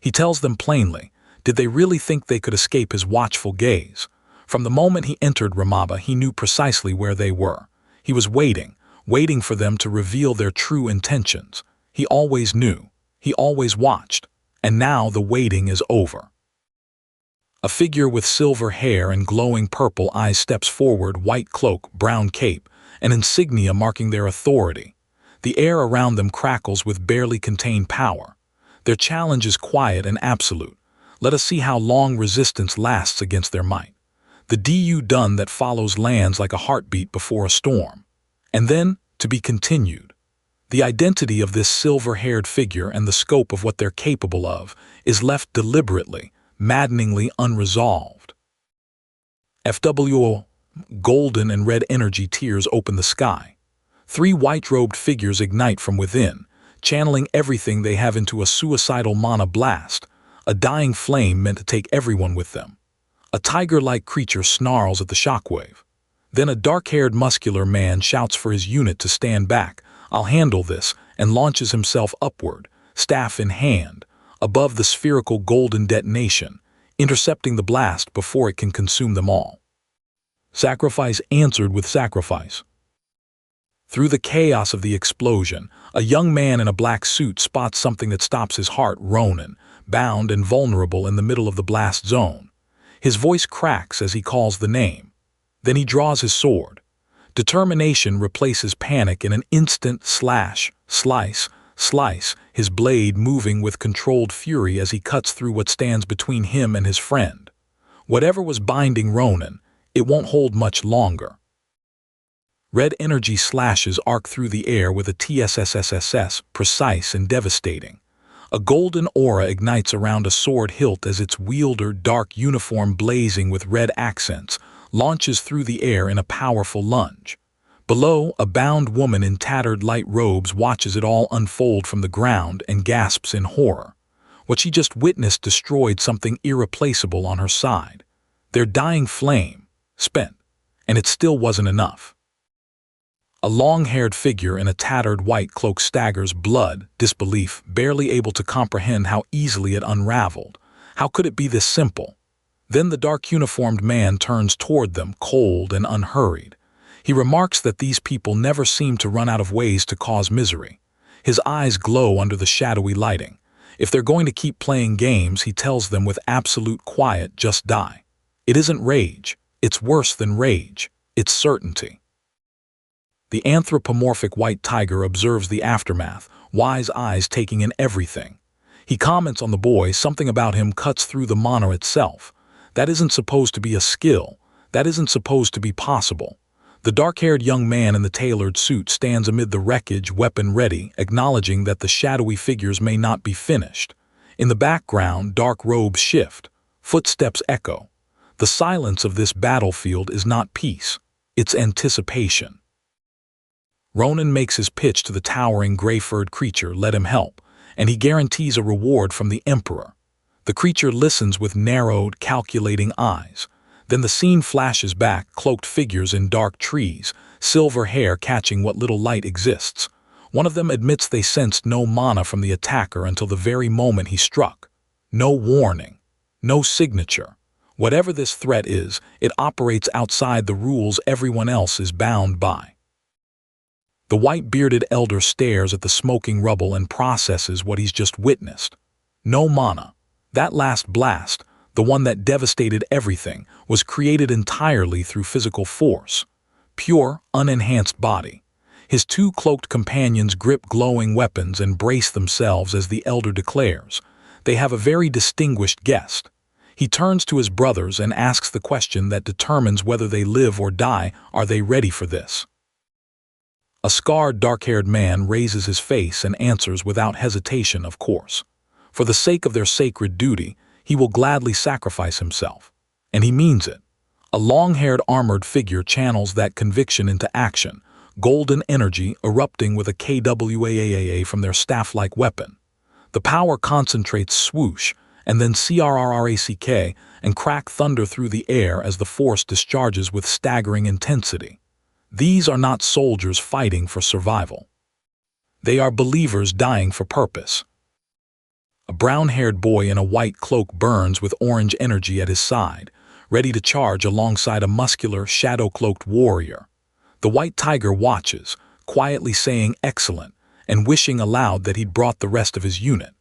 He tells them plainly, did they really think they could escape his watchful gaze? From the moment he entered Ramaba, he knew precisely where they were. He was waiting for them to reveal their true intentions. He always knew. He always watched. And now the waiting is over. A figure with silver hair and glowing purple eyes steps forward, white cloak, brown cape, an insignia marking their authority. The air around them crackles with barely contained power. Their challenge is quiet and absolute. Let us see how long resistance lasts against their might. The du done that follows lands like a heartbeat before a storm. And then, to be continued. The identity of this silver-haired figure and the scope of what they're capable of is left deliberately, maddeningly unresolved. FWO, golden and red energy tears open the sky. Three white-robed figures ignite from within, channeling everything they have into a suicidal mana blast, a dying flame meant to take everyone with them. A tiger-like creature snarls at the shockwave. Then a dark-haired muscular man shouts for his unit to stand back. I'll handle this, and launches himself upward, staff in hand, above the spherical golden detonation, intercepting the blast before it can consume them all. Sacrifice answered with sacrifice. Through the chaos of the explosion, a young man in a black suit spots something that stops his heart. Ronan, bound and vulnerable in the middle of the blast zone. His voice cracks as he calls the name. Then he draws his sword. Determination replaces panic in an instant. Slash, slice, Slice, his blade moving with controlled fury as he cuts through what stands between him and his friend. Whatever was binding Ronan, it won't hold much longer. Red energy slashes arc through the air with a TSSSSS, precise and devastating. A golden aura ignites around a sword hilt as its wielder, dark uniform blazing with red accents, launches through the air in a powerful lunge. Below, a bound woman in tattered light robes watches it all unfold from the ground and gasps in horror. What she just witnessed destroyed something irreplaceable on her side. Their dying flame, spent, and it still wasn't enough. A long-haired figure in a tattered white cloak staggers, blood, disbelief, barely able to comprehend how easily it unraveled. How could it be this simple? Then the dark uniformed man turns toward them, cold and unhurried. He remarks that these people never seem to run out of ways to cause misery. His eyes glow under the shadowy lighting. If they're going to keep playing games, he tells them with absolute quiet, just die. It isn't rage. It's worse than rage. It's certainty. The anthropomorphic white tiger observes the aftermath, wise eyes taking in everything. He comments on the boy, something about him cuts through the mana itself. That isn't supposed to be a skill. That isn't supposed to be possible. The dark-haired young man in the tailored suit stands amid the wreckage, weapon ready, acknowledging that the shadowy figures may not be finished. In the background, dark robes shift. Footsteps echo. The silence of this battlefield is not peace. It's anticipation. Ronan makes his pitch to the towering gray-furred creature, let him help, and he guarantees a reward from the Emperor. The creature listens with narrowed, calculating eyes. Then the scene flashes back, cloaked figures in dark trees, silver hair catching what little light exists. One of them admits they sensed no mana from the attacker until the very moment he struck. No warning. No signature. Whatever this threat is, it operates outside the rules everyone else is bound by. The white-bearded elder stares at the smoking rubble and processes what he's just witnessed. No mana. That last blast, the one that devastated everything, was created entirely through physical force. Pure, unenhanced body. His two cloaked companions grip glowing weapons and brace themselves as the elder declares. They have a very distinguished guest. He turns to his brothers and asks the question that determines whether they live or die. Are they ready for this? A scarred, dark-haired man raises his face and answers without hesitation, of course. For the sake of their sacred duty, he will gladly sacrifice himself. And he means it. A long-haired armored figure channels that conviction into action, golden energy erupting with a KWAAA from their staff-like weapon. The power concentrates swoosh, and then CRRRACK, and crack thunder through the air as the force discharges with staggering intensity. These are not soldiers fighting for survival. They are believers dying for purpose. A brown-haired boy in a white cloak burns with orange energy at his side, ready to charge alongside a muscular, shadow-cloaked warrior. The white tiger watches, quietly saying excellent, and wishing aloud that he'd brought the rest of his unit.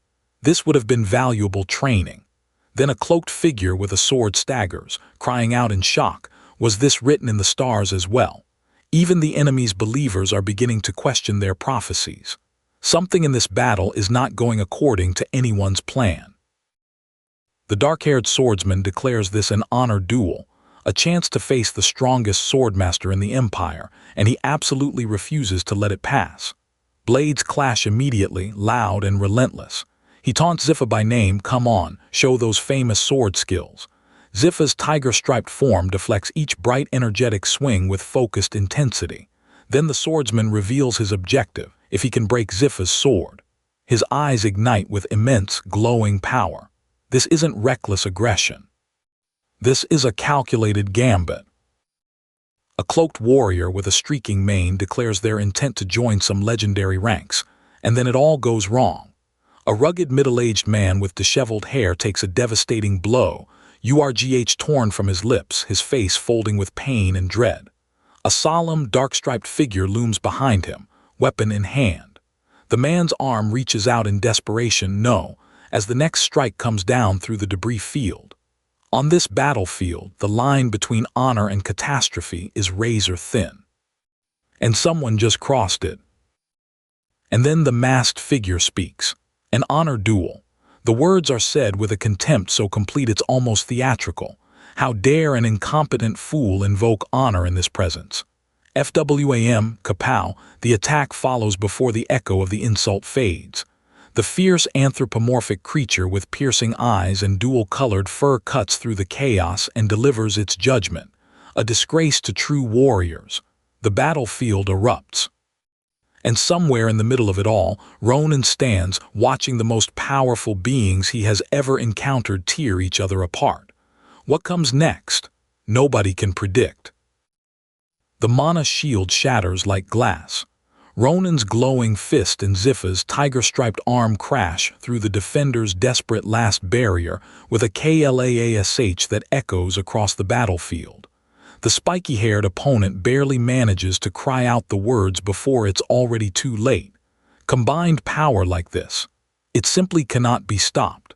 This would have been valuable training. Then a cloaked figure with a sword staggers, crying out in shock. Was this written in the stars as well? Even the enemy's believers are beginning to question their prophecies. Something in this battle is not going according to anyone's plan. The dark-haired swordsman declares this an honor duel, a chance to face the strongest swordmaster in the Empire, and he absolutely refuses to let it pass. Blades clash immediately, loud and relentless. He taunts Xipha by name. Come on, show those famous sword skills. Xipha's tiger-striped form deflects each bright, energetic swing with focused intensity. Then the swordsman reveals his objective, if he can break Xipha's sword. His eyes ignite with immense, glowing power. This isn't reckless aggression. This is a calculated gambit. A cloaked warrior with a streaking mane declares their intent to join some legendary ranks, and then it all goes wrong. A rugged middle-aged man with disheveled hair takes a devastating blow, URGH torn from his lips, his face folding with pain and dread. A solemn, dark-striped figure looms behind him, weapon in hand. The man's arm reaches out in desperation, as the next strike comes down through the debris field. On this battlefield, the line between honor and catastrophe is razor thin. And someone just crossed it. And then the masked figure speaks. An honor duel. The words are said with a contempt so complete it's almost theatrical. How dare an incompetent fool invoke honor in this presence? FWAM, kapow, the attack follows before the echo of the insult fades. The fierce anthropomorphic creature with piercing eyes and dual-colored fur cuts through the chaos and delivers its judgment. A disgrace to true warriors. The battlefield erupts. And somewhere in the middle of it all, Ronan stands, watching the most powerful beings he has ever encountered tear each other apart. What comes next? Nobody can predict. The mana shield shatters like glass. Ronan's glowing fist and Xipha's tiger-striped arm crash through the defender's desperate last barrier with a clash that echoes across the battlefield. The spiky-haired opponent barely manages to cry out the words before it's already too late. Combined power like this, it simply cannot be stopped.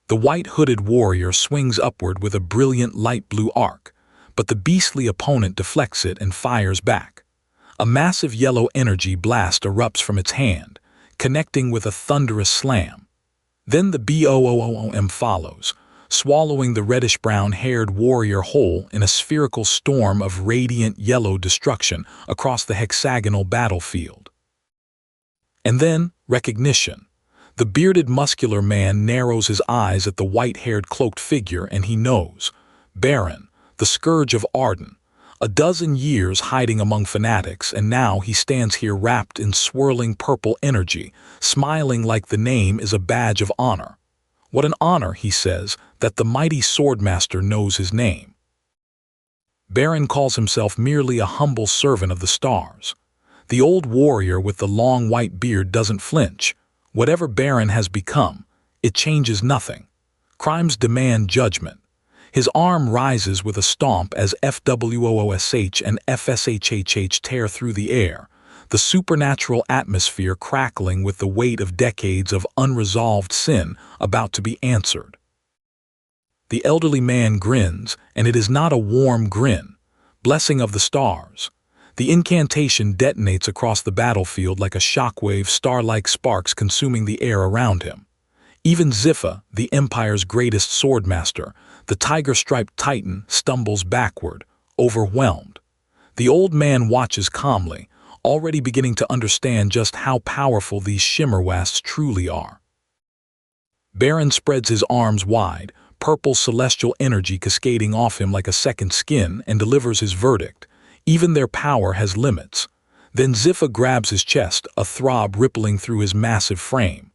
The white-hooded warrior swings upward with a brilliant light blue arc, but the beastly opponent deflects it and fires back. A massive yellow energy blast erupts from its hand, connecting with a thunderous slam. Then the BOOM follows, swallowing the reddish-brown-haired warrior whole in a spherical storm of radiant yellow destruction across the hexagonal battlefield. And then, recognition. The bearded muscular man narrows his eyes at the white-haired cloaked figure and he knows. Baron, the scourge of Arden. A dozen years hiding among fanatics, and now he stands here wrapped in swirling purple energy, smiling like the name is a badge of honor. What an honor, he says, that the mighty swordmaster knows his name. Baron calls himself merely a humble servant of the stars. The old warrior with the long white beard doesn't flinch. Whatever Baron has become, it changes nothing. Crimes demand judgment. His arm rises with a stomp as FWOOSH and FSHHH tear through the air, the supernatural atmosphere crackling with the weight of decades of unresolved sin about to be answered. The elderly man grins, and it is not a warm grin. Blessing of the stars. The incantation detonates across the battlefield like a shockwave, star-like sparks consuming the air around him. Even Xipha, the Empire's greatest swordmaster, the tiger-striped titan, stumbles backward, overwhelmed. The old man watches calmly, already beginning to understand just how powerful these shimmerwasts truly are. Baron spreads his arms wide, purple celestial energy cascading off him like a second skin, and delivers his verdict. Even their power has limits. Then Xipha grabs his chest, a throb rippling through his massive frame.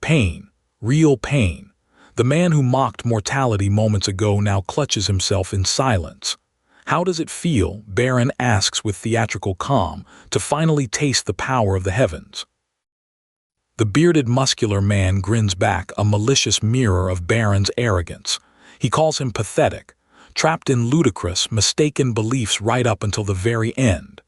Pain. Real pain. The man who mocked mortality moments ago now clutches himself in silence. How does it feel, Baron asks with theatrical calm, to finally taste the power of the heavens? The bearded muscular man grins back, a malicious mirror of Baron's arrogance. He calls him pathetic, trapped in ludicrous, mistaken beliefs right up until the very end.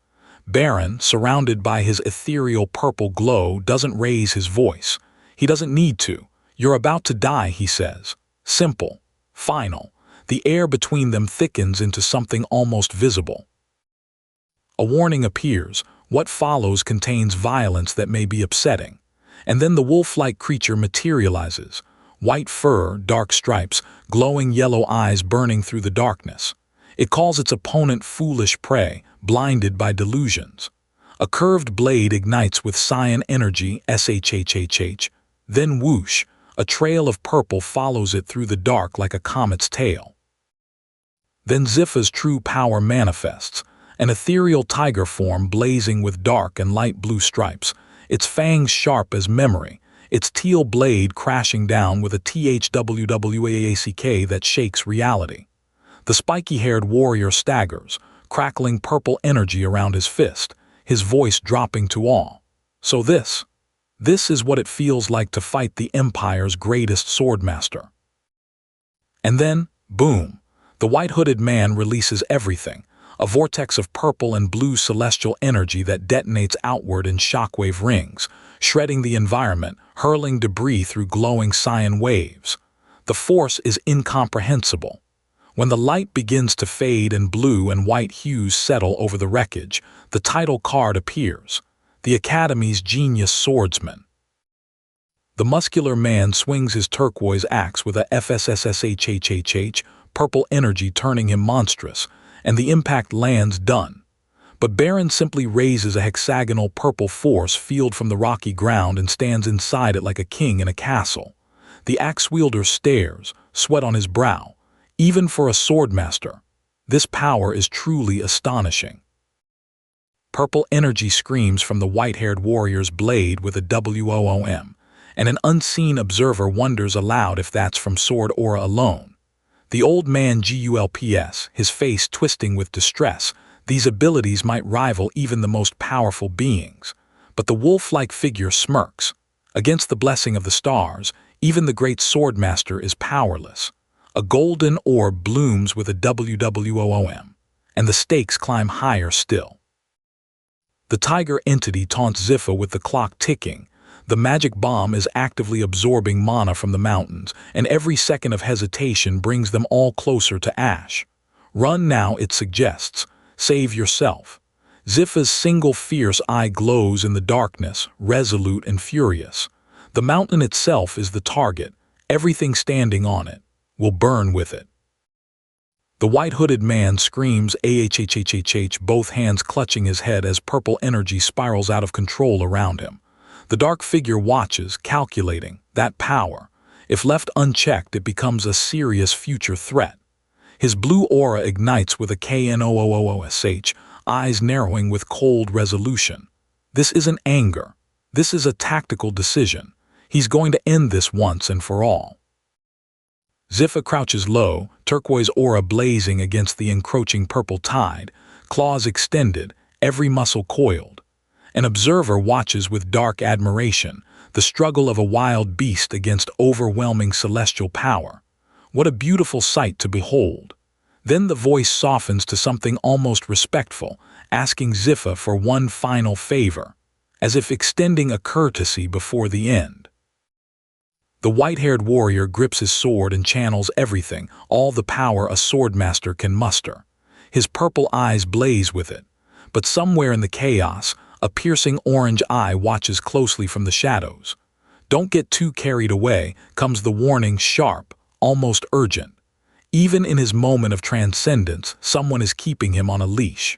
Baron, surrounded by his ethereal purple glow, doesn't raise his voice. He doesn't need to. You're about to die, he says. Simple. Final. The air between them thickens into something almost visible. A warning appears. What follows contains violence that may be upsetting. And then the wolf-like creature materializes. White fur, dark stripes, glowing yellow eyes burning through the darkness. It calls its opponent foolish prey, blinded by delusions. A curved blade ignites with cyan energy, SHHHH. Then whoosh. A trail of purple follows it through the dark like a comet's tail. Then Xipha's true power manifests, an ethereal tiger form blazing with dark and light blue stripes, its fangs sharp as memory, its teal blade crashing down with a THWWAACK that shakes reality. The spiky-haired warrior staggers, crackling purple energy around his fist, his voice dropping to awe. So this is what it feels like to fight the Empire's greatest swordmaster. And then, boom, the white-hooded man releases everything, a vortex of purple and blue celestial energy that detonates outward in shockwave rings, shredding the environment, hurling debris through glowing cyan waves. The force is incomprehensible. When the light begins to fade and blue and white hues settle over the wreckage, the title card appears. the Academy's genius swordsman. The muscular man swings his turquoise axe with a FSSSHHHH, purple energy turning him monstrous, and the impact lands done. But Baron simply raises a hexagonal purple force field from the rocky ground and stands inside it like a king in a castle. The axe wielder stares, sweat on his brow. Even for a swordmaster, this power is truly astonishing. Purple energy screams from the white-haired warrior's blade with a WOOM, and an unseen observer wonders aloud if that's from sword aura alone. The old man gulps, his face twisting with distress. These abilities might rival even the most powerful beings. But the wolf-like figure smirks. Against the blessing of the stars, even the great swordmaster is powerless. A golden orb blooms with a WWOOM, and the stakes climb higher still. The tiger entity taunts Xipha with the clock ticking. The magic bomb is actively absorbing mana from the mountains, and every second of hesitation brings them all closer to ash. Run now, it suggests. Save yourself. Xipha's single fierce eye glows in the darkness, resolute and furious. The mountain itself is the target. Everything standing on it will burn with it. The white-hooded man screams AHHHHH, both hands clutching his head as purple energy spirals out of control around him. The dark figure watches, calculating that power. If left unchecked, it becomes a serious future threat. His blue aura ignites with a KNOOOOSH, eyes narrowing with cold resolution. This isn't anger. This is a tactical decision. He's going to end this once and for all. Xipha crouches low, turquoise aura blazing against the encroaching purple tide, claws extended, every muscle coiled. An observer watches with dark admiration, the struggle of a wild beast against overwhelming celestial power. What a beautiful sight to behold. Then the voice softens to something almost respectful, asking Xipha for one final favor, as if extending a courtesy before the end. The white-haired warrior grips his sword and channels everything, all the power a swordmaster can muster. His purple eyes blaze with it, but somewhere in the chaos, a piercing orange eye watches closely from the shadows. Don't get too carried away, comes the warning, sharp, almost urgent. Even in his moment of transcendence, someone is keeping him on a leash.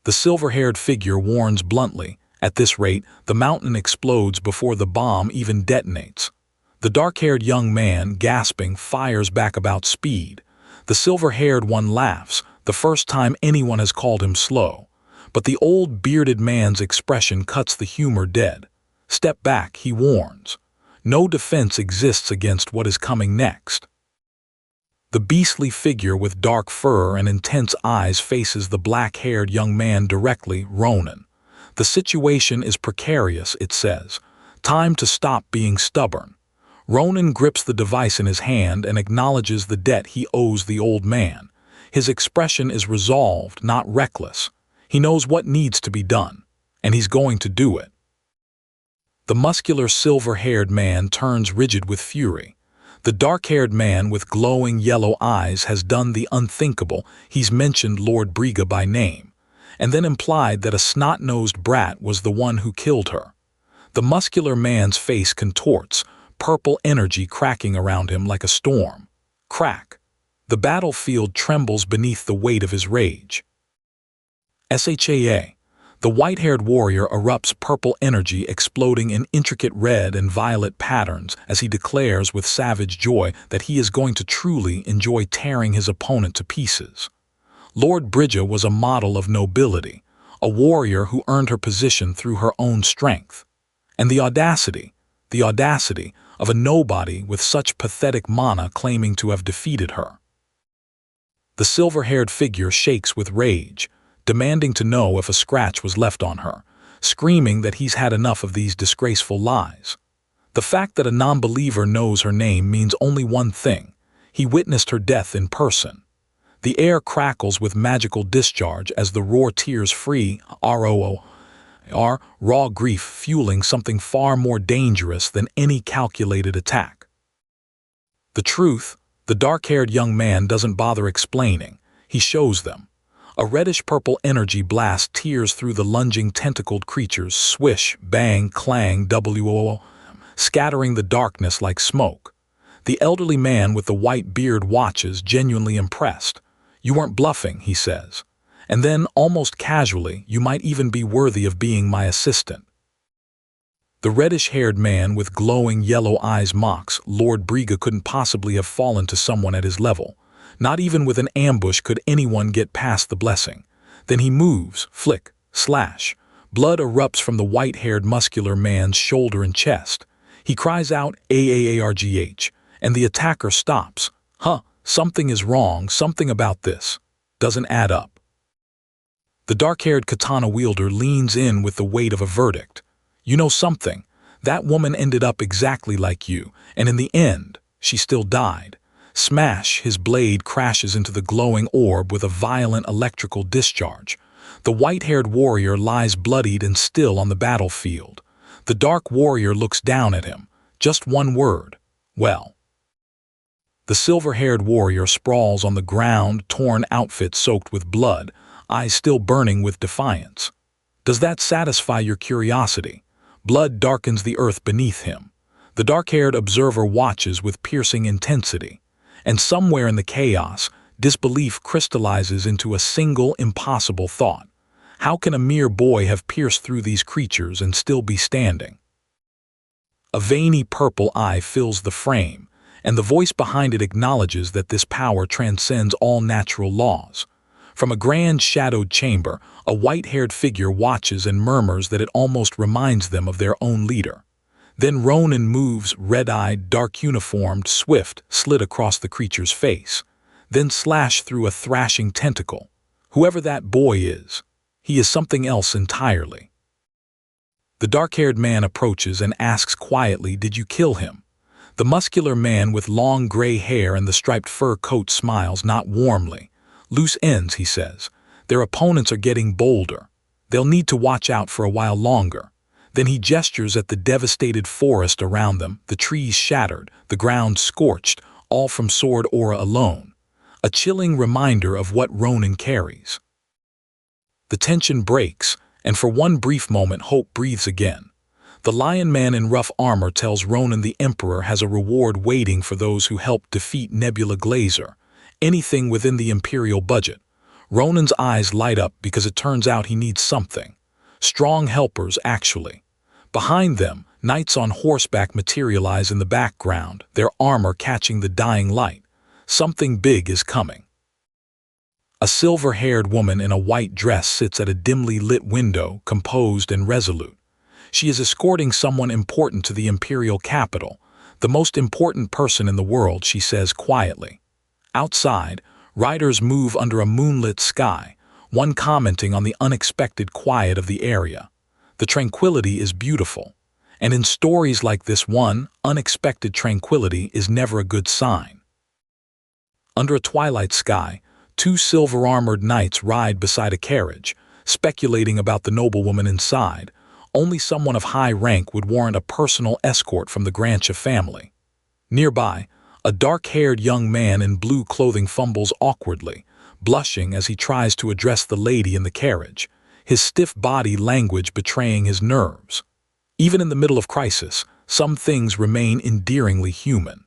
The silver-haired figure warns bluntly. At this rate, the mountain explodes before the bomb even detonates. The dark-haired young man, gasping, fires back about speed. The silver-haired one laughs, the first time anyone has called him slow. But the old bearded man's expression cuts the humor dead. Step back, he warns. No defense exists against what is coming next. The beastly figure with dark fur and intense eyes faces the black-haired young man directly, Ronan. The situation is precarious, it says. Time to stop being stubborn. Ronan grips the device in his hand and acknowledges the debt he owes the old man. His expression is resolved, not reckless. He knows what needs to be done, and he's going to do it. The muscular silver-haired man turns rigid with fury. The dark-haired man with glowing yellow eyes has done the unthinkable. He's mentioned Lord Briga by name, and then implied that a snot-nosed brat was the one who killed her. The muscular man's face contorts, purple energy cracking around him like a storm. Crack. The battlefield trembles beneath the weight of his rage. SHAA. The white-haired warrior erupts purple energy exploding in intricate red and violet patterns as he declares with savage joy that he is going to truly enjoy tearing his opponent to pieces. Lord Briga was a model of nobility, a warrior who earned her position through her own strength. And the audacity of a nobody with such pathetic mana claiming to have defeated her. The silver-haired figure shakes with rage, demanding to know if a scratch was left on her, screaming that he's had enough of these disgraceful lies. The fact that a non-believer knows her name means only one thing: he witnessed her death in person. The air crackles with magical discharge as the roar tears free, raw grief fueling something far more dangerous than any calculated attack. The truth, the dark-haired young man doesn't bother explaining. He shows them. A reddish-purple energy blast tears through the lunging tentacled creatures, swish, bang, clang, woo, scattering the darkness like smoke. The elderly man with the white beard watches, genuinely impressed. "You weren't bluffing," he says. And then, almost casually, "You might even be worthy of being my assistant." The reddish-haired man with glowing yellow eyes mocks, "Lord Briga couldn't possibly have fallen to someone at his level. Not even with an ambush could anyone get past the blessing." Then he moves, flick, slash. Blood erupts from the white-haired muscular man's shoulder and chest. He cries out, "Aargh," and the attacker stops. Something is wrong, something about this doesn't add up. The dark-haired katana wielder leans in with the weight of a verdict. "You know something? That woman ended up exactly like you, and in the end, she still died." Smash, his blade crashes into the glowing orb with a violent electrical discharge. The white-haired warrior lies bloodied and still on the battlefield. The dark warrior looks down at him. Just one word: "Well." The silver-haired warrior sprawls on the ground, torn outfit soaked with blood, eyes still burning with defiance. Does that satisfy your curiosity? Blood darkens the earth beneath him. The dark-haired observer watches with piercing intensity. And somewhere in the chaos, disbelief crystallizes into a single impossible thought. How can a mere boy have pierced through these creatures and still be standing? A veiny purple eye fills the frame, and the voice behind it acknowledges that this power transcends all natural laws. From a grand shadowed chamber, a white-haired figure watches and murmurs that it almost reminds them of their own leader. Then Ronan moves, red-eyed, dark-uniformed, swift, slit across the creature's face. Then slash through a thrashing tentacle. Whoever that boy is, he is something else entirely. The dark-haired man approaches and asks quietly, "Did you kill him?" The muscular man with long gray hair and the striped fur coat smiles, not warmly. "Loose ends," he says. "Their opponents are getting bolder. They'll need to watch out for a while longer." Then he gestures at the devastated forest around them, the trees shattered, the ground scorched, all from sword aura alone. A chilling reminder of what Ronan carries. The tension breaks, and for one brief moment hope breathes again. The lion man in rough armor tells Ronan the Emperor has a reward waiting for those who help defeat Nebula Glazer. Anything within the Imperial budget. Ronan's eyes light up because it turns out he needs something. Strong helpers, actually. Behind them, knights on horseback materialize in the background, their armor catching the dying light. Something big is coming. A silver-haired woman in a white dress sits at a dimly lit window, composed and resolute. She is escorting someone important to the Imperial capital, the most important person in the world, she says quietly. Outside, riders move under a moonlit sky, one commenting on the unexpected quiet of the area. The tranquility is beautiful, and in stories like this one, unexpected tranquility is never a good sign. Under a twilight sky, two silver-armored knights ride beside a carriage, speculating about the noblewoman inside. Only someone of high rank would warrant a personal escort from the Grancha family. Nearby, a dark-haired young man in blue clothing fumbles awkwardly, blushing as he tries to address the lady in the carriage, his stiff body language betraying his nerves. Even in the middle of crisis, some things remain endearingly human.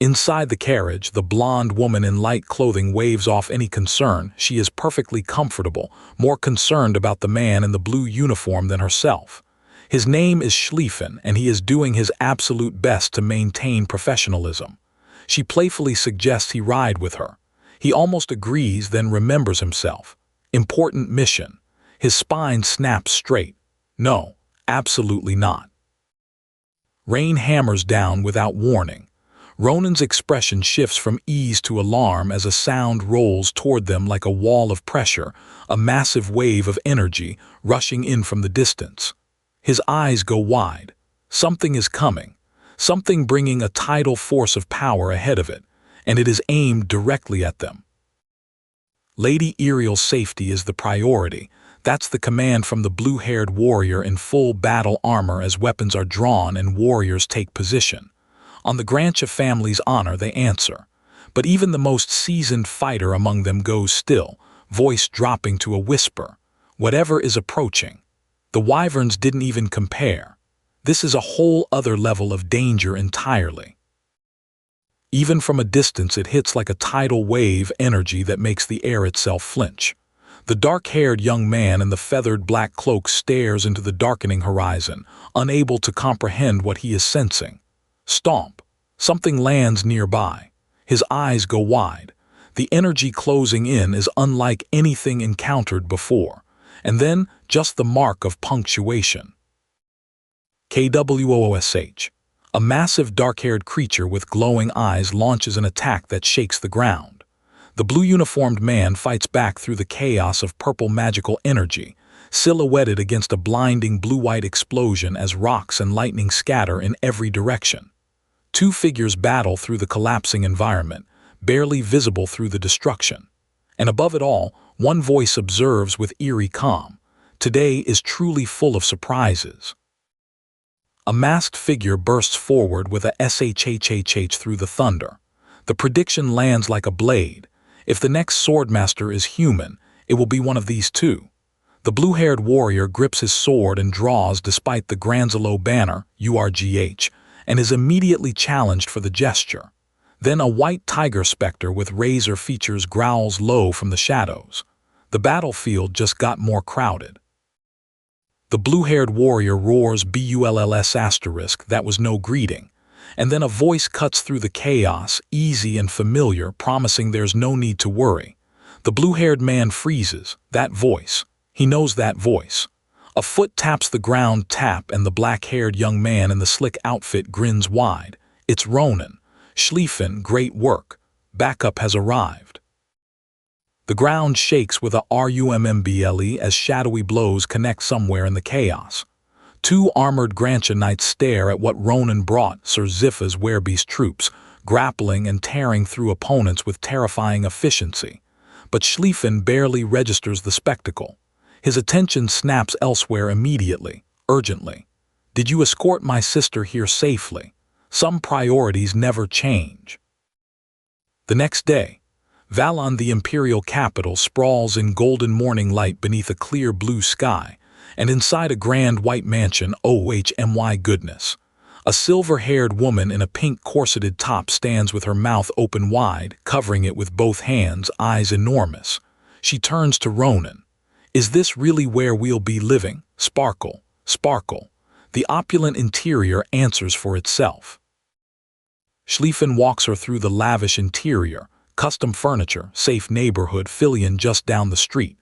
Inside the carriage, the blonde woman in light clothing waves off any concern. She is perfectly comfortable, more concerned about the man in the blue uniform than herself. His name is Xipha, and he is doing his absolute best to maintain professionalism. She playfully suggests he ride with her. He almost agrees, then remembers himself. Important mission. His spine snaps straight. No, absolutely not. Rain hammers down without warning. Ronan's expression shifts from ease to alarm as a sound rolls toward them like a wall of pressure, a massive wave of energy rushing in from the distance. His eyes go wide. Something is coming, something bringing a tidal force of power ahead of it, and it is aimed directly at them. Lady Ariel's safety is the priority. That's the command from the blue-haired warrior in full battle armor as weapons are drawn and warriors take position. On the Grancha family's honor, they answer. But even the most seasoned fighter among them goes still, voice dropping to a whisper. Whatever is approaching. The wyverns didn't even compare. This is a whole other level of danger entirely. Even from a distance, it hits like a tidal wave energy that makes the air itself flinch. The dark-haired young man in the feathered black cloak stares into the darkening horizon, unable to comprehend what he is sensing. Stomp. Something lands nearby. His eyes go wide. The energy closing in is unlike anything encountered before. And then, just the mark of punctuation. KWOOSH. A massive dark-haired creature with glowing eyes launches an attack that shakes the ground. The blue-uniformed man fights back through the chaos of purple magical energy, silhouetted against a blinding blue-white explosion as rocks and lightning scatter in every direction. Two figures battle through the collapsing environment, barely visible through the destruction. And above it all, one voice observes with eerie calm. Today is truly full of surprises. A masked figure bursts forward with a shhhh through the thunder. The prediction lands like a blade. If the next swordmaster is human, it will be one of these two. The blue-haired warrior grips his sword and draws despite the Granzalo banner, URGH, and is immediately challenged for the gesture. Then a white tiger specter with razor features growls low from the shadows. The battlefield just got more crowded. The blue-haired warrior roars BULLS*, that was no greeting. And then a voice cuts through the chaos, easy and familiar, promising there's no need to worry. The blue-haired man freezes. That voice. He knows that voice. A foot taps the ground, tap, and the black-haired young man in the slick outfit grins wide. It's Ronan. Xipha, great work. Backup has arrived. The ground shakes with a RUMMBLE as shadowy blows connect somewhere in the chaos. Two armored Grantia knights stare at what Ronan brought, Sir Xipha's werebeast troops, grappling and tearing through opponents with terrifying efficiency. But Xipha barely registers the spectacle. His attention snaps elsewhere immediately, urgently. Did you escort my sister here safely? Some priorities never change. The next day, Valon, the imperial capital, sprawls in golden morning light beneath a clear blue sky, and inside a grand white mansion, my goodness. A silver-haired woman in a pink corseted top stands with her mouth open wide, covering it with both hands, eyes enormous. She turns to Ronan. Is this really where we'll be living? Sparkle, sparkle. The opulent interior answers for itself. Xipha walks her through the lavish interior, custom furniture, safe neighborhood Filion just down the street.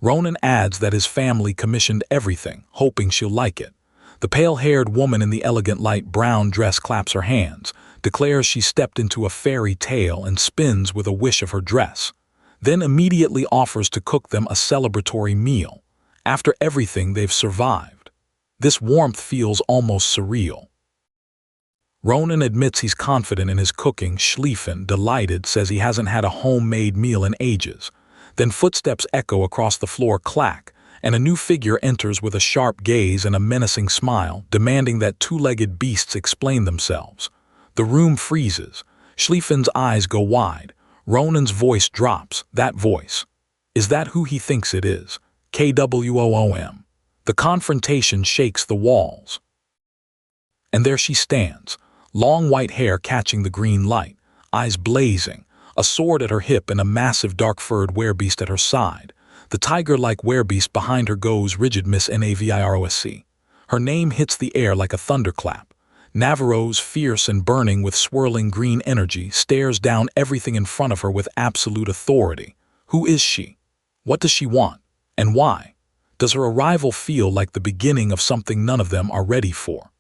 Ronan adds that his family commissioned everything, hoping she'll like it. The pale-haired woman in the elegant light brown dress claps her hands, declares she stepped into a fairy tale and spins with a wish of her dress. Then immediately offers to cook them a celebratory meal. After everything they've survived. This warmth feels almost surreal. Ronan admits he's confident in his cooking. Xipha, delighted, says he hasn't had a homemade meal in ages. Then footsteps echo across the floor, clack, and a new figure enters with a sharp gaze and a menacing smile, demanding that two-legged beasts explain themselves. The room freezes. Xipha's eyes go wide. Ronan's voice drops. That voice. Is that who he thinks it is? KWOOM. The confrontation shakes the walls. And there she stands. Long white hair catching the green light, eyes blazing, a sword at her hip and a massive dark-furred werebeast at her side. The tiger-like werebeast behind her goes rigid Miss Navirosc. Her name hits the air like a thunderclap. Navarose, fierce and burning with swirling green energy, stares down everything in front of her with absolute authority. Who is she? What does she want? And why? Does her arrival feel like the beginning of something none of them are ready for?